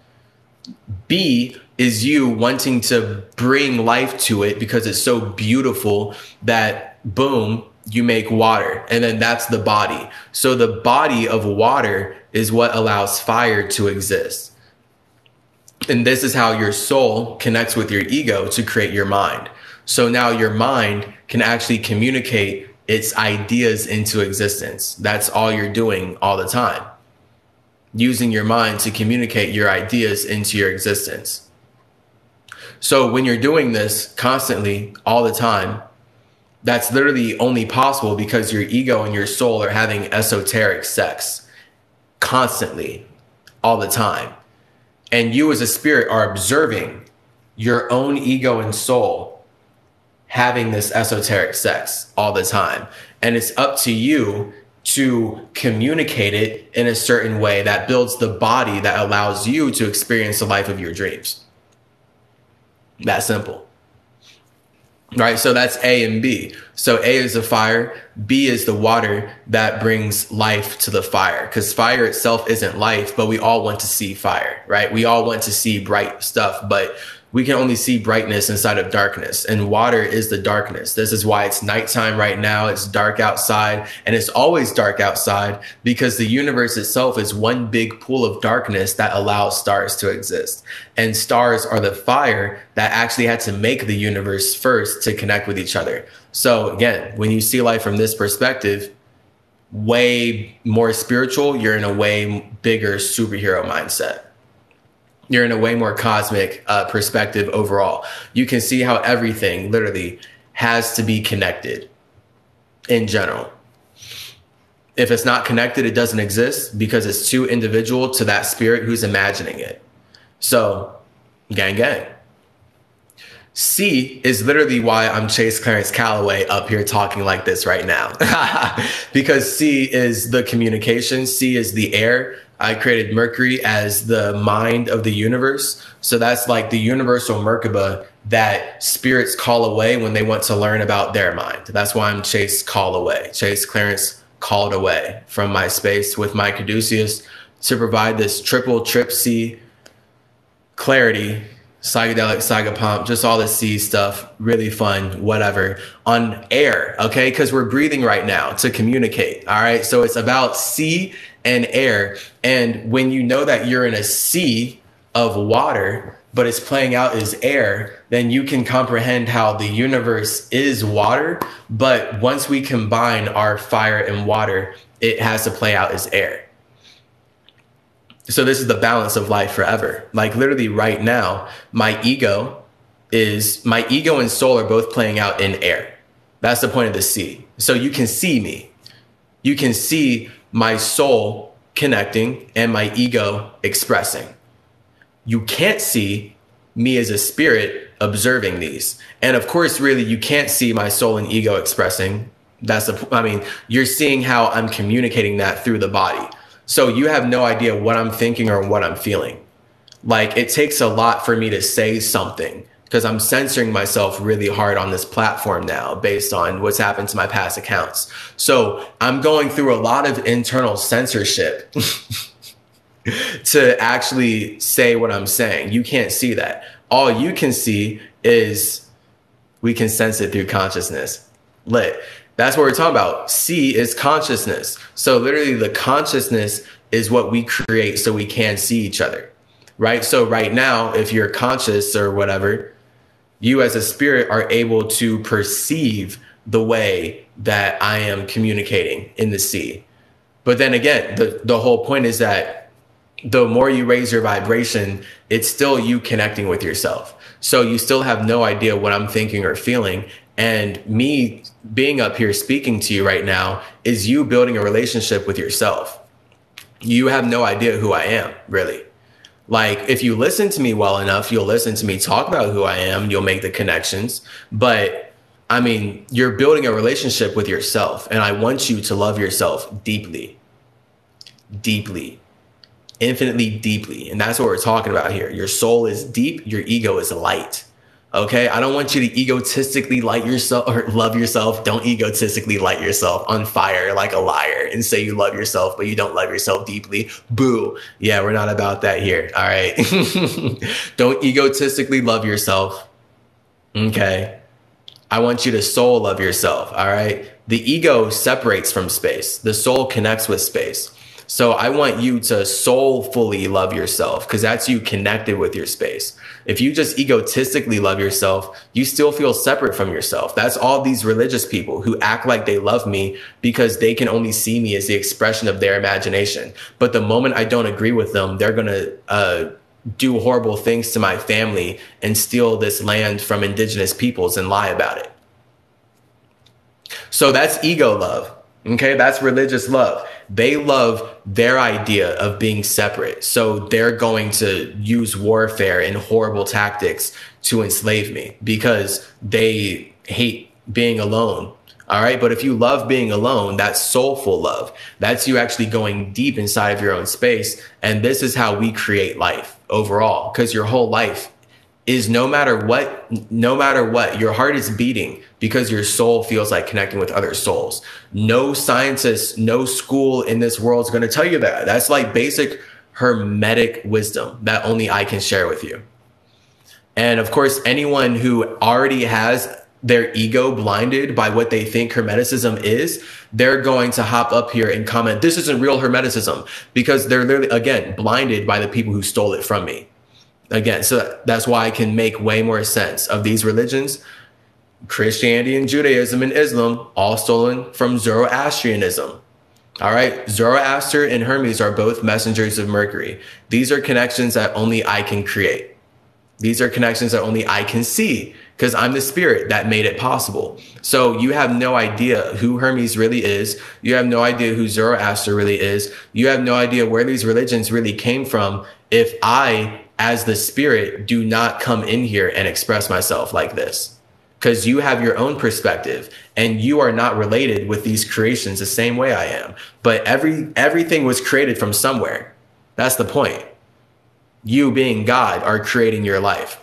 B is you wanting to bring life to it because it's so beautiful that boom, you make water. And then that's the body. So the body of water is what allows fire to exist. And this is how your soul connects with your ego to create your mind. So now your mind can actually communicate its ideas into existence. That's all you're doing all the time. Using your mind to communicate your ideas into your existence. So when you're doing this constantly, all the time, that's literally only possible because your ego and your soul are having esoteric sex constantly, all the time. And you as a spirit are observing your own ego and soul having this esoteric sex all the time. And it's up to you to communicate it in a certain way that builds the body that allows you to experience the life of your dreams. That simple. Right? So that's A and B. So A is the fire. B is the water that brings life to the fire, because fire itself isn't life, but we all want to see fire, right? We all want to see bright stuff, but we can only see brightness inside of darkness, and water is the darkness. This is why it's nighttime right now. It's dark outside, and it's always dark outside because the universe itself is one big pool of darkness that allows stars to exist. And stars are the fire that actually had to make the universe first to connect with each other. So again, when you see life from this perspective, way more spiritual, you're in a way bigger superhero mindset. You're in a way more cosmic perspective overall. You can see how everything literally has to be connected in general. If it's not connected, it doesn't exist because it's too individual to that spirit who's imagining it. So, gang, gang. C is literally why I'm Chase Clarence Calloway up here talking like this right now. Because C is the communication. C is the air. I created Mercury as the mind of the universe. So that's like the universal Merkaba that spirits call away when they want to learn about their mind. That's why I'm Chase Call Away. Chase Clarence called away from my space with my Caduceus to provide this trip C clarity, psychedelic, psychopomp, just all the C stuff, really fun, whatever, on air, okay? Because we're breathing right now to communicate, all right? So it's about C and air. And when you know that you're in a sea of water, but it's playing out as air, then you can comprehend how the universe is water. But once we combine our fire and water, it has to play out as air. So this is the balance of life forever. Like literally right now, my ego and soul are both playing out in air. That's the point of the C. So you can see me. You can see my soul connecting and my ego expressing. You can't see me as a spirit observing these. And of course, really, you can't see my soul and ego expressing. You're seeing how I'm communicating that through the body. So you have no idea what I'm thinking or what I'm feeling. Like it takes a lot for me to say something because I'm censoring myself really hard on this platform now based on what's happened to my past accounts. So I'm going through a lot of internal censorship to actually say what I'm saying. You can't see that. All you can see is we can sense it through consciousness. Lit. That's what we're talking about. C is consciousness. So literally the consciousness is what we create so we can see each other, right? So right now, if you're conscious or whatever, you as a spirit are able to perceive the way that I am communicating in the C. But then again, the whole point is that the more you raise your vibration, it's still you connecting with yourself. So you still have no idea what I'm thinking or feeling. And me being up here speaking to you right now is you building a relationship with yourself. You have no idea who I am, really. Like, if you listen to me well enough, you'll listen to me talk about who I am, you'll make the connections. But I mean, you're building a relationship with yourself. And I want you to love yourself deeply, deeply, infinitely deeply. And that's what we're talking about here. Your soul is deep, your ego is light. Okay, I don't want you to egotistically light yourself or love yourself. Don't egotistically light yourself on fire like a liar and say you love yourself, but you don't love yourself deeply. Boo. Yeah, we're not about that here. All right. Don't egotistically love yourself. Okay. I want you to soul love yourself. All right. The ego separates from space. The soul connects with space. So I want you to soulfully love yourself because that's you connected with your space. If you just egotistically love yourself, you still feel separate from yourself. That's all these religious people who act like they love me because they can only see me as the expression of their imagination. But the moment I don't agree with them, they're going to do horrible things to my family and steal this land from indigenous peoples and lie about it. So that's ego love. Okay, that's religious love. They love their idea of being separate. So they're going to use warfare and horrible tactics to enslave me because they hate being alone. All right. But if you love being alone, that's soulful love. That's you actually going deep inside of your own space. And this is how we create life overall, because your whole life is no matter what, your heart is beating because your soul feels like connecting with other souls. No scientist, no school in this world is going to tell you that. That's like basic hermetic wisdom that only I can share with you. And of course, anyone who already has their ego blinded by what they think Hermeticism is, they're going to hop up here and comment, this isn't real Hermeticism, because they're literally, again, blinded by the people who stole it from me. Again, so that's why I can make way more sense of these religions. Christianity and Judaism and Islam, all stolen from Zoroastrianism. All right. Zoroaster and Hermes are both messengers of Mercury. These are connections that only I can create. These are connections that only I can see because I'm the spirit that made it possible. So you have no idea who Hermes really is. You have no idea who Zoroaster really is. You have no idea where these religions really came from if I, as the spirit, do not come in here and express myself like this. Because you have your own perspective and you are not related with these creations the same way I am. But everything was created from somewhere. That's the point. You being God are creating your life.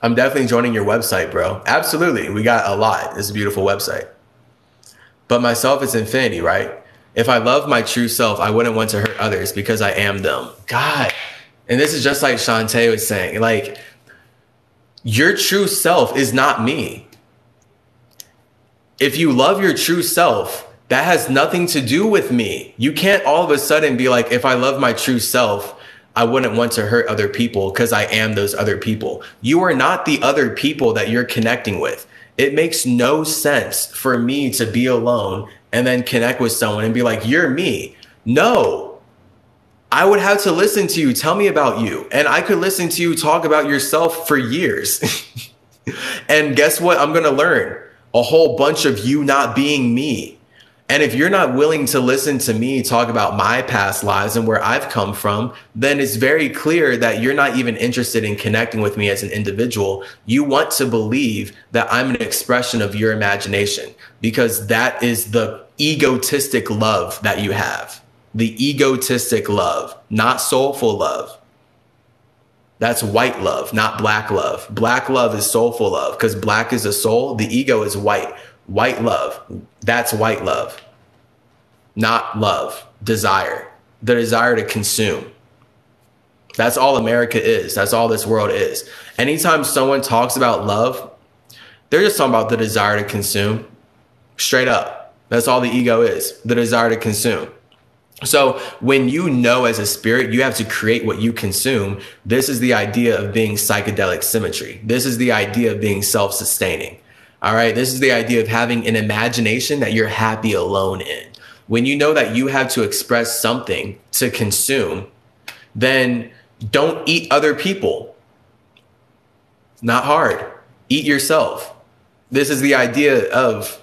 I'm definitely joining your website, bro. Absolutely. We got a lot. It's a beautiful website. But myself is infinity, right? If I love my true self, I wouldn't want to hurt others because I am them. God. And this is just like Shantae was saying, like, your true self is not me. If you love your true self, that has nothing to do with me. You can't all of a sudden be like, if I love my true self, I wouldn't want to hurt other people because I am those other people. You are not the other people that you're connecting with. It makes no sense for me to be alone and then connect with someone and be like, you're me. No, I would have to listen to you. Tell me about you. And I could listen to you talk about yourself for years. And guess what? I'm going to learn a whole bunch of you not being me. And if you're not willing to listen to me talk about my past lives and where I've come from, then it's very clear that you're not even interested in connecting with me as an individual. You want to believe that I'm an expression of your imagination because that is the egotistic love that you have. The egotistic love, not soulful love. That's white love, not black love. Black love is soulful love because black is a soul. The ego is white. White love, that's white love, not love, desire, the desire to consume. That's all America is. That's all this world is. Anytime someone talks about love, they're just talking about the desire to consume. Straight up. That's all the ego is, the desire to consume. So when you know as a spirit, you have to create what you consume. This is the idea of being psychedelic symmetry. This is the idea of being self-sustaining. All right. This is the idea of having an imagination that you're happy alone in. when you know that you have to express something to consume, then don't eat other people. Not hard. Eat yourself. This is the idea of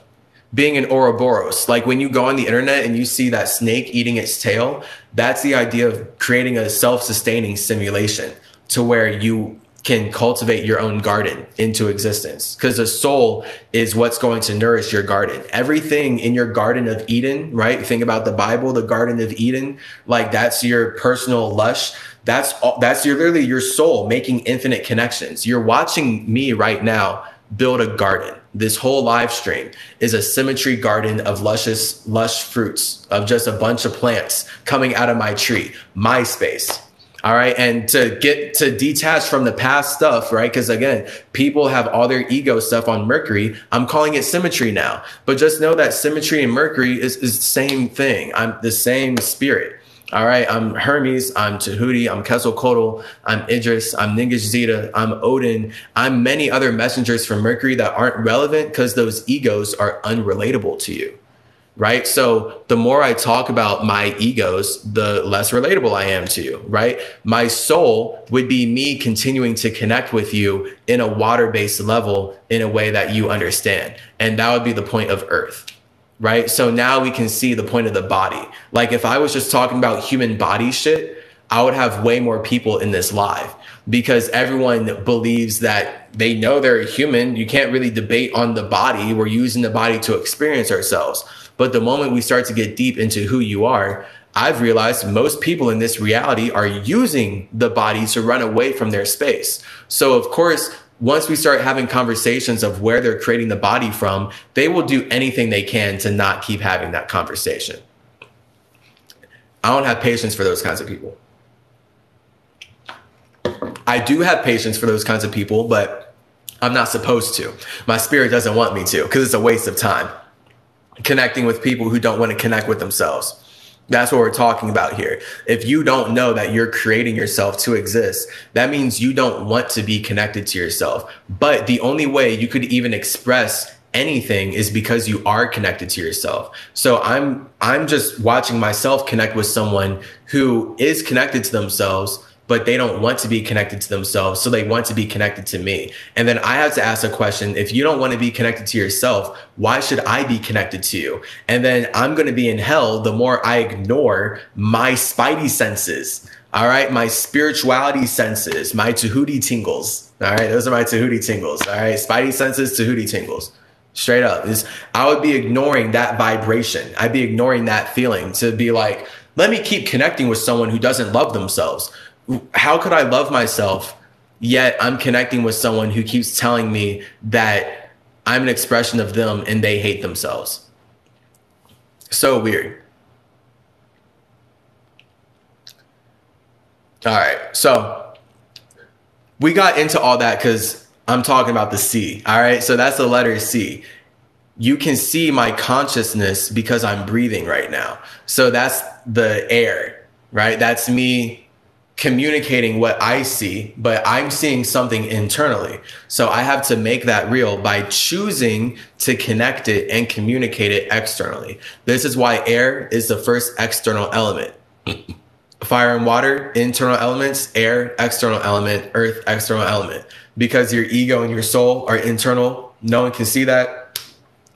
being an Ouroboros. Like when you go on the internet and you see that snake eating its tail, that's the idea of creating a self-sustaining simulation to where you can cultivate your own garden into existence, because the soul is what's going to nourish your garden. Everything in your Garden of Eden, right? Think about the Bible, the Garden of Eden, like that's your personal lush. That's literally your soul making infinite connections. You're watching me right now build a garden. This whole live stream is a CymaTree garden of lush fruits, of just a bunch of plants coming out of my tree, my space. All right. And to get to detach from the past stuff, right? Because again, people have all their ego stuff on Mercury. I'm calling it CymaTree now. But just know that CymaTree and Mercury is the same thing. I'm the same spirit. All right. I'm Hermes. I'm Tahuti. I'm Quetzalcoatl. I'm Idris. I'm Ningish Zeta. I'm Odin. I'm many other messengers from Mercury that aren't relevant because those egos are unrelatable to you. Right. So the more I talk about my egos, the less relatable I am to you. Right. My soul would be me continuing to connect with you in a water-based level in a way that you understand. And that would be the point of Earth. Right. So now we can see the point of the body. Like if I was just talking about human body shit, I would have way more people in this live, because everyone believes that they know they're a human. You can't really debate on the body. We're using the body to experience ourselves. But the moment we start to get deep into who you are, I've realized most people in this reality are using the body to run away from their space. So of course, once we start having conversations of where they're creating the body from, they will do anything they can to not keep having that conversation. I don't have patience for those kinds of people. I do have patience for those kinds of people, but I'm not supposed to. My spirit doesn't want me to, because it's a waste of time connecting with people who don't want to connect with themselves. That's what we're talking about here. If you don't know that you're creating yourself to exist, that means you don't want to be connected to yourself. But the only way you could even express anything is because you are connected to yourself. So I'm just watching myself connect with someone who is connected to themselves, but they don't want to be connected to themselves. So they want to be connected to me. And then I have to ask a question. If you don't want to be connected to yourself, why should I be connected to you? And then I'm going to be in hell the more I ignore my spidey senses. All right. My spirituality senses, my Tahuti tingles. All right. Those are my Tahuti tingles. All right. Spidey senses, Tahuti tingles. Straight up. I would be ignoring that vibration. I'd be ignoring that feeling to be like, let me keep connecting with someone who doesn't love themselves. How could I love myself, yet I'm connecting with someone who keeps telling me that I'm an expression of them and they hate themselves? So weird. All right. So we got into all that because I'm talking about the C. All right. So that's the letter C. You can see my consciousness because I'm breathing right now. So that's the air, right? That's me communicating what I see, but I'm seeing something internally. So I have to make that real by choosing to connect it and communicate it externally. This is why air is the first external element. Fire and water, internal elements, air, external element, earth, external element. Because your ego and your soul are internal. No one can see that.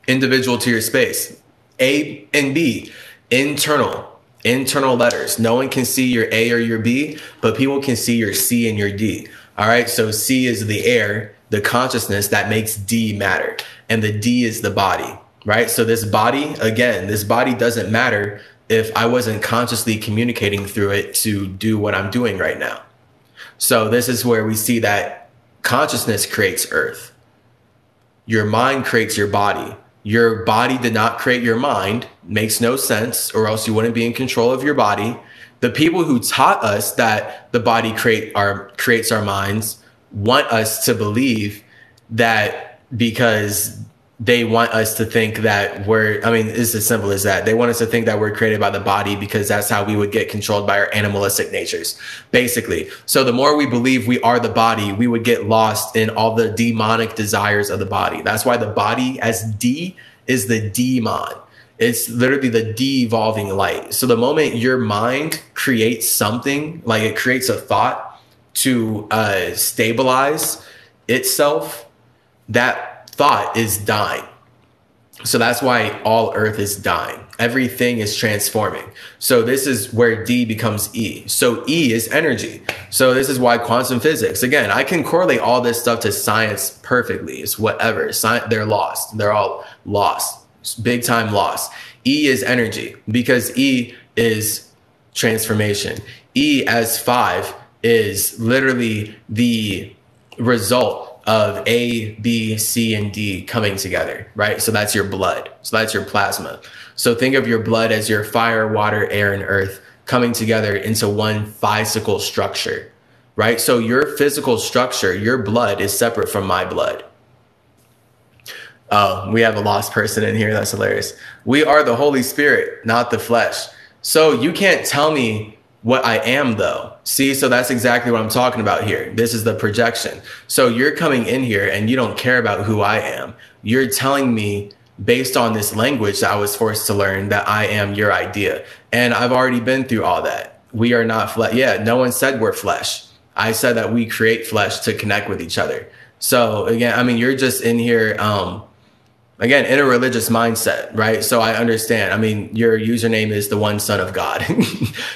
Individual to your space. A and B, internal letters. No one can see your A or your B, but people can see your C and your D. All right. So C is the air, the consciousness that makes D matter. And the D is the body, right? So this body, again, this body doesn't matter if I wasn't consciously communicating through it to do what I'm doing right now. So this is where we see that consciousness creates earth. Your mind creates your body. Your body did not create your mind. Makes no sense, or else you wouldn't be in control of your body. The people who taught us that the body creates our minds want us to believe that, because they want us to think that it's as simple as that. They want us to think that we're created by the body because that's how we would get controlled by our animalistic natures, basically. So the more we believe we are the body, we would get lost in all the demonic desires of the body. That's why the body as D is the demon. It's literally the de-evolving light. So the moment your mind creates something, like it creates a thought to stabilize itself, that thought is dying. So that's why all earth is dying. Everything is transforming. So this is where D becomes E. So E is energy. So this is why quantum physics, again, I can correlate all this stuff to science perfectly. It's whatever. They're lost. They're all lost. Big time lost. E is energy because E is transformation. E as 5 is literally the result of A, B, C, and D coming together, right? So that's your blood. So that's your plasma. So think of your blood as your fire, water, air, and earth coming together into one physical structure, right? So your physical structure, your blood is separate from my blood. Oh, we have a lost person in here. That's hilarious. We are the Holy Spirit, not the flesh. So you can't tell me what I am though. See, so that's exactly what I'm talking about here. This is the projection. So you're coming in here and you don't care about who I am. You're telling me based on this language that I was forced to learn that I am your idea. And I've already been through all that. We are not flesh. Yeah, no one said we're flesh. I said that we create flesh to connect with each other. So again, I mean, you're just in here, again, in a religious mindset, right? So I understand. I mean, your username is the one son of God.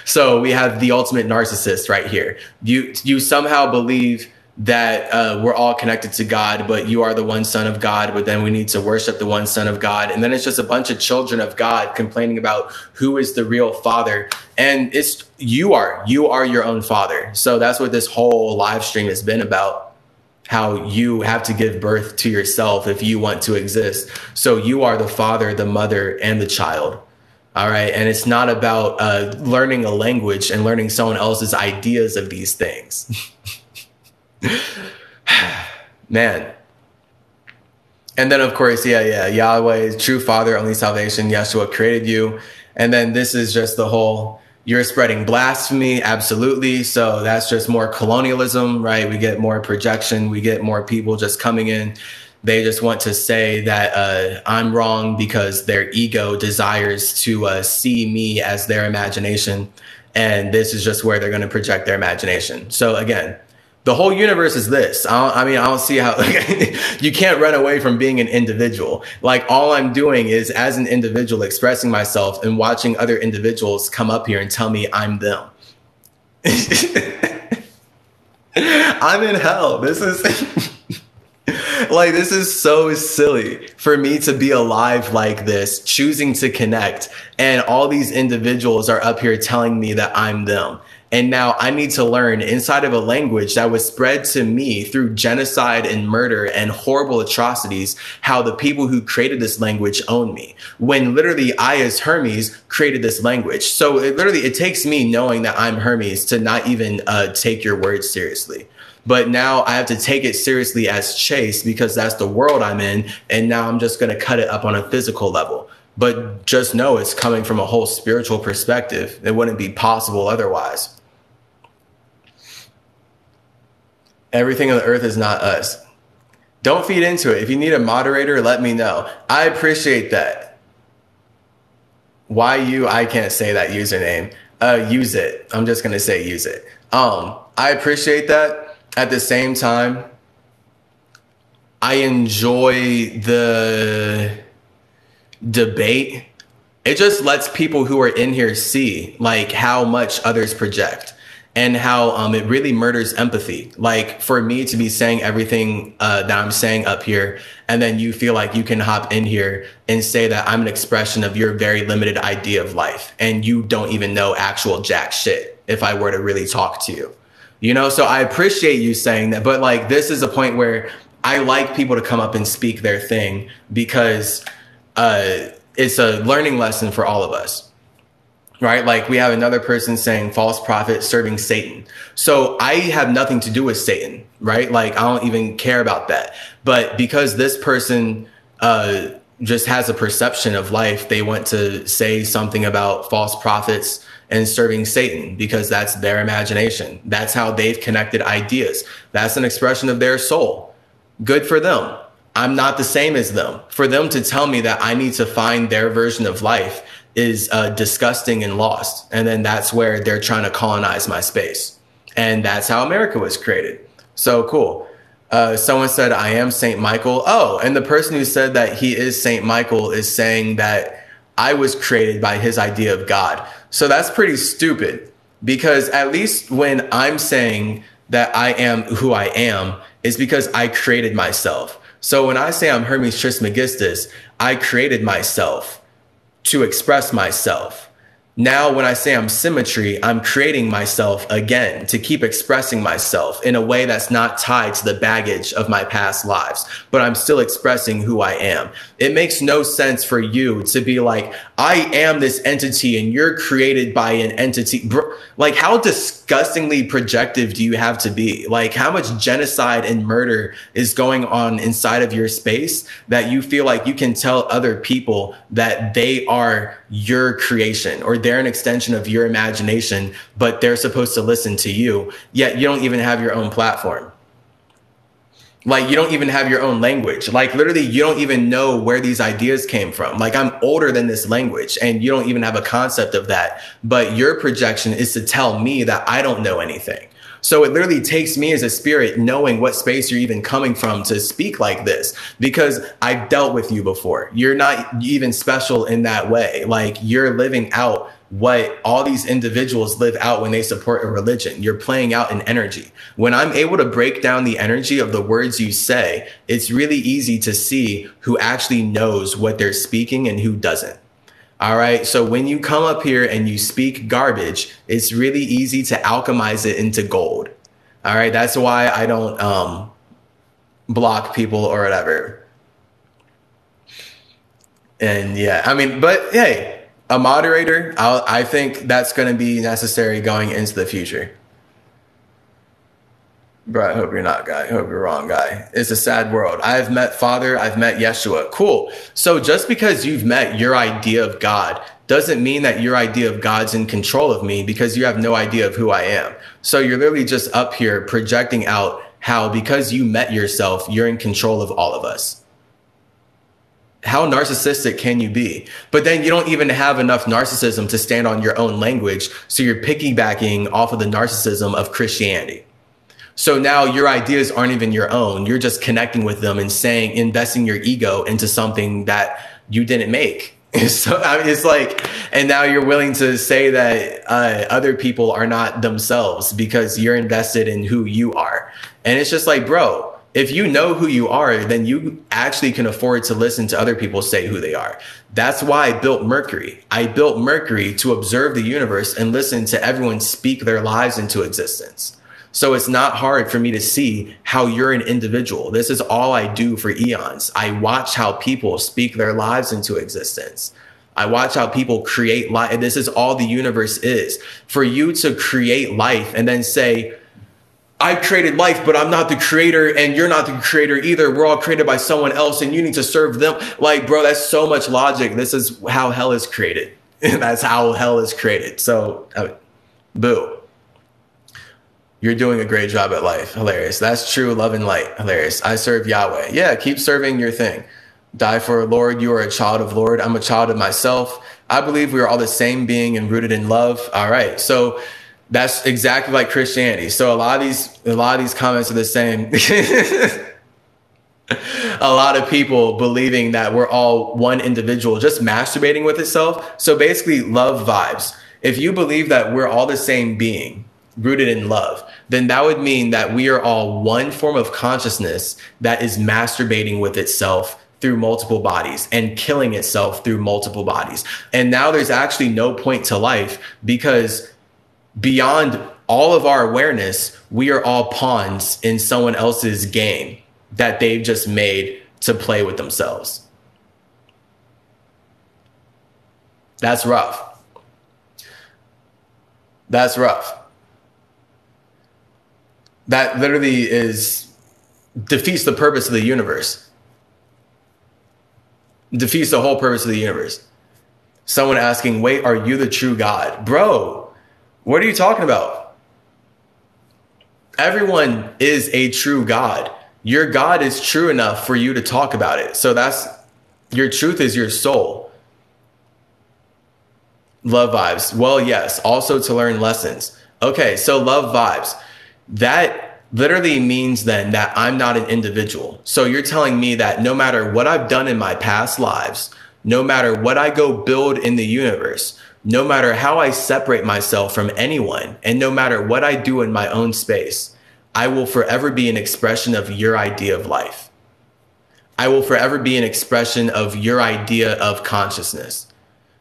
So we have the ultimate narcissist right here. You somehow believe that we're all connected to God, but you are the one son of God, but then we need to worship the one son of God. And then it's just a bunch of children of God complaining about who is the real father. And it's you are your own father. So that's what this whole live stream has been about. How you have to give birth to yourself if you want to exist. So you are the father, the mother, and the child. All right. And it's not about learning a language and learning someone else's ideas of these things. Man. And then, of course, Yahweh, true father, only salvation. Yeshua created you. And then this is just the whole... You're spreading blasphemy, absolutely. So that's just more colonialism, right? We get more projection. We get more people just coming in. They just want to say that I'm wrong because their ego desires to see me as their imagination. And this is just where they're going to project their imagination. So again, the whole universe is this. I don't see how you can't run away from being an individual. Like all I'm doing is as an individual expressing myself and watching other individuals come up here and tell me I'm them. I'm in hell. This is like, this is so silly for me to be alive like this, choosing to connect. And all these individuals are up here telling me that I'm them. And now I need to learn inside of a language that was spread to me through genocide and murder and horrible atrocities, how the people who created this language own me, when literally I as Hermes created this language. So it takes me knowing that I'm Hermes to not even take your words seriously. But now I have to take it seriously as Chase because that's the world I'm in. And now I'm just going to cut it up on a physical level. But just know it's coming from a whole spiritual perspective. It wouldn't be possible otherwise. Everything on the earth is not us. Don't feed into it. If you need a moderator, let me know. I appreciate that. Why you? I can't say that username. Use it. I'm just going to say use it. I appreciate that. At the same time, I enjoy the debate. It just lets people who are in here see like how much others project. And how it really murders empathy. Like for me to be saying everything that I'm saying up here, and then you feel like you can hop in here and say that I'm an expression of your very limited idea of life. And you don't even know actual jack shit if I were to really talk to you. You know, so I appreciate you saying that. But like, this is a point where I like people to come up and speak their thing because it's a learning lesson for all of us. Right? Like we have another person saying false prophet serving Satan. So I have nothing to do with Satan, right? Like I don't even care about that. But because this person just has a perception of life, they want to say something about false prophets and serving Satan because that's their imagination. That's how they've connected ideas. That's an expression of their soul. Good for them. I'm not the same as them. For them to tell me that I need to find their version of life is disgusting and lost. And then that's where they're trying to colonize my space. And that's how America was created. So cool. Someone said, I am Saint Michael. Oh, and the person who said that he is Saint Michael is saying that I was created by his idea of God. So that's pretty stupid, because at least when I'm saying that I am who I am, is because I created myself. So when I say I'm Hermes Trismegistus, I created myself to express myself. Now, when I say I'm CymaTree, I'm creating myself again to keep expressing myself in a way that's not tied to the baggage of my past lives, but I'm still expressing who I am. It makes no sense for you to be like, I am this entity and you're created by an entity. Like, how disgustingly projective do you have to be? Like, how much genocide and murder is going on inside of your space that you feel like you can tell other people that they are your creation or they're an extension of your imagination, but they're supposed to listen to you, yet you don't even have your own platform. Like, you don't even have your own language. Like, literally, you don't even know where these ideas came from. Like, I'm older than this language and you don't even have a concept of that. But your projection is to tell me that I don't know anything. So it literally takes me as a spirit knowing what space you're even coming from to speak like this, because I've dealt with you before. You're not even special in that way. Like, you're living out what all these individuals live out when they support a religion. You're playing out an energy. When I'm able to break down the energy of the words you say, it's really easy to see who actually knows what they're speaking and who doesn't. All right. So when you come up here and you speak garbage, it's really easy to alchemize it into gold. All right. That's why I don't block people or whatever. And yeah, I mean, but hey, a moderator, I think that's going to be necessary going into the future. Bro, I hope you're not, guy. I hope you're wrong, guy. It's a sad world. I've met Father. I've met Yeshua. Cool. So just because you've met your idea of God doesn't mean that your idea of God's in control of me, because you have no idea of who I am. So you're literally just up here projecting out how, because you met yourself, you're in control of all of us. How narcissistic can you be? But then you don't even have enough narcissism to stand on your own language. So you're piggybacking off of the narcissism of Christianity. So now your ideas aren't even your own. You're just connecting with them and saying, investing your ego into something that you didn't make. So I mean, it's like, and now you're willing to say that other people are not themselves because you're invested in who you are. And it's just like, bro, if you know who you are, then you actually can afford to listen to other people say who they are. That's why I built Mercury. I built Mercury to observe the universe and listen to everyone speak their lives into existence. So it's not hard for me to see how you're an individual. This is all I do for eons. I watch how people speak their lives into existence. I watch how people create life. This is all the universe is. For you to create life and then say, I created life, but I'm not the creator and you're not the creator either. We're all created by someone else and you need to serve them. Like, bro, that's so much logic. This is how hell is created. That's how hell is created. So, boo. You're doing a great job at life. Hilarious. That's true. Love and light. Hilarious. I serve Yahweh. Yeah, keep serving your thing. Die for a Lord. You are a child of Lord. I'm a child of myself. I believe we are all the same being and rooted in love. All right. So that's exactly like Christianity. So a lot of these comments are the same. A lot of people believing that we're all one individual just masturbating with itself. So basically love vibes. If you believe that we're all the same being, rooted in love, then that would mean that we are all one form of consciousness that is masturbating with itself through multiple bodies and killing itself through multiple bodies. And now there's actually no point to life, because beyond all of our awareness, we are all pawns in someone else's game that they've just made to play with themselves. That's rough. That's rough. That literally defeats the purpose of the universe. Defeats the whole purpose of the universe. Someone asking, wait, are you the true God? Bro, what are you talking about? Everyone is a true God. Your God is true enough for you to talk about it. So that's your truth is your soul. Love vibes. Well, yes. Also to learn lessons. Okay, so love vibes. That literally means then that I'm not an individual. So you're telling me that no matter what I've done in my past lives, no matter what I go build in the universe, no matter how I separate myself from anyone, and no matter what I do in my own space, I will forever be an expression of your idea of life. I will forever be an expression of your idea of consciousness.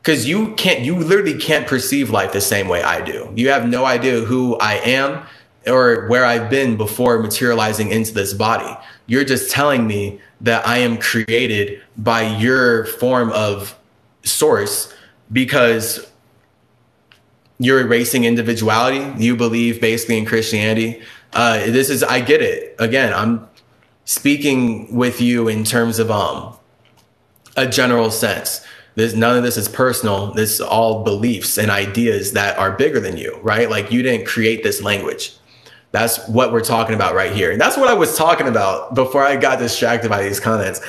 Because you literally can't perceive life the same way I do. You have no idea who I am or where I've been before materializing into this body. You're just telling me that I am created by your form of source because you're erasing individuality. You believe basically in Christianity. I get it. Again, I'm speaking with you in terms of a general sense. None of this is personal. This is all beliefs and ideas that are bigger than you, right? Like you didn't create this language. That's what we're talking about right here. And that's what I was talking about before I got distracted by these comments.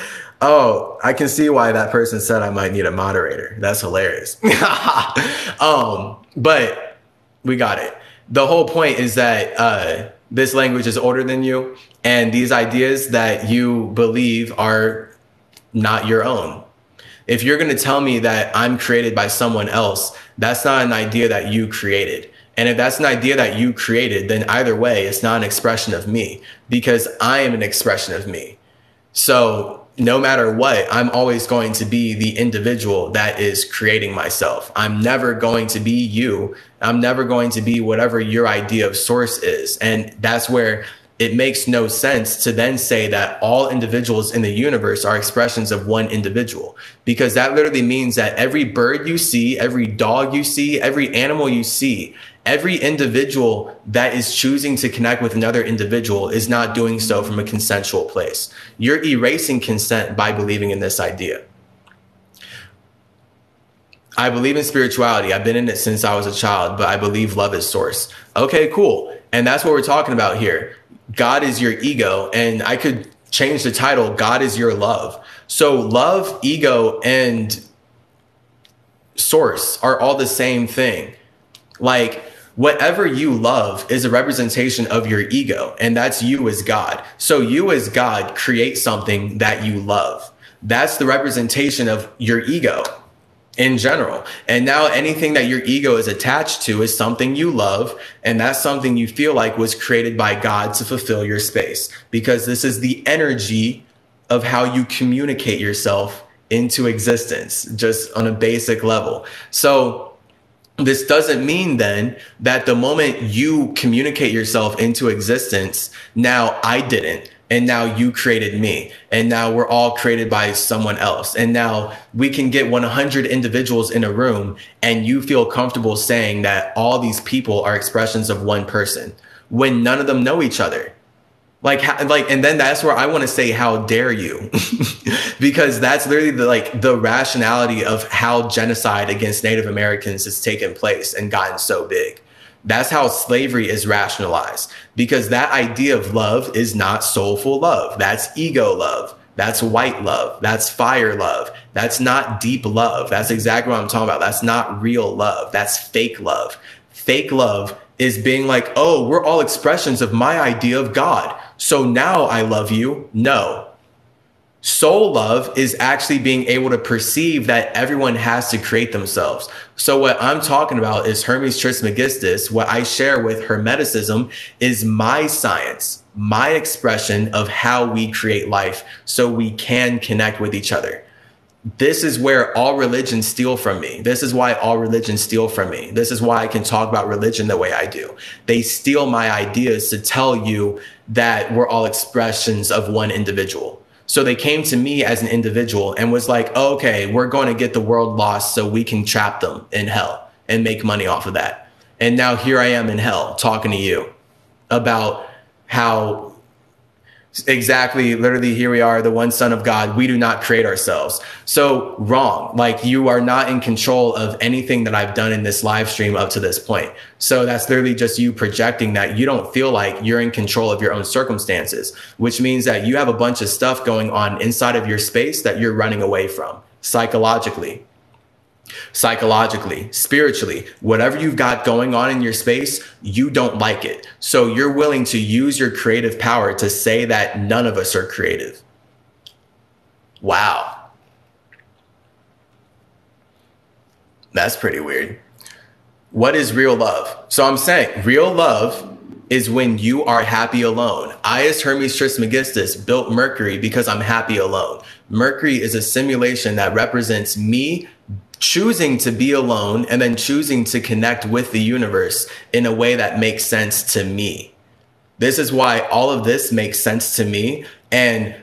Oh, I can see why that person said I might need a moderator. That's hilarious. But we got it. The whole point is that this language is older than you, and these ideas that you believe are not your own. If you're going to tell me that I'm created by someone else, that's not an idea that you created. And if that's an idea that you created, then either way, it's not an expression of me because I am an expression of me. So no matter what, I'm always going to be the individual that is creating myself. I'm never going to be you. I'm never going to be whatever your idea of source is. And that's where it makes no sense to then say that all individuals in the universe are expressions of one individual, because that literally means that every bird you see, every dog you see, every animal you see, every individual that is choosing to connect with another individual is not doing so from a consensual place. You're erasing consent by believing in this idea. I believe in spirituality. I've been in it since I was a child, but I believe love is source. Okay, cool. And that's what we're talking about here. God is your ego, and I could change the title, God is your love. So love, ego, and source are all the same thing. Like whatever you love is a representation of your ego, and that's you as God. So you as God create something that you love. That's the representation of your ego in general. And now anything that your ego is attached to is something you love. And that's something you feel like was created by God to fulfill your space, because this is the energy of how you communicate yourself into existence, just on a basic level. So this doesn't mean then that the moment you communicate yourself into existence, now I didn't. And now you created me. And now we're all created by someone else. And now we can get 100 individuals in a room and you feel comfortable saying that all these people are expressions of one person when none of them know each other. And then that's where I want to say, how dare you? Because that's literally the rationality of how genocide against Native Americans has taken place and gotten so big. That's how slavery is rationalized, because that idea of love is not soulful love. That's ego love. That's white love. That's fire love. That's not deep love. That's exactly what I'm talking about. That's not real love. That's fake love. Fake love is being like, oh, we're all expressions of my idea of God, so now I love you. No. Soul love is actually being able to perceive that everyone has to create themselves. So what I'm talking about is Hermes Trismegistus. What I share with Hermeticism is my science, my expression of how we create life so we can connect with each other. This is where all religions steal from me. This is why all religions steal from me. This is why I can talk about religion the way I do. They steal my ideas to tell you that we're all expressions of one individual. So they came to me as an individual and was like, oh, okay, we're going to get the world lost so we can trap them in hell and make money off of that. And now here I am in hell talking to you about how Exactly. Literally, here we are, the one Son of God. We do not create ourselves. So wrong. Like, you are not in control of anything that I've done in this live stream up to this point. So that's literally just you projecting that you don't feel like you're in control of your own circumstances, which means that you have a bunch of stuff going on inside of your space that you're running away from psychologically, spiritually, whatever you've got going on in your space, you don't like it. So you're willing to use your creative power to say that none of us are creative. Wow. That's pretty weird. What is real love? So I'm saying real love is when you are happy alone. I, as Hermes Trismegistus, built Mercury because I'm happy alone. Mercury is a simulation that represents me choosing to be alone and then choosing to connect with the universe in a way that makes sense to me. This is why all of this makes sense to me, and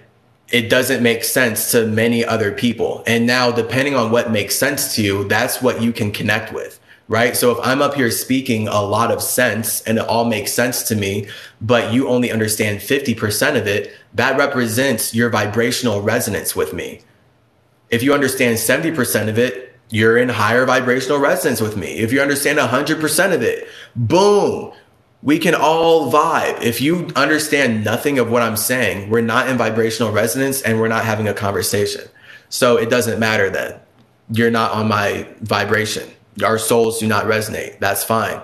it doesn't make sense to many other people. And now, depending on what makes sense to you, that's what you can connect with, right? So if I'm up here speaking a lot of sense and it all makes sense to me, but you only understand 50% of it, that represents your vibrational resonance with me. If you understand 70% of it, you're in higher vibrational resonance with me. If you understand 100% of it, boom, we can all vibe. If you understand nothing of what I'm saying, we're not in vibrational resonance and we're not having a conversation. So it doesn't matter then. You're not on my vibration. Our souls do not resonate. That's fine.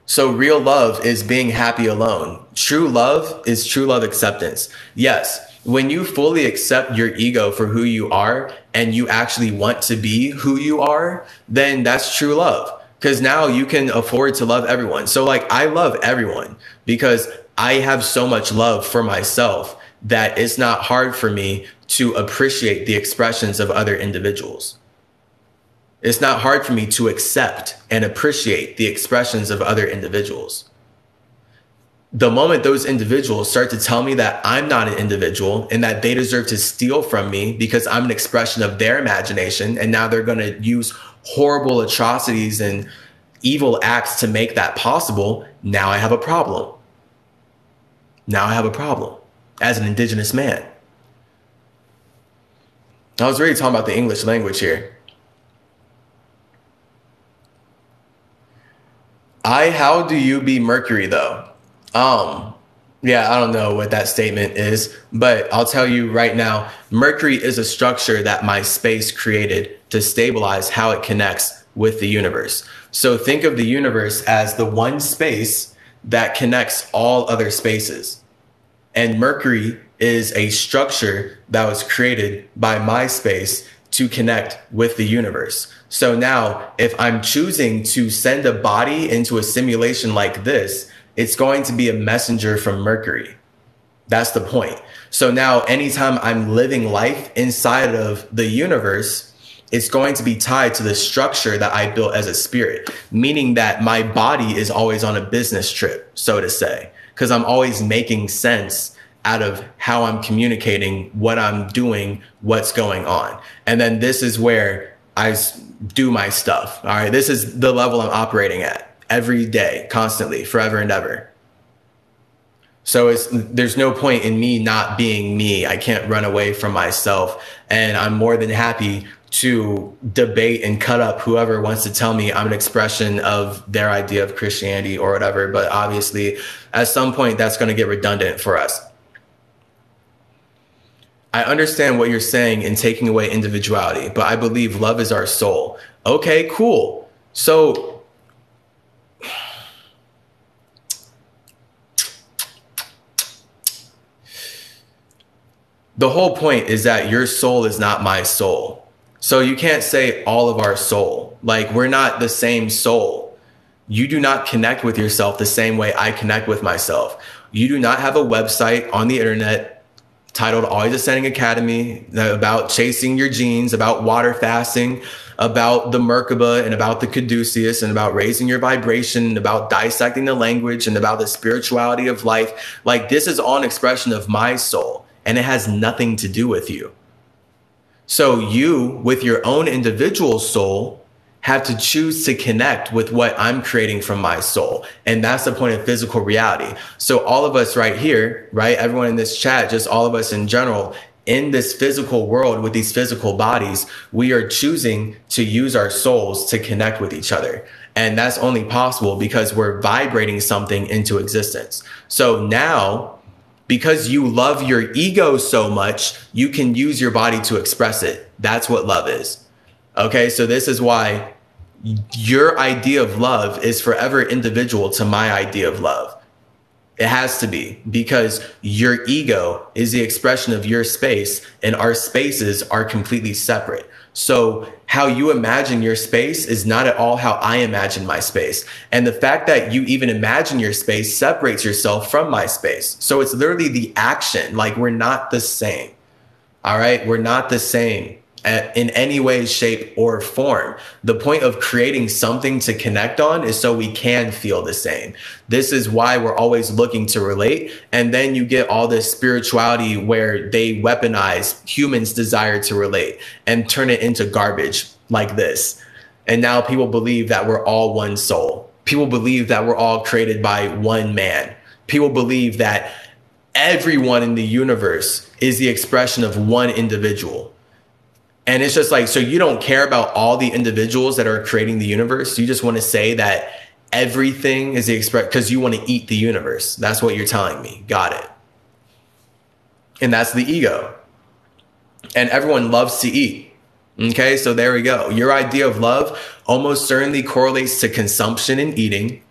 So real love is being happy alone. True love is true love acceptance. Yes. When you fully accept your ego for who you are and you actually want to be who you are, then that's true love. Because now you can afford to love everyone. So like, I love everyone because I have so much love for myself that it's not hard for me to appreciate the expressions of other individuals. It's not hard for me to accept and appreciate the expressions of other individuals. The moment those individuals start to tell me that I'm not an individual and that they deserve to steal from me because I'm an expression of their imagination, and now they're going to use horrible atrocities and evil acts to make that possible, now I have a problem. Now I have a problem as an indigenous man. I was really talking about the English language here. How do you be Mercury though? Yeah, I don't know what that statement is, but I'll tell you right now, Mercury is a structure that my space created to stabilize how it connects with the universe. So think of the universe as the one space that connects all other spaces. And Mercury is a structure that was created by my space to connect with the universe. So now if I'm choosing to send a body into a simulation like this, it's going to be a messenger from Mercury. That's the point. So now anytime I'm living life inside of the universe, it's going to be tied to the structure that I built as a spirit, meaning that my body is always on a business trip, so to say, because I'm always making sense out of how I'm communicating, what I'm doing, what's going on. And then this is where I do my stuff. All right. This is the level I'm operating at. Every day, constantly, forever and ever. So there's no point in me not being me. I can't run away from myself. And I'm more than happy to debate and cut up whoever wants to tell me I'm an expression of their idea of Christianity or whatever. But obviously, at some point, that's going to get redundant for us. I understand what you're saying in taking away individuality, but I believe love is our soul. Okay, cool. So the whole point is that your soul is not my soul. So you can't say all of our soul. Like, we're not the same soul. You do not connect with yourself the same way I connect with myself. You do not have a website on the internet titled Always Ascending Academy about chasing your genes, about water fasting, about the Merkaba and about the Caduceus and about raising your vibration and about dissecting the language and about the spirituality of life. Like, this is all an expression of my soul. And it has nothing to do with you. So you, with your own individual soul, have to choose to connect with what I'm creating from my soul. And that's the point of physical reality. So all of us right here, right? Everyone in this chat, just all of us in general, in this physical world with these physical bodies, we are choosing to use our souls to connect with each other. And that's only possible because we're vibrating something into existence. So now, because you love your ego so much, you can use your body to express it. That's what love is. Okay, so this is why your idea of love is forever individual to my idea of love. It has to be, because your ego is the expression of your space and our spaces are completely separate. So how you imagine your space is not at all how I imagine my space. And the fact that you even imagine your space separates yourself from my space. So it's literally the action. Like, we're not the same. All right. We're not the same in any way, shape, or form. The point of creating something to connect on is so we can feel the same. This is why we're always looking to relate. And then you get all this spirituality where they weaponize humans' desire to relate and turn it into garbage like this. And now people believe that we're all one soul. People believe that we're all created by one man. People believe that everyone in the universe is the expression of one individual. And it's just like, so you don't care about all the individuals that are creating the universe. You just want to say that everything is the express because you want to eat the universe. That's what you're telling me. Got it. And that's the ego. And everyone loves to eat. Okay, so there we go. Your idea of love almost certainly correlates to consumption and eating.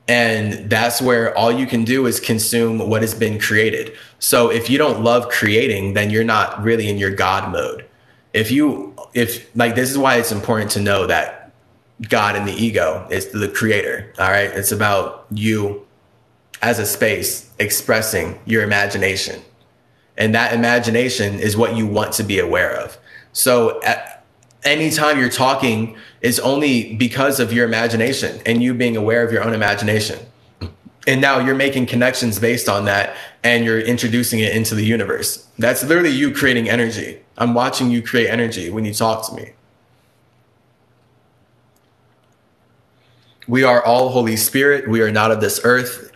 And that's where all you can do is consume what has been created. So if you don't love creating, then you're not really in your God mode. If this is why it's important to know that God and the ego is the creator. All right. It's about you as a space expressing your imagination. And that imagination is what you want to be aware of. So anytime you're talking, it's only because of your imagination and you being aware of your own imagination. And now you're making connections based on that and you're introducing it into the universe. That's literally you creating energy. I'm watching you create energy when you talk to me. We are all Holy Spirit. We are not of this earth,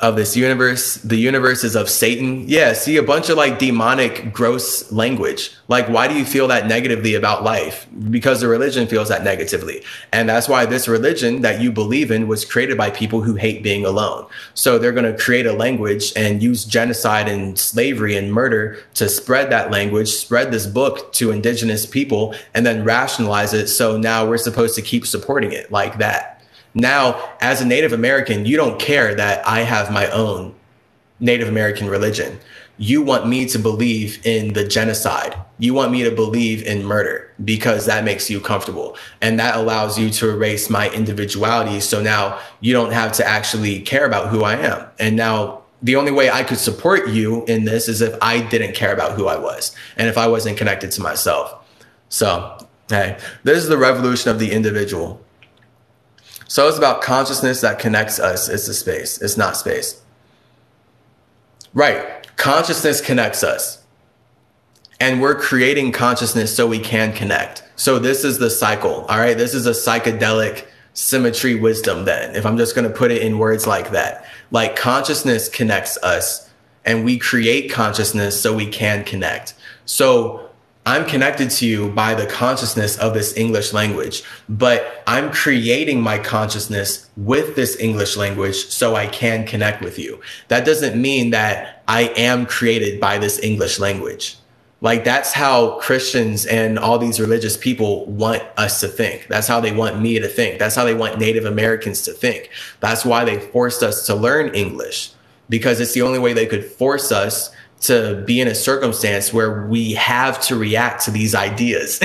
of this universe. The universe is of Satan. Yeah, see, a bunch of like demonic, gross language. Like, why do you feel that negatively about life? Because the religion feels that negatively. And that's why this religion that you believe in was created by people who hate being alone. So they're going to create a language and use genocide and slavery and murder to spread that language, spread this book to indigenous people, and then rationalize it. So now we're supposed to keep supporting it like that. Now, as a Native American, you don't care that I have my own Native American religion. You want me to believe in the genocide. You want me to believe in murder because that makes you comfortable. And that allows you to erase my individuality. So now you don't have to actually care about who I am. And now the only way I could support you in this is if I didn't care about who I was and if I wasn't connected to myself. So, hey, this is the revolution of the individual. So it's about consciousness that connects us. It's the space. It's not space. Right. Consciousness connects us. And we're creating consciousness so we can connect. So this is the cycle. All right. This is a psychedelic CymaTree wisdom then, if I'm just going to put it in words like that. Like, consciousness connects us and we create consciousness so we can connect. So I'm connected to you by the consciousness of this English language, but I'm creating my consciousness with this English language so I can connect with you. That doesn't mean that I am created by this English language. Like, that's how Christians and all these religious people want us to think. That's how they want me to think. That's how they want Native Americans to think. That's why they forced us to learn English, because it's the only way they could force us to be in a circumstance where we have to react to these ideas.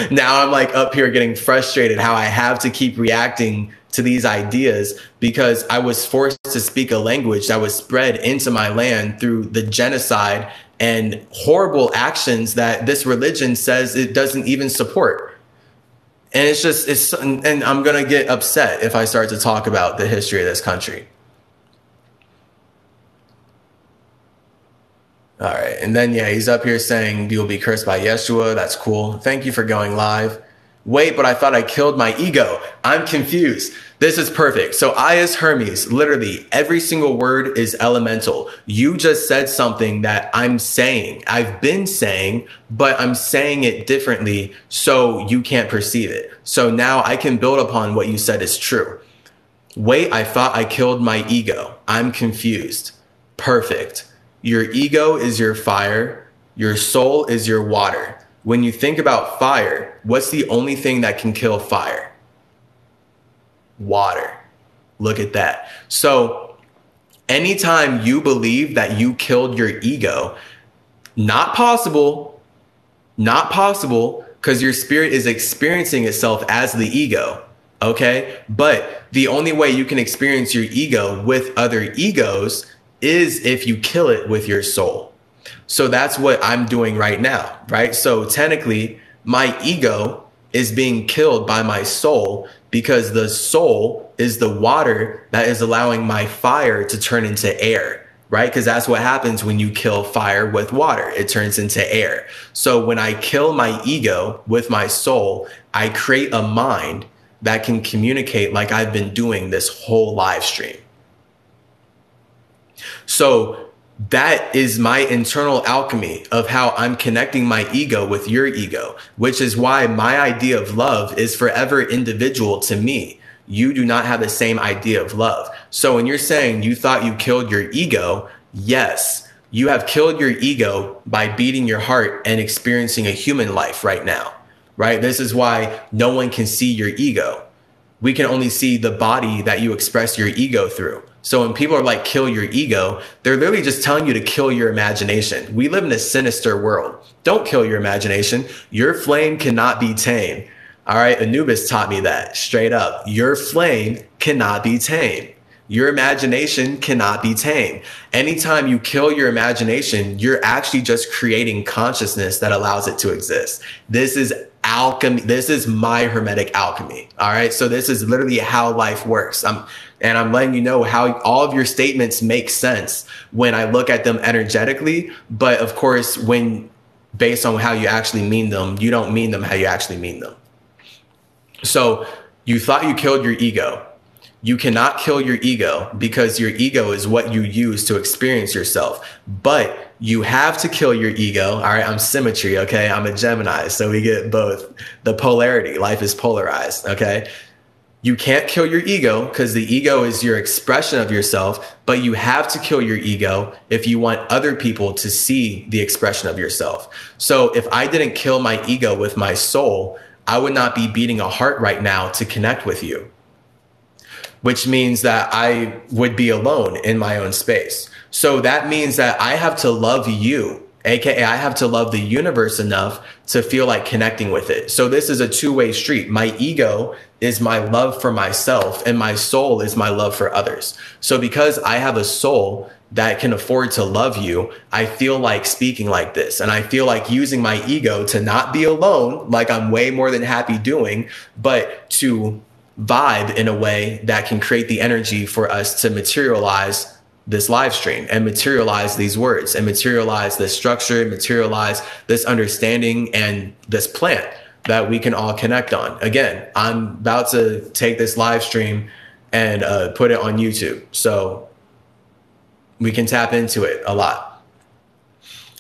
Now I'm like up here getting frustrated how I have to keep reacting to these ideas because I was forced to speak a language that was spread into my land through the genocide and horrible actions that this religion says it doesn't even support. And and I'm going to get upset if I start to talk about the history of this country. All right. And then, yeah, he's up here saying you'll be cursed by Yeshua. That's cool. Thank you for going live. Wait, but I thought I killed my ego. I'm confused. This is perfect. So I as Hermes, literally every single word is elemental. You just said something that I'm saying, I've been saying, but I'm saying it differently so you can't perceive it. So now I can build upon what you said is true. Wait, I thought I killed my ego. I'm confused. Perfect. Your ego is your fire. Your soul is your water. When you think about fire, what's the only thing that can kill fire? Water. Look at that. So anytime you believe that you killed your ego, not possible, because your spirit is experiencing itself as the ego. Okay. But the only way you can experience your ego with other egos is if you kill it with your soul. So that's what I'm doing right now, right? So technically, my ego is being killed by my soul because the soul is the water that is allowing my fire to turn into air, right? Because that's what happens when you kill fire with water. It turns into air. So when I kill my ego with my soul, I create a mind that can communicate like I've been doing this whole live stream. So that is my internal alchemy of how I'm connecting my ego with your ego, which is why my idea of love is forever individual to me. You do not have the same idea of love. So when you're saying you thought you killed your ego, yes, you have killed your ego by beating your heart and experiencing a human life right now, right? This is why no one can see your ego. We can only see the body that you express your ego through. So when people are like, kill your ego, they're literally just telling you to kill your imagination. We live in a sinister world. Don't kill your imagination. Your flame cannot be tamed. All right. Anubis taught me that straight up. Your flame cannot be tamed. Your imagination cannot be tamed. Anytime you kill your imagination, you're actually just creating consciousness that allows it to exist. This is alchemy. This is my hermetic alchemy. All right. So this is literally how life works. And I'm letting you know how all of your statements make sense when I look at them energetically. But of course, when based on how you actually mean them, you don't mean them how you actually mean them. So you thought you killed your ego. You cannot kill your ego because your ego is what you use to experience yourself. But you have to kill your ego. All right, I'm CymaTree, okay? I'm a Gemini, so we get both. The polarity, life is polarized, okay? You can't kill your ego because the ego is your expression of yourself, but you have to kill your ego if you want other people to see the expression of yourself. So if I didn't kill my ego with my soul, I would not be beating a heart right now to connect with you, which means that I would be alone in my own space. So that means that I have to love you, aka I have to love the universe enough to feel like connecting with it. So this is a two-way street. My ego is my love for myself and my soul is my love for others. So because I have a soul that can afford to love you, I feel like speaking like this. And I feel like using my ego to not be alone, like I'm way more than happy doing, but to vibe in a way that can create the energy for us to materialize this live stream and materialize these words and materialize this structure, materialize this understanding and this plant that we can all connect on. Again, I'm about to take this live stream and put it on YouTube so we can tap into it a lot.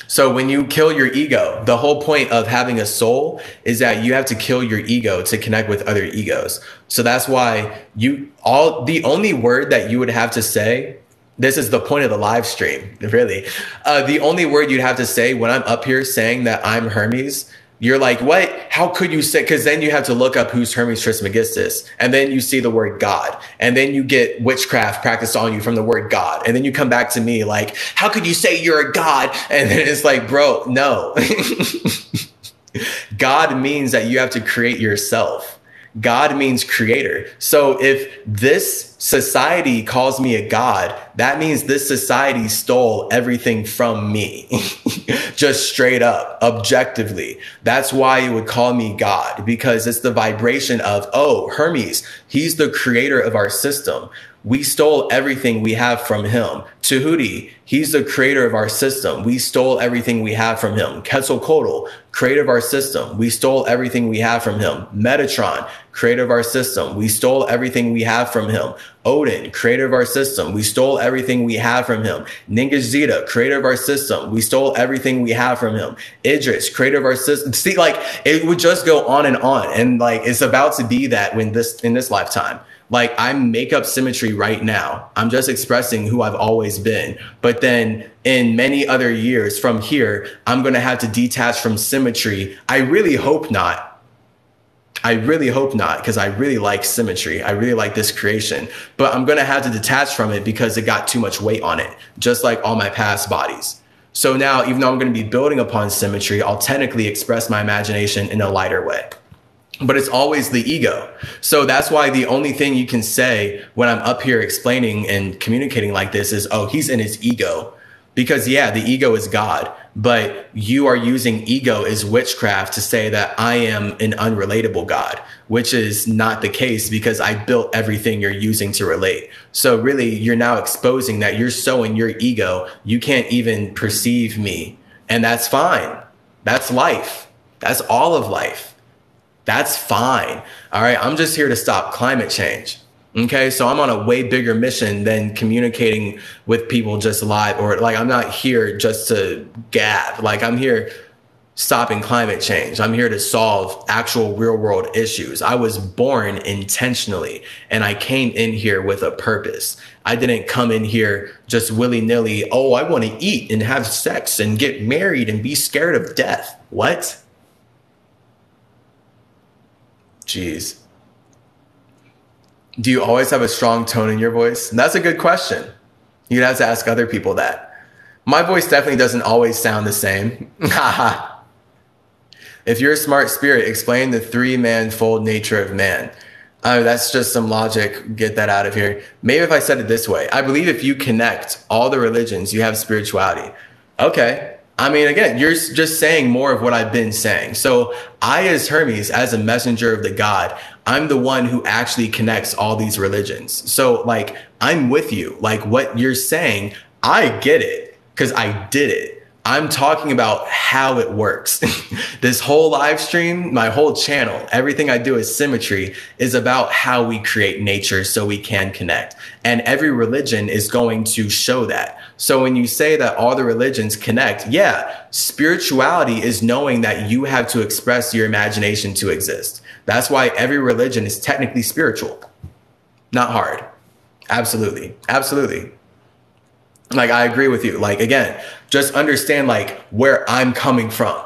So when you kill your ego, the whole point of having a soul is that you have to kill your ego to connect with other egos. So that's why the only word that you would have to say, this is the point of the live stream, really. The only word you'd have to say when I'm up here saying that I'm Hermes, you're like, what? How could you say? Because then you have to look up who's Hermes Trismegistus. And then you see the word God. And then you get witchcraft practiced on you from the word God. And then you come back to me like, how could you say you're a God? And then it's like, bro, no. God means that you have to create yourself. God means creator. So if this society calls me a god, that means this society stole everything from me. Just straight up, objectively. That's why you would call me God, because it's the vibration of, oh, Hermes, He's the creator of our system. We stole everything we have from him. Tahuti, he's the creator of our system. We stole everything we have from him. Quetzalcoatl, creator of our system. We stole everything we have from him. Metatron, creator of our system. We stole everything we have from him. Odin, creator of our system. We stole everything we have from him. Ningishzida, creator of our system. We stole everything we have from him. Idris, creator of our system. See, like, it would just go on. And like, it's about to be that in this lifetime. Like, I make up CymaTree right now. I'm just expressing who I've always been. But then in many other years from here, I'm going to have to detach from CymaTree. I really hope not. I really hope not, because I really like CymaTree. I really like this creation. But I'm going to have to detach from it because it got too much weight on it, just like all my past bodies. So now, even though I'm going to be building upon CymaTree, I'll technically express my imagination in a lighter way. But it's always the ego. So that's why the only thing you can say when I'm up here explaining and communicating like this is, oh, he's in his ego. Because yeah, the ego is God, but you are using ego as witchcraft to say that I am an unrelatable God, which is not the case, because I built everything you're using to relate. So really, you're now exposing that you're so in your ego, you can't even perceive me. And that's fine. That's life. That's all of life. That's fine. All right. I'm just here to stop climate change. Okay. So I'm on a way bigger mission than communicating with people just live, or like, I'm not here just to gab. Like, I'm here stopping climate change. I'm here to solve actual real world issues. I was born intentionally, and I came in here with a purpose. I didn't come in here just willy nilly. Oh, I want to eat and have sex and get married and be scared of death. What? Jeez. Do you always have a strong tone in your voice? That's a good question. You'd have to ask other people that. My voice definitely doesn't always sound the same. If you're a smart spirit, explain the three-man-fold nature of man. That's just some logic. Get that out of here. Maybe if I said it this way, I believe if you connect all the religions, you have spirituality. Okay. I mean, again, you're just saying more of what I've been saying. So I, as Hermes, as a messenger of the God, I'm the one who actually connects all these religions. So like, I'm with you. Like, what you're saying, I get it because I did it. I'm talking about how it works. This whole live stream, my whole channel, everything I do is CymaTree, is about how we create nature so we can connect. And every religion is going to show that. So when you say that all the religions connect, yeah, spirituality is knowing that you have to express your imagination to exist. That's why every religion is technically spiritual, not hard. Absolutely. Absolutely. Like, I agree with you. Like, again, just understand like where I'm coming from.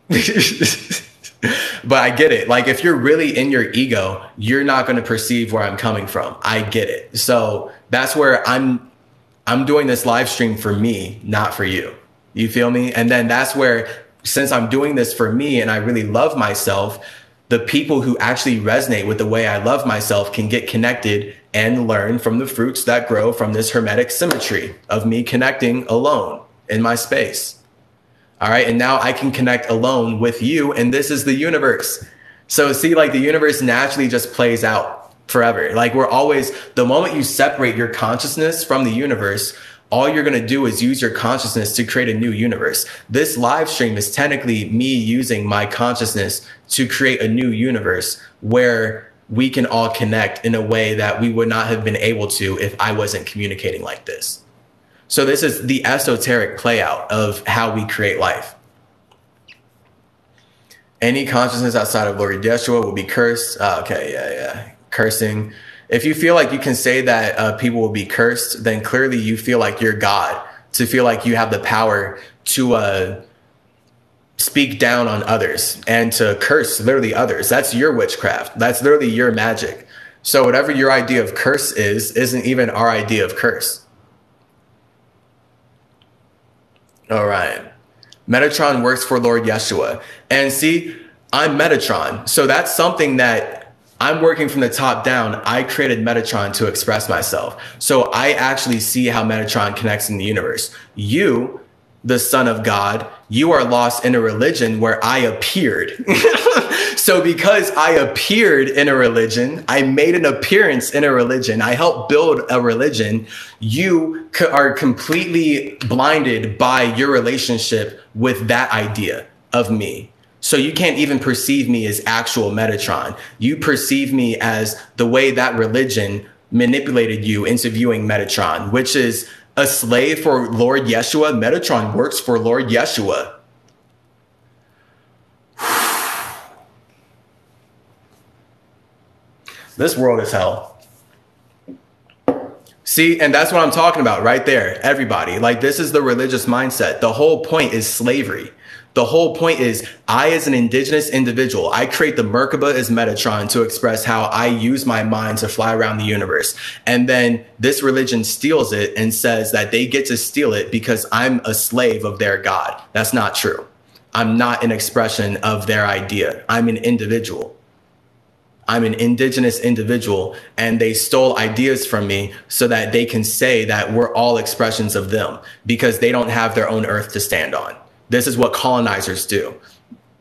But I get it. Like, if you're really in your ego, you're not going to perceive where I'm coming from. I get it. So that's where I'm doing this live stream for me, not for you. You feel me? And then that's where, since I'm doing this for me and I really love myself, the people who actually resonate with the way I love myself can get connected and learn from the fruits that grow from this hermetic CymaTree of me connecting alone in my space. All right. And now I can connect alone with you. And this is the universe. So see, like, the universe naturally just plays out forever. Like, we're always, the moment you separate your consciousness from the universe, all you're going to do is use your consciousness to create a new universe. This live stream is technically me using my consciousness to create a new universe where we can all connect in a way that we would not have been able to if I wasn't communicating like this. So this is the esoteric play out of how we create life. Any consciousness outside of Lord Yeshua will be cursed. Okay, yeah. Cursing. If you feel like you can say that people will be cursed, then clearly you feel like you're God, to feel like you have the power to speak down on others and to curse literally others. That's your witchcraft. That's literally your magic. So whatever your idea of curse is, isn't even our idea of curse. All right. Metatron works for Lord Yeshua. And see, I'm Metatron. So that's something that I'm working from the top down. I created Metatron to express myself. So I actually see how Metatron connects in the universe. You the Son of God. You are lost in a religion where I appeared. So because I appeared in a religion, I made an appearance in a religion, I helped build a religion, you are completely blinded by your relationship with that idea of me. So you can't even perceive me as actual Metatron. You perceive me as the way that religion manipulated you into viewing Metatron, which is a slave for Lord Yeshua. Metatron works for Lord Yeshua. This world is hell. See, and that's what I'm talking about right there, everybody. Like, this is the religious mindset. The whole point is slavery. The whole point is I, as an indigenous individual, I create the Merkaba as Metatron to express how I use my mind to fly around the universe. And then this religion steals it and says that they get to steal it because I'm a slave of their God. That's not true. I'm not an expression of their idea. I'm an individual. I'm an indigenous individual, and they stole ideas from me so that they can say that we're all expressions of them because they don't have their own earth to stand on. This is what colonizers do.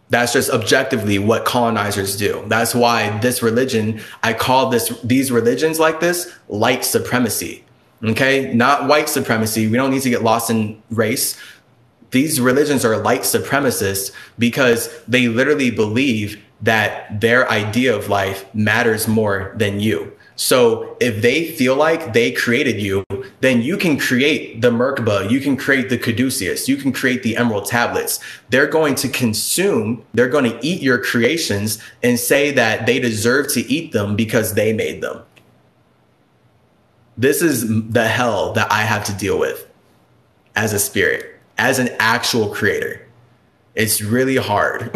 That's just objectively what colonizers do. That's why this religion, I call these religions like this, light supremacy. Okay? Not white supremacy. We don't need to get lost in race. These religions are light supremacists because they literally believe that their idea of life matters more than you. So if they feel like they created you, then you can create the Merkaba, you can create the Caduceus, you can create the Emerald Tablets. They're going to consume, they're going to eat your creations and say that they deserve to eat them because they made them. This is the hell that I have to deal with as a spirit, as an actual creator. It's really hard.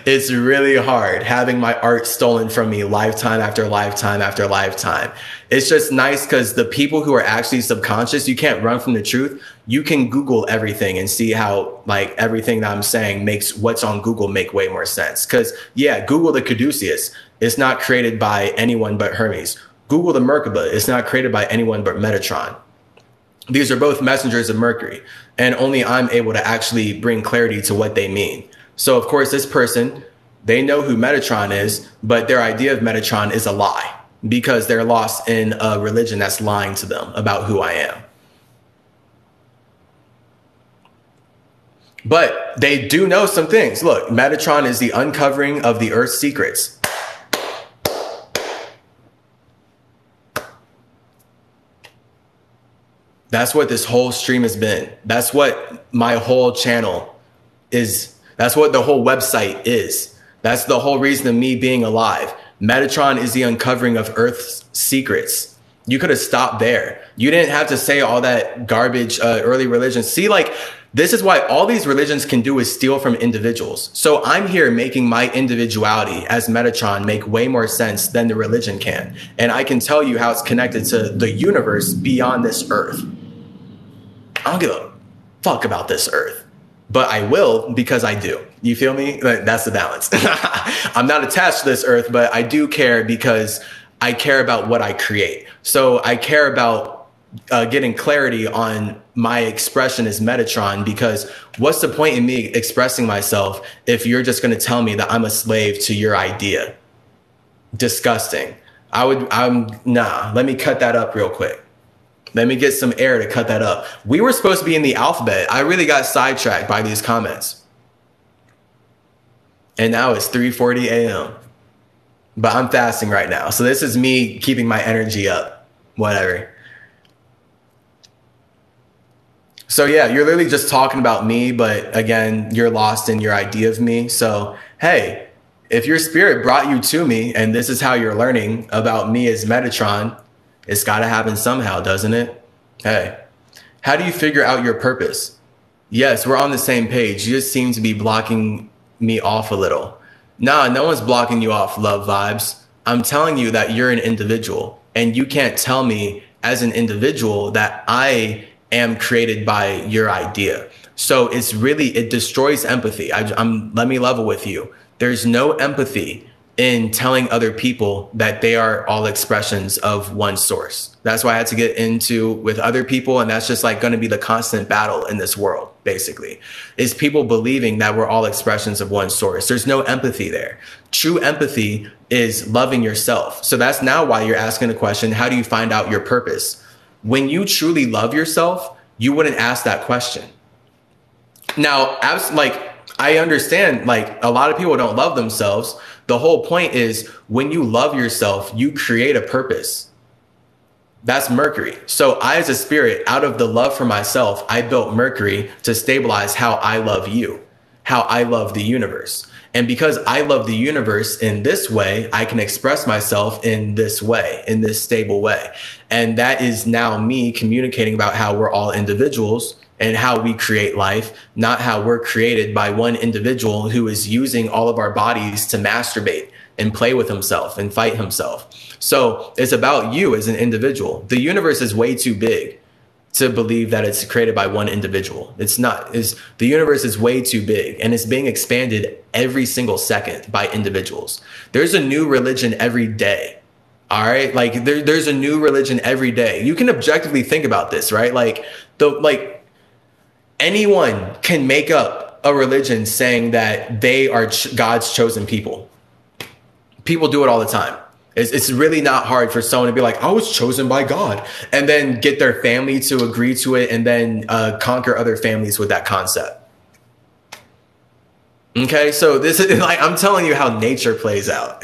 It's really hard having my art stolen from me lifetime after lifetime after lifetime. It's just nice because the people who are actually subconscious, you can't run from the truth. You can Google everything and see how like everything that I'm saying makes what's on Google make way more sense. Because yeah, Google the Caduceus. It's not created by anyone but Hermes. Google the Merkaba. It's not created by anyone but Metatron. These are both messengers of Mercury, and only I'm able to actually bring clarity to what they mean. So, of course, this person, they know who Metatron is, but their idea of Metatron is a lie because they're lost in a religion that's lying to them about who I am. But they do know some things. Look, Metatron is the uncovering of the Earth's secrets. That's what this whole stream has been. That's what my whole channel is. That's what the whole website is. That's the whole reason of me being alive. Metatron is the uncovering of Earth's secrets. You could have stopped there. You didn't have to say all that garbage, early religions. See, like, this is why all these religions can do is steal from individuals. So I'm here making my individuality as Metatron make way more sense than the religion can. And I can tell you how it's connected to the universe beyond this Earth. I don't give a fuck about this Earth. But I will because I do. You feel me? That's the balance. I'm not attached to this Earth, but I do care because I care about what I create. So I care about getting clarity on my expression as Metatron, because what's the point in me expressing myself if you're just going to tell me that I'm a slave to your idea? Disgusting. Nah, let me cut that up real quick. Let me get some air to cut that up. We were supposed to be in the alphabet. I really got sidetracked by these comments. And now it's 3:40 a.m. But I'm fasting right now. So this is me keeping my energy up. Whatever. So yeah, you're literally just talking about me, but again, you're lost in your idea of me. So hey, if your spirit brought you to me and this is how you're learning about me as Metatron, it's got to happen somehow, doesn't it? Hey, how do you figure out your purpose? Yes, we're on the same page. You just seem to be blocking me off a little. Nah, no one's blocking you off, love vibes. I'm telling you that you're an individual, and you can't tell me as an individual that I am created by your idea. So it destroys empathy. Let me level with you. There's no empathy in telling other people that they are all expressions of one source. That's why I had to get into with other people. And that's just like going to be the constant battle in this world, basically, is people believing that we're all expressions of one source. There's no empathy there. True empathy is loving yourself. So that's now why you're asking the question, how do you find out your purpose? When you truly love yourself, you wouldn't ask that question. Now, I understand, like, a lot of people don't love themselves. The whole point is when you love yourself, you create a purpose. That's Mercury. So I, as a spirit, out of the love for myself, I built Mercury to stabilize how I love you, how I love the universe. And because I love the universe in this way, I can express myself in this way, in this stable way. And that is now me communicating about how we're all individuals and how we create life, not how we're created by one individual who is using all of our bodies to masturbate and play with himself and fight himself. So it's about you as an individual. The universe is way too big to believe that it's created by one individual. It's not. The universe is way too big, and it's being expanded every single second by individuals. There's a new religion every day. All right. Like there's a new religion every day. You can objectively think about this, right? Anyone can make up a religion saying that they are God's chosen people. People do it all the time. It's really not hard for someone to be like, I was chosen by God, and then get their family to agree to it, and then conquer other families with that concept. Okay, so this is like, I'm telling you how nature plays out.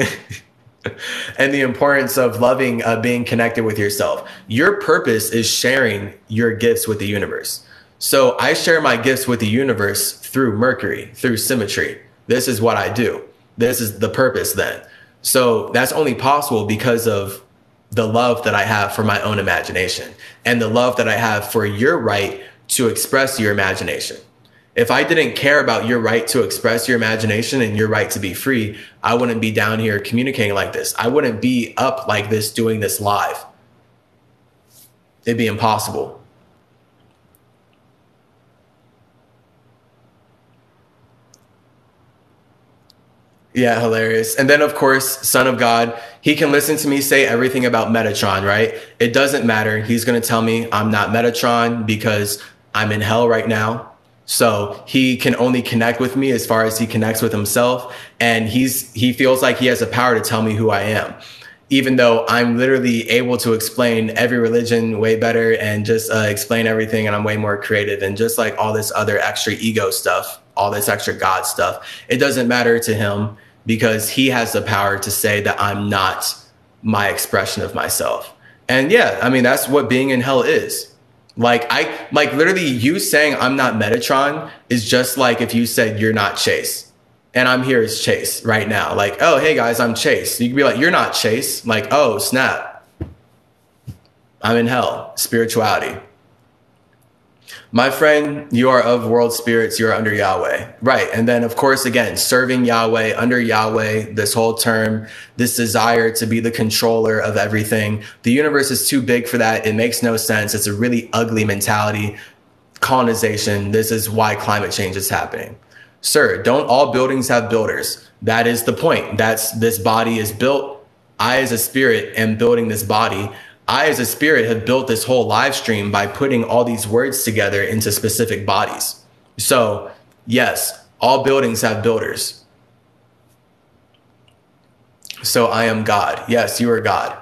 And the importance of loving, being connected with yourself. Your purpose is sharing your gifts with the universe. So I share my gifts with the universe through Mercury, through CymaTree. This is what I do. This is the purpose then. So that's only possible because of the love that I have for my own imagination and the love that I have for your right to express your imagination. If I didn't care about your right to express your imagination and your right to be free, I wouldn't be down here communicating like this. I wouldn't be up like this doing this live. It'd be impossible. Yeah, hilarious. And then, of course, Son of God, he can listen to me say everything about Metatron, right? It doesn't matter. He's going to tell me I'm not Metatron because I'm in hell right now. So he can only connect with me as far as he connects with himself. And he feels like he has the power to tell me who I am, even though I'm literally able to explain every religion way better and just explain everything. And I'm way more creative and just like all this other extra ego stuff, all this extra God stuff. It doesn't matter to him, because he has the power to say that I'm not my expression of myself. And yeah, I mean, that's what being in hell is. Like literally you saying I'm not Metatron is just like if you said you're not Chase and I'm here as Chase right now. Like, oh, hey guys, I'm Chase. You could be like, you're not Chase. Like, oh, snap. I'm in hell. Spirituality. My friend, you are of world spirits, you're under Yahweh. Right. And then, of course, again, serving Yahweh, under Yahweh, this whole term, this desire to be the controller of everything. The universe is too big for that. It makes no sense. It's a really ugly mentality. Colonization. This is why climate change is happening. Sir, don't all buildings have builders? That is the point. This body is built. I, as a spirit, am building this body. I, as a spirit, have built this whole live stream by putting all these words together into specific bodies. So, yes, all buildings have builders. So I am God. Yes, you are God.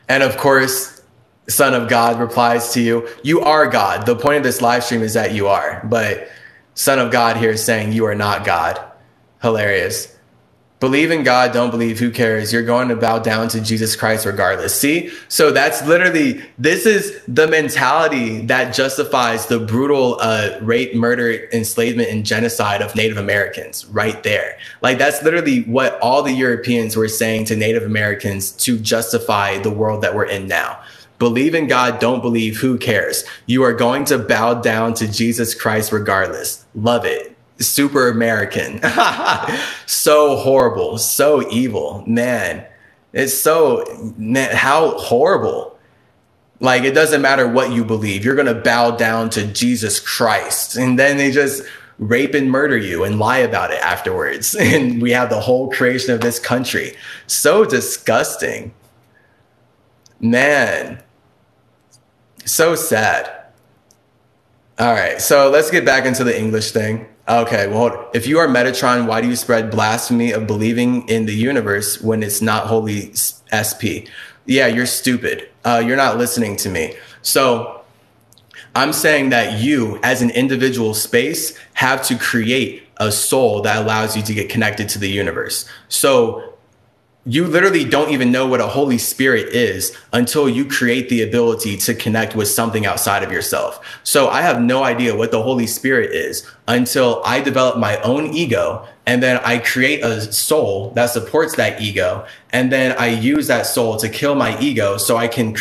And of course, Son of God replies to you, you are God. The point of this live stream is that you are. But Son of God here is saying you are not God. Hilarious. Believe in God, don't believe, who cares? You're going to bow down to Jesus Christ regardless. See? So that's literally, this is the mentality that justifies the brutal rape, murder, enslavement, and genocide of Native Americans right there. Like that's literally what all the Europeans were saying to Native Americans to justify the world that we're in now. Believe in God, don't believe, who cares? You are going to bow down to Jesus Christ regardless. Love it. Super American. So horrible, so evil, man. It's so, man, how horrible. Like, it doesn't matter what you believe. You're going to bow down to Jesus Christ. And then they just rape and murder you and lie about it afterwards. And we have the whole creation of this country. So disgusting. Man, so sad. All right, so let's get back into the English thing. Okay, well, if you are Metatron, why do you spread blasphemy of believing in the universe when it's not holy SP? Yeah, you're stupid. You're not listening to me. So I'm saying that you, as an individual space, have to create a soul that allows you to get connected to the universe. So you literally don't even know what a Holy Spirit is until you create the ability to connect with something outside of yourself. So I have no idea what the Holy Spirit is until I develop my own ego, and then I create a soul that supports that ego. And then I use that soul to kill my ego so I can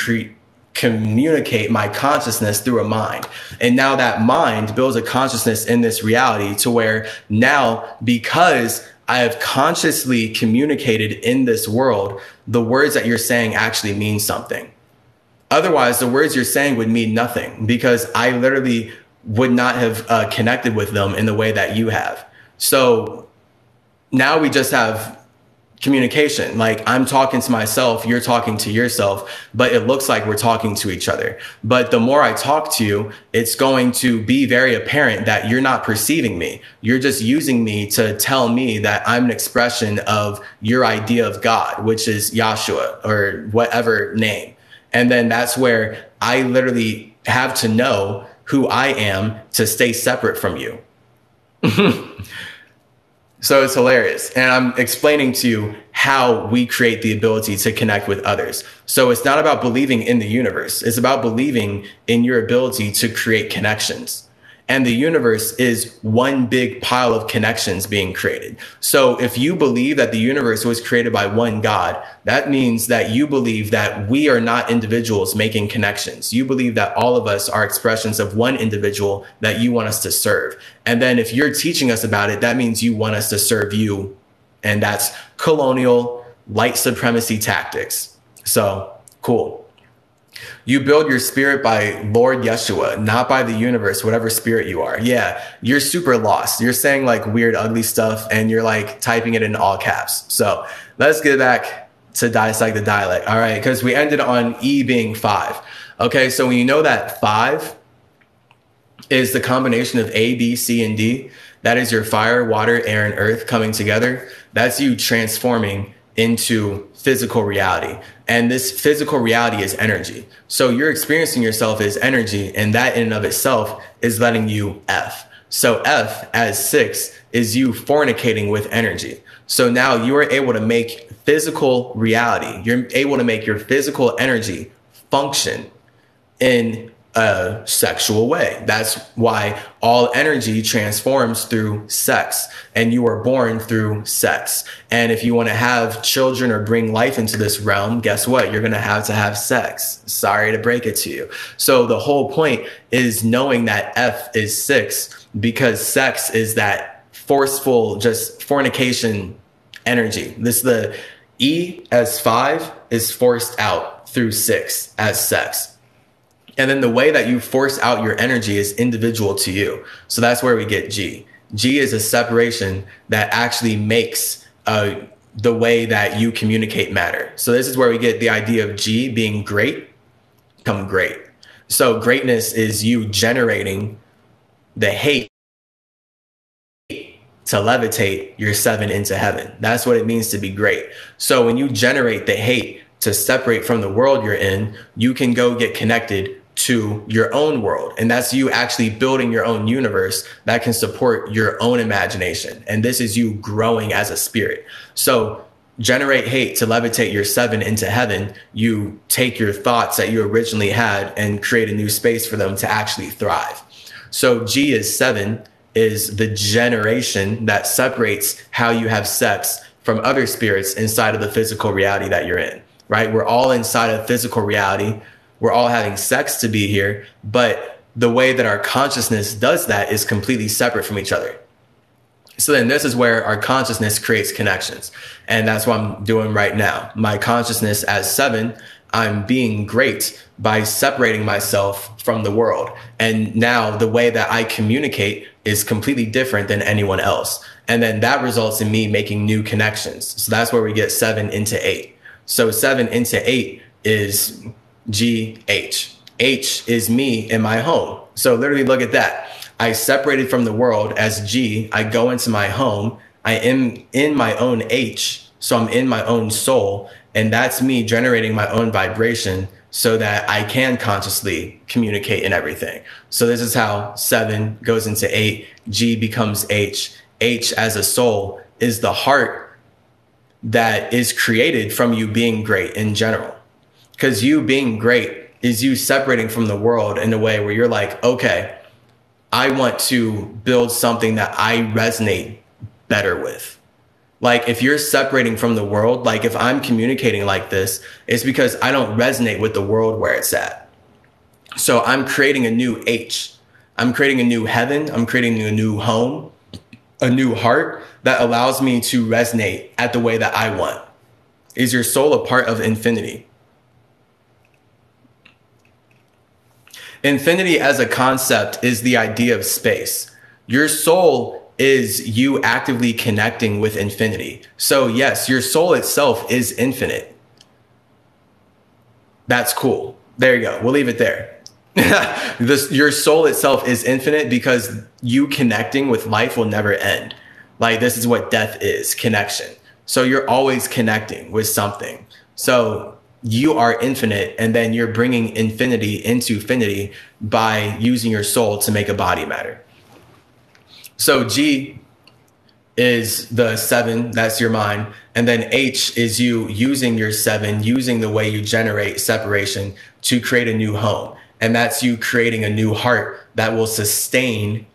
communicate my consciousness through a mind. And now that mind builds a consciousness in this reality to where now, because I have consciously communicated in this world, the words that you're saying actually mean something. Otherwise, the words you're saying would mean nothing, because I literally would not have connected with them in the way that you have. So now we just have communication. Like, I'm talking to myself, you're talking to yourself, but it looks like we're talking to each other. But the more I talk to you, it's going to be very apparent that you're not perceiving me. You're just using me to tell me that I'm an expression of your idea of God, which is Yahshua or whatever name. And then that's where I literally have to know who I am to stay separate from you. So it's hilarious. And I'm explaining to you how we create the ability to connect with others. So it's not about believing in the universe. It's about believing in your ability to create connections. And the universe is one big pile of connections being created. So if you believe that the universe was created by one God, that means that you believe that we are not individuals making connections. You believe that all of us are expressions of one individual that you want us to serve. And then if you're teaching us about it, that means you want us to serve you. And that's colonial white supremacy tactics. So cool. You build your spirit by Lord Yeshua, not by the universe, whatever spirit you are. Yeah, you're super lost. You're saying like weird, ugly stuff, and you're like typing it in all caps. So let's get back to dissect the dialect. All right, because we ended on E being 5. Okay, so when you know that 5 is the combination of A, B, C, and D, that is your fire, water, air, and earth coming together. That's you transforming into physical reality. And this physical reality is energy. So you're experiencing yourself as energy, and that in and of itself is letting you F. So F as 6 is you fornicating with energy. So now you are able to make physical reality. You're able to make your physical energy function in a sexual way. That's why all energy transforms through sex, and you are born through sex. And if you want to have children or bring life into this realm, guess what? You're going to have sex. Sorry to break it to you. So the whole point is knowing that F is 6, because sex is that forceful, just fornication energy. The E as 5 is forced out through 6 as sex. And then the way that you force out your energy is individual to you. So that's where we get G. G is a separation that actually makes the way that you communicate matter. So this is where we get the idea of G being great, become great. So greatness is you generating the hate to levitate your 7 into heaven. That's what it means to be great. So when you generate the hate to separate from the world you're in, you can go get connected to your own world. And that's you actually building your own universe that can support your own imagination. And this is you growing as a spirit. So generate hate to levitate your 7 into heaven. You take your thoughts that you originally had and create a new space for them to actually thrive. So G is 7 is the generation that separates how you have sex from other spirits inside of the physical reality that you're in, right? We're all inside of physical reality. We're all having sex to be here, but the way that our consciousness does that is completely separate from each other. So then this is where our consciousness creates connections. And that's what I'm doing right now. My consciousness as 7, I'm being great by separating myself from the world. And now the way that I communicate is completely different than anyone else. And then that results in me making new connections. So that's where we get 7 into 8. So 7 into 8 is GH. H is me in my home. So literally look at that. I separated from the world as G. I go into my home. I am in my own H. So I'm in my own soul. And that's me generating my own vibration so that I can consciously communicate in everything. So this is how 7 goes into 8. G becomes H. H as a soul is the heart that is created from you being great in general. Because you being great is you separating from the world in a way where you're like, okay, I want to build something that I resonate better with. Like if you're separating from the world, like if I'm communicating like this, it's because I don't resonate with the world where it's at. So I'm creating a new H. I'm creating a new heaven. I'm creating a new home, a new heart that allows me to resonate at the way that I want. Is your soul a part of infinity? Infinity as a concept is the idea of space. Your soul is you actively connecting with infinity. So yes, your soul itself is infinite. That's cool. There you go. We'll leave it there. Your soul itself is infinite because you connecting with life will never end. Like this is what death is, connection. So you're always connecting with something. So you are infinite, and then you're bringing infinity into finity by using your soul to make a body matter. So G is the 7, that's your mind. And then H is you using your 7, using the way you generate separation to create a new home. And that's you creating a new heart that will sustain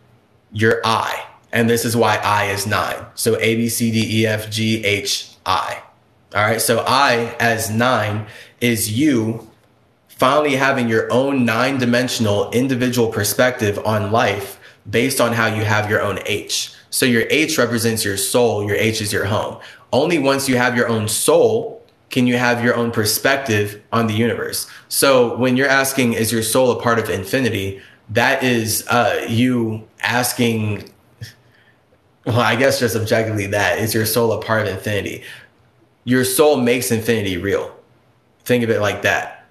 your I. And this is why I is 9. So A, B, C, D, E, F, G, H, I. All right. So I as 9 is you finally having your own 9-dimensional individual perspective on life based on how you have your own H. So your H represents your soul. Your H is your home. Only once you have your own soul can you have your own perspective on the universe. So when you're asking, is your soul a part of infinity? That is you asking, well, I guess just objectively that, is your soul a part of infinity? Your soul makes infinity real. Think of it like that.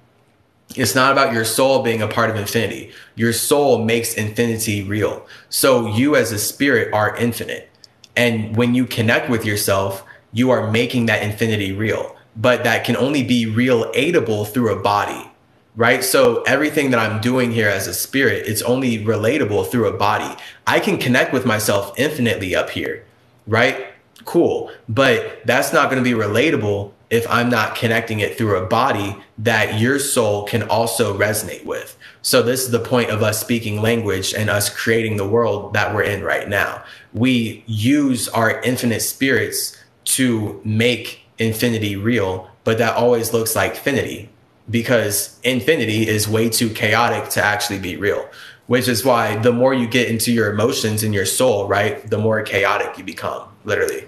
It's not about your soul being a part of infinity. Your soul makes infinity real. So you as a spirit are infinite. And when you connect with yourself, you are making that infinity real. But that can only be relatable through a body, right? So everything that I'm doing here as a spirit, it's only relatable through a body. I can connect with myself infinitely up here, right? Cool. But that's not going to be relatable if I'm not connecting it through a body that your soul can also resonate with. So this is the point of us speaking language and us creating the world that we're in right now. We use our infinite spirits to make infinity real, but that always looks like finity because infinity is way too chaotic to actually be real, which is why the more you get into your emotions and your soul, right, the more chaotic you become, literally.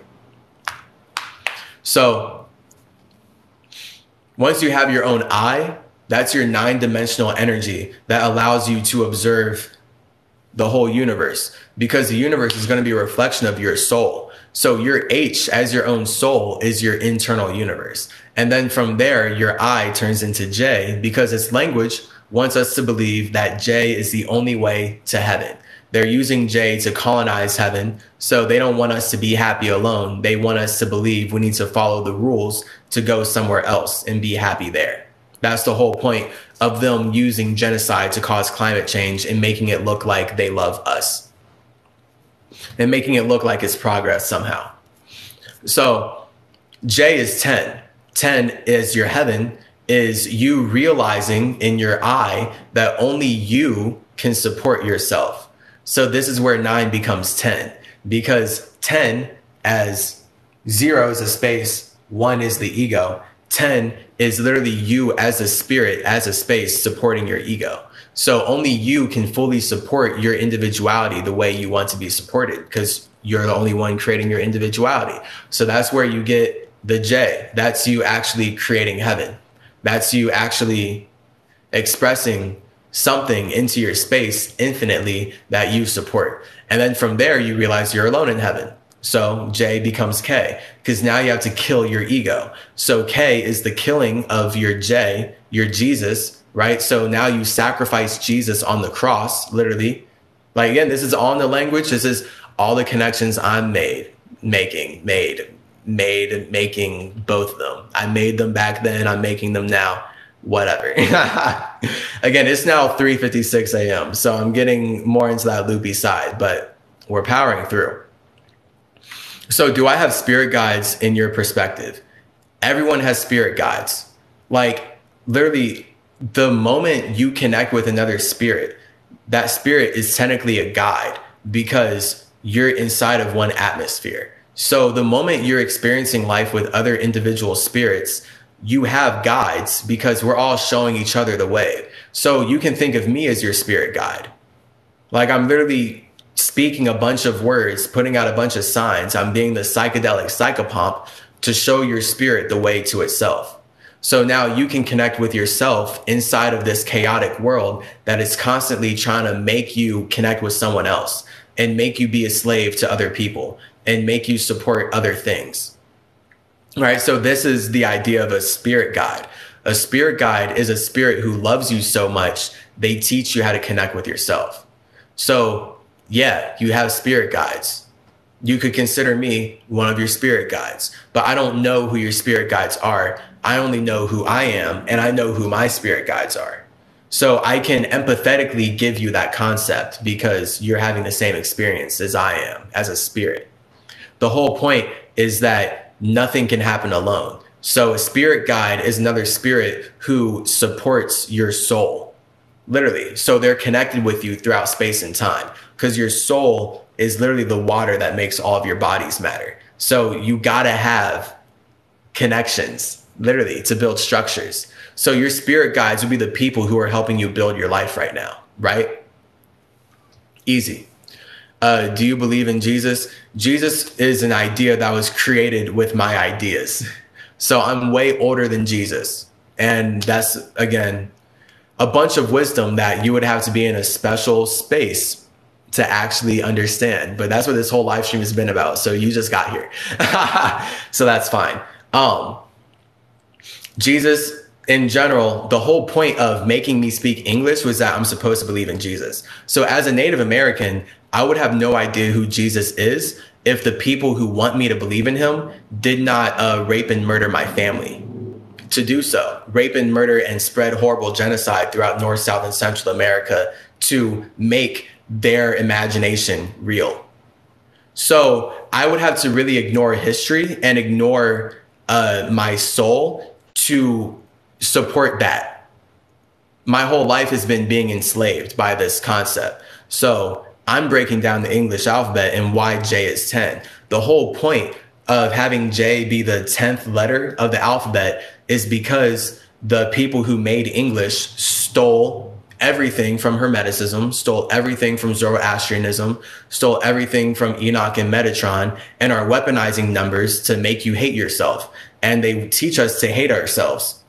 So once you have your own I, that's your 9-dimensional energy that allows you to observe the whole universe, because the universe is going to be a reflection of your soul. So your H as your own soul is your internal universe. And then from there, your I turns into J because its language wants us to believe that J is the only way to heaven. They're using J to colonize heaven. So they don't want us to be happy alone. They want us to believe we need to follow the rules to go somewhere else and be happy there. That's the whole point of them using genocide to cause climate change and making it look like they love us and making it look like it's progress somehow. So J is 10. 10 is your heaven, is you realizing in your I that only you can support yourself. So this is where 9 becomes 10, because 10 as 0 is a space, 1 is the ego. 10 is literally you as a spirit, as a space supporting your ego. So only you can fully support your individuality the way you want to be supported, because you're the only one creating your individuality. So that's where you get the J. That's you actually creating heaven. That's you actually expressing something into your space infinitely that you support. And then from there, you realize you're alone in heaven. So J becomes K, because now you have to kill your ego. So K is the killing of your J, your Jesus, right? So now you sacrifice Jesus on the cross, literally. Like, again, this is all in the language. This is all the connections I'm making both of them. I made them back then. I'm making them now. Whatever. Again, it's now 3:56 a.m. So I'm getting more into that loopy side, but we're powering through. So do I have spirit guides in your perspective? Everyone has spirit guides. Like, literally, the moment you connect with another spirit, that spirit is technically a guide because you're inside of one atmosphere. So the moment you're experiencing life with other individual spirits, you have guides because we're all showing each other the way. So you can think of me as your spirit guide. Like, I'm literally speaking a bunch of words, putting out a bunch of signs. I'm being the psychedelic psychopomp to show your spirit the way to itself. So now you can connect with yourself inside of this chaotic world that is constantly trying to make you connect with someone else and make you be a slave to other people and make you support other things. Right? So this is the idea of a spirit guide. A spirit guide is a spirit who loves you so much, they teach you how to connect with yourself. So yeah, you have spirit guides. You could consider me one of your spirit guides, but I don't know who your spirit guides are. I only know who I am, and I know who my spirit guides are. So I can empathetically give you that concept because you're having the same experience as I am as a spirit. The whole point is that nothing can happen alone. So a spirit guide is another spirit who supports your soul, literally. So they're connected with you throughout space and time because your soul is literally the water that makes all of your bodies matter. So you gotta have connections, literally, to build structures. So your spirit guides will be the people who are helping you build your life right now, right? Easy. Do you believe in Jesus? Jesus is an idea that was created with my ideas. So I'm way older than Jesus. And that's, again, a bunch of wisdom that you would have to be in a special space to actually understand. But that's what this whole live stream has been about. So you just got here. So that's fine. Jesus, in general, the whole point of making me speak English was that I'm supposed to believe in Jesus. So as a Native American, I would have no idea who Jesus is if the people who want me to believe in him did not rape and murder my family. To do so, rape and murder and spread horrible genocide throughout North, South, and Central America to make their imagination real. So I would have to really ignore history and ignore my soul to support that. My whole life has been being enslaved by this concept. So I'm breaking down the English alphabet and why J is 10. The whole point of having J be the 10th letter of the alphabet is because the people who made English stole everything from Hermeticism, stole everything from Zoroastrianism, stole everything from Enoch and Metatron, and are weaponizing numbers to make you hate yourself. And they teach us to hate ourselves.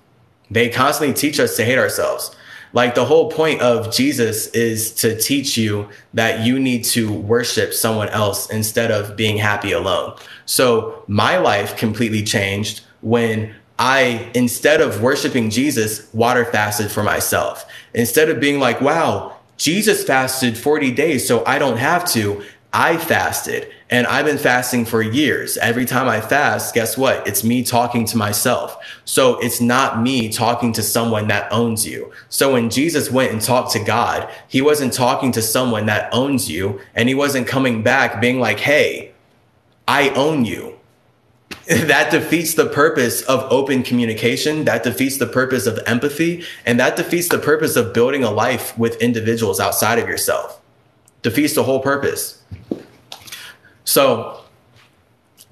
They constantly teach us to hate ourselves. Like, the whole point of Jesus is to teach you that you need to worship someone else instead of being happy alone. So my life completely changed when I, instead of worshiping Jesus, water fasted for myself. Instead of being like, wow, Jesus fasted 40 days, so I don't have to. I fasted, and I've been fasting for years. Every time I fast, guess what? It's me talking to myself. So it's not me talking to someone that owns you. So when Jesus went and talked to God, he wasn't talking to someone that owns you, and he wasn't coming back being like, hey, I own you. That defeats the purpose of open communication. That defeats the purpose of empathy. And that defeats the purpose of building a life with individuals outside of yourself. Defeats the whole purpose. So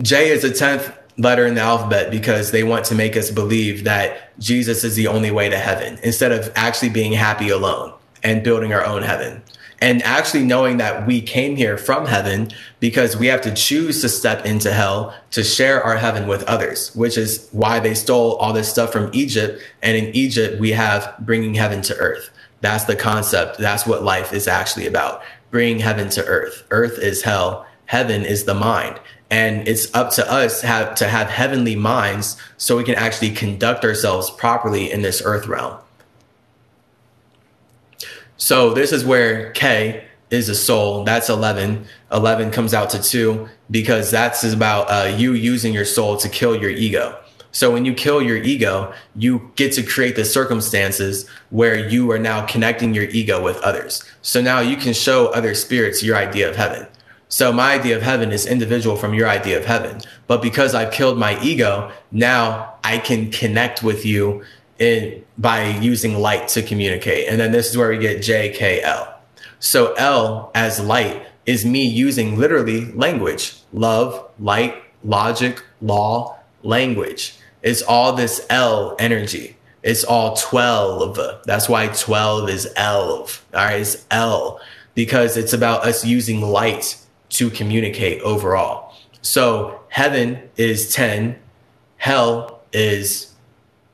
J is the 10th letter in the alphabet because they want to make us believe that Jesus is the only way to heaven instead of actually being happy alone and building our own heaven. And actually knowing that we came here from heaven because we have to choose to step into hell to share our heaven with others, which is why they stole all this stuff from Egypt. And in Egypt, we have bringing heaven to earth. That's the concept. That's what life is actually about. Bringing heaven to earth. Earth is hell. Heaven is the mind. And it's up to us to have heavenly minds so we can actually conduct ourselves properly in this earth realm. So this is where K is a soul. That's 11. 11 comes out to 2 because that's about you using your soul to kill your ego. So when you kill your ego, you get to create the circumstances where you are now connecting your ego with others. So now you can show other spirits your idea of heaven. So my idea of heaven is individual from your idea of heaven. But because I've killed my ego, now I can connect with you by using light to communicate. And then this is where we get JKL. So L as light is me using literally language, love, light, logic, law, language. It's all this L energy. It's all 12. That's why 12 is elf. All right, it's L because it's about us using light to communicate overall. So heaven is 10, hell is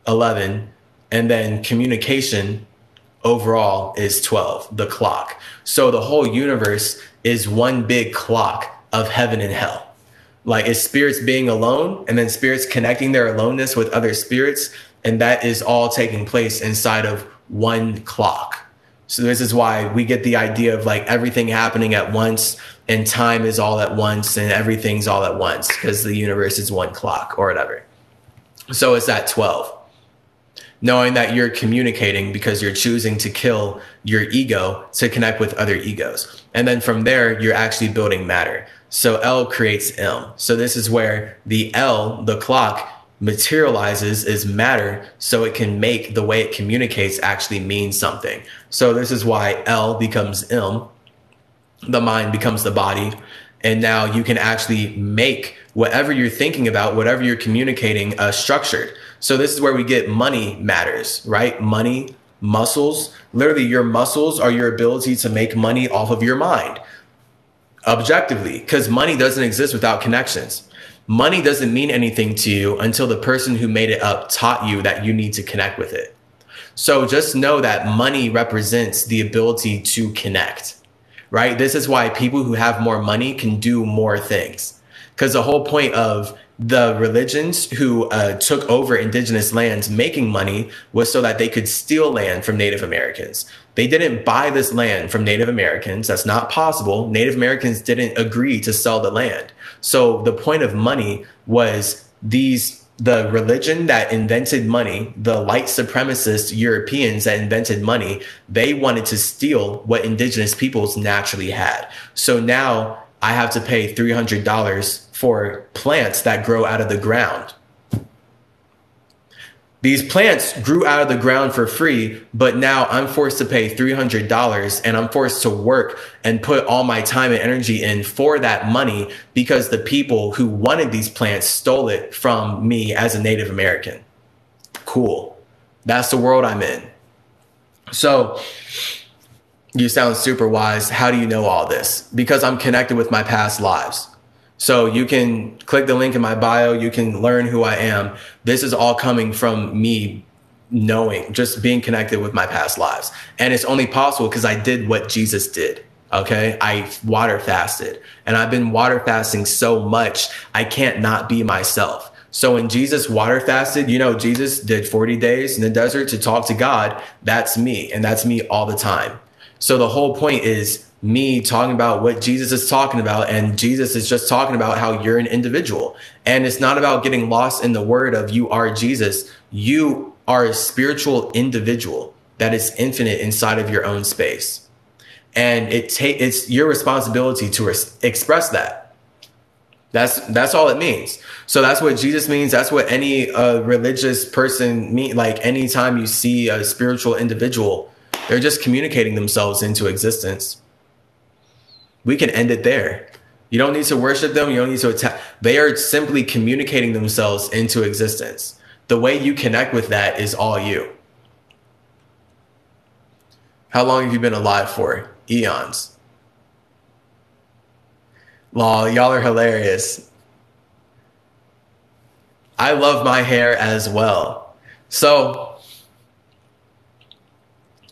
11, and then communication overall is 12, the clock. So the whole universe is one big clock of heaven and hell. Like it's spirits being alone and then spirits connecting their aloneness with other spirits. And that is all taking place inside of one clock. So this is why we get the idea of like everything happening at once and time is all at once and everything's all at once because the universe is one clock or whatever. So it's at 12. Knowing that you're communicating because you're choosing to kill your ego to connect with other egos. And then from there, you're actually building matter. So L creates M. So this is where the L, the clock, materializes as matter so it can make the way it communicates actually mean something. So this is why L becomes M. The mind becomes the body. And now you can actually make whatever you're thinking about, whatever you're communicating, structured. So this is where we get money matters, right? Money, muscles. Literally, your muscles are your ability to make money off of your mind. Objectively, because money doesn't exist without connections. Money doesn't mean anything to you until the person who made it up taught you that you need to connect with it. So just know that money represents the ability to connect, right? This is why people who have more money can do more things. Because the whole point of the religions who took over indigenous lands making money was so that they could steal land from Native Americans. They didn't buy this land from Native Americans. That's not possible. Native Americans didn't agree to sell the land. So the point of money was the religion that invented money, the white supremacist Europeans that invented money, they wanted to steal what indigenous peoples naturally had. So now I have to pay $300 for plants that grow out of the ground. These plants grew out of the ground for free, but now I'm forced to pay $300 and I'm forced to work and put all my time and energy in for that money because the people who wanted these plants stole it from me as a Native American. Cool. That's the world I'm in. So you sound super wise. How do you know all this? Because I'm connected with my past lives. So you can click the link in my bio. You can learn who I am. This is all coming from me knowing, just being connected with my past lives. And it's only possible because I did what Jesus did. Okay. I water fasted and I've been water fasting so much. I can't not be myself. So when Jesus water fasted, you know, Jesus did 40 days in the desert to talk to God. That's me. And that's me all the time. So the whole point is me talking about what Jesus is talking about. And Jesus is just talking about how you're an individual. And it's not about getting lost in the word of you are Jesus. You are a spiritual individual that is infinite inside of your own space. And it's your responsibility to express that. That's all it means. So that's what Jesus means. That's what any religious person mean. Like anytime you see a spiritual individual, they're just communicating themselves into existence. We can end it there. You don't need to worship them. You don't need to attack. They are simply communicating themselves into existence. The way you connect with that is all you. How long have you been alive for? Eons. Lol, y'all are hilarious. I love my hair as well. So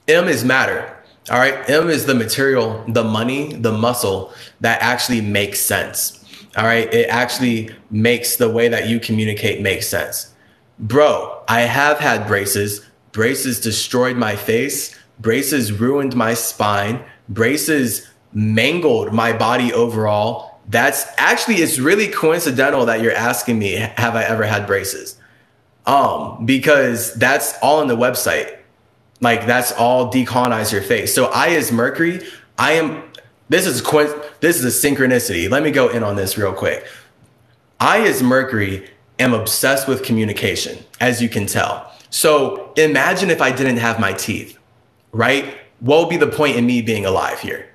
M is matter. All right. M is the material, the money, the muscle that actually makes sense. All right. It actually makes the way that you communicate make sense. Bro, I have had braces. Braces destroyed my face. Braces ruined my spine. Braces mangled my body overall. That's actually, it's really coincidental that you're asking me, have I ever had braces? Because that's all on the website. Like that's all decolonize your face. So I as Mercury, I am, this is a synchronicity. Let me go in on this real quick. I as Mercury am obsessed with communication, as you can tell. So imagine if I didn't have my teeth, right? What would be the point in me being alive here?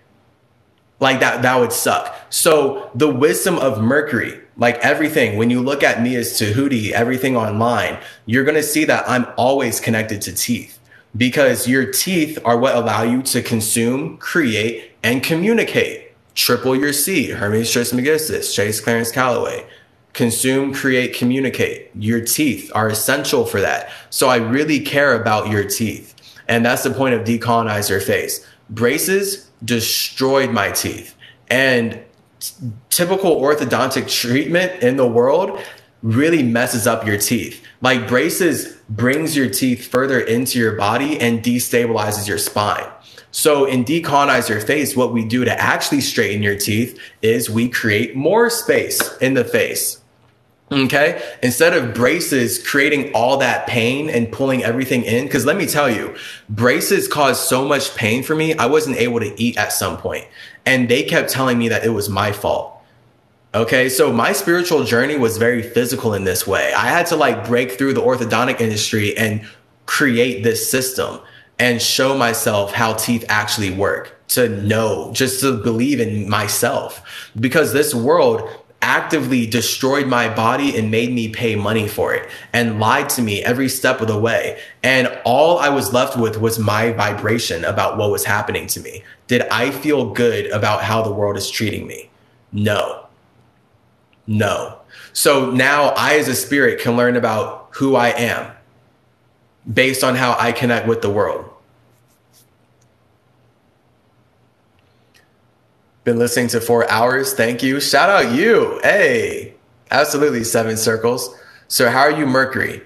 Like that would suck. So the wisdom of Mercury, like everything, when you look at me as Tahuti, everything online, you're going to see that I'm always connected to teeth because your teeth are what allow you to consume, create, and communicate. Triple your C, Hermes Trismegistus, Chase Clarence Calloway. Consume, create, communicate. Your teeth are essential for that. So I really care about your teeth. And that's the point of decolonize your face. Braces destroyed my teeth. And typical orthodontic treatment in the world really messes up your teeth. Like braces brings your teeth further into your body and destabilizes your spine. So in decolonize your face, what we do to actually straighten your teeth is we create more space in the face. Okay. Instead of braces creating all that pain and pulling everything in. Because let me tell you, braces caused so much pain for me. I wasn't able to eat at some point. And they kept telling me that it was my fault. Okay. So my spiritual journey was very physical in this way. I had to like break through the orthodontic industry and create this system and show myself how teeth actually work, to know, just to believe in myself, because this world actively destroyed my body and made me pay money for it and lied to me every step of the way. And all I was left with was my vibration about what was happening to me. Did I feel good about how the world is treating me? No. So now I as a spirit can learn about who I am based on how I connect with the world. Been listening to 4 hours. Thank you. Shout out you. Hey, absolutely 7 circles. So how are you, Mercury?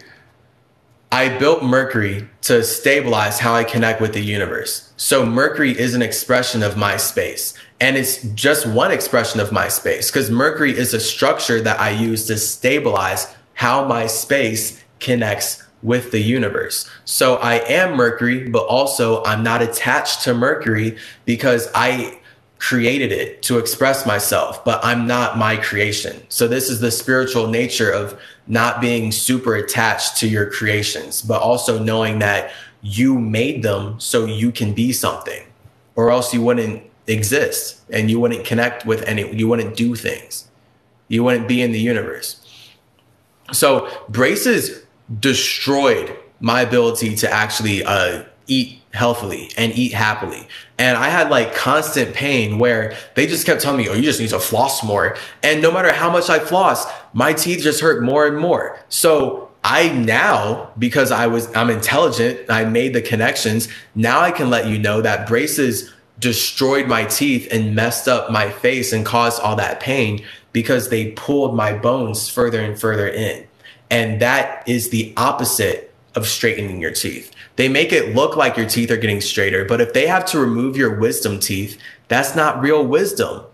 I built Mercury to stabilize how I connect with the universe. So Mercury is an expression of my space. And it's just one expression of my space because Mercury is a structure that I use to stabilize how my space connects with the universe. So I am Mercury, but also I'm not attached to Mercury because I created it to express myself, but I'm not my creation. So this is the spiritual nature of not being super attached to your creations, but also knowing that you made them so you can be something, or else you wouldn't exist and you wouldn't connect with you wouldn't do things. You wouldn't be in the universe. So braces destroyed my ability to actually eat healthily and eat happily. And I had like constant pain where they just kept telling me, oh, you just need to floss more. And no matter how much I floss, my teeth just hurt more and more. So I now, because I'm intelligent, I made the connections. Now I can let you know that braces destroyed my teeth and messed up my face and caused all that pain because they pulled my bones further and further in. And that is the opposite of straightening your teeth. They make it look like your teeth are getting straighter, but if they have to remove your wisdom teeth, that's not real wisdom.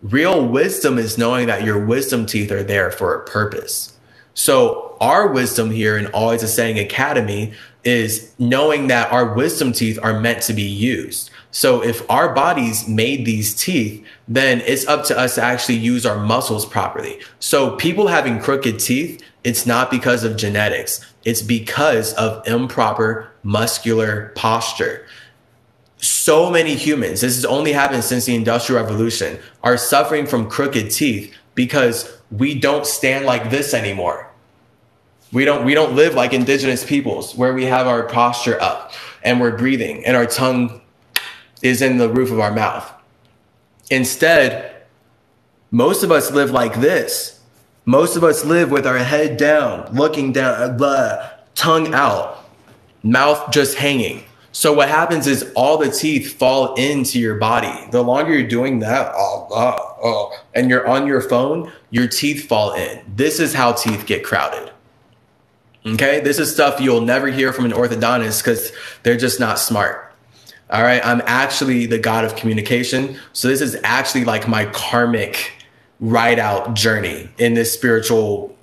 Real wisdom is knowing that your wisdom teeth are there for a purpose. So our wisdom here in Always Ascending Academy is knowing that our wisdom teeth are meant to be used. So if our bodies made these teeth, then it's up to us to actually use our muscles properly. So people having crooked teeth, it's not because of genetics. It's because of improper muscular posture. So many humans, this has only happened since the Industrial Revolution, are suffering from crooked teeth because we don't stand like this anymore. We don't live like indigenous peoples where we have our posture up and we're breathing and our tongue is in the roof of our mouth. Instead, most of us live like this. Most of us live with our head down, looking down, tongue out, mouth just hanging. So what happens is all the teeth fall into your body. The longer you're doing that, and you're on your phone, your teeth fall in. This is how teeth get crowded. Okay, this is stuff you'll never hear from an orthodontist because they're just not smart. All right, I'm actually the god of communication. So this is actually like my karmic ride out journey in this spiritual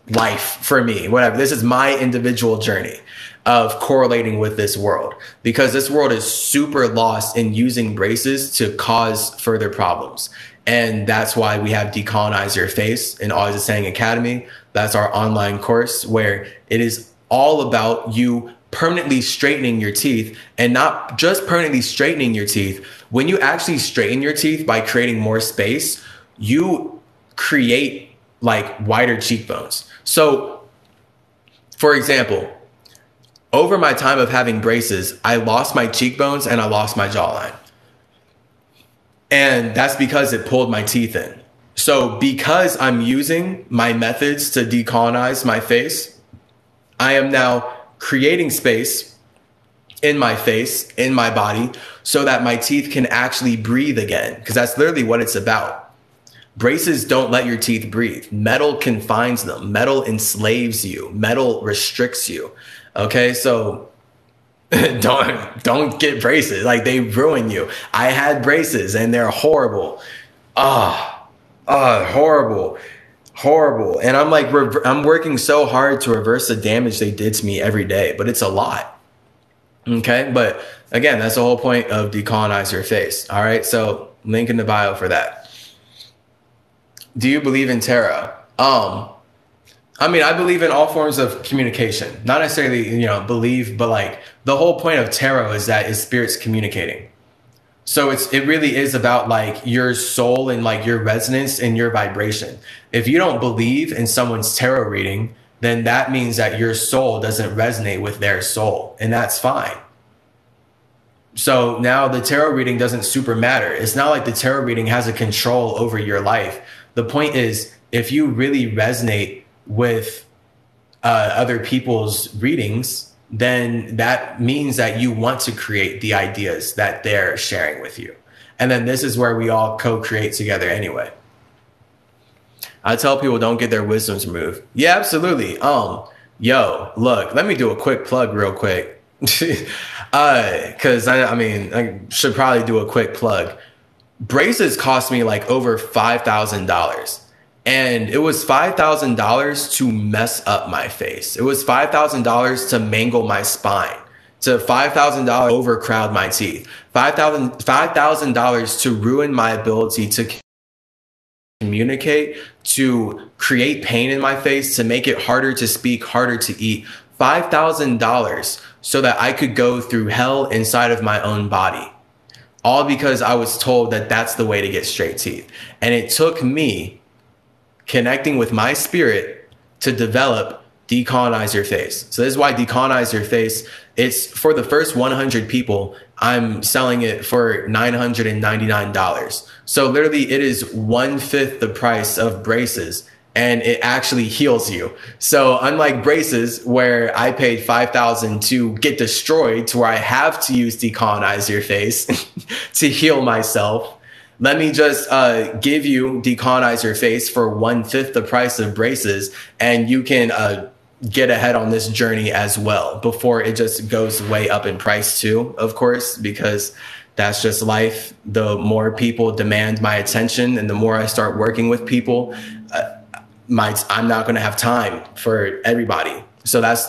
life for me, whatever. This is my individual journey of correlating with this world, because this world is super lost in using braces to cause further problems. And that's why we have Decolonize Your Face in Always a Saying Academy. That's our online course where it is all about you permanently straightening your teeth, and not just permanently straightening your teeth. When you actually straighten your teeth by creating more space, you create like wider cheekbones. So for example, over my time of having braces, I lost my cheekbones and I lost my jawline. And that's because it pulled my teeth in. So because I'm using my methods to decolonize my face, I am now creating space in my face, in my body, so that my teeth can actually breathe again. Because that's literally what it's about. Braces don't let your teeth breathe. Metal confines them. Metal enslaves you. Metal restricts you. Okay, so don't get braces. Like, they ruin you. I had braces and they're horrible. Horrible. And I'm like, I'm working so hard to reverse the damage they did to me every day, but it's a lot. Okay, but again, that's the whole point of Decolonize Your Face. All right, so link in the bio for that. Do you believe in tarot? I mean, I believe in all forms of communication. Not necessarily, believe, but like the whole point of tarot is that is spirits communicating. So it really is about like your soul and like your resonance and your vibration. If you don't believe in someone's tarot reading, then that means that your soul doesn't resonate with their soul, and that's fine. So now the tarot reading doesn't super matter. It's not like the tarot reading has a control over your life. The point is, if you really resonate with other people's readings, then that means that you want to create the ideas that they're sharing with you. And then this is where we all co-create together anyway. I tell people don't get their wisdoms removed. Yeah, absolutely. Yo, look, let me do a quick plug real quick. Cause I should probably do a quick plug. Braces cost me like over $5,000. And it was $5,000 to mess up my face. It was $5,000 to mangle my spine, to $5,000 overcrowd my teeth, $5,000 to ruin my ability to communicate, to create pain in my face, to make it harder to speak, harder to eat. $5,000 so that I could go through hell inside of my own body. All because I was told that that's the way to get straight teeth. And it took me connecting with my spirit to develop Decolonize Your Face. So this is why Decolonize Your Face, it's for the first 100 people, I'm selling it for $999. So literally it is 1/5 the price of braces, and it actually heals you. So unlike braces where I paid $5,000 to get destroyed, to where I have to use Decolonize Your Face to heal myself, let me just give you Decolonize Your Face for 1/5 the price of braces, and you can get ahead on this journey as well before it just goes way up in price too, of course, because that's just life. The more people demand my attention and the more I start working with people, I'm not going to have time for everybody. So that's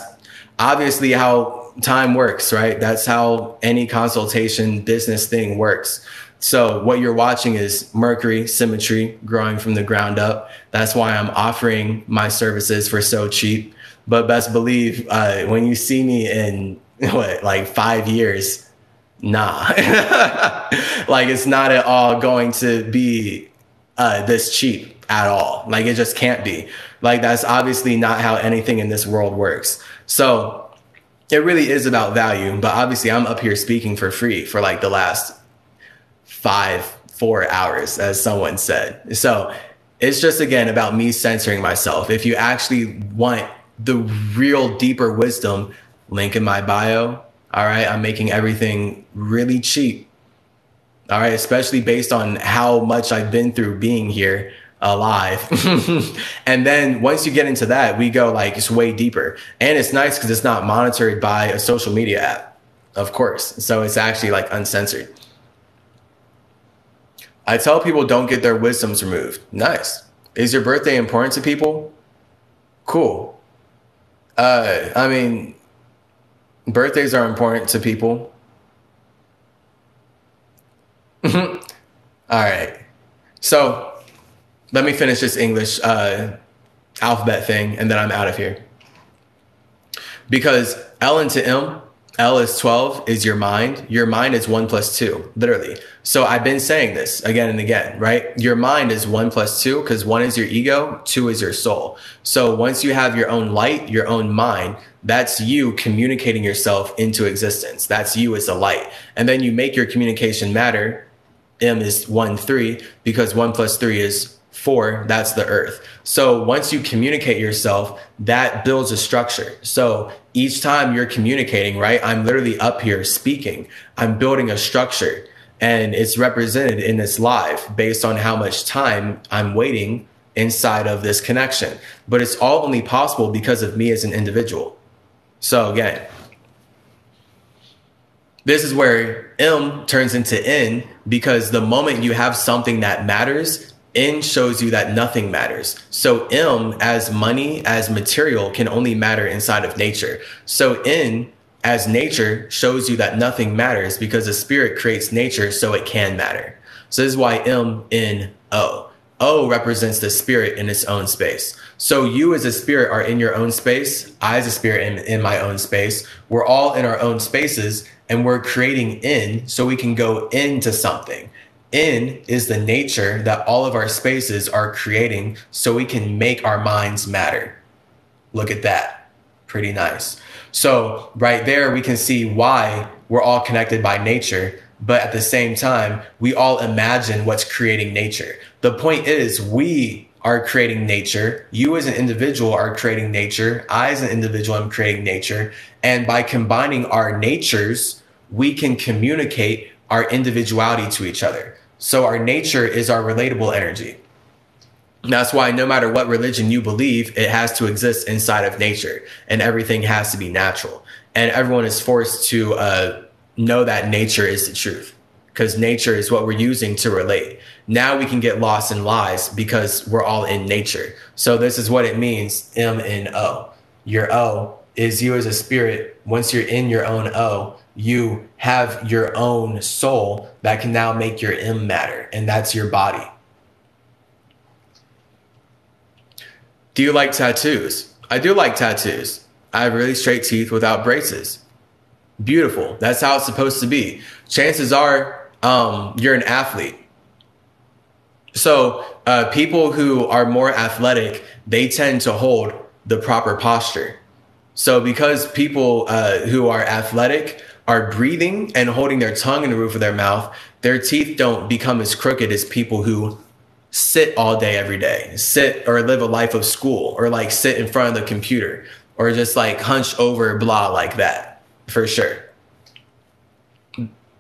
obviously how time works, right? That's how any consultation business thing works. So what you're watching is Mercury, CymaTree, growing from the ground up. That's why I'm offering my services for so cheap. But best believe when you see me in like 5 years, nah. Like, it's not at all going to be this cheap at all. Like, it just can't be. Like, that's obviously not how anything in this world works. So it really is about value. But obviously I'm up here speaking for free for like the last 4 hours, as someone said. So it's just, again, about me censoring myself. If you actually want the real deeper wisdom, link in my bio. All right. I'm making everything really cheap. All right. Especially based on how much I've been through being here alive. And then once you get into that, we go like it's way deeper. And it's nice because it's not monitored by a social media app, of course. So it's actually like uncensored. I tell people don't get their wisdoms removed. Nice. Is your birthday important to people? Cool. I mean, birthdays are important to people. All right. So let me finish this English alphabet thing and then I'm out of here. Because L into M, L is 12, is your mind. Your mind is 1 plus 2, literally. So I've been saying this again and again, right? Your mind is 1 plus 2 because 1 is your ego, 2 is your soul. So once you have your own light, your own mind, that's you communicating yourself into existence. That's you as a light. And then you make your communication matter. M is 1, 3, because 1 plus 3 is 4, that's the earth. So once you communicate yourself, that builds a structure. So each time you're communicating, right, I'm literally up here speaking. I'm building a structure and it's represented in this live based on how much time I'm waiting inside of this connection. But it's all only possible because of me as an individual. So again, this is where M turns into N, because the moment you have something that matters, N shows you that nothing matters. So M as money, as material, can only matter inside of nature. So N as nature shows you that nothing matters because the spirit creates nature so it can matter. So this is why M, N, O. O represents the spirit in its own space. So you as a spirit are in your own space. I as a spirit am in my own space. We're all in our own spaces and we're creating in so we can go into something. In is the nature that all of our spaces are creating so we can make our minds matter. Look at that. Pretty nice. So right there, we can see why we're all connected by nature. But at the same time, we all imagine what's creating nature. The point is, we are creating nature. You as an individual are creating nature. I as an individual am creating nature. And by combining our natures, we can communicate our individuality to each other. So our nature is our relatable energy. And that's why no matter what religion you believe, it has to exist inside of nature. And everything has to be natural. And everyone is forced to know that nature is the truth, because nature is what we're using to relate. Now we can get lost in lies because we're all in nature. So this is what it means, M-N-O. Your O is you as a spirit. Once you're in your own O, you have your own soul that can now make your M matter, and that's your body. Do you like tattoos? I do like tattoos. I have really straight teeth without braces. Beautiful. That's how it's supposed to be. Chances are you're an athlete. So people who are more athletic, they tend to hold the proper posture. So because people who are athletic are breathing and holding their tongue in the roof of their mouth, their teeth don't become as crooked as people who sit all day, every day, sit or live a life of school, or like sit in front of the computer, or just like hunch over, blah, like that. For sure.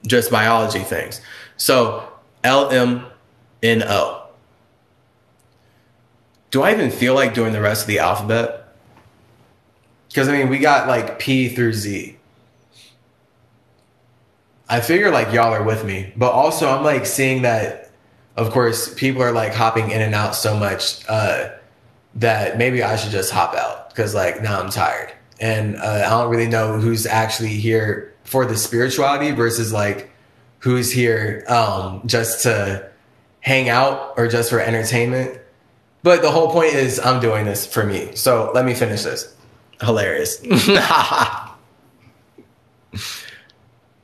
Just biology things. So L-M-N-O. Do I even feel like doing the rest of the alphabet? Because I mean, we got like P through Z. I figure like y'all are with me, but also I'm like seeing that, of course, people are like hopping in and out so much that maybe I should just hop out, because like now I'm tired. And I don't really know who's actually here for the spirituality versus like who's here just to hang out or just for entertainment. But the whole point is I'm doing this for me. So let me finish this. Hilarious.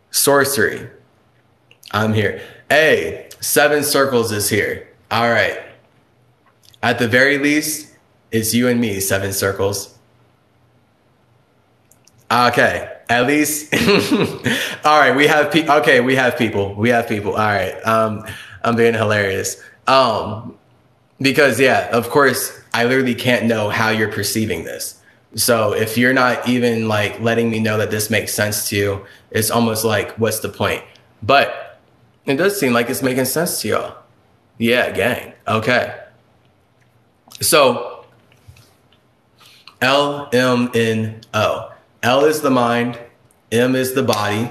Sorcery. I'm here. Hey, 7 circles is here. All right. At the very least, it's you and me, 7 circles. Okay, at least. All right, we have people. Okay, we have people. We have people. All right. I'm being hilarious. Because yeah, of course, I literally can't know how you're perceiving this. So if you're not even like letting me know that this makes sense to you, it's almost like, what's the point? But it does seem like it's making sense to y'all. Yeah, gang. Okay. So L, M, N, O. L is the mind. M is the body.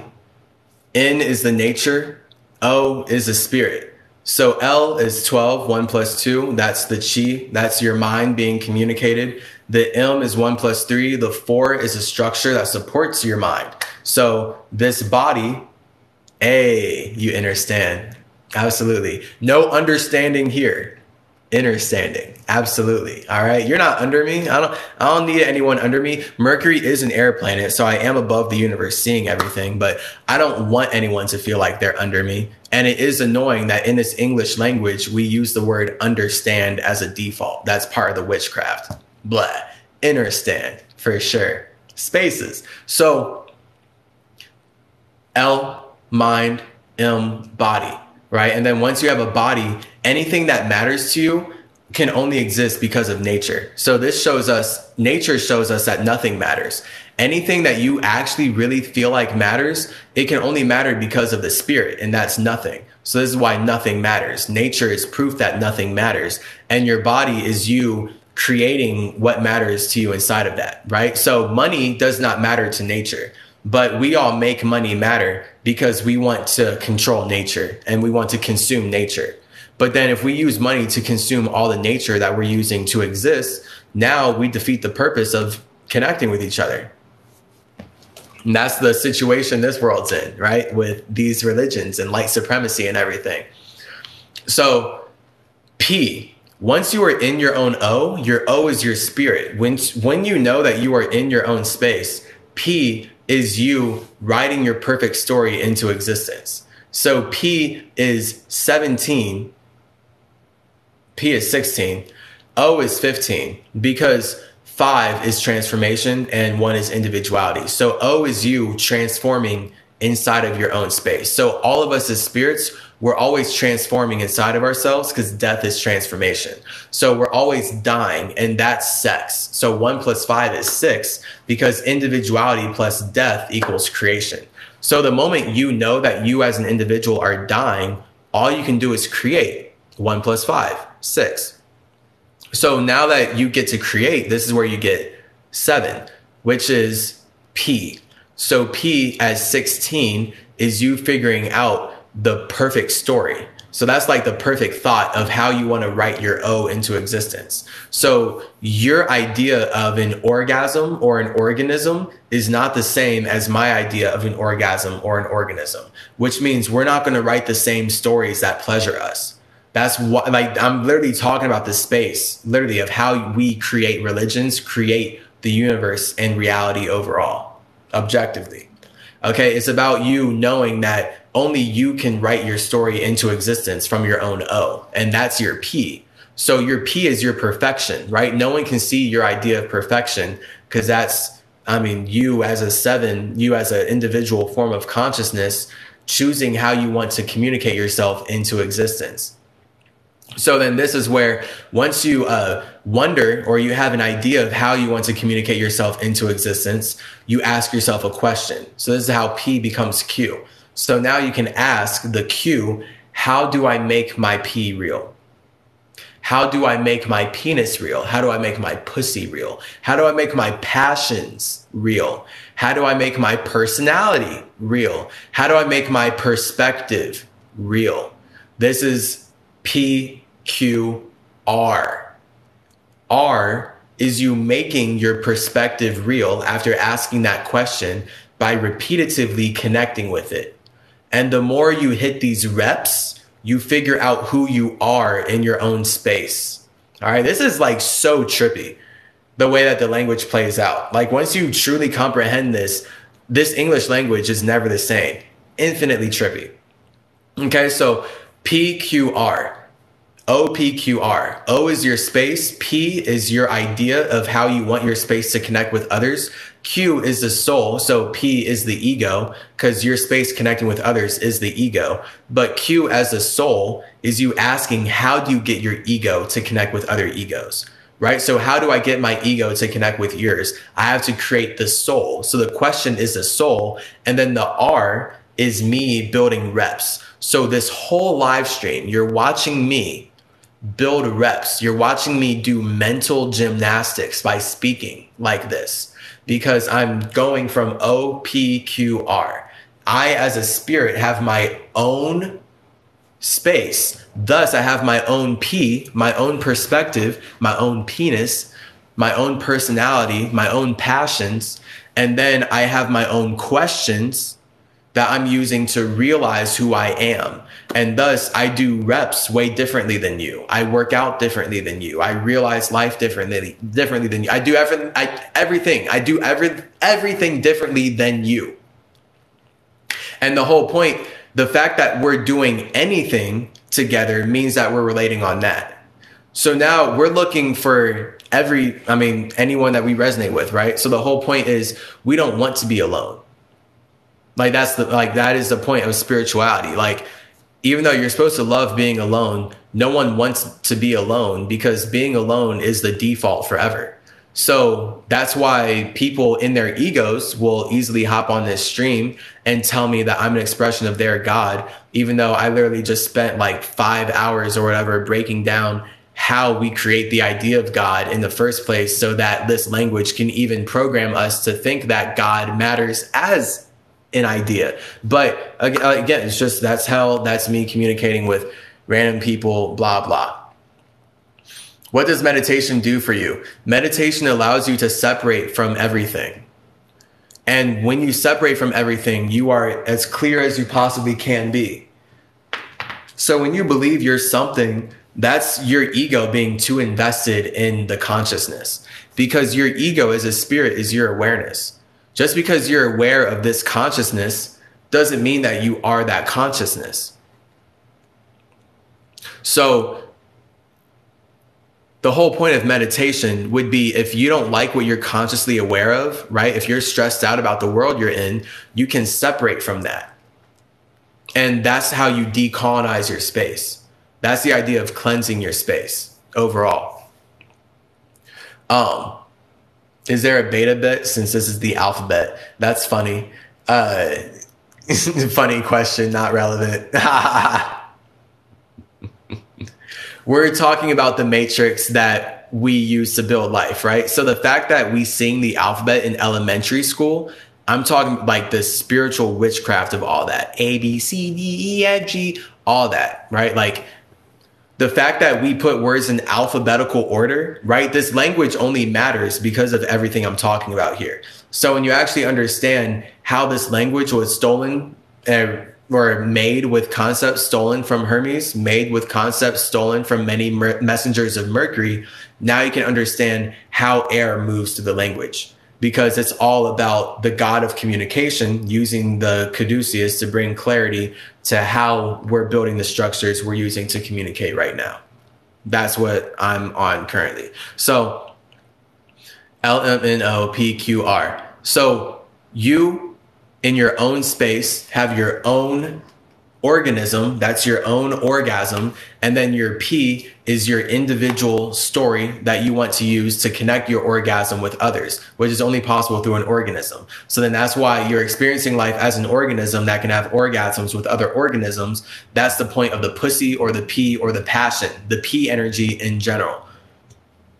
N is the nature. O is the spirit. So L is 12, 1 plus 2. That's the chi. That's your mind being communicated. The M is 1 plus 3. The 4 is a structure that supports your mind. So this body, you understand. Absolutely. No understanding here. Understanding. Absolutely. All right. You're not under me. I don't need anyone under me. Mercury is an air planet, so I am above the universe seeing everything, but I don't want anyone to feel like they're under me. And it is annoying that in this English language, we use the word understand as a default. That's part of the witchcraft. Blah. Understand for sure. Spaces. So L, mind, M, body. Right. And then once you have a body, anything that matters to you can only exist because of nature. So this shows us, nature shows us that nothing matters. Anything that you actually really feel like matters, it can only matter because of the spirit, and that's nothing. So this is why nothing matters. Nature is proof that nothing matters. And your body is you creating what matters to you inside of that. Right. So money does not matter to nature. But we all make money matter because we want to control nature and we want to consume nature. But then if we use money to consume all the nature that we're using to exist, now we defeat the purpose of connecting with each other. And that's the situation this world's in, right? With these religions and white supremacy and everything. So P, once you are in your own O, your O is your spirit. When you know that you are in your own space, P is you writing your perfect story into existence. So P is 17, P is 16, O is 15, because 5 is transformation and 1 is individuality. So O is you transforming inside of your own space. So all of us as spirits, we're always transforming inside of ourselves because death is transformation. So we're always dying, and that's sex. So 1 plus 5 is 6 because individuality plus death equals creation. So the moment you know that you as an individual are dying, all you can do is create. 1 plus 5, 6. So now that you get to create, this is where you get 7, which is P. So P as 16 is you figuring out the perfect story. So that's like the perfect thought of how you want to write your O into existence. So your idea of an orgasm or an organism is not the same as my idea of an orgasm or an organism, which means we're not going to write the same stories that pleasure us. That's what, like, I'm literally talking about the space, literally, of how we create religions, create the universe and reality overall, objectively. Okay, it's about you knowing that only you can write your story into existence from your own O, and that's your P. So your P is your perfection, right? No one can see your idea of perfection because that's, I mean, you as a 7, you as an individual form of consciousness, choosing how you want to communicate yourself into existence. So then this is where once you wonder or you have an idea of how you want to communicate yourself into existence, you ask yourself a question. So this is how P becomes Q. So now you can ask the Q, how do I make my P real? How do I make my penis real? How do I make my pussy real? How do I make my passions real? How do I make my personality real? How do I make my perspective real? This is P, Q, R. R is you making your perspective real after asking that question by repetitively connecting with it. And the more you hit these reps, you figure out who you are in your own space. All right, this is like so trippy, the way that the language plays out. Like once you truly comprehend this English language is never the same. Infinitely trippy. Okay, so PQR. OPQR. O is your space. P is your idea of how you want your space to connect with others. Q is the soul. So P is the ego because your space connecting with others is the ego. But Q as a soul is you asking, how do you get your ego to connect with other egos? right? So how do I get my ego to connect with yours? I have to create the soul. So the question is the soul. And then the R is me building reps. So this whole live stream, you're watching me build reps. You're watching me do mental gymnastics by speaking like this, because I'm going from O, P, Q, R. I, as a spirit, have my own space. Thus, I have my own P, my own perspective, my own penis, my own personality, my own passions. And then I have my own questions that I'm using to realize who I am. And thus, I do reps way differently than you. I work out differently than you. I realize life differently than you. I do everything. I do everything differently than you. And the whole point, the fact that we're doing anything together means that we're relating on that. So now we're looking for anyone that we resonate with, right? So the whole point is we don't want to be alone. That is the point of spirituality. Like, even though you're supposed to love being alone, no one wants to be alone, because being alone is the default forever. So that's why people in their egos will easily hop on this stream and tell me that I'm an expression of their God, even though I literally just spent like 5 hours or whatever breaking down how we create the idea of God in the first place, so that this language can even program us to think that God matters as an idea. But again, it's just, that's me communicating with random people, blah, blah. What does meditation do for you? Meditation allows you to separate from everything. And when you separate from everything, you are as clear as you possibly can be. So when you believe you're something, that's your ego being too invested in the consciousness, because your ego as a spirit is your awareness. Just because you're aware of this consciousness doesn't mean that you are that consciousness. So the whole point of meditation would be, if you don't like what you're consciously aware of, right? If you're stressed out about the world you're in, you can separate from that. And that's how you decolonize your space. That's the idea of cleansing your space overall. Is there a beta bit since this is the alphabet? That's funny. Funny question, not relevant. We're talking about the matrix that we use to build life, right? So the fact that we sing the alphabet in elementary school, I'm talking like the spiritual witchcraft of all that. A, B, C, D, E, F, G, all that, right? Like, the fact that we put words in alphabetical order, right? This language only matters because of everything I'm talking about here. So when you actually understand how this language was stolen or made with concepts stolen from Hermes, made with concepts stolen from many messengers of Mercury, now you can understand how air moves through the language, because it's all about the god of communication using the caduceus to bring clarity to how we're building the structures we're using to communicate right now. That's what I'm on currently. So LMNOPQR. So you, in your own space, have your own organism, that's your own orgasm, and then your P is your individual story that you want to use to connect your orgasm with others, which is only possible through an organism. So then that's why you're experiencing life as an organism that can have orgasms with other organisms. That's the point of the pussy or the P or the passion, the P energy in general.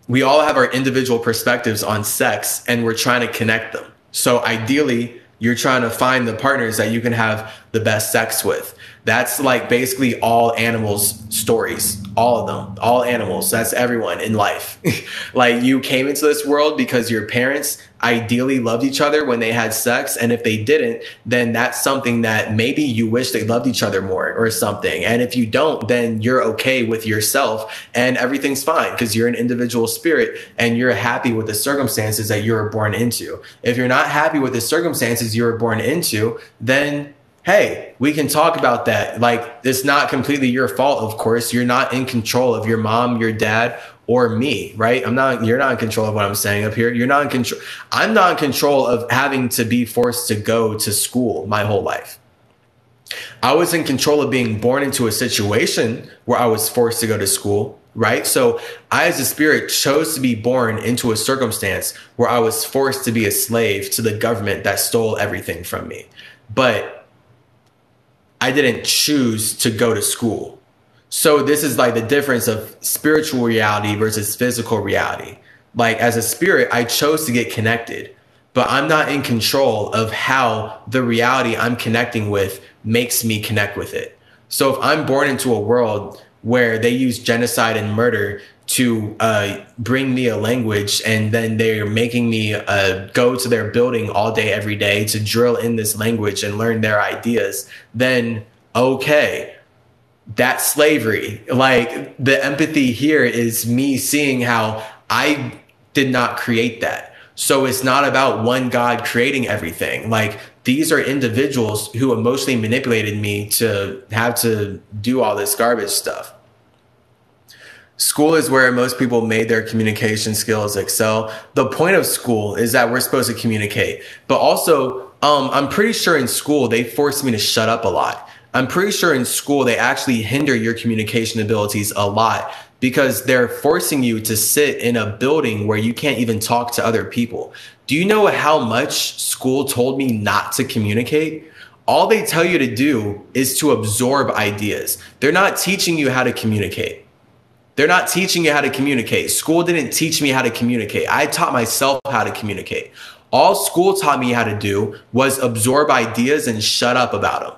We all have our individual perspectives on sex, and we're trying to connect them. So ideally, you're trying to find the partners that you can have the best sex with. That's like basically all animals' stories, all of them, all animals. That's everyone in life. Like, you came into this world because your parents ideally loved each other when they had sex. And if they didn't, then that's something that maybe you wish they loved each other more or something. And if you don't, then you're okay with yourself and everything's fine, because you're an individual spirit and you're happy with the circumstances that you were born into. If you're not happy with the circumstances you were born into, then hey, we can talk about that. Like, it's not completely your fault, of course. You're not in control of your mom, your dad, or me, right? You're not in control of what I'm saying up here. You're not in control. I'm not in control of having to be forced to go to school my whole life. I was in control of being born into a situation where I was forced to go to school, right? So I, as a spirit, chose to be born into a circumstance where I was forced to be a slave to the government that stole everything from me. But I didn't choose to go to school. So this is like the difference of spiritual reality versus physical reality. Like, as a spirit, I chose to get connected, but I'm not in control of how the reality I'm connecting with makes me connect with it. So if I'm born into a world where they use genocide and murder to bring me a language, and then they're making me go to their building all day, every day to drill in this language and learn their ideas, then okay, that's slavery. Like, the empathy here is me seeing how I did not create that. So it's not about one God creating everything. Like, these are individuals who emotionally manipulated me to have to do all this garbage stuff. School is where most people made their communication skills excel. The point of school is that we're supposed to communicate, but also I'm pretty sure in school they forced me to shut up a lot. I'm pretty sure in school they actually hinder your communication abilities a lot, because they're forcing you to sit in a building where you can't even talk to other people. Do you know how much school told me not to communicate? All they tell you to do is to absorb ideas. They're not teaching you how to communicate. They're not teaching you how to communicate. School didn't teach me how to communicate. I taught myself how to communicate. All school taught me how to do was absorb ideas and shut up about them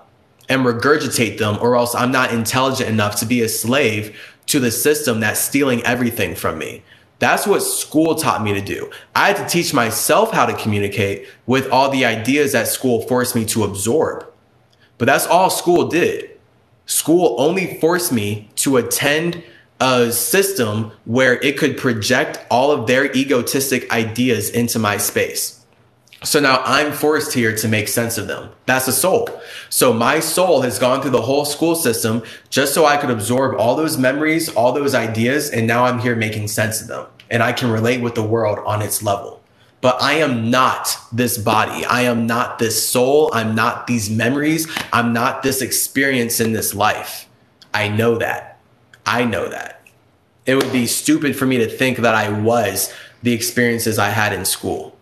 and regurgitate them, or else I'm not intelligent enough to be a slave to the system that's stealing everything from me. That's what school taught me to do. I had to teach myself how to communicate with all the ideas that school forced me to absorb. But that's all school did. School only forced me to attend a system where it could project all of their egotistic ideas into my space. So now I'm forced here to make sense of them. That's a soul. So my soul has gone through the whole school system just so I could absorb all those memories, all those ideas, and now I'm here making sense of them. And I can relate with the world on its level. But I am not this body. I am not this soul. I'm not these memories. I'm not this experience in this life. I know that. I know that. It would be stupid for me to think that I was the experiences I had in school.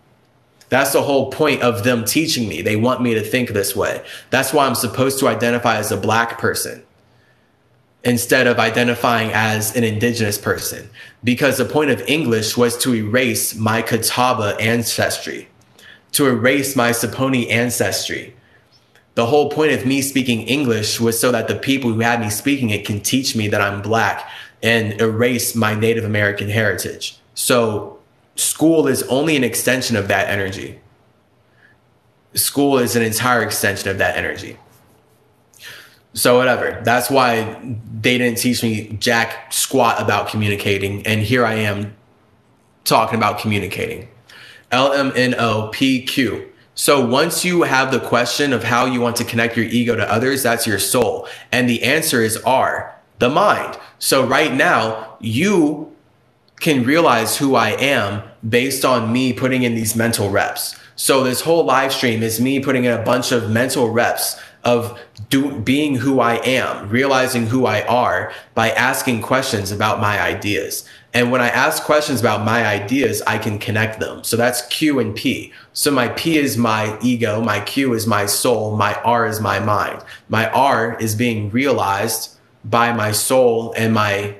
That's the whole point of them teaching me. They want me to think this way. That's why I'm supposed to identify as a Black person instead of identifying as an indigenous person, because the point of English was to erase my Catawba ancestry, to erase my Saponi ancestry. The whole point of me speaking English was so that the people who had me speaking it can teach me that I'm Black and erase my Native American heritage. So school is only an extension of that energy. School is an entire extension of that energy. So whatever. That's why they didn't teach me jack squat about communicating. And here I am talking about communicating. LMNOPQ. So once you have the question of how you want to connect your ego to others, that's your soul. And the answer is R, the mind. So right now, you can realize who I am based on me putting in these mental reps. So this whole live stream is me putting in a bunch of mental reps of being who I am, realizing who I are by asking questions about my ideas. And when I ask questions about my ideas, I can connect them. So that's Q and P. So my P is my ego, my Q is my soul, my R is my mind. My R is being realized by my soul and my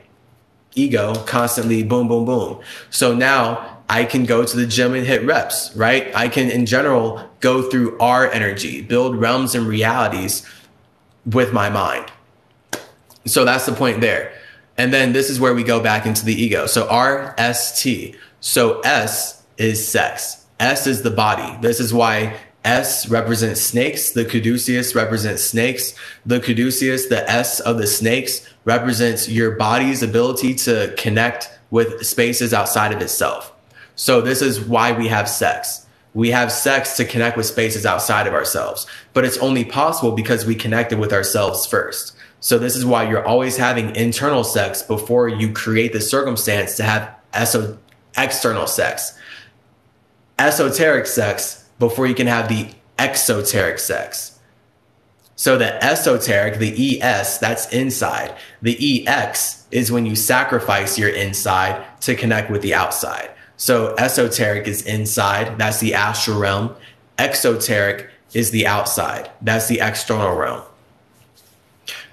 ego constantly boom, boom, boom. So now I can go to the gym and hit reps, right? I can, in general, go through R energy, build realms and realities with my mind. So that's the point there. And then this is where we go back into the ego. So R, S, T. So S is sex. S is the body. This is why S represents snakes. The caduceus represents snakes. The caduceus, the S of the snakes, represents your body's ability to connect with spaces outside of itself. So this is why we have sex. We have sex to connect with spaces outside of ourselves, but it's only possible because we connected with ourselves first. So this is why you're always having internal sex before you create the circumstance to have external sex. Esoteric sex before you can have the exoteric sex. So the esoteric, the ES, that's inside. The EX is when you sacrifice your inside to connect with the outside. So esoteric is inside, that's the astral realm. Exoteric is the outside, that's the external realm.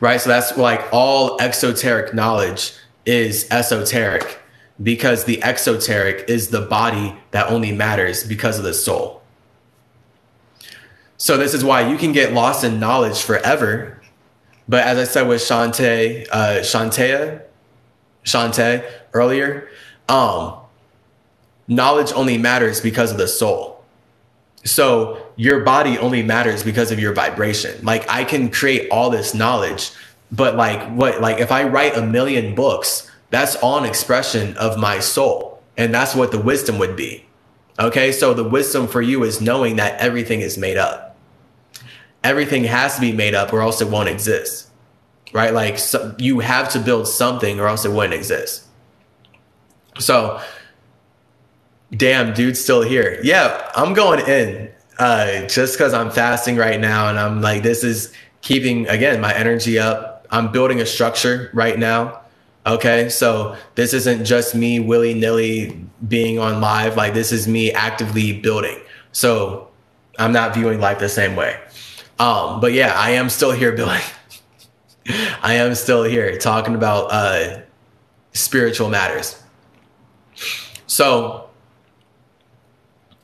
Right? So that's like all exoteric knowledge is esoteric, because the exoteric is the body that only matters because of the soul. So this is why you can get lost in knowledge forever. But as I said with Shantae earlier, knowledge only matters because of the soul. So your body only matters because of your vibration. Like I can create all this knowledge, but like if I write 1,000,000 books, that's all an expression of my soul. And that's what the wisdom would be. Okay, so the wisdom for you is knowing that everything is made up. Everything has to be made up or else it won't exist, right? Like you have to build something or else it wouldn't exist. So, damn, dude's still here. Yeah, I'm going in just because I'm fasting right now. And I'm like, this is keeping, again, my energy up. I'm building a structure right now. Okay, so this isn't just me willy-nilly being on live. Like this is me actively building. So I'm not viewing life the same way. But yeah, I am still here building. I am still here talking about spiritual matters. So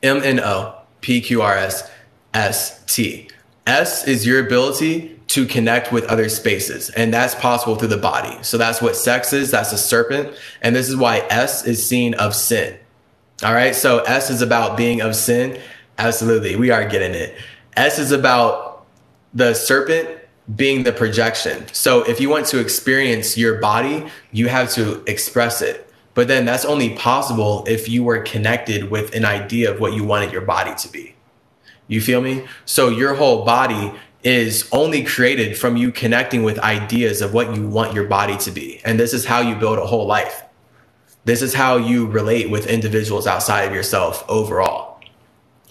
MNOPQRS S is your ability to connect with other spaces, and that's possible through the body. So that's what sex is. That's a serpent. And this is why S is seen of sin. All right. So S is about being of sin. Absolutely. We are getting it. S is about the serpent being the projection. So if you want to experience your body, you have to express it. But then that's only possible if you were connected with an idea of what you wanted your body to be. You feel me? So your whole body is only created from you connecting with ideas of what you want your body to be. And this is how you build a whole life. This is how you relate with individuals outside of yourself overall.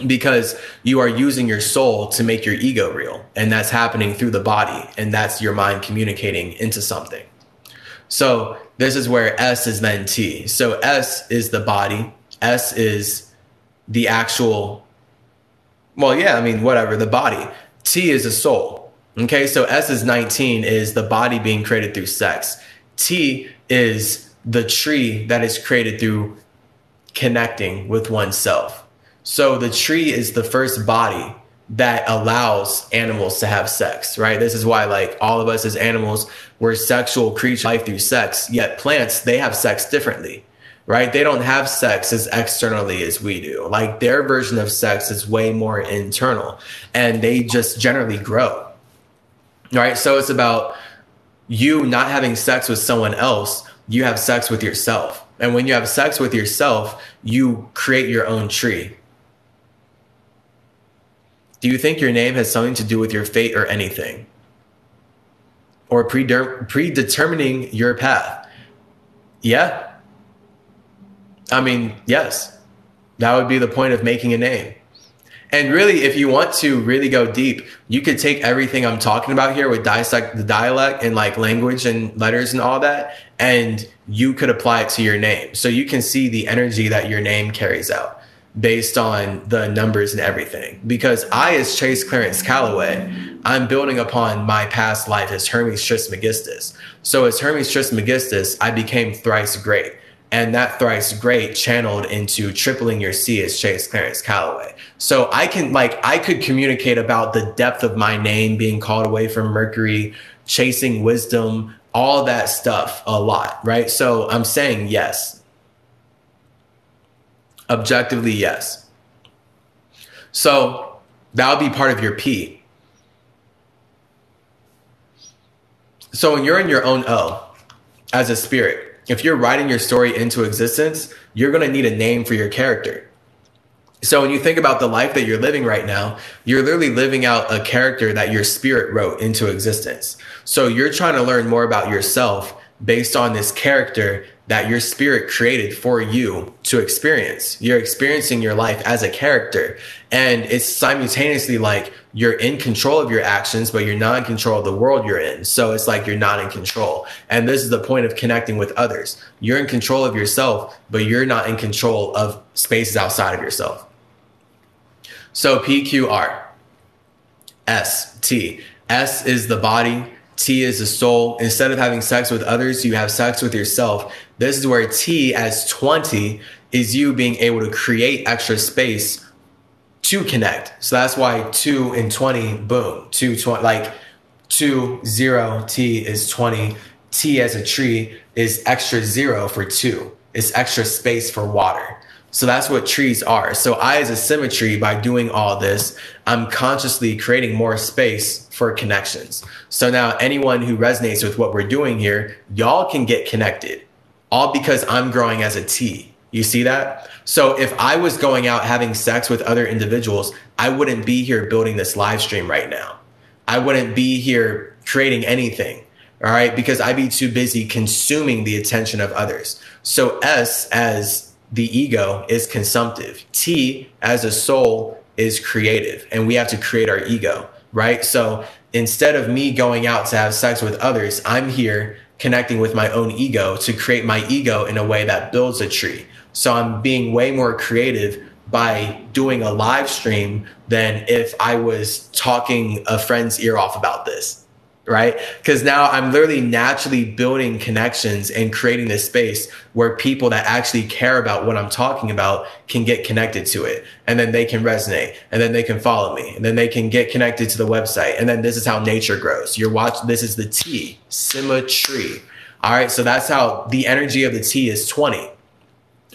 Because you are using your soul to make your ego real. And that's happening through the body. And that's your mind communicating into something. So this is where S is then T. So S is the body. S is the actual, well, yeah, I mean, whatever, the body. T is the soul. Okay, so S is 19 is the body being created through sex. T is the tree that is created through connecting with oneself. So the tree is the first body that allows animals to have sex, right? This is why, like, all of us as animals, we're sexual creatures, life through sex. Yet plants, they have sex differently, right? They don't have sex as externally as we do. Like, their version of sex is way more internal, and they just generally grow, right? So it's about you not having sex with someone else. You have sex with yourself. And when you have sex with yourself, you create your own tree. Do you think your name has something to do with your fate or anything? Or predetermining your path? Yeah. I mean, yes. That would be the point of making a name. And really, if you want to really go deep, you could take everything I'm talking about here with dissect the dialect and like language and letters and all that, and you could apply it to your name. So you can see the energy that your name carries out based on the numbers and everything. Because I, as Chase Clarence Calloway, I'm building upon my past life as Hermes Trismegistus. So as Hermes Trismegistus, I became thrice great. And that thrice great channeled into tripling your C as Chase Clarence Calloway. So I could communicate about the depth of my name being called away from Mercury, chasing wisdom, all that stuff a lot, right? So I'm saying yes. Objectively, yes. So that would be part of your P. So when you're in your own O as a spirit, if you're writing your story into existence, you're going to need a name for your character. So when you think about the life that you're living right now, you're literally living out a character that your spirit wrote into existence. So you're trying to learn more about yourself based on this character that your spirit created for you to experience. You're experiencing your life as a character. And it's simultaneously like you're in control of your actions, but you're not in control of the world you're in. So it's like you're not in control. And this is the point of connecting with others. You're in control of yourself, but you're not in control of spaces outside of yourself. So PQR, S, T. S is the body. T is the soul. Instead of having sex with others, you have sex with yourself. This is where T as 20 is you being able to create extra space to connect. So that's why 2 and 20, boom, 2, 20, like 2, 0, T is 20. T as a tree is extra 0 for 2. It's extra space for water. So that's what trees are. So I, as a CymaTree, by doing all this, I'm consciously creating more space for connections. So now anyone who resonates with what we're doing here, y'all can get connected, all because I'm growing as a T. You see that? So if I was going out having sex with other individuals, I wouldn't be here building this live stream right now. I wouldn't be here creating anything. All right. Because I'd be too busy consuming the attention of others. So S as the ego is consumptive. T as a soul is creative, and we have to create our ego, right? So instead of me going out to have sex with others, I'm here connecting with my own ego to create my ego in a way that builds a tree. So I'm being way more creative by doing a live stream than if I was talking a friend's ear off about this. Right? Because now I'm literally naturally building connections and creating this space where people that actually care about what I'm talking about can get connected to it. And then they can resonate, and then they can follow me, and then they can get connected to the website. And then this is how nature grows. You're watching, this is the T, CymaTree. All right. So that's how the energy of the T is 20,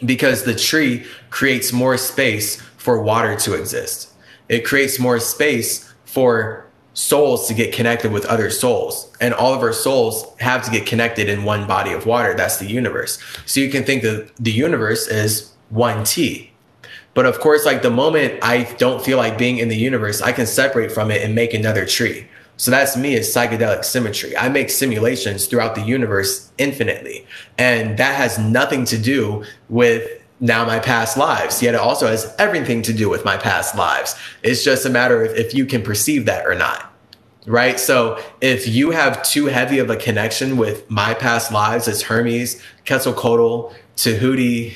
because the tree creates more space for water to exist. It creates more space for souls to get connected with other souls, and all of our souls have to get connected in one body of water. That's the universe. So you can think of the universe as one T. But of course, like the moment I don't feel like being in the universe, I can separate from it and make another tree. So that's me as psychedelic CymaTree. I make simulations throughout the universe infinitely, and that has nothing to do with now my past lives, yet it also has everything to do with my past lives. It's just a matter of if you can perceive that or not, right? So if you have too heavy of a connection with my past lives as Hermes, Quetzalcoatl, Tahuti,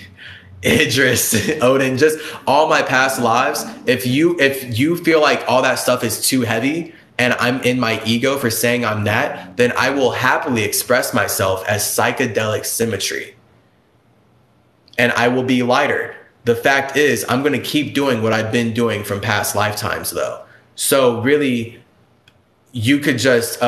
Idris, Odin, just all my past lives, if you feel like all that stuff is too heavy and I'm in my ego for saying I'm that, then I will happily express myself as psychedelic CymaTree. And I will be lighter. The fact is, I'm going to keep doing what I've been doing from past lifetimes, though. So really, you could just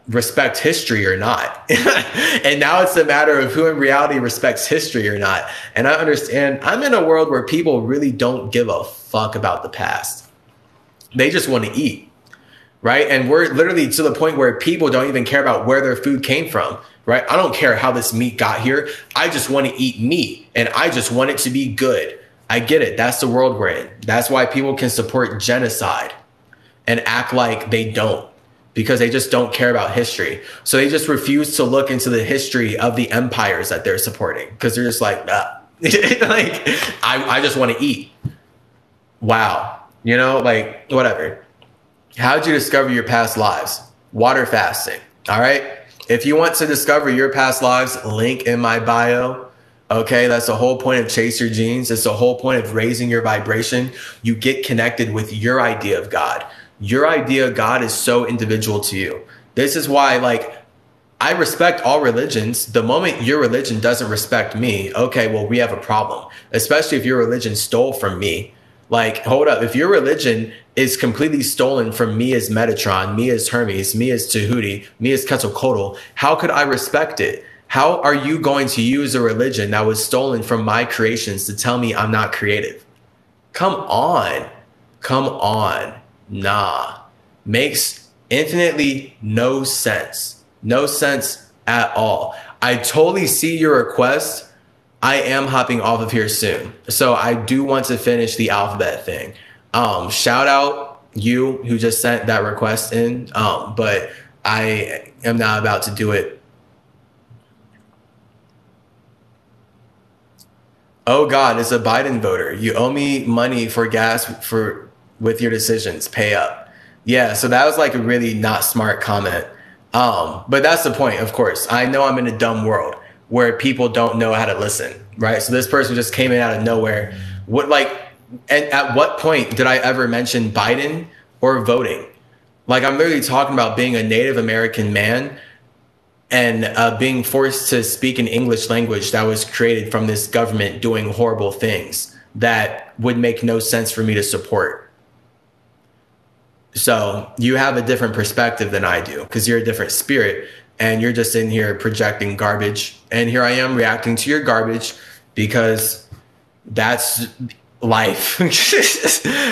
respect history or not. And now it's a matter of who in reality respects history or not. And I understand I'm in a world where people really don't give a fuck about the past. They just want to eat. Right. And we're literally to the point where people don't even care about where their food came from. Right. I don't care how this meat got here. I just want to eat meat, and I just want it to be good. I get it. That's the world we're in. That's why people can support genocide and act like they don't, because they just don't care about history. So they just refuse to look into the history of the empires that they're supporting, because they're just like, nah. Like, I just want to eat. Wow. You know, like, whatever. How'd you discover your past lives? Water fasting. All right. If you want to discover your past lives, link in my bio. Okay. That's the whole point of Chase Your Genes. It's the whole point of raising your vibration. You get connected with your idea of God. Your idea of God is so individual to you. This is why, like, I respect all religions. The moment your religion doesn't respect me, okay, well, we have a problem, especially if your religion stole from me. Like, hold up. If your religion is completely stolen from me as Metatron, me as Hermes, me as Tahuti, me as Quetzalcoatl, how could I respect it? How are you going to use a religion that was stolen from my creations to tell me I'm not creative? Come on. Come on. Nah. Makes infinitely no sense. No sense at all. I totally see your request. I am hopping off of here soon. So I do want to finish the alphabet thing. Shout out you who just sent that request in. But I am not about to do it Oh God, as a Biden voter, you owe me money for gas for with your decisions. Pay up. Yeah, so that was like a really not smart comment. But that's the point, of course. I know I'm in a dumb world where people don't know how to listen, right? So this person just came in out of nowhere. What like, and at what point did I ever mention Biden or voting? Like, I'm literally talking about being a Native American man and being forced to speak an English language that was created from this government doing horrible things that would make no sense for me to support. So you have a different perspective than I do because you're a different spirit and you're just in here projecting garbage. And here I am reacting to your garbage because that's life.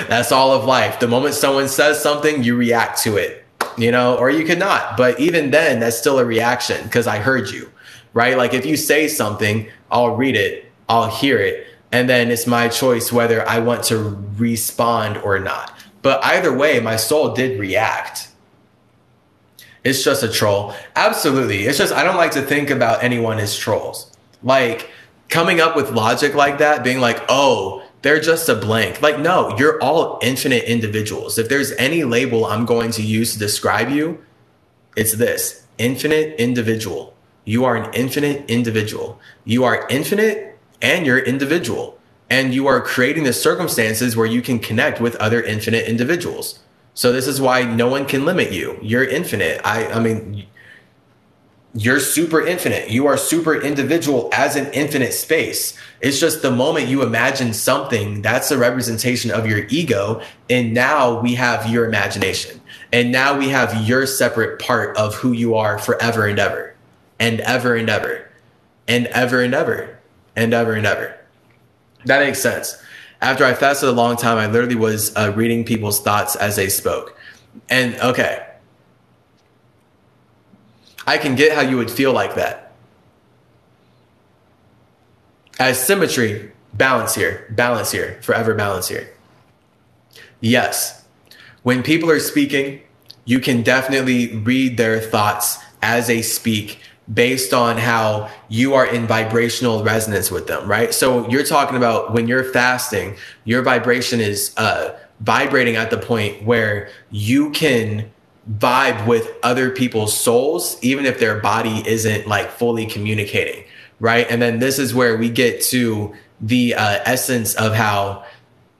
That's all of life. The moment someone says something, you react to it, you know, or you could not. But even then, that's still a reaction because I heard you, right? Like if you say something, I'll read it, I'll hear it, and then it's my choice whether I want to respond or not. But either way, my soul did react. It's just a troll. Absolutely. It's just, I don't like to think about anyone as trolls. Like coming up with logic like that, being like, oh, they're just a blank. Like, no, you're all infinite individuals. If there's any label I'm going to use to describe you, it's this: infinite individual. You are an infinite individual. You are infinite and you're individual. And you are creating the circumstances where you can connect with other infinite individuals. So this is why no one can limit you. You're infinite. I mean, you're super infinite. You are super individual as an infinite space. It's just the moment you imagine something, that's a representation of your ego. And now we have your imagination. And now we have your separate part of who you are forever and ever. And ever and ever. And ever and ever. And ever and ever. That makes sense. After I fasted a long time, I literally was reading people's thoughts as they spoke. And okay, I can get how you would feel like that. As CymaTree, balance here, forever balance here. Yes, when people are speaking, you can definitely read their thoughts as they speak based on how you are in vibrational resonance with them, right? So you're talking about when you're fasting, your vibration is vibrating at the point where you can vibe with other people's souls, even if their body isn't like fully communicating, right? And then this is where we get to the essence of how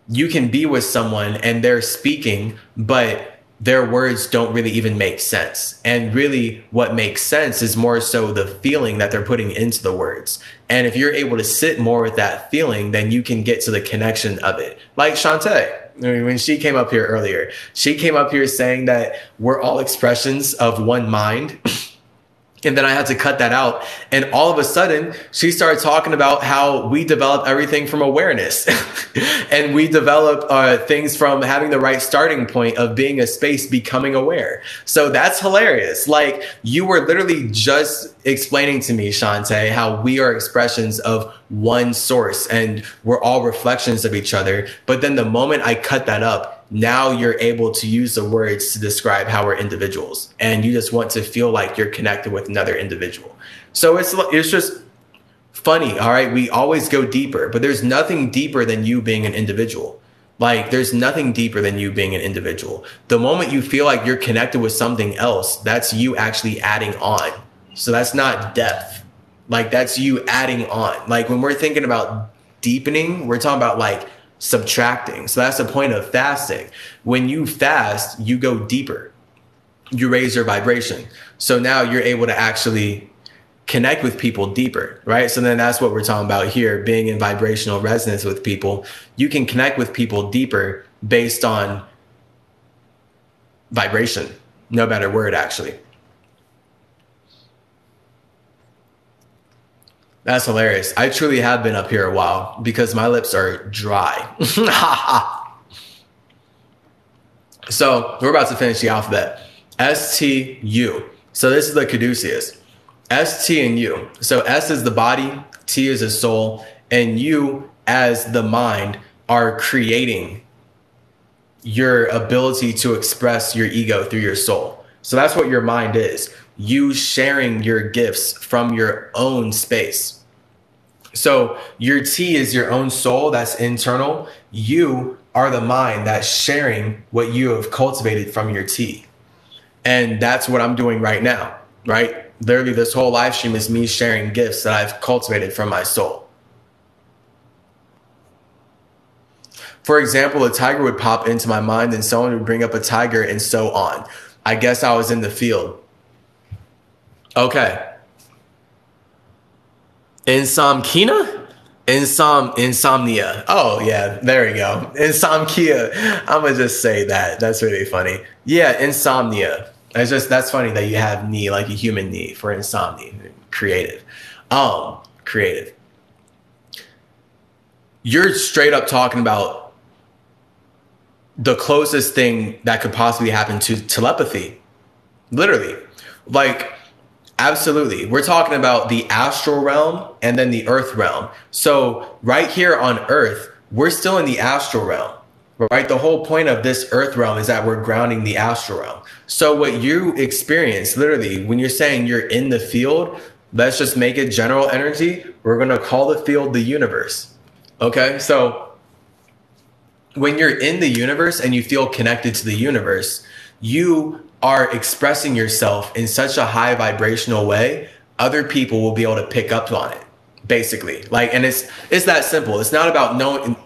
you can be with someone and they're speaking, but their words don't really even make sense. And really what makes sense is more so the feeling that they're putting into the words. And if you're able to sit more with that feeling, then you can get to the connection of it. Like Shantae, I mean, when she came up here earlier, she came up here saying that we're all expressions of one mind. And then I had to cut that out. And all of a sudden, she started talking about how we develop everything from awareness. And we develop things from having the right starting point of being a space, becoming aware. So that's hilarious. Like you were literally just explaining to me, Shantae, how we are expressions of one source and we're all reflections of each other. But then the moment I cut that up, now you're able to use the words to describe how we're individuals, and you just want to feel like you're connected with another individual. So it's just funny. All right. We always go deeper, but there's nothing deeper than you being an individual. Like there's nothing deeper than you being an individual. The moment you feel like you're connected with something else, that's you actually adding on. So that's not depth. Like that's you adding on. Like when we're thinking about deepening, we're talking about like subtracting. So that's the point of fasting. When you fast, you go deeper. You raise your vibration. So now you're able to actually connect with people deeper, right? So then that's what we're talking about here, being in vibrational resonance with people. You can connect with people deeper based on vibration. No better word, actually. That's hilarious. I truly have been up here a while because my lips are dry. So we're about to finish the alphabet. S-T-U. So this is the caduceus. S, T, and U. So S is the body, T is the soul, and U as the mind are creating your ability to express your ego through your soul. So that's what your mind is. You sharing your gifts from your own space. So your T is your own soul that's internal. You are the mind that's sharing what you have cultivated from your T. And that's what I'm doing right now, right? Literally, this whole live stream is me sharing gifts that I've cultivated from my soul. For example, a tiger would pop into my mind and someone would bring up a tiger and so on. I guess I was in the field. Okay. Insomnia? Insomnia. Oh, yeah, there we go. Insomnia. I'm going to just say that. That's really funny. Yeah, insomnia. That's funny that you have knee, like a human knee for insomnia. Creative. Creative. You're straight up talking about the closest thing that could possibly happen to telepathy. Literally. Like, absolutely. We're talking about the astral realm and then the earth realm. So right here on earth, we're still in the astral realm, right? The whole point of this earth realm is that we're grounding the astral realm. So what you experience, literally, when you're saying you're in the field, let's just make it general energy. We're going to call the field the universe. Okay. So when you're in the universe and you feel connected to the universe, you are expressing yourself in such a high vibrational way, other people will be able to pick up on it, basically. Like, and it's that simple. It's not about knowing.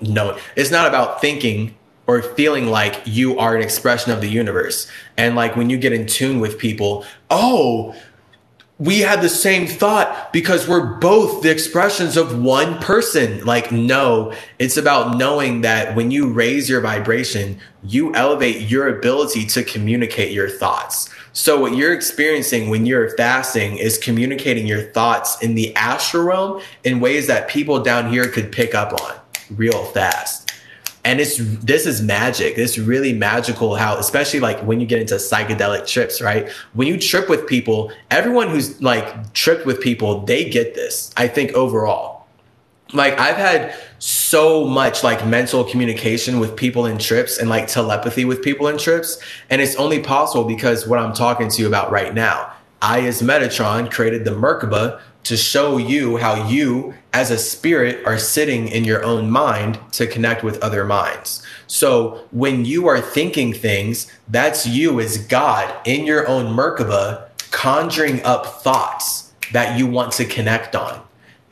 It's not about thinking or feeling like you are an expression of the universe. And like when you get in tune with people, oh, we had the same thought because we're both the expressions of one person. Like, no, it's about knowing that when you raise your vibration, you elevate your ability to communicate your thoughts. So what you're experiencing when you're fasting is communicating your thoughts in the astral realm in ways that people down here could pick up on real fast. And this is magic. It's really magical how, especially like when you get into psychedelic trips, right? When you trip with people, everyone who's like tripped with people, they get this, I think, overall. Like I've had so much like mental communication with people in trips and like telepathy with people in trips. And it's only possible because what I'm talking to you about right now. I, as Metatron, created the Merkaba to show you how you as a spirit are sitting in your own mind to connect with other minds. So when you are thinking things, that's you as God in your own Merkaba conjuring up thoughts that you want to connect on.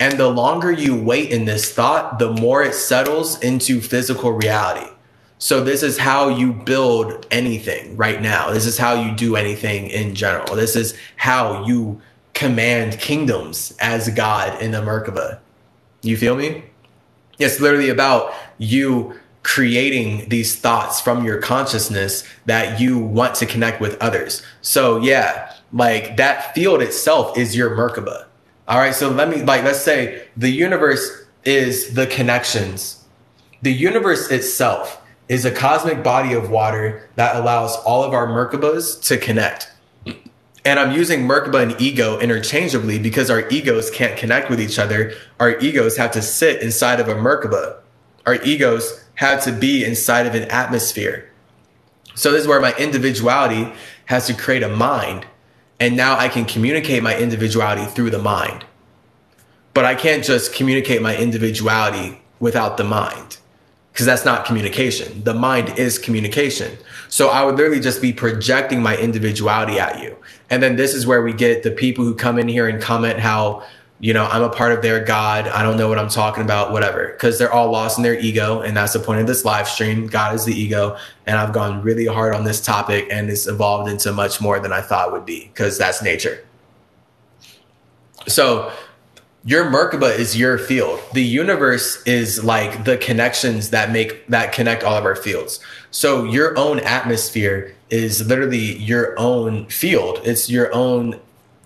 And the longer you wait in this thought, the more it settles into physical reality. So this is how you build anything right now. This is how you do anything in general. This is how you command kingdoms as God in the Merkaba. You feel me? It's literally about you creating these thoughts from your consciousness that you want to connect with others. So yeah, like that field itself is your Merkaba. All right. So let's say the universe is the connections. The universe itself is a cosmic body of water that allows all of our Merkabas to connect. And I'm using Merkaba and ego interchangeably because our egos can't connect with each other. Our egos have to sit inside of a Merkaba. Our egos have to be inside of an atmosphere. So this is where my individuality has to create a mind. And now I can communicate my individuality through the mind. But I can't just communicate my individuality without the mind, because that's not communication. The mind is communication. So I would literally just be projecting my individuality at you. And then this is where we get the people who come in here and comment how, you know, I'm a part of their God. I don't know what I'm talking about, whatever, because they're all lost in their ego. And that's the point of this live stream. God is the ego. And I've gone really hard on this topic and it's evolved into much more than I thought it would be, because that's nature. So your Merkaba is your field. The universe is like the connections that connect all of our fields. So your own atmosphere is literally your own field. It's your own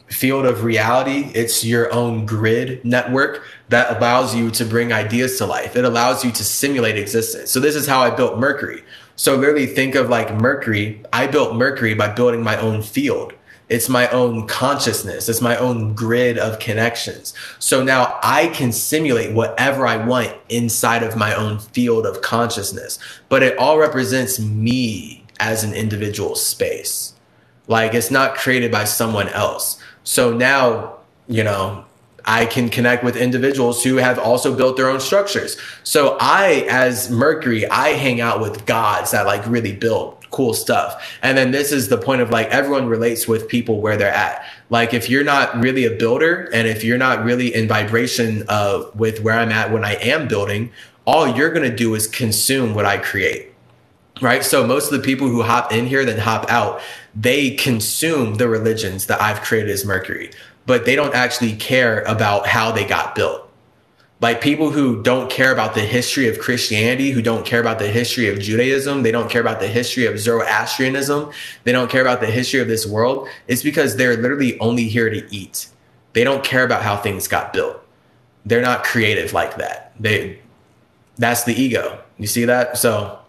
field of reality. It's your own grid network that allows you to bring ideas to life. It allows you to simulate existence. So this is how I built Mercury. So literally think of like Mercury. I built Mercury by building my own field. It's my own consciousness. It's my own grid of connections. So now I can simulate whatever I want inside of my own field of consciousness, but it all represents me as an individual space. Like it's not created by someone else. So now, you know, I can connect with individuals who have also built their own structures. So I, as Mercury, I hang out with gods that like really build cool stuff. And then this is the point of like everyone relates with people where they're at. Like if you're not really a builder and if you're not really in vibration with where I'm at when I am building, all you're going to do is consume what I create. Right. So most of the people who hop in here then hop out, they consume the religions that I've created as Mercury, but they don't actually care about how they got built. Like people who don't care about the history of Christianity, who don't care about the history of Judaism, they don't care about the history of Zoroastrianism, they don't care about the history of this world. It's because they're literally only here to eat. They don't care about how things got built. They're not creative like that. That's the ego. You see that? So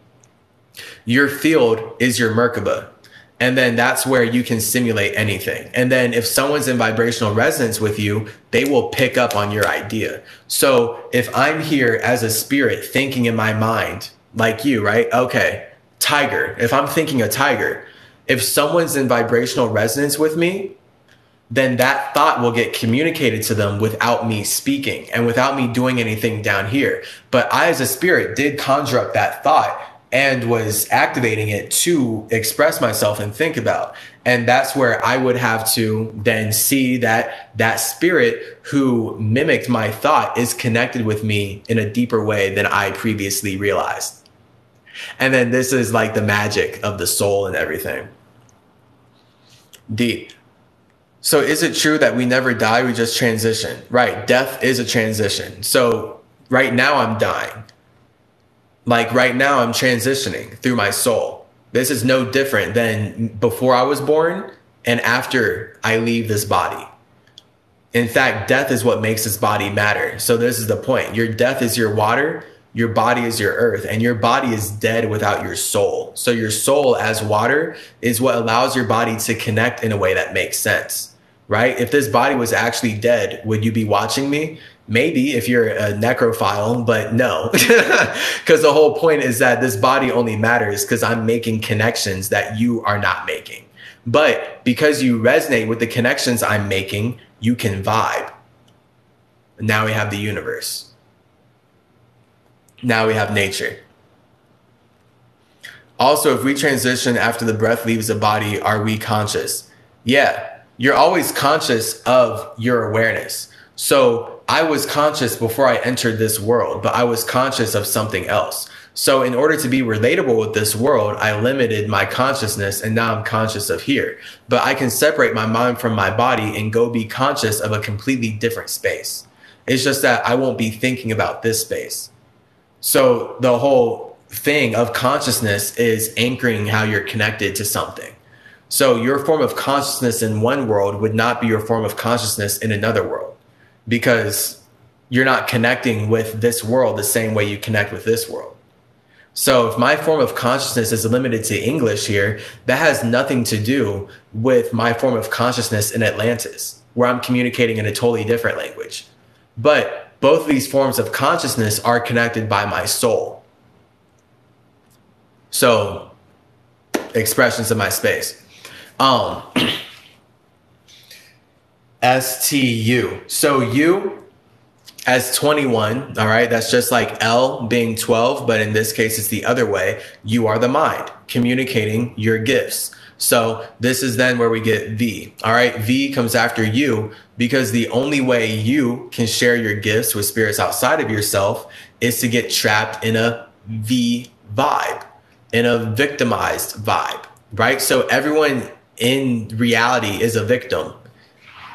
your field is your Merkaba. And then that's where you can simulate anything. And then if someone's in vibrational resonance with you, they will pick up on your idea. So if I'm here as a spirit thinking in my mind, like you, right? Okay, tiger. If I'm thinking a tiger, if someone's in vibrational resonance with me, then that thought will get communicated to them without me speaking and without me doing anything down here. But I, as a spirit, did conjure up that thought and was activating it to express myself and think about. And that's where I would have to then see that that spirit who mimicked my thought is connected with me in a deeper way than I previously realized. And then this is like the magic of the soul and everything. D. So is it true that we never die, we just transition? Right, death is a transition. So right now I'm dying. Like right now I'm transitioning through my soul. This is no different than before I was born and after I leave this body. In fact, death is what makes this body matter. So this is the point. Your death is your water, your body is your earth, and your body is dead without your soul. So your soul as water is what allows your body to connect in a way that makes sense. Right? If this body was actually dead, would you be watching me? Maybe if you're a necrophile, but no, because the whole point is that this body only matters because I'm making connections that you are not making. But because you resonate with the connections I'm making, you can vibe. Now we have the universe. Now we have nature. Also, if we transition after the breath leaves the body, are we conscious? Yeah. You're always conscious of your awareness. So I was conscious before I entered this world, but I was conscious of something else. So in order to be relatable with this world, I limited my consciousness and now I'm conscious of here. But I can separate my mind from my body and go be conscious of a completely different space. It's just that I won't be thinking about this space. So the whole thing of consciousness is anchoring how you're connected to something. So your form of consciousness in one world would not be your form of consciousness in another world because you're not connecting with this world the same way you connect with this world. So if my form of consciousness is limited to English here, that has nothing to do with my form of consciousness in Atlantis, where I'm communicating in a totally different language. But both of these forms of consciousness are connected by my soul. So expressions of my space. STU. So you as 21, all right, that's just like L being 12, but in this case, it's the other way. You are the mind communicating your gifts. So this is then where we get V. All right. V comes after you because the only way you can share your gifts with spirits outside of yourself is to get trapped in a V vibe, in a victimized vibe, right? So everyone in reality is a victim.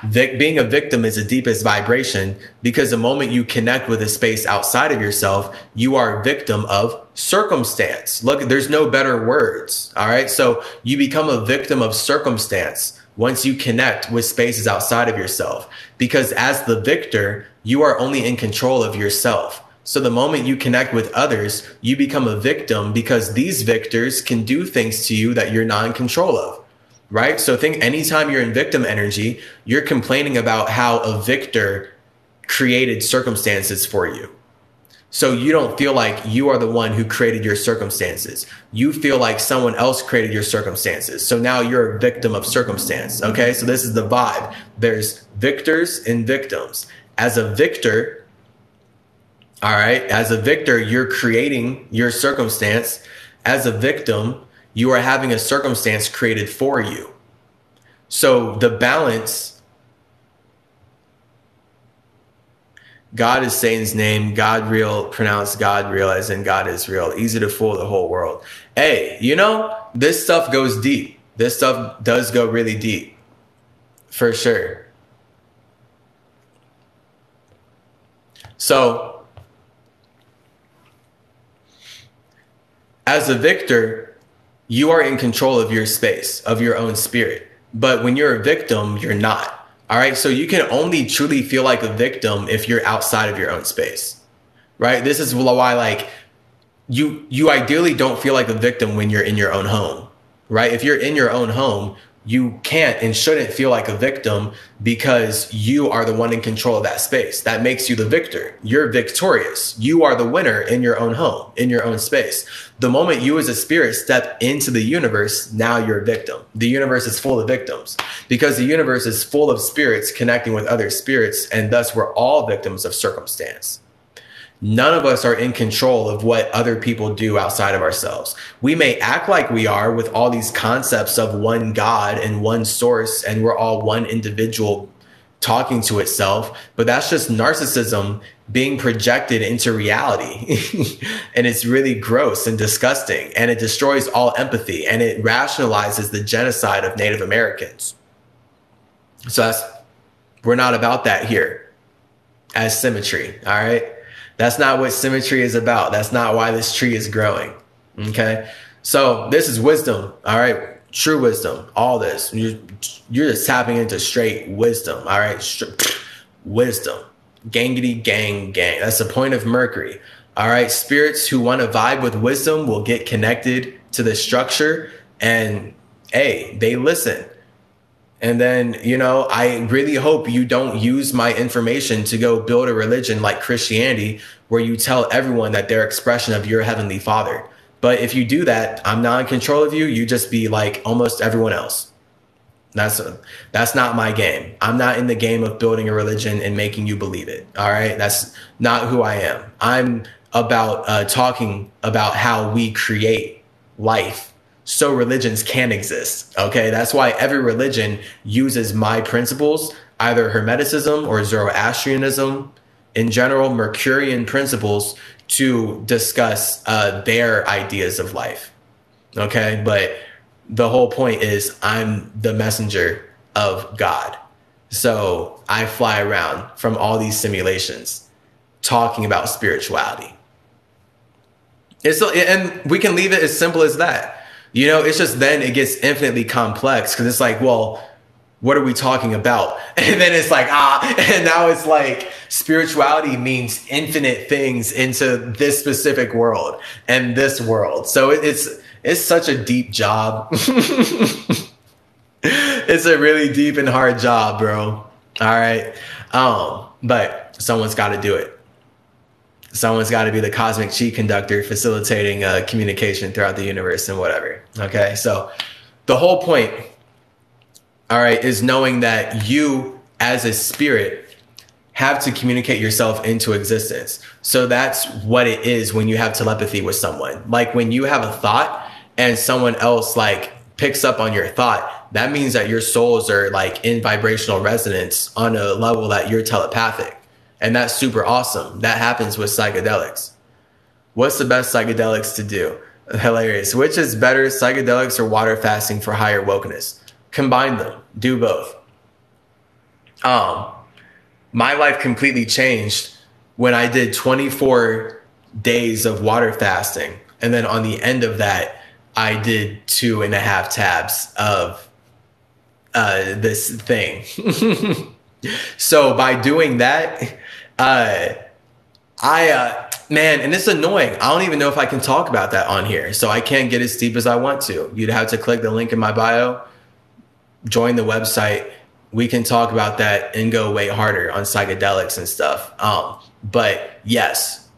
Being a victim is the deepest vibration because the moment you connect with a space outside of yourself, you are a victim of circumstance. Look, there's no better words. All right. So you become a victim of circumstance once you connect with spaces outside of yourself, because as the victor, you are only in control of yourself. So the moment you connect with others, you become a victim because these victors can do things to you that you're not in control of. Right? So think anytime you're in victim energy, you're complaining about how a victor created circumstances for you. So you don't feel like you are the one who created your circumstances. You feel like someone else created your circumstances. So now you're a victim of circumstance. Okay. So this is the vibe. There's victors and victims. As a victor, all right, as a victor, you're creating your circumstance. As a victim, you are having a circumstance created for you. So the balance, God is Satan's name, God real, pronounced God real as in God is real. Easy to fool the whole world. Hey, you know, this stuff goes deep. This stuff does go really deep. For sure. So, as a victor, you are in control of your space, of your own spirit. But when you're a victim, you're not. All right. So you can only truly feel like a victim if you're outside of your own space. Right. This is why, like, you ideally don't feel like a victim when you're in your own home. Right. If you're in your own home, you can't and shouldn't feel like a victim because you are the one in control of that space. That makes you the victor. You're victorious. You are the winner in your own home, in your own space. The moment you as a spirit step into the universe, now you're a victim. The universe is full of victims because the universe is full of spirits connecting with other spirits, and thus we're all victims of circumstance. None of us are in control of what other people do outside of ourselves. We may act like we are with all these concepts of one God and one source, and we're all one individual talking to itself, but that's just narcissism being projected into reality. And it's really gross and disgusting, and it destroys all empathy, and it rationalizes the genocide of Native Americans. So we're not about that here as CymaTree, all right? That's not what CymaTree is about. That's not why this tree is growing. Okay. So this is wisdom. All right. True wisdom. All this. You're just tapping into straight wisdom. All right. Wisdom. Gangity gang gang. That's the point of Mercury. All right. Spirits who want to vibe with wisdom will get connected to the structure, and hey, they listen. And then, you know, I really hope you don't use my information to go build a religion like Christianity, where you tell everyone that they're expression of your heavenly father. But if you do that, I'm not in control of you. You just be like almost everyone else. That's not my game. I'm not in the game of building a religion and making you believe it. All right. That's not who I am. I'm about talking about how we create life so religions can exist. Okay. That's why every religion uses my principles, either Hermeticism or Zoroastrianism, in general, Mercurian principles, to discuss their ideas of life. Okay. But the whole point is I'm the messenger of God. So I fly around from all these simulations talking about spirituality. And we can leave it as simple as that. You know, it's just then it gets infinitely complex because it's like, well, what are we talking about? And then it's like, and now it's like spirituality means infinite things into this specific world and this world. So it's such a deep job. It's a really deep and hard job, bro. All right. But someone's got to do it. Someone's got to be the cosmic chi conductor facilitating communication throughout the universe and whatever. Okay. So the whole point, all right, is knowing that you as a spirit have to communicate yourself into existence. So that's what it is when you have telepathy with someone. Like when you have a thought and someone else like picks up on your thought, that means that your souls are like in vibrational resonance on a level that you're telepathic. And that's super awesome. That happens with psychedelics. What's the best psychedelics to do? Hilarious. Which is better, psychedelics or water fasting for higher wokeness? Combine them. Do both. My life completely changed when I did 24 days of water fasting. And then on the end of that, I did 2.5 tabs of this thing. So by doing that, man, and it's annoying. I don't even know if I can talk about that on here. So I can't get as deep as I want to. You'd have to click the link in my bio, join the website. We can talk about that and go way harder on psychedelics and stuff. But yes,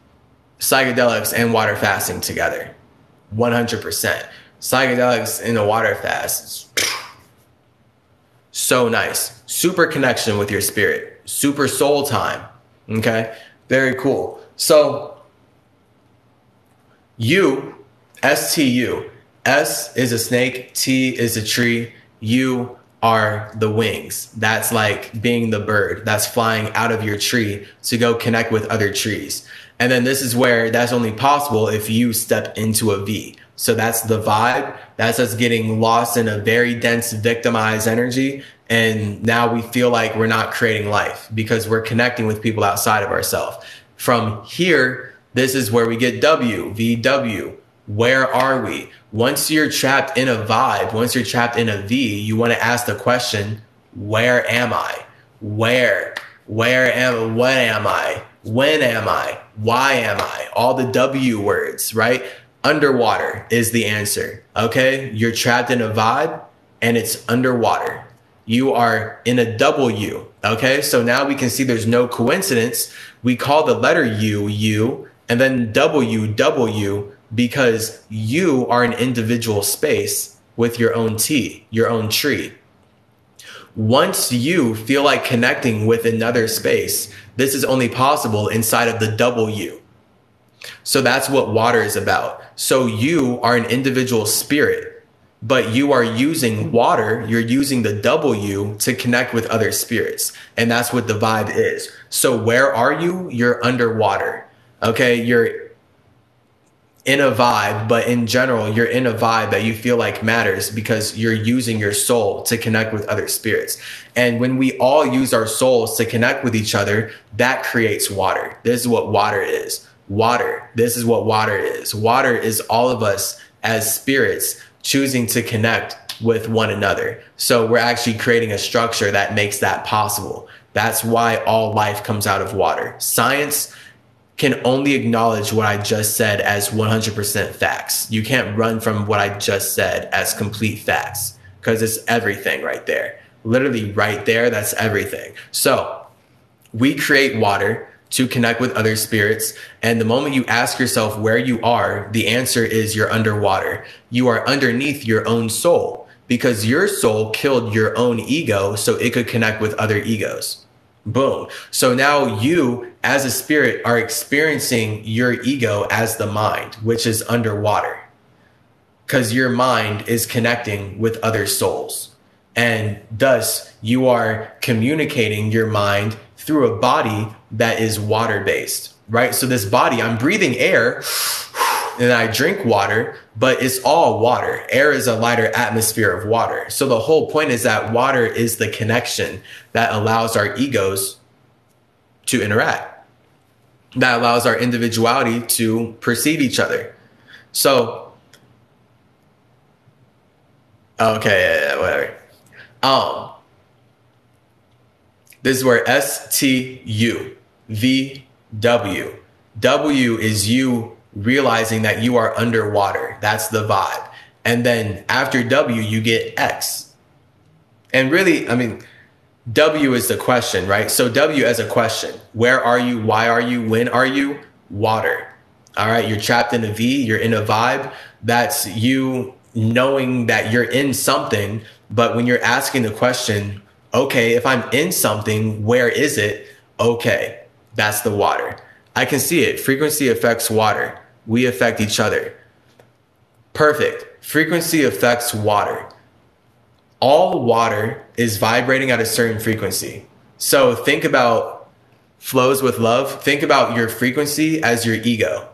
psychedelics and water fasting together, 100%. Psychedelics in a water fast, so nice. Super connection with your spirit. super soul time. Okay, very cool. So U, STU. S is a snake, T is a tree, U are the wings. That's like being the bird that's flying out of your tree to go connect with other trees. And then this is where that's only possible if you step into a V. So that's the vibe. That's us getting lost in a very dense, victimized energy. And now we feel like we're not creating life because we're connecting with people outside of ourselves. From here, this is where we get W, VW. Where are we? Once you're trapped in a vibe, once you're trapped in a V, you want to ask the question, where am I? Where am I? What am I? When am I? Why am I? All the W words, right? Underwater is the answer. Okay. You're trapped in a vibe and it's underwater. You are in a W. Okay. So now we can see there's no coincidence. We call the letter U, U, and then W, W, because you are an individual space with your own T, your own tree. Once you feel like connecting with another space, this is only possible inside of the W. So that's what water is about. So you are an individual spirit, but you are using water, you're using the W to connect with other spirits. And that's what the vibe is. So where are you? You're underwater. Okay, you're in a vibe, but in general, you're in a vibe that you feel like matters because you're using your soul to connect with other spirits. And when we all use our souls to connect with each other, that creates water. This is what water is. Water. This is what water is. Water is all of us as spirits choosing to connect with one another. So we're actually creating a structure that makes that possible. That's why all life comes out of water. Science can only acknowledge what I just said as 100% facts. You can't run from what I just said as complete facts because it's everything right there. Literally right there, that's everything. So we create water to connect with other spirits. And the moment you ask yourself where you are, the answer is you're underwater. You are underneath your own soul because your soul killed your own ego so it could connect with other egos. Boom. So now you as a spirit are experiencing your ego as the mind, which is underwater because your mind is connecting with other souls. And thus you are communicating your mind through a body that is water based, right? So this body, I'm breathing air and I drink water, but it's all water. Air is a lighter atmosphere of water. So the whole point is that water is the connection that allows our egos to interact, that allows our individuality to perceive each other. So, okay, yeah, whatever. This is where STU, VW. W is you realizing that you are underwater. That's the vibe. And then after W, you get X. And really, I mean, W is the question, right? So W as a question. Where are you? Why are you? When are you? Water. All right. You're trapped in a V. You're in a vibe. That's you knowing that you're in something. But when you're asking the question, okay, if I'm in something, where is it? Okay, that's the water. I can see it. Frequency affects water. We affect each other. Perfect. Frequency affects water. All water is vibrating at a certain frequency. So think about flows with love. Think about your frequency as your ego.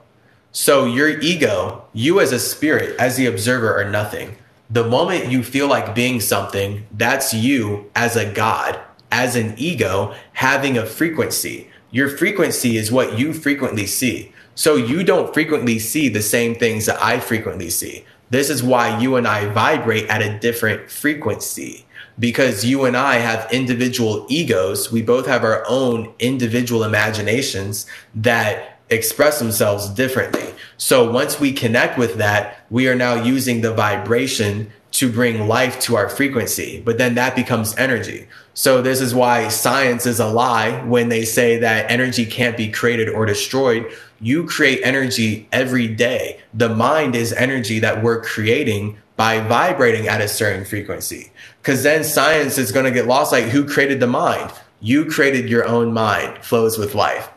So your ego, you as a spirit, as the observer, are nothing. The moment you feel like being something, that's you as a God, as an ego, having a frequency. Your frequency is what you frequently see. So you don't frequently see the same things that I frequently see. This is why you and I vibrate at a different frequency, because you and I have individual egos. We both have our own individual imaginations that express themselves differently. So once we connect with that, we are now using the vibration to bring life to our frequency, but then that becomes energy. So this is why science is a lie when they say that energy can't be created or destroyed. You create energy every day. The mind is energy that we're creating by vibrating at a certain frequency. Because then science is going to get lost. Like, who created the mind? You created your own mind. Flows with life.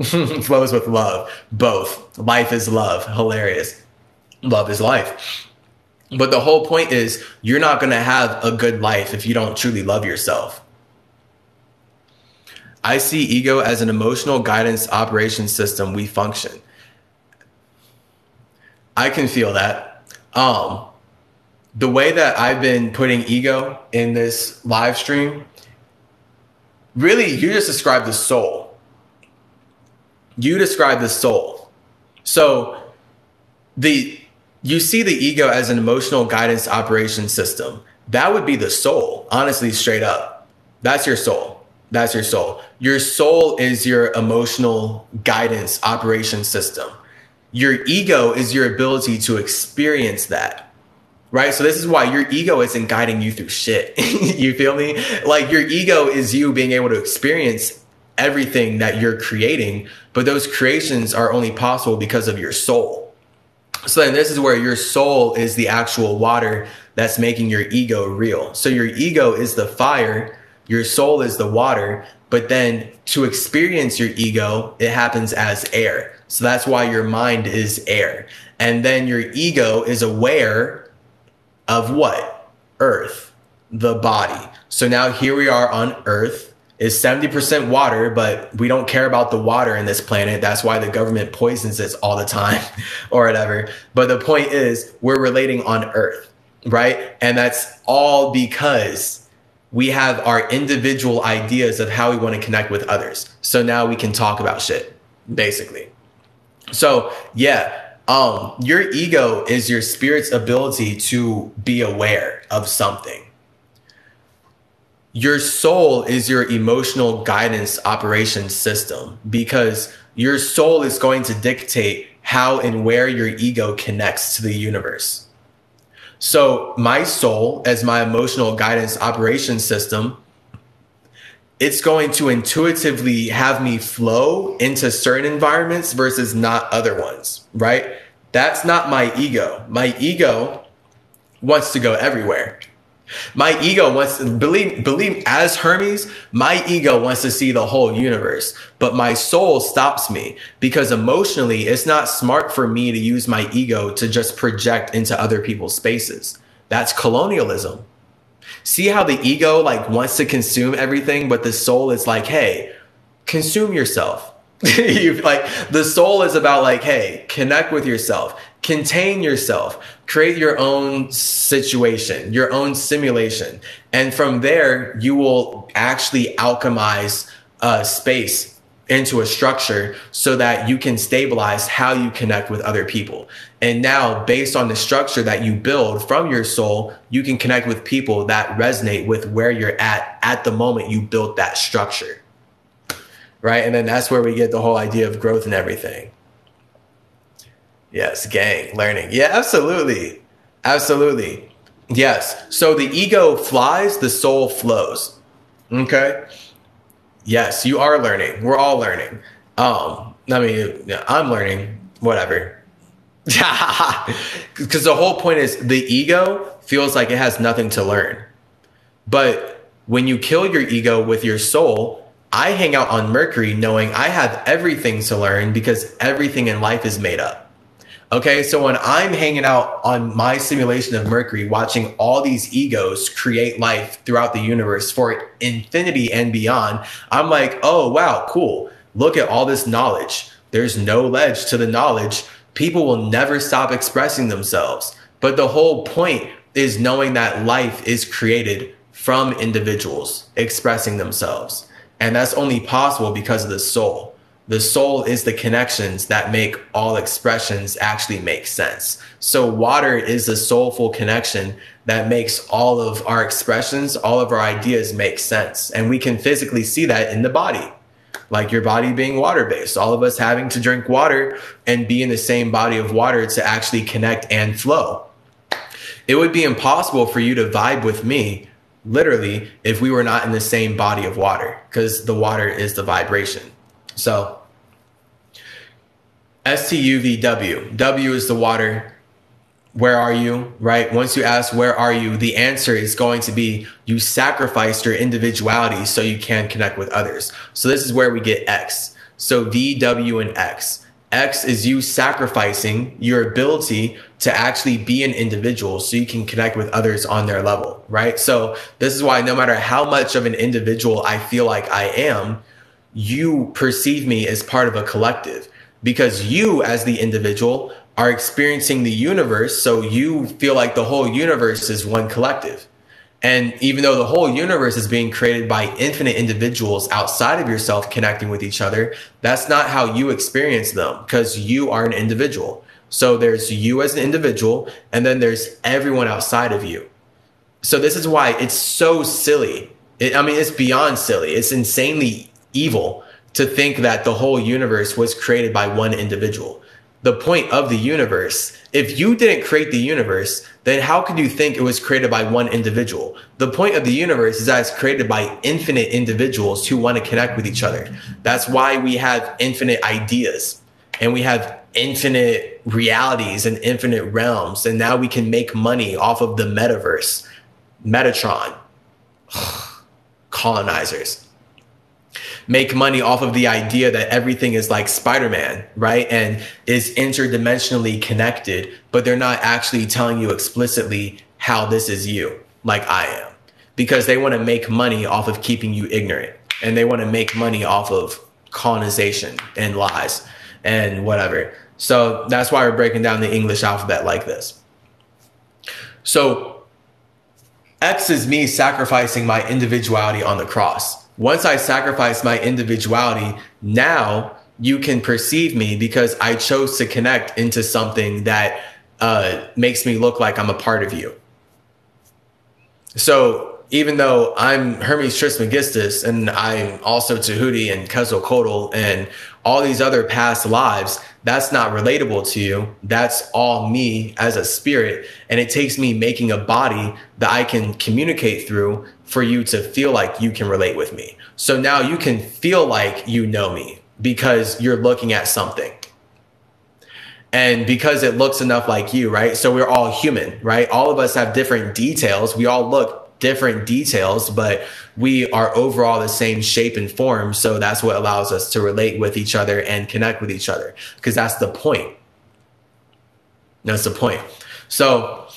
Flows with love. Both. Life is love. Hilarious. Love is life. But the whole point is you're not going to have a good life if you don't truly love yourself. I see ego as an emotional guidance operation system we function. I can feel that. The way that I've been putting ego in this live stream, really, you just described the soul. You described the soul. So you see the ego as an emotional guidance operation system. That would be the soul, honestly, straight up. That's your soul. That's your soul. Your soul is your emotional guidance operation system. Your ego is your ability to experience that, right? So this is why your ego isn't guiding you through shit. You feel me? Like your ego is you being able to experience everything that you're creating, but those creations are only possible because of your soul. So then this is where your soul is the actual water that's making your ego real. So your ego is the fire, your soul is the water, but then to experience your ego, it happens as air. So that's why your mind is air. And then your ego is aware of what? Earth, the body. So now here we are on Earth. Is 70% water, but we don't care about the water in this planet. That's why the government poisons us all the time or whatever. But the point is we're relating on Earth, right? And that's all because we have our individual ideas of how we want to connect with others. So now we can talk about shit, basically. So yeah, your ego is your spirit's ability to be aware of something. Your soul is your emotional guidance operation system, because your soul is going to dictate how and where your ego connects to the universe. So my soul, as my emotional guidance operation system, it's going to intuitively have me flow into certain environments versus not other ones, right? That's not my ego. My ego wants to go everywhere. My ego wants to believe as Hermes, my ego wants to see the whole universe, but my soul stops me because emotionally it's not smart for me to use my ego to just project into other people's spaces. That's colonialism. See how the ego like wants to consume everything, but the soul is like, hey, consume yourself. Like the soul is about like, hey, connect with yourself, contain yourself, create your own situation, your own simulation. And from there, you will actually alchemize space into a structure so that you can stabilize how you connect with other people. And now, based on the structure that you build from your soul, you can connect with people that resonate with where you're at the moment you built that structure. Right? And then that's where we get the whole idea of growth and everything. Yes, gang, learning. Yeah, absolutely. Absolutely. Yes. So the ego flies, the soul flows. Okay? Yes, you are learning. We're all learning. I mean, I'm learning, whatever. Because the whole point is the ego feels like it has nothing to learn. But when you kill your ego with your soul, I hang out on Mercury knowing I have everything to learn because everything in life is made up. Okay, so when I'm hanging out on my simulation of Mercury, watching all these egos create life throughout the universe for infinity and beyond, I'm like, oh, wow, cool. Look at all this knowledge. There's no ledge to the knowledge. People will never stop expressing themselves. But the whole point is knowing that life is created from individuals expressing themselves. And that's only possible because of the soul. The soul is the connections that make all expressions actually make sense. So water is the soulful connection that makes all of our expressions, all of our ideas make sense. And we can physically see that in the body, like your body being water-based, all of us having to drink water and be in the same body of water to actually connect and flow. It would be impossible for you to vibe with me literally if we were not in the same body of water, because the is the vibration. So STUVW, W is the water, where are you, right? Once you ask, where are you? The answer is going to be, you sacrificed your individuality so you can connect with others. So this is where we get X. So V, W, and X. X is you sacrificing your ability to actually be an individual so you can connect with others on their level, right? So this is why no matter how much of an individual I feel like I am, you perceive me as part of a collective, because you as the individual are experiencing the universe. So you feel like the whole universe is one collective. And even though the whole universe is being created by infinite individuals outside of yourself connecting with each other, that's not how you experience them, because you are an individual. So there's you as an individual, and then there's everyone outside of you. So this is why it's so silly. It's beyond silly. It's insanely evil to think that the whole universe was created by one individual. The point of the universe, if you didn't create the universe, then how could you think it was created by one individual? The point of the universe is that it's created by infinite individuals who want to connect with each other. That's why we have infinite ideas, and we have infinite realities and infinite realms. And now we can make money off of the metaverse, Metatron, colonizers. Make money off of the idea that everything is like Spider-Man, right? And is interdimensionally connected, but they're not actually telling you explicitly how this is you, like I am, because they want to make money off of keeping you ignorant, and they want to make money off of colonization and lies and whatever. So that's why we're breaking down the English alphabet like this. So X is me sacrificing my individuality on the cross. Once I sacrifice my individuality, now you can perceive me because I chose to connect into something that makes me look like I'm a part of you. So even though I'm Hermes Trismegistus, and I'm also Tahuti and Quetzalcoatl and all these other past lives, that's not relatable to you. That's all me as a spirit. And it takes me making a body that I can communicate through for you to feel like you can relate with me. So now you can feel like you know me because you're looking at something. And because it looks enough like you, right? So we're all human, right? All of us have different details. We all look different details, but we are overall the same shape and form. So that's what allows us to relate with each other and connect with each other, because that's the point. That's the point. So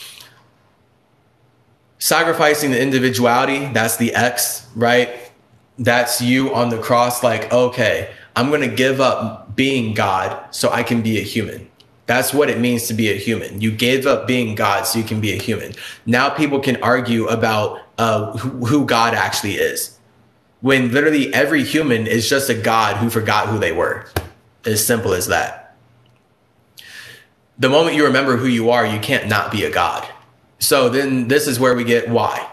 sacrificing the individuality, that's the X, right? That's you on the cross, like, okay, I'm going to give up being God so I can be a human. That's what it means to be a human. You gave up being God so you can be a human. Now people can argue about who God actually is, when literally every human is just a God who forgot who they were. As simple as that. The moment you remember who you are, you can't not be a God. So then this is where we get why.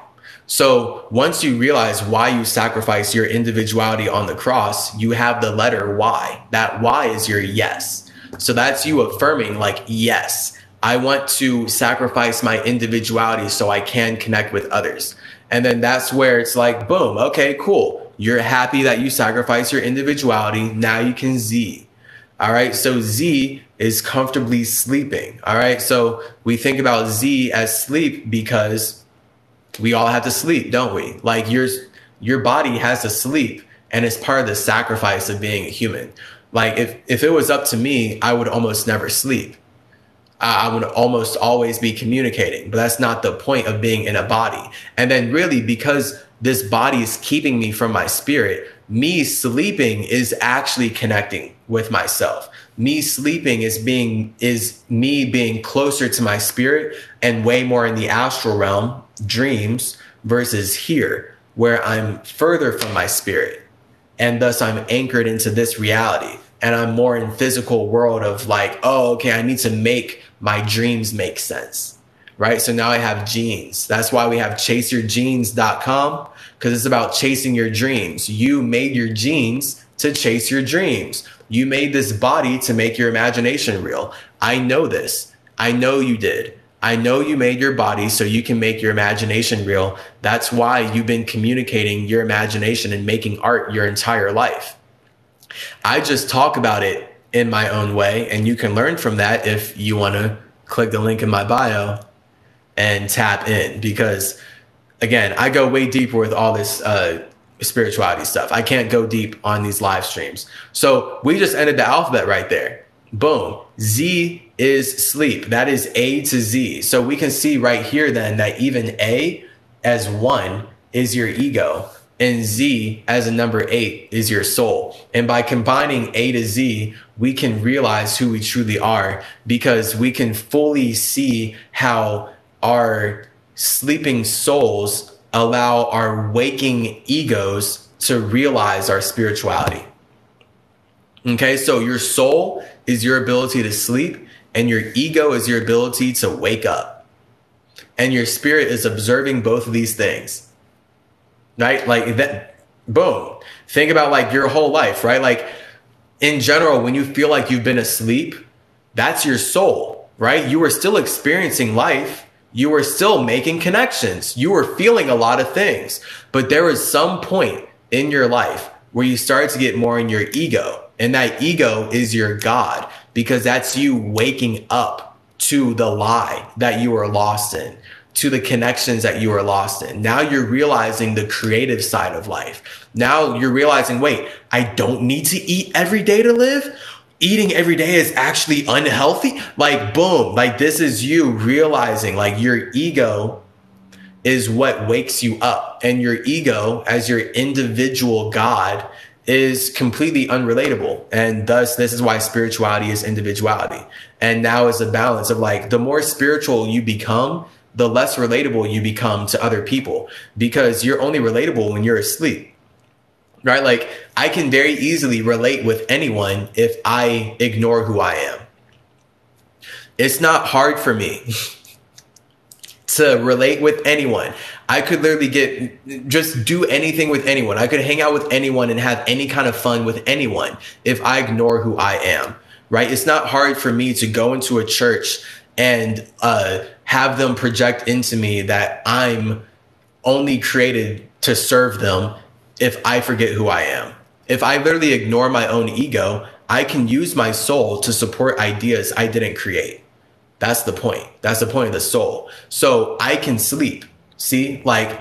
So once you realize why you sacrifice your individuality on the cross, you have the letter Y. That Y is your yes. So that's you affirming, like, yes, I want to sacrifice my individuality so I can connect with others. And then that's where it's like, boom, okay, cool. You're happy that you sacrifice your individuality. Now you can Z. All right. So Z is comfortably sleeping. All right. So we think about Z as sleep because we all have to sleep, don't we? Like your body has to sleep, and it's part of the sacrifice of being a human. Like if it was up to me, I would almost never sleep. I would almost always be communicating, but that's not the point of being in a body. And then really, because this body is keeping me from my spirit, me sleeping is actually connecting with myself. Me sleeping is me being closer to my spirit and way more in the astral realm, dreams, versus here, where I'm further from my spirit. And thus I'm anchored into this reality. And I'm more in physical world of like, oh, okay, I need to make my dreams make sense, right? So now I have genes. That's why we have chaseyourgenes.com, because it's about chasing your dreams. You made your genes to chase your dreams. You made this body to make your imagination real. I know this. I know you did. I know you made your body so you can make your imagination real. That's why you've been communicating your imagination and making art your entire life. I just talk about it in my own way, and you can learn from that if you want to click the link in my bio and tap in, because again, I go way deeper with all this spirituality stuff. I can't go deep on these live streams. So we just ended the alphabet right there. Boom. Z is sleep. That is A to Z. So we can see right here then that even A as 1 is your ego, and Z as a number 8 is your soul. And by combining A to Z, we can realize who we truly are, because we can fully see how our sleeping souls allow our waking egos to realize our spirituality. Okay, so your soul is your ability to sleep, and your ego is your ability to wake up. And your spirit is observing both of these things. Right? Like that, boom. Think about like your whole life, right? Like in general, when you feel like you've been asleep, that's your soul, right? You are still experiencing life. You are still making connections. You are feeling a lot of things. But there was some point in your life where you started to get more in your ego. And that ego is your God, because that's you waking up to the lie that you were lost in, to the connections that you were lost in. Now you're realizing the creative side of life. Now you're realizing, wait, I don't need to eat every day to live. Eating every day is actually unhealthy. Like, boom, like this is you realizing like your ego is what wakes you up, and your ego as your individual God is completely unrelatable. And thus, this is why spirituality is individuality. And now is a balance of like, the more spiritual you become, the less relatable you become to other people, because you're only relatable when you're asleep, right? Like I can very easily relate with anyone if I ignore who I am. It's not hard for me to relate with anyone. I could literally just do anything with anyone. I could hang out with anyone and have any kind of fun with anyone if I ignore who I am, right? It's not hard for me to go into a church and have them project into me that I'm only created to serve them if I forget who I am. If I literally ignore my own ego, I can use my soul to support ideas I didn't create. That's the point. That's the point of the soul. So I can sleep. See, like,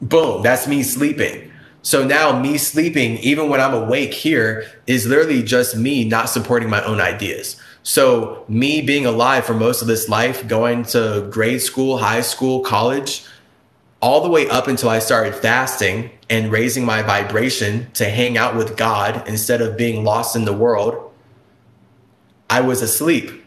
boom, that's me sleeping. So now me sleeping, even when I'm awake here, is literally just me not supporting my own ideas. So me being alive for most of this life, going to grade school, high school, college, all the way up until I started fasting and raising my vibration to hang out with God instead of being lost in the world, I was asleep.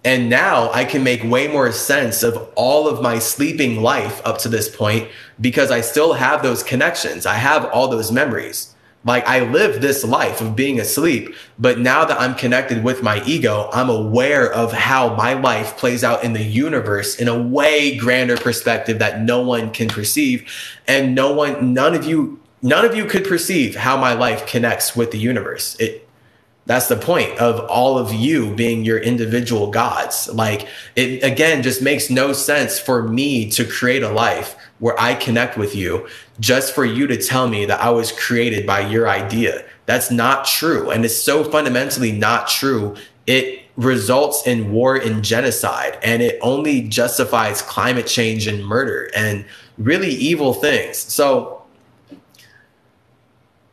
And now I can make way more sense of all of my sleeping life up to this point, because I still have those connections. I have all those memories. Like I lived this life of being asleep, but now that I'm connected with my ego, I'm aware of how my life plays out in the universe in a way grander perspective that no one can perceive. And none of you could perceive how my life connects with the universe. That's the point of all of you being your individual gods. Like it, again, just makes no sense for me to create a life where I connect with you just for you to tell me that I was created by your idea. That's not true. And it's so fundamentally not true. It results in war and genocide, and it only justifies climate change and murder and really evil things. So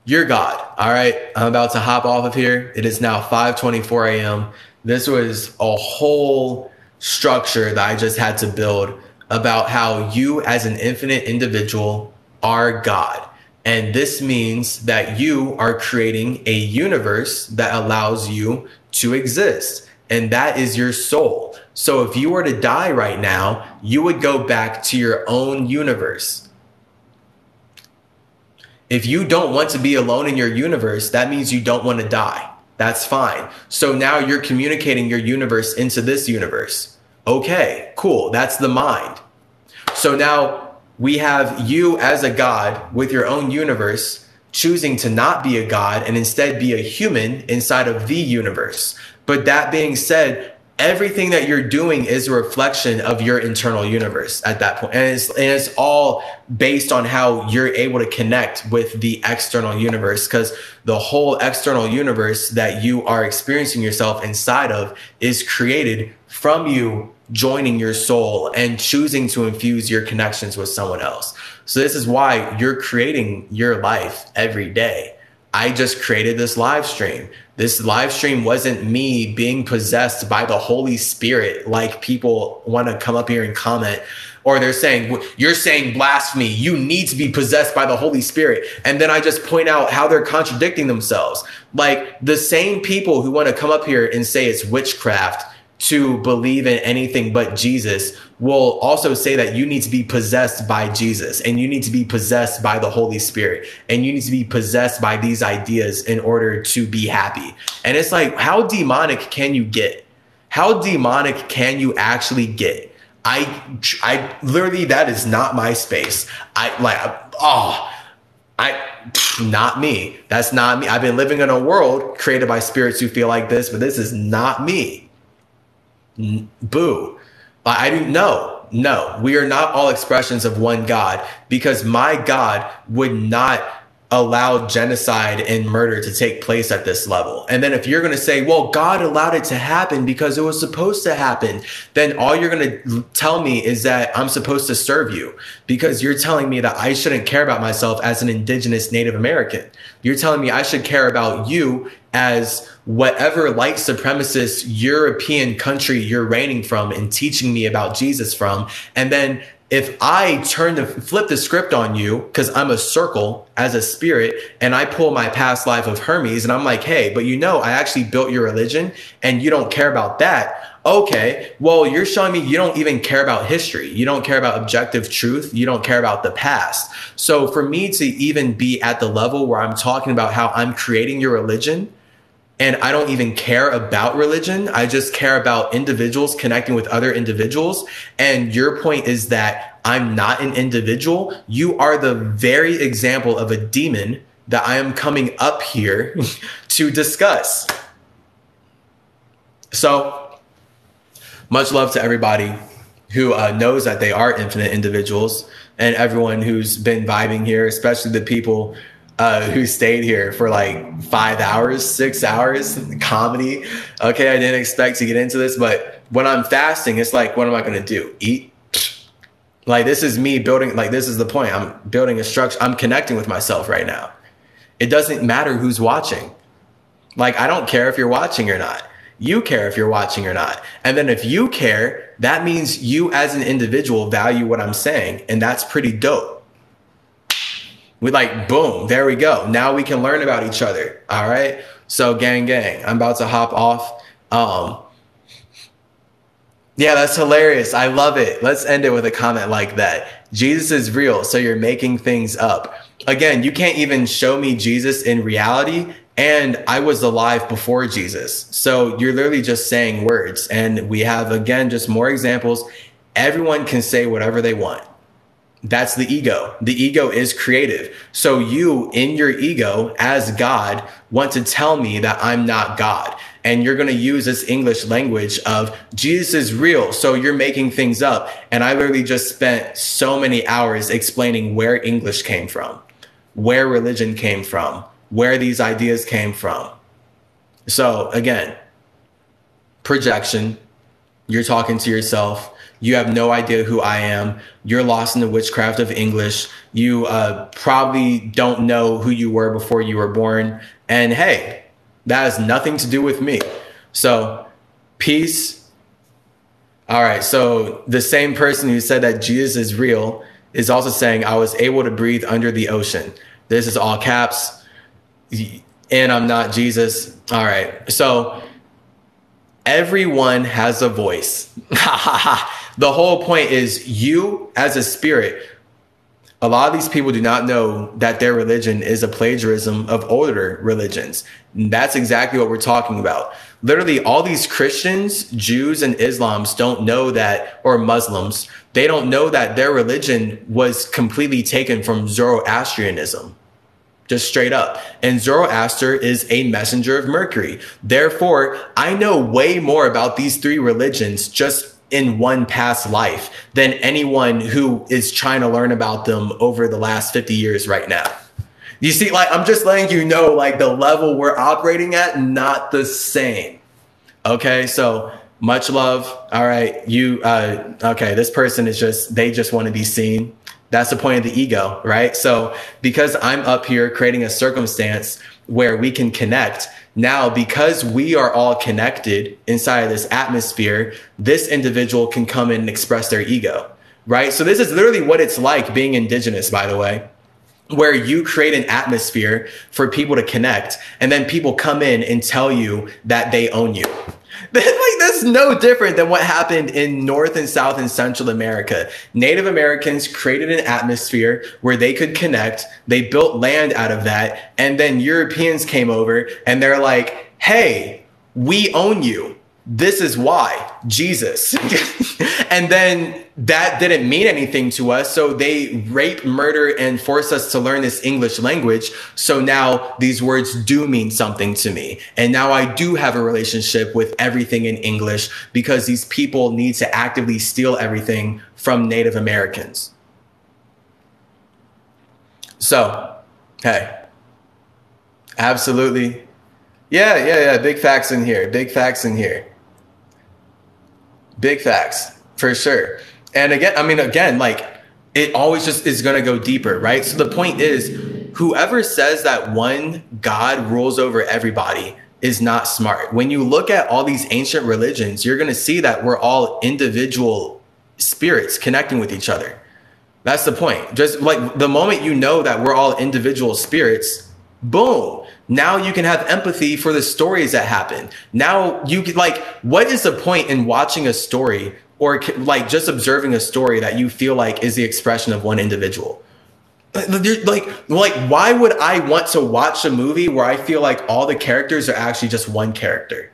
you're God. All right. I'm about to hop off of here. It is now 5:24 a.m. This was a whole structure that I just had to build about how you as an infinite individual are God. And this means that you are creating a universe that allows you to exist. And that is your soul. So if you were to die right now, you would go back to your own universe. If you don't want to be alone in your universe, that means you don't want to die. That's fine. So now you're communicating your universe into this universe. Okay, cool. That's the mind. So now we have you as a God with your own universe choosing to not be a God and instead be a human inside of the universe. But that being said, everything that you're doing is a reflection of your internal universe at that point. And it's all based on how you're able to connect with the external universe, because the whole external universe that you are experiencing yourself inside of is created from you joining your soul and choosing to infuse your connections with someone else. So this is why you're creating your life every day. I just created this live stream. This live stream wasn't me being possessed by the Holy Spirit, like people want to come up here and comment, or they're saying, you're saying blasphemy. You need to be possessed by the Holy Spirit. And then I just point out how they're contradicting themselves. Like the same people who want to come up here and say it's witchcraft to believe in anything but Jesus will also say that you need to be possessed by Jesus, and you need to be possessed by the Holy Spirit, and you need to be possessed by these ideas in order to be happy. And it's like, how demonic can you get? How demonic can you actually get? I literally, that is not my space. Not me. That's not me. I've been living in a world created by spirits who feel like this, but this is not me. Boo. I do no, we are not all expressions of one God, because my God would not allow genocide and murder to take place at this level. And then if you're going to say, well, God allowed it to happen because it was supposed to happen, then all you're going to tell me is that I'm supposed to serve you, because you're telling me that I shouldn't care about myself as an indigenous Native American. You're telling me I should care about you as whatever white supremacist European country you're reigning from and teaching me about Jesus from. And then if I flip the script on you, because I'm a circle as a spirit, and I pull my past life of Hermes and I'm like, hey, but I actually built your religion and you don't care about that. Okay, well, you're showing me you don't even care about history. You don't care about objective truth. You don't care about the past. So for me to even be at the level where I'm talking about how I'm creating your religion, and I don't even care about religion, I just care about individuals connecting with other individuals. And your point is that I'm not an individual. You are the very example of a demon that I am coming up here to discuss. So much love to everybody who knows that they are infinite individuals, and everyone who's been vibing here, especially the people who stayed here for like 5 hours, 6 hours, comedy. Okay, I didn't expect to get into this, but when I'm fasting, it's like, what am I going to do? Eat? Like, this is me building, like, this is the point. I'm building a structure. I'm connecting with myself right now. It doesn't matter who's watching. Like, I don't care if you're watching or not. You care if you're watching or not. And then if you care, that means you as an individual value what I'm saying. And that's pretty dope. We like, boom, there we go. Now we can learn about each other. All right. So gang, I'm about to hop off. Yeah, that's hilarious. I love it. Let's end it with a comment like that. Jesus is real, so you're making things up. Again, you can't even show me Jesus in reality, and I was alive before Jesus. So you're literally just saying words. And we have, again, just more examples. Everyone can say whatever they want. That's the ego. The ego is creative. So you, in your ego, as God, want to tell me that I'm not God. And you're going to use this English language of Jesus is real, so you're making things up. And I literally just spent so many hours explaining where English came from, where religion came from, where these ideas came from. So again, projection. You're talking to yourself. You have no idea who I am. You're lost in the witchcraft of English. You probably don't know who you were before you were born. And hey, that has nothing to do with me. So peace. All right. So the same person who said that Jesus is real is also saying I was able to breathe under the ocean. This is all caps. And I'm not Jesus. All right. So everyone has a voice. The whole point is you as a spirit. A lot of these people do not know that their religion is a plagiarism of older religions. And that's exactly what we're talking about. Literally, all these Christians, Jews, and Islams don't know that, or Muslims, they don't know that their religion was completely taken from Zoroastrianism. just straight up. And Zoroaster is a messenger of Mercury. Therefore, I know way more about these three religions just in one past life than anyone who is trying to learn about them over the last 50 years right now. You see, like, I'm just letting you know, like, the level we're operating at, not the same. Okay, so much love. All right, okay, this person is they just want to be seen. That's the point of the ego, right? So because I'm up here creating a circumstance where we can connect, now because we are all connected inside of this atmosphere, this individual can come in and express their ego, right? So this is literally what it's like being indigenous, by the way, where you create an atmosphere for people to connect, and then people come in and tell you that they own you. Like, that's no different than what happened in North and South and Central America. Native Americans created an atmosphere where they could connect. They built land out of that. And then Europeans came over and they're like, hey, we own you. This is why, Jesus. And then that didn't mean anything to us. So they rape, murder, and force us to learn this English language. So now these words do mean something to me. And now I do have a relationship with everything in English because these people need to actively steal everything from Native Americans. So, hey, absolutely. Yeah. Big facts in here. Big facts in here. Big facts, for sure. And again, like, it always just is going to go deeper, right? So the point is, whoever says that one God rules over everybody is not smart. When you look at all these ancient religions, you're going to see that we're all individual spirits connecting with each other. That's the point. Just like the moment you know that we're all individual spirits, boom. Now you can have empathy for the stories that happen. Now you can, like, what is the point in watching a story or like just observing a story that you feel like is the expression of one individual? Like, why would I want to watch a movie where I feel like all the characters are actually just one character?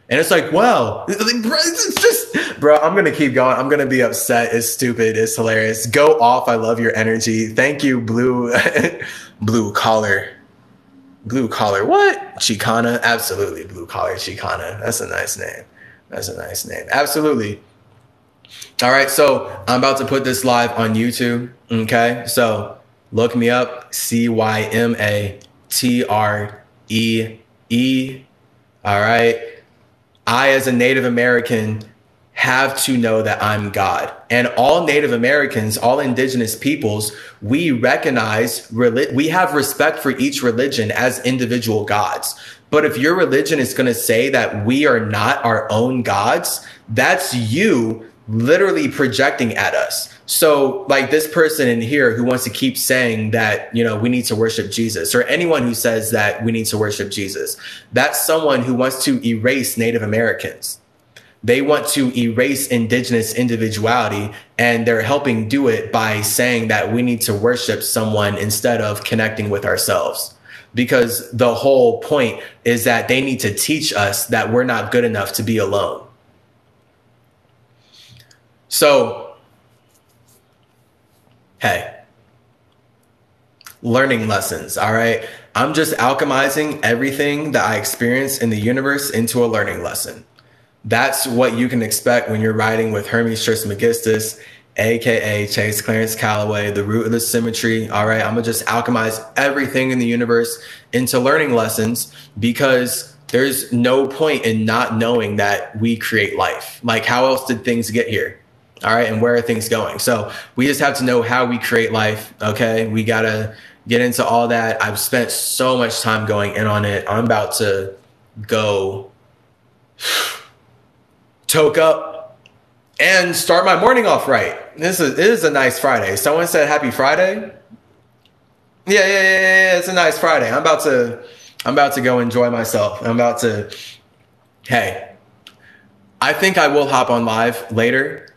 And it's like, wow, it's just, bro, I'm going to keep going. I'm going to be upset. It's stupid. It's hilarious. Go off. I love your energy. Thank you, blue collar. Blue collar, what? Chicana? Absolutely. Blue collar Chicana. That's a nice name. That's a nice name. Absolutely. All right. So I'm about to put this live on YouTube. Okay. So look me up. CymaTree. All right. I, as a Native American, have to know that I'm God. And all Native Americans, all indigenous peoples, we recognize, we have respect for each religion as individual gods. But if your religion is going to say that we are not our own gods, that's you literally projecting at us. So like this person in here who wants to keep saying that, you know, we need to worship Jesus, or anyone who says that we need to worship Jesus, that's someone who wants to erase Native Americans. They want to erase indigenous individuality, and they're helping do it by saying that we need to worship someone instead of connecting with ourselves. Because the whole point is that they need to teach us that we're not good enough to be alone. So, hey, learning lessons, all right? I'm just alchemizing everything that I experience in the universe into a learning lesson. That's what you can expect when you're riding with Hermes Trismegistus, aka Chase Clarence Calloway, the root of the CymaTree. All right, I'm gonna just alchemize everything in the universe into learning lessons, because there's no point in not knowing that we create life. Like, how else did things get here? All right, and where are things going? So we just have to know how we create life. Okay, we gotta get into all that. I've spent so much time going in on it. I'm about to go toke up and start my morning off right. It is a nice Friday. Someone said happy Friday. Yeah. It's a nice Friday. I'm about to go enjoy myself. Hey, I think I will hop on live later.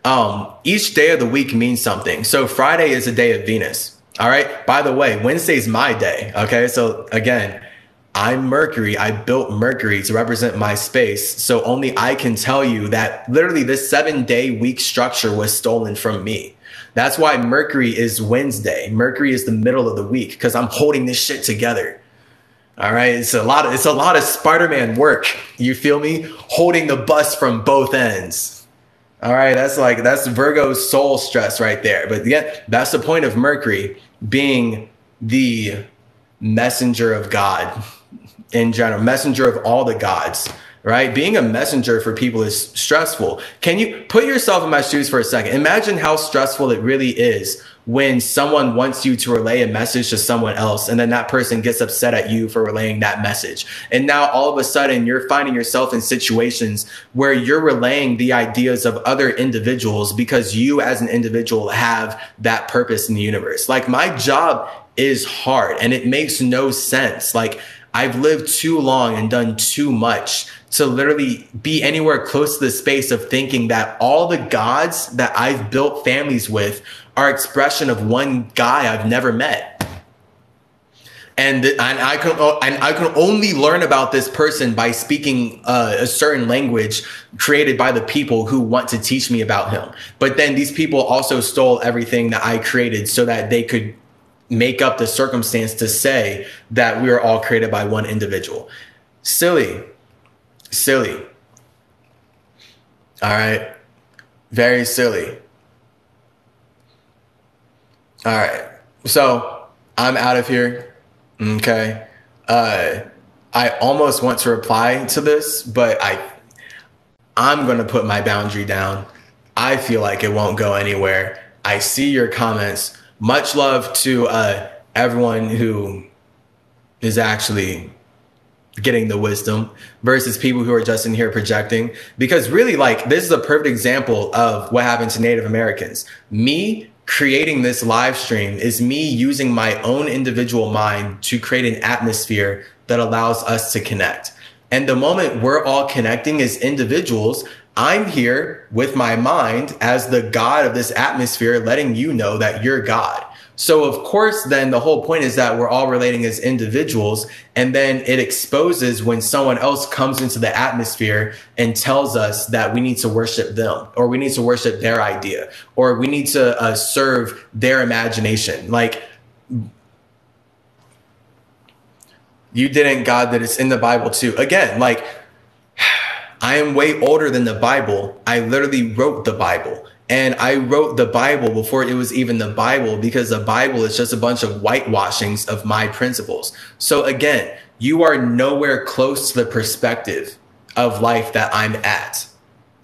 Each day of the week means something. So Friday is a day of Venus. All right. By the way, Wednesday's my day. Okay. So again, I'm Mercury. I built Mercury to represent my space. So only I can tell you that literally this 7-day week structure was stolen from me. That's why Mercury is Wednesday. Mercury is the middle of the week because I'm holding this shit together. All right. It's a lot of Spider-Man work. You feel me? Holding the bus from both ends. All right. That's Virgo's soul stress right there. But yeah, that's the point of Mercury being the messenger of God in general, messenger of all the gods, right? Being a messenger for people is stressful. Can you put yourself in my shoes for a second? Imagine how stressful it really is when someone wants you to relay a message to someone else and then that person gets upset at you for relaying that message. And now all of a sudden you're finding yourself in situations where you're relaying the ideas of other individuals because you as an individual have that purpose in the universe. Like, my job is hard and it makes no sense. Like, I've lived too long and done too much to literally be anywhere close to the space of thinking that all the gods that I've built families with are expression of one guy I've never met. And I can only learn about this person by speaking a certain language created by the people who want to teach me about him. But then these people also stole everything that I created so that they could make up the circumstance to say that we are all created by one individual. Silly. All right. Very silly. All right. So I'm out of here. Okay. I almost want to reply to this, but I'm going to put my boundary down. I feel like it won't go anywhere. I see your comments. Much love to everyone who is actually getting the wisdom versus people who are just in here projecting. Because really, like, this is a perfect example of what happened to Native Americans. Me creating this live stream is me using my own individual mind to create an atmosphere that allows us to connect. And the moment we're all connecting as individuals, I'm here with my mind as the God of this atmosphere, letting you know that you're God. So of course, then the whole point is that we're all relating as individuals. And then it exposes when someone else comes into the atmosphere and tells us that we need to worship them, or we need to worship their idea, or we need to serve their imagination. Like, you didn't, God, that it's in the Bible too. Again, like, I am way older than the Bible. I literally wrote the Bible. And I wrote the Bible before it was even the Bible, because the Bible is just a bunch of whitewashings of my principles. So again, you are nowhere close to the perspective of life that I'm at.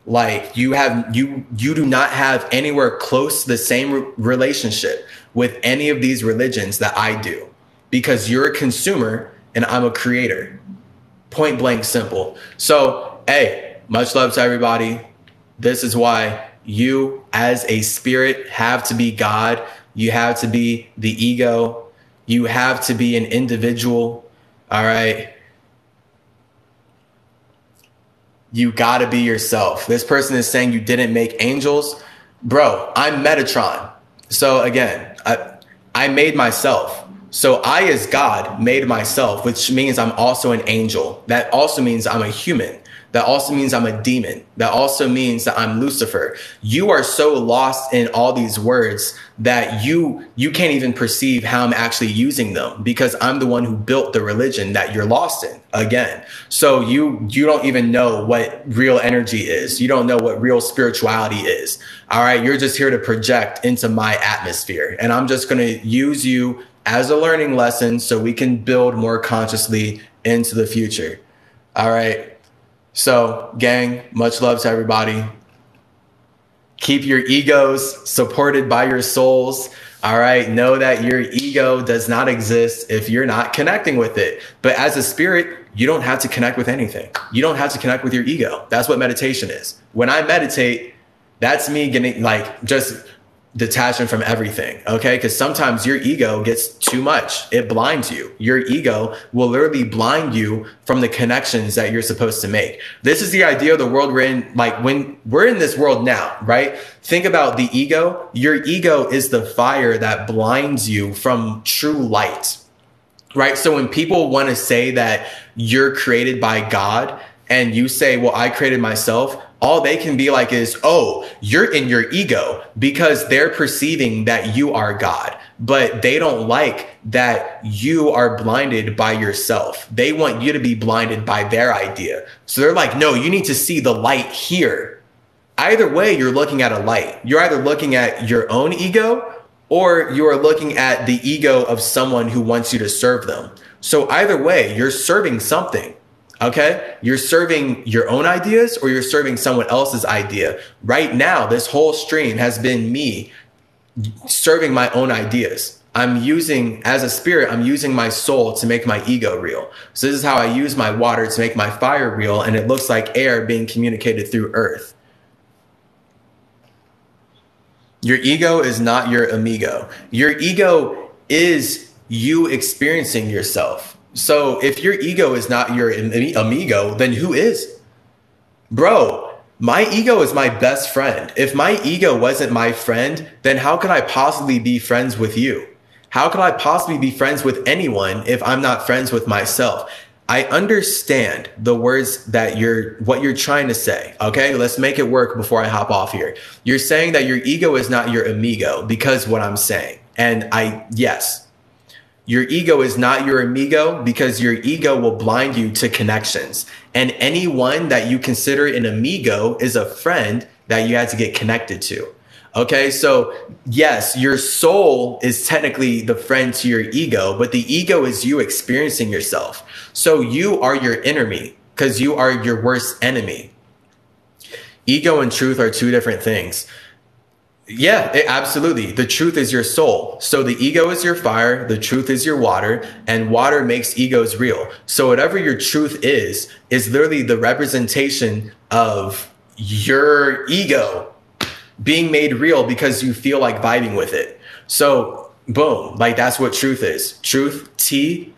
Like, you do not have anywhere close to the same relationship with any of these religions that I do, because you're a consumer and I'm a creator. Point blank simple. So, hey, much love to everybody. This is why you as a spirit have to be God. You have to be the ego. You have to be an individual. All right. You got to be yourself. This person is saying you didn't make angels. Bro, I'm Metatron. So again, I made myself. So I, as God, made myself, which means I'm also an angel. That also means I'm a human. That also means I'm a demon. That also means that I'm Lucifer. You are so lost in all these words that you can't even perceive how I'm actually using them, because I'm the one who built the religion that you're lost in again. So you don't even know what real energy is. You don't know what real spirituality is. All right. You're just here to project into my atmosphere. And I'm just going to use you as a learning lesson so we can build more consciously into the future. All right. So, gang, much love to everybody. Keep your egos supported by your souls. All right. Know that your ego does not exist if you're not connecting with it. But as a spirit, you don't have to connect with anything. You don't have to connect with your ego. That's what meditation is. When I meditate, that's me getting, like, just detaching from everything. Okay. Because sometimes your ego gets too much. It blinds you. Your ego will literally blind you from the connections that you're supposed to make. This is the idea of the world we're in. Like, when we're in this world now, right? Think about the ego. Your ego is the fire that blinds you from true light, right? So when people want to say that you're created by God and you say, well, I created myself, all they can be like is, oh, you're in your ego, because they're perceiving that you are God, but they don't like that you are blinded by yourself. They want you to be blinded by their idea. So they're like, no, you need to see the light here. Either way, you're looking at a light. You're either looking at your own ego, or you are looking at the ego of someone who wants you to serve them. So either way, you're serving something. Okay, you're serving your own ideas, or you're serving someone else's idea. Right now, this whole stream has been me serving my own ideas. I'm using, as a spirit, I'm using my soul to make my ego real. So this is how I use my water to make my fire real, and it looks like air being communicated through earth. Your ego is not your amigo. Your ego is you experiencing yourself. So if your ego is not your amigo, then who is? Bro, my ego is my best friend. If my ego wasn't my friend, then how could I possibly be friends with you? How could I possibly be friends with anyone if I'm not friends with myself? I understand the words that what you're trying to say. Okay, let's make it work before I hop off here. You're saying that your ego is not your amigo because what I'm saying. And yes. Your ego is not your amigo because your ego will blind you to connections. And anyone that you consider an amigo is a friend that you had to get connected to. Okay, so yes, your soul is technically the friend to your ego, but the ego is you experiencing yourself. So you are your enemy because you are your worst enemy. Ego and truth are two different things. Yeah, absolutely. The truth is your soul. So the ego is your fire, the truth is your water, and water makes egos real. So whatever your truth is literally the representation of your ego being made real because you feel like vibing with it. So boom, like that's what truth is. Truth, T.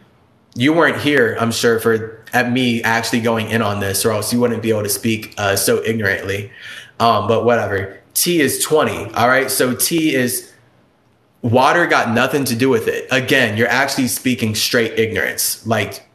You weren't here, I'm sure, at me actually going in on this, or else you wouldn't be able to speak so ignorantly. But whatever. T is 20. All right. So T is water, got nothing to do with it. Again, you're actually speaking straight ignorance, like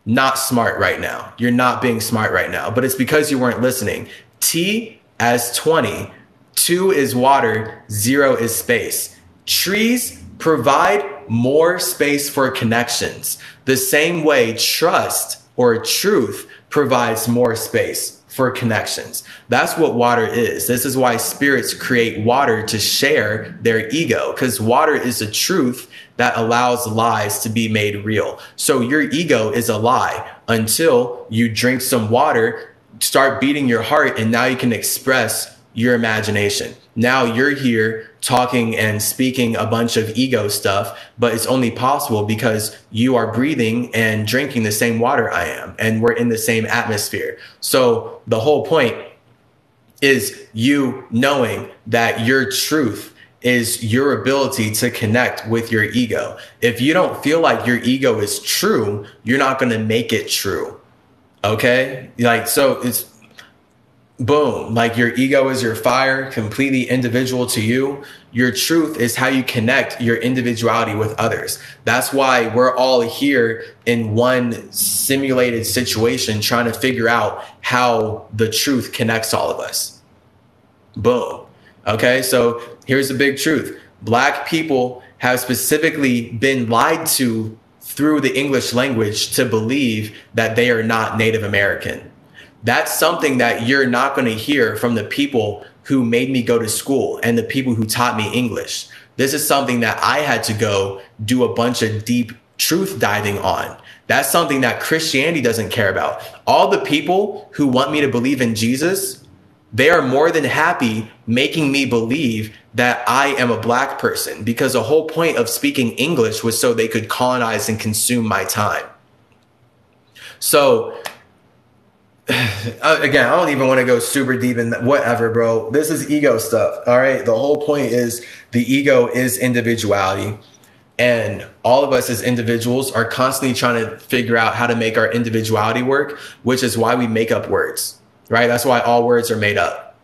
not smart right now. You're not being smart right now, but it's because you weren't listening. T as 20. 2 is water. 0 is space. Trees provide more space for connections. The same way trust or truth provides more space for connections. That's what water is. This is why spirits create water to share their ego, because water is a truth that allows lies to be made real. So your ego is a lie until you drink some water, start beating your heart, and now you can express your imagination. Now you're here talking and speaking a bunch of ego stuff, but it's only possible because you are breathing and drinking the same water I am, and we're in the same atmosphere. So the whole point is you knowing that your truth is your ability to connect with your ego. If you don't feel like your ego is true, you're not going to make it true. Okay? Like, so it's boom, like your ego is your fire, completely individual to you. Your truth is how you connect your individuality with others. That's why we're all here in one simulated situation trying to figure out how the truth connects all of us. Boom. Okay, so here's the big truth. Black people have specifically been lied to through the English language to believe that they are not Native American. That's something that you're not going to hear from the people who made me go to school and the people who taught me English. This is something that I had to go do a bunch of deep truth diving on. That's something that Christianity doesn't care about. All the people who want me to believe in Jesus, they are more than happy making me believe that I am a black person, because the whole point of speaking English was so they could colonize and consume my time. So again, I don't even want to go super deep in that. Whatever, bro. This is ego stuff. All right. The whole point is the ego is individuality. And all of us as individuals are constantly trying to figure out how to make our individuality work, which is why we make up words, right? That's why all words are made up.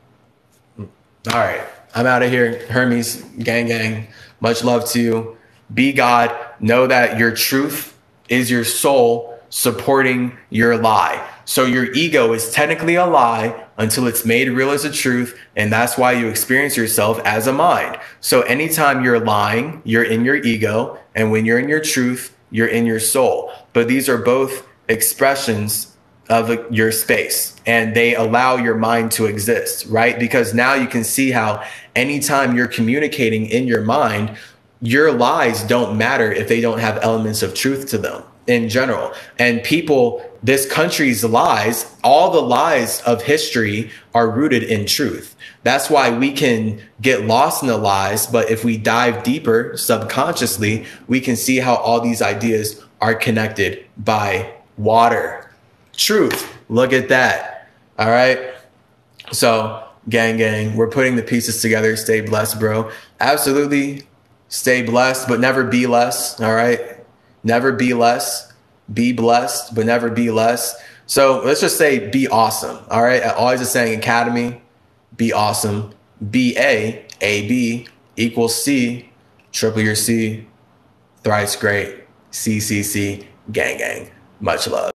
All right. I'm out of here. Hermes, gang, gang. Much love to you. Be God. Know that your truth is your soul. supporting your lie. So your ego is technically a lie until it's made real as a truth. And that's why you experience yourself as a mind. So anytime you're lying, you're in your ego. And when you're in your truth, you're in your soul. But these are both expressions of your space, and they allow your mind to exist, right? Because now you can see how anytime you're communicating in your mind, your lies don't matter if they don't have elements of truth to them in general. And people, this country's lies, all the lies of history are rooted in truth. That's why we can get lost in the lies, but if we dive deeper subconsciously, we can see how all these ideas are connected by water. Truth. Look at that. All right. So gang, we're putting the pieces together. Stay blessed, bro. Absolutely. Stay blessed, but never be less. All right. Never be less. Be blessed, but never be less. So let's just say be awesome. All right. Always just saying academy, be awesome. B-A-A-B equals C, triple your C, thrice great, C, gang. Much love.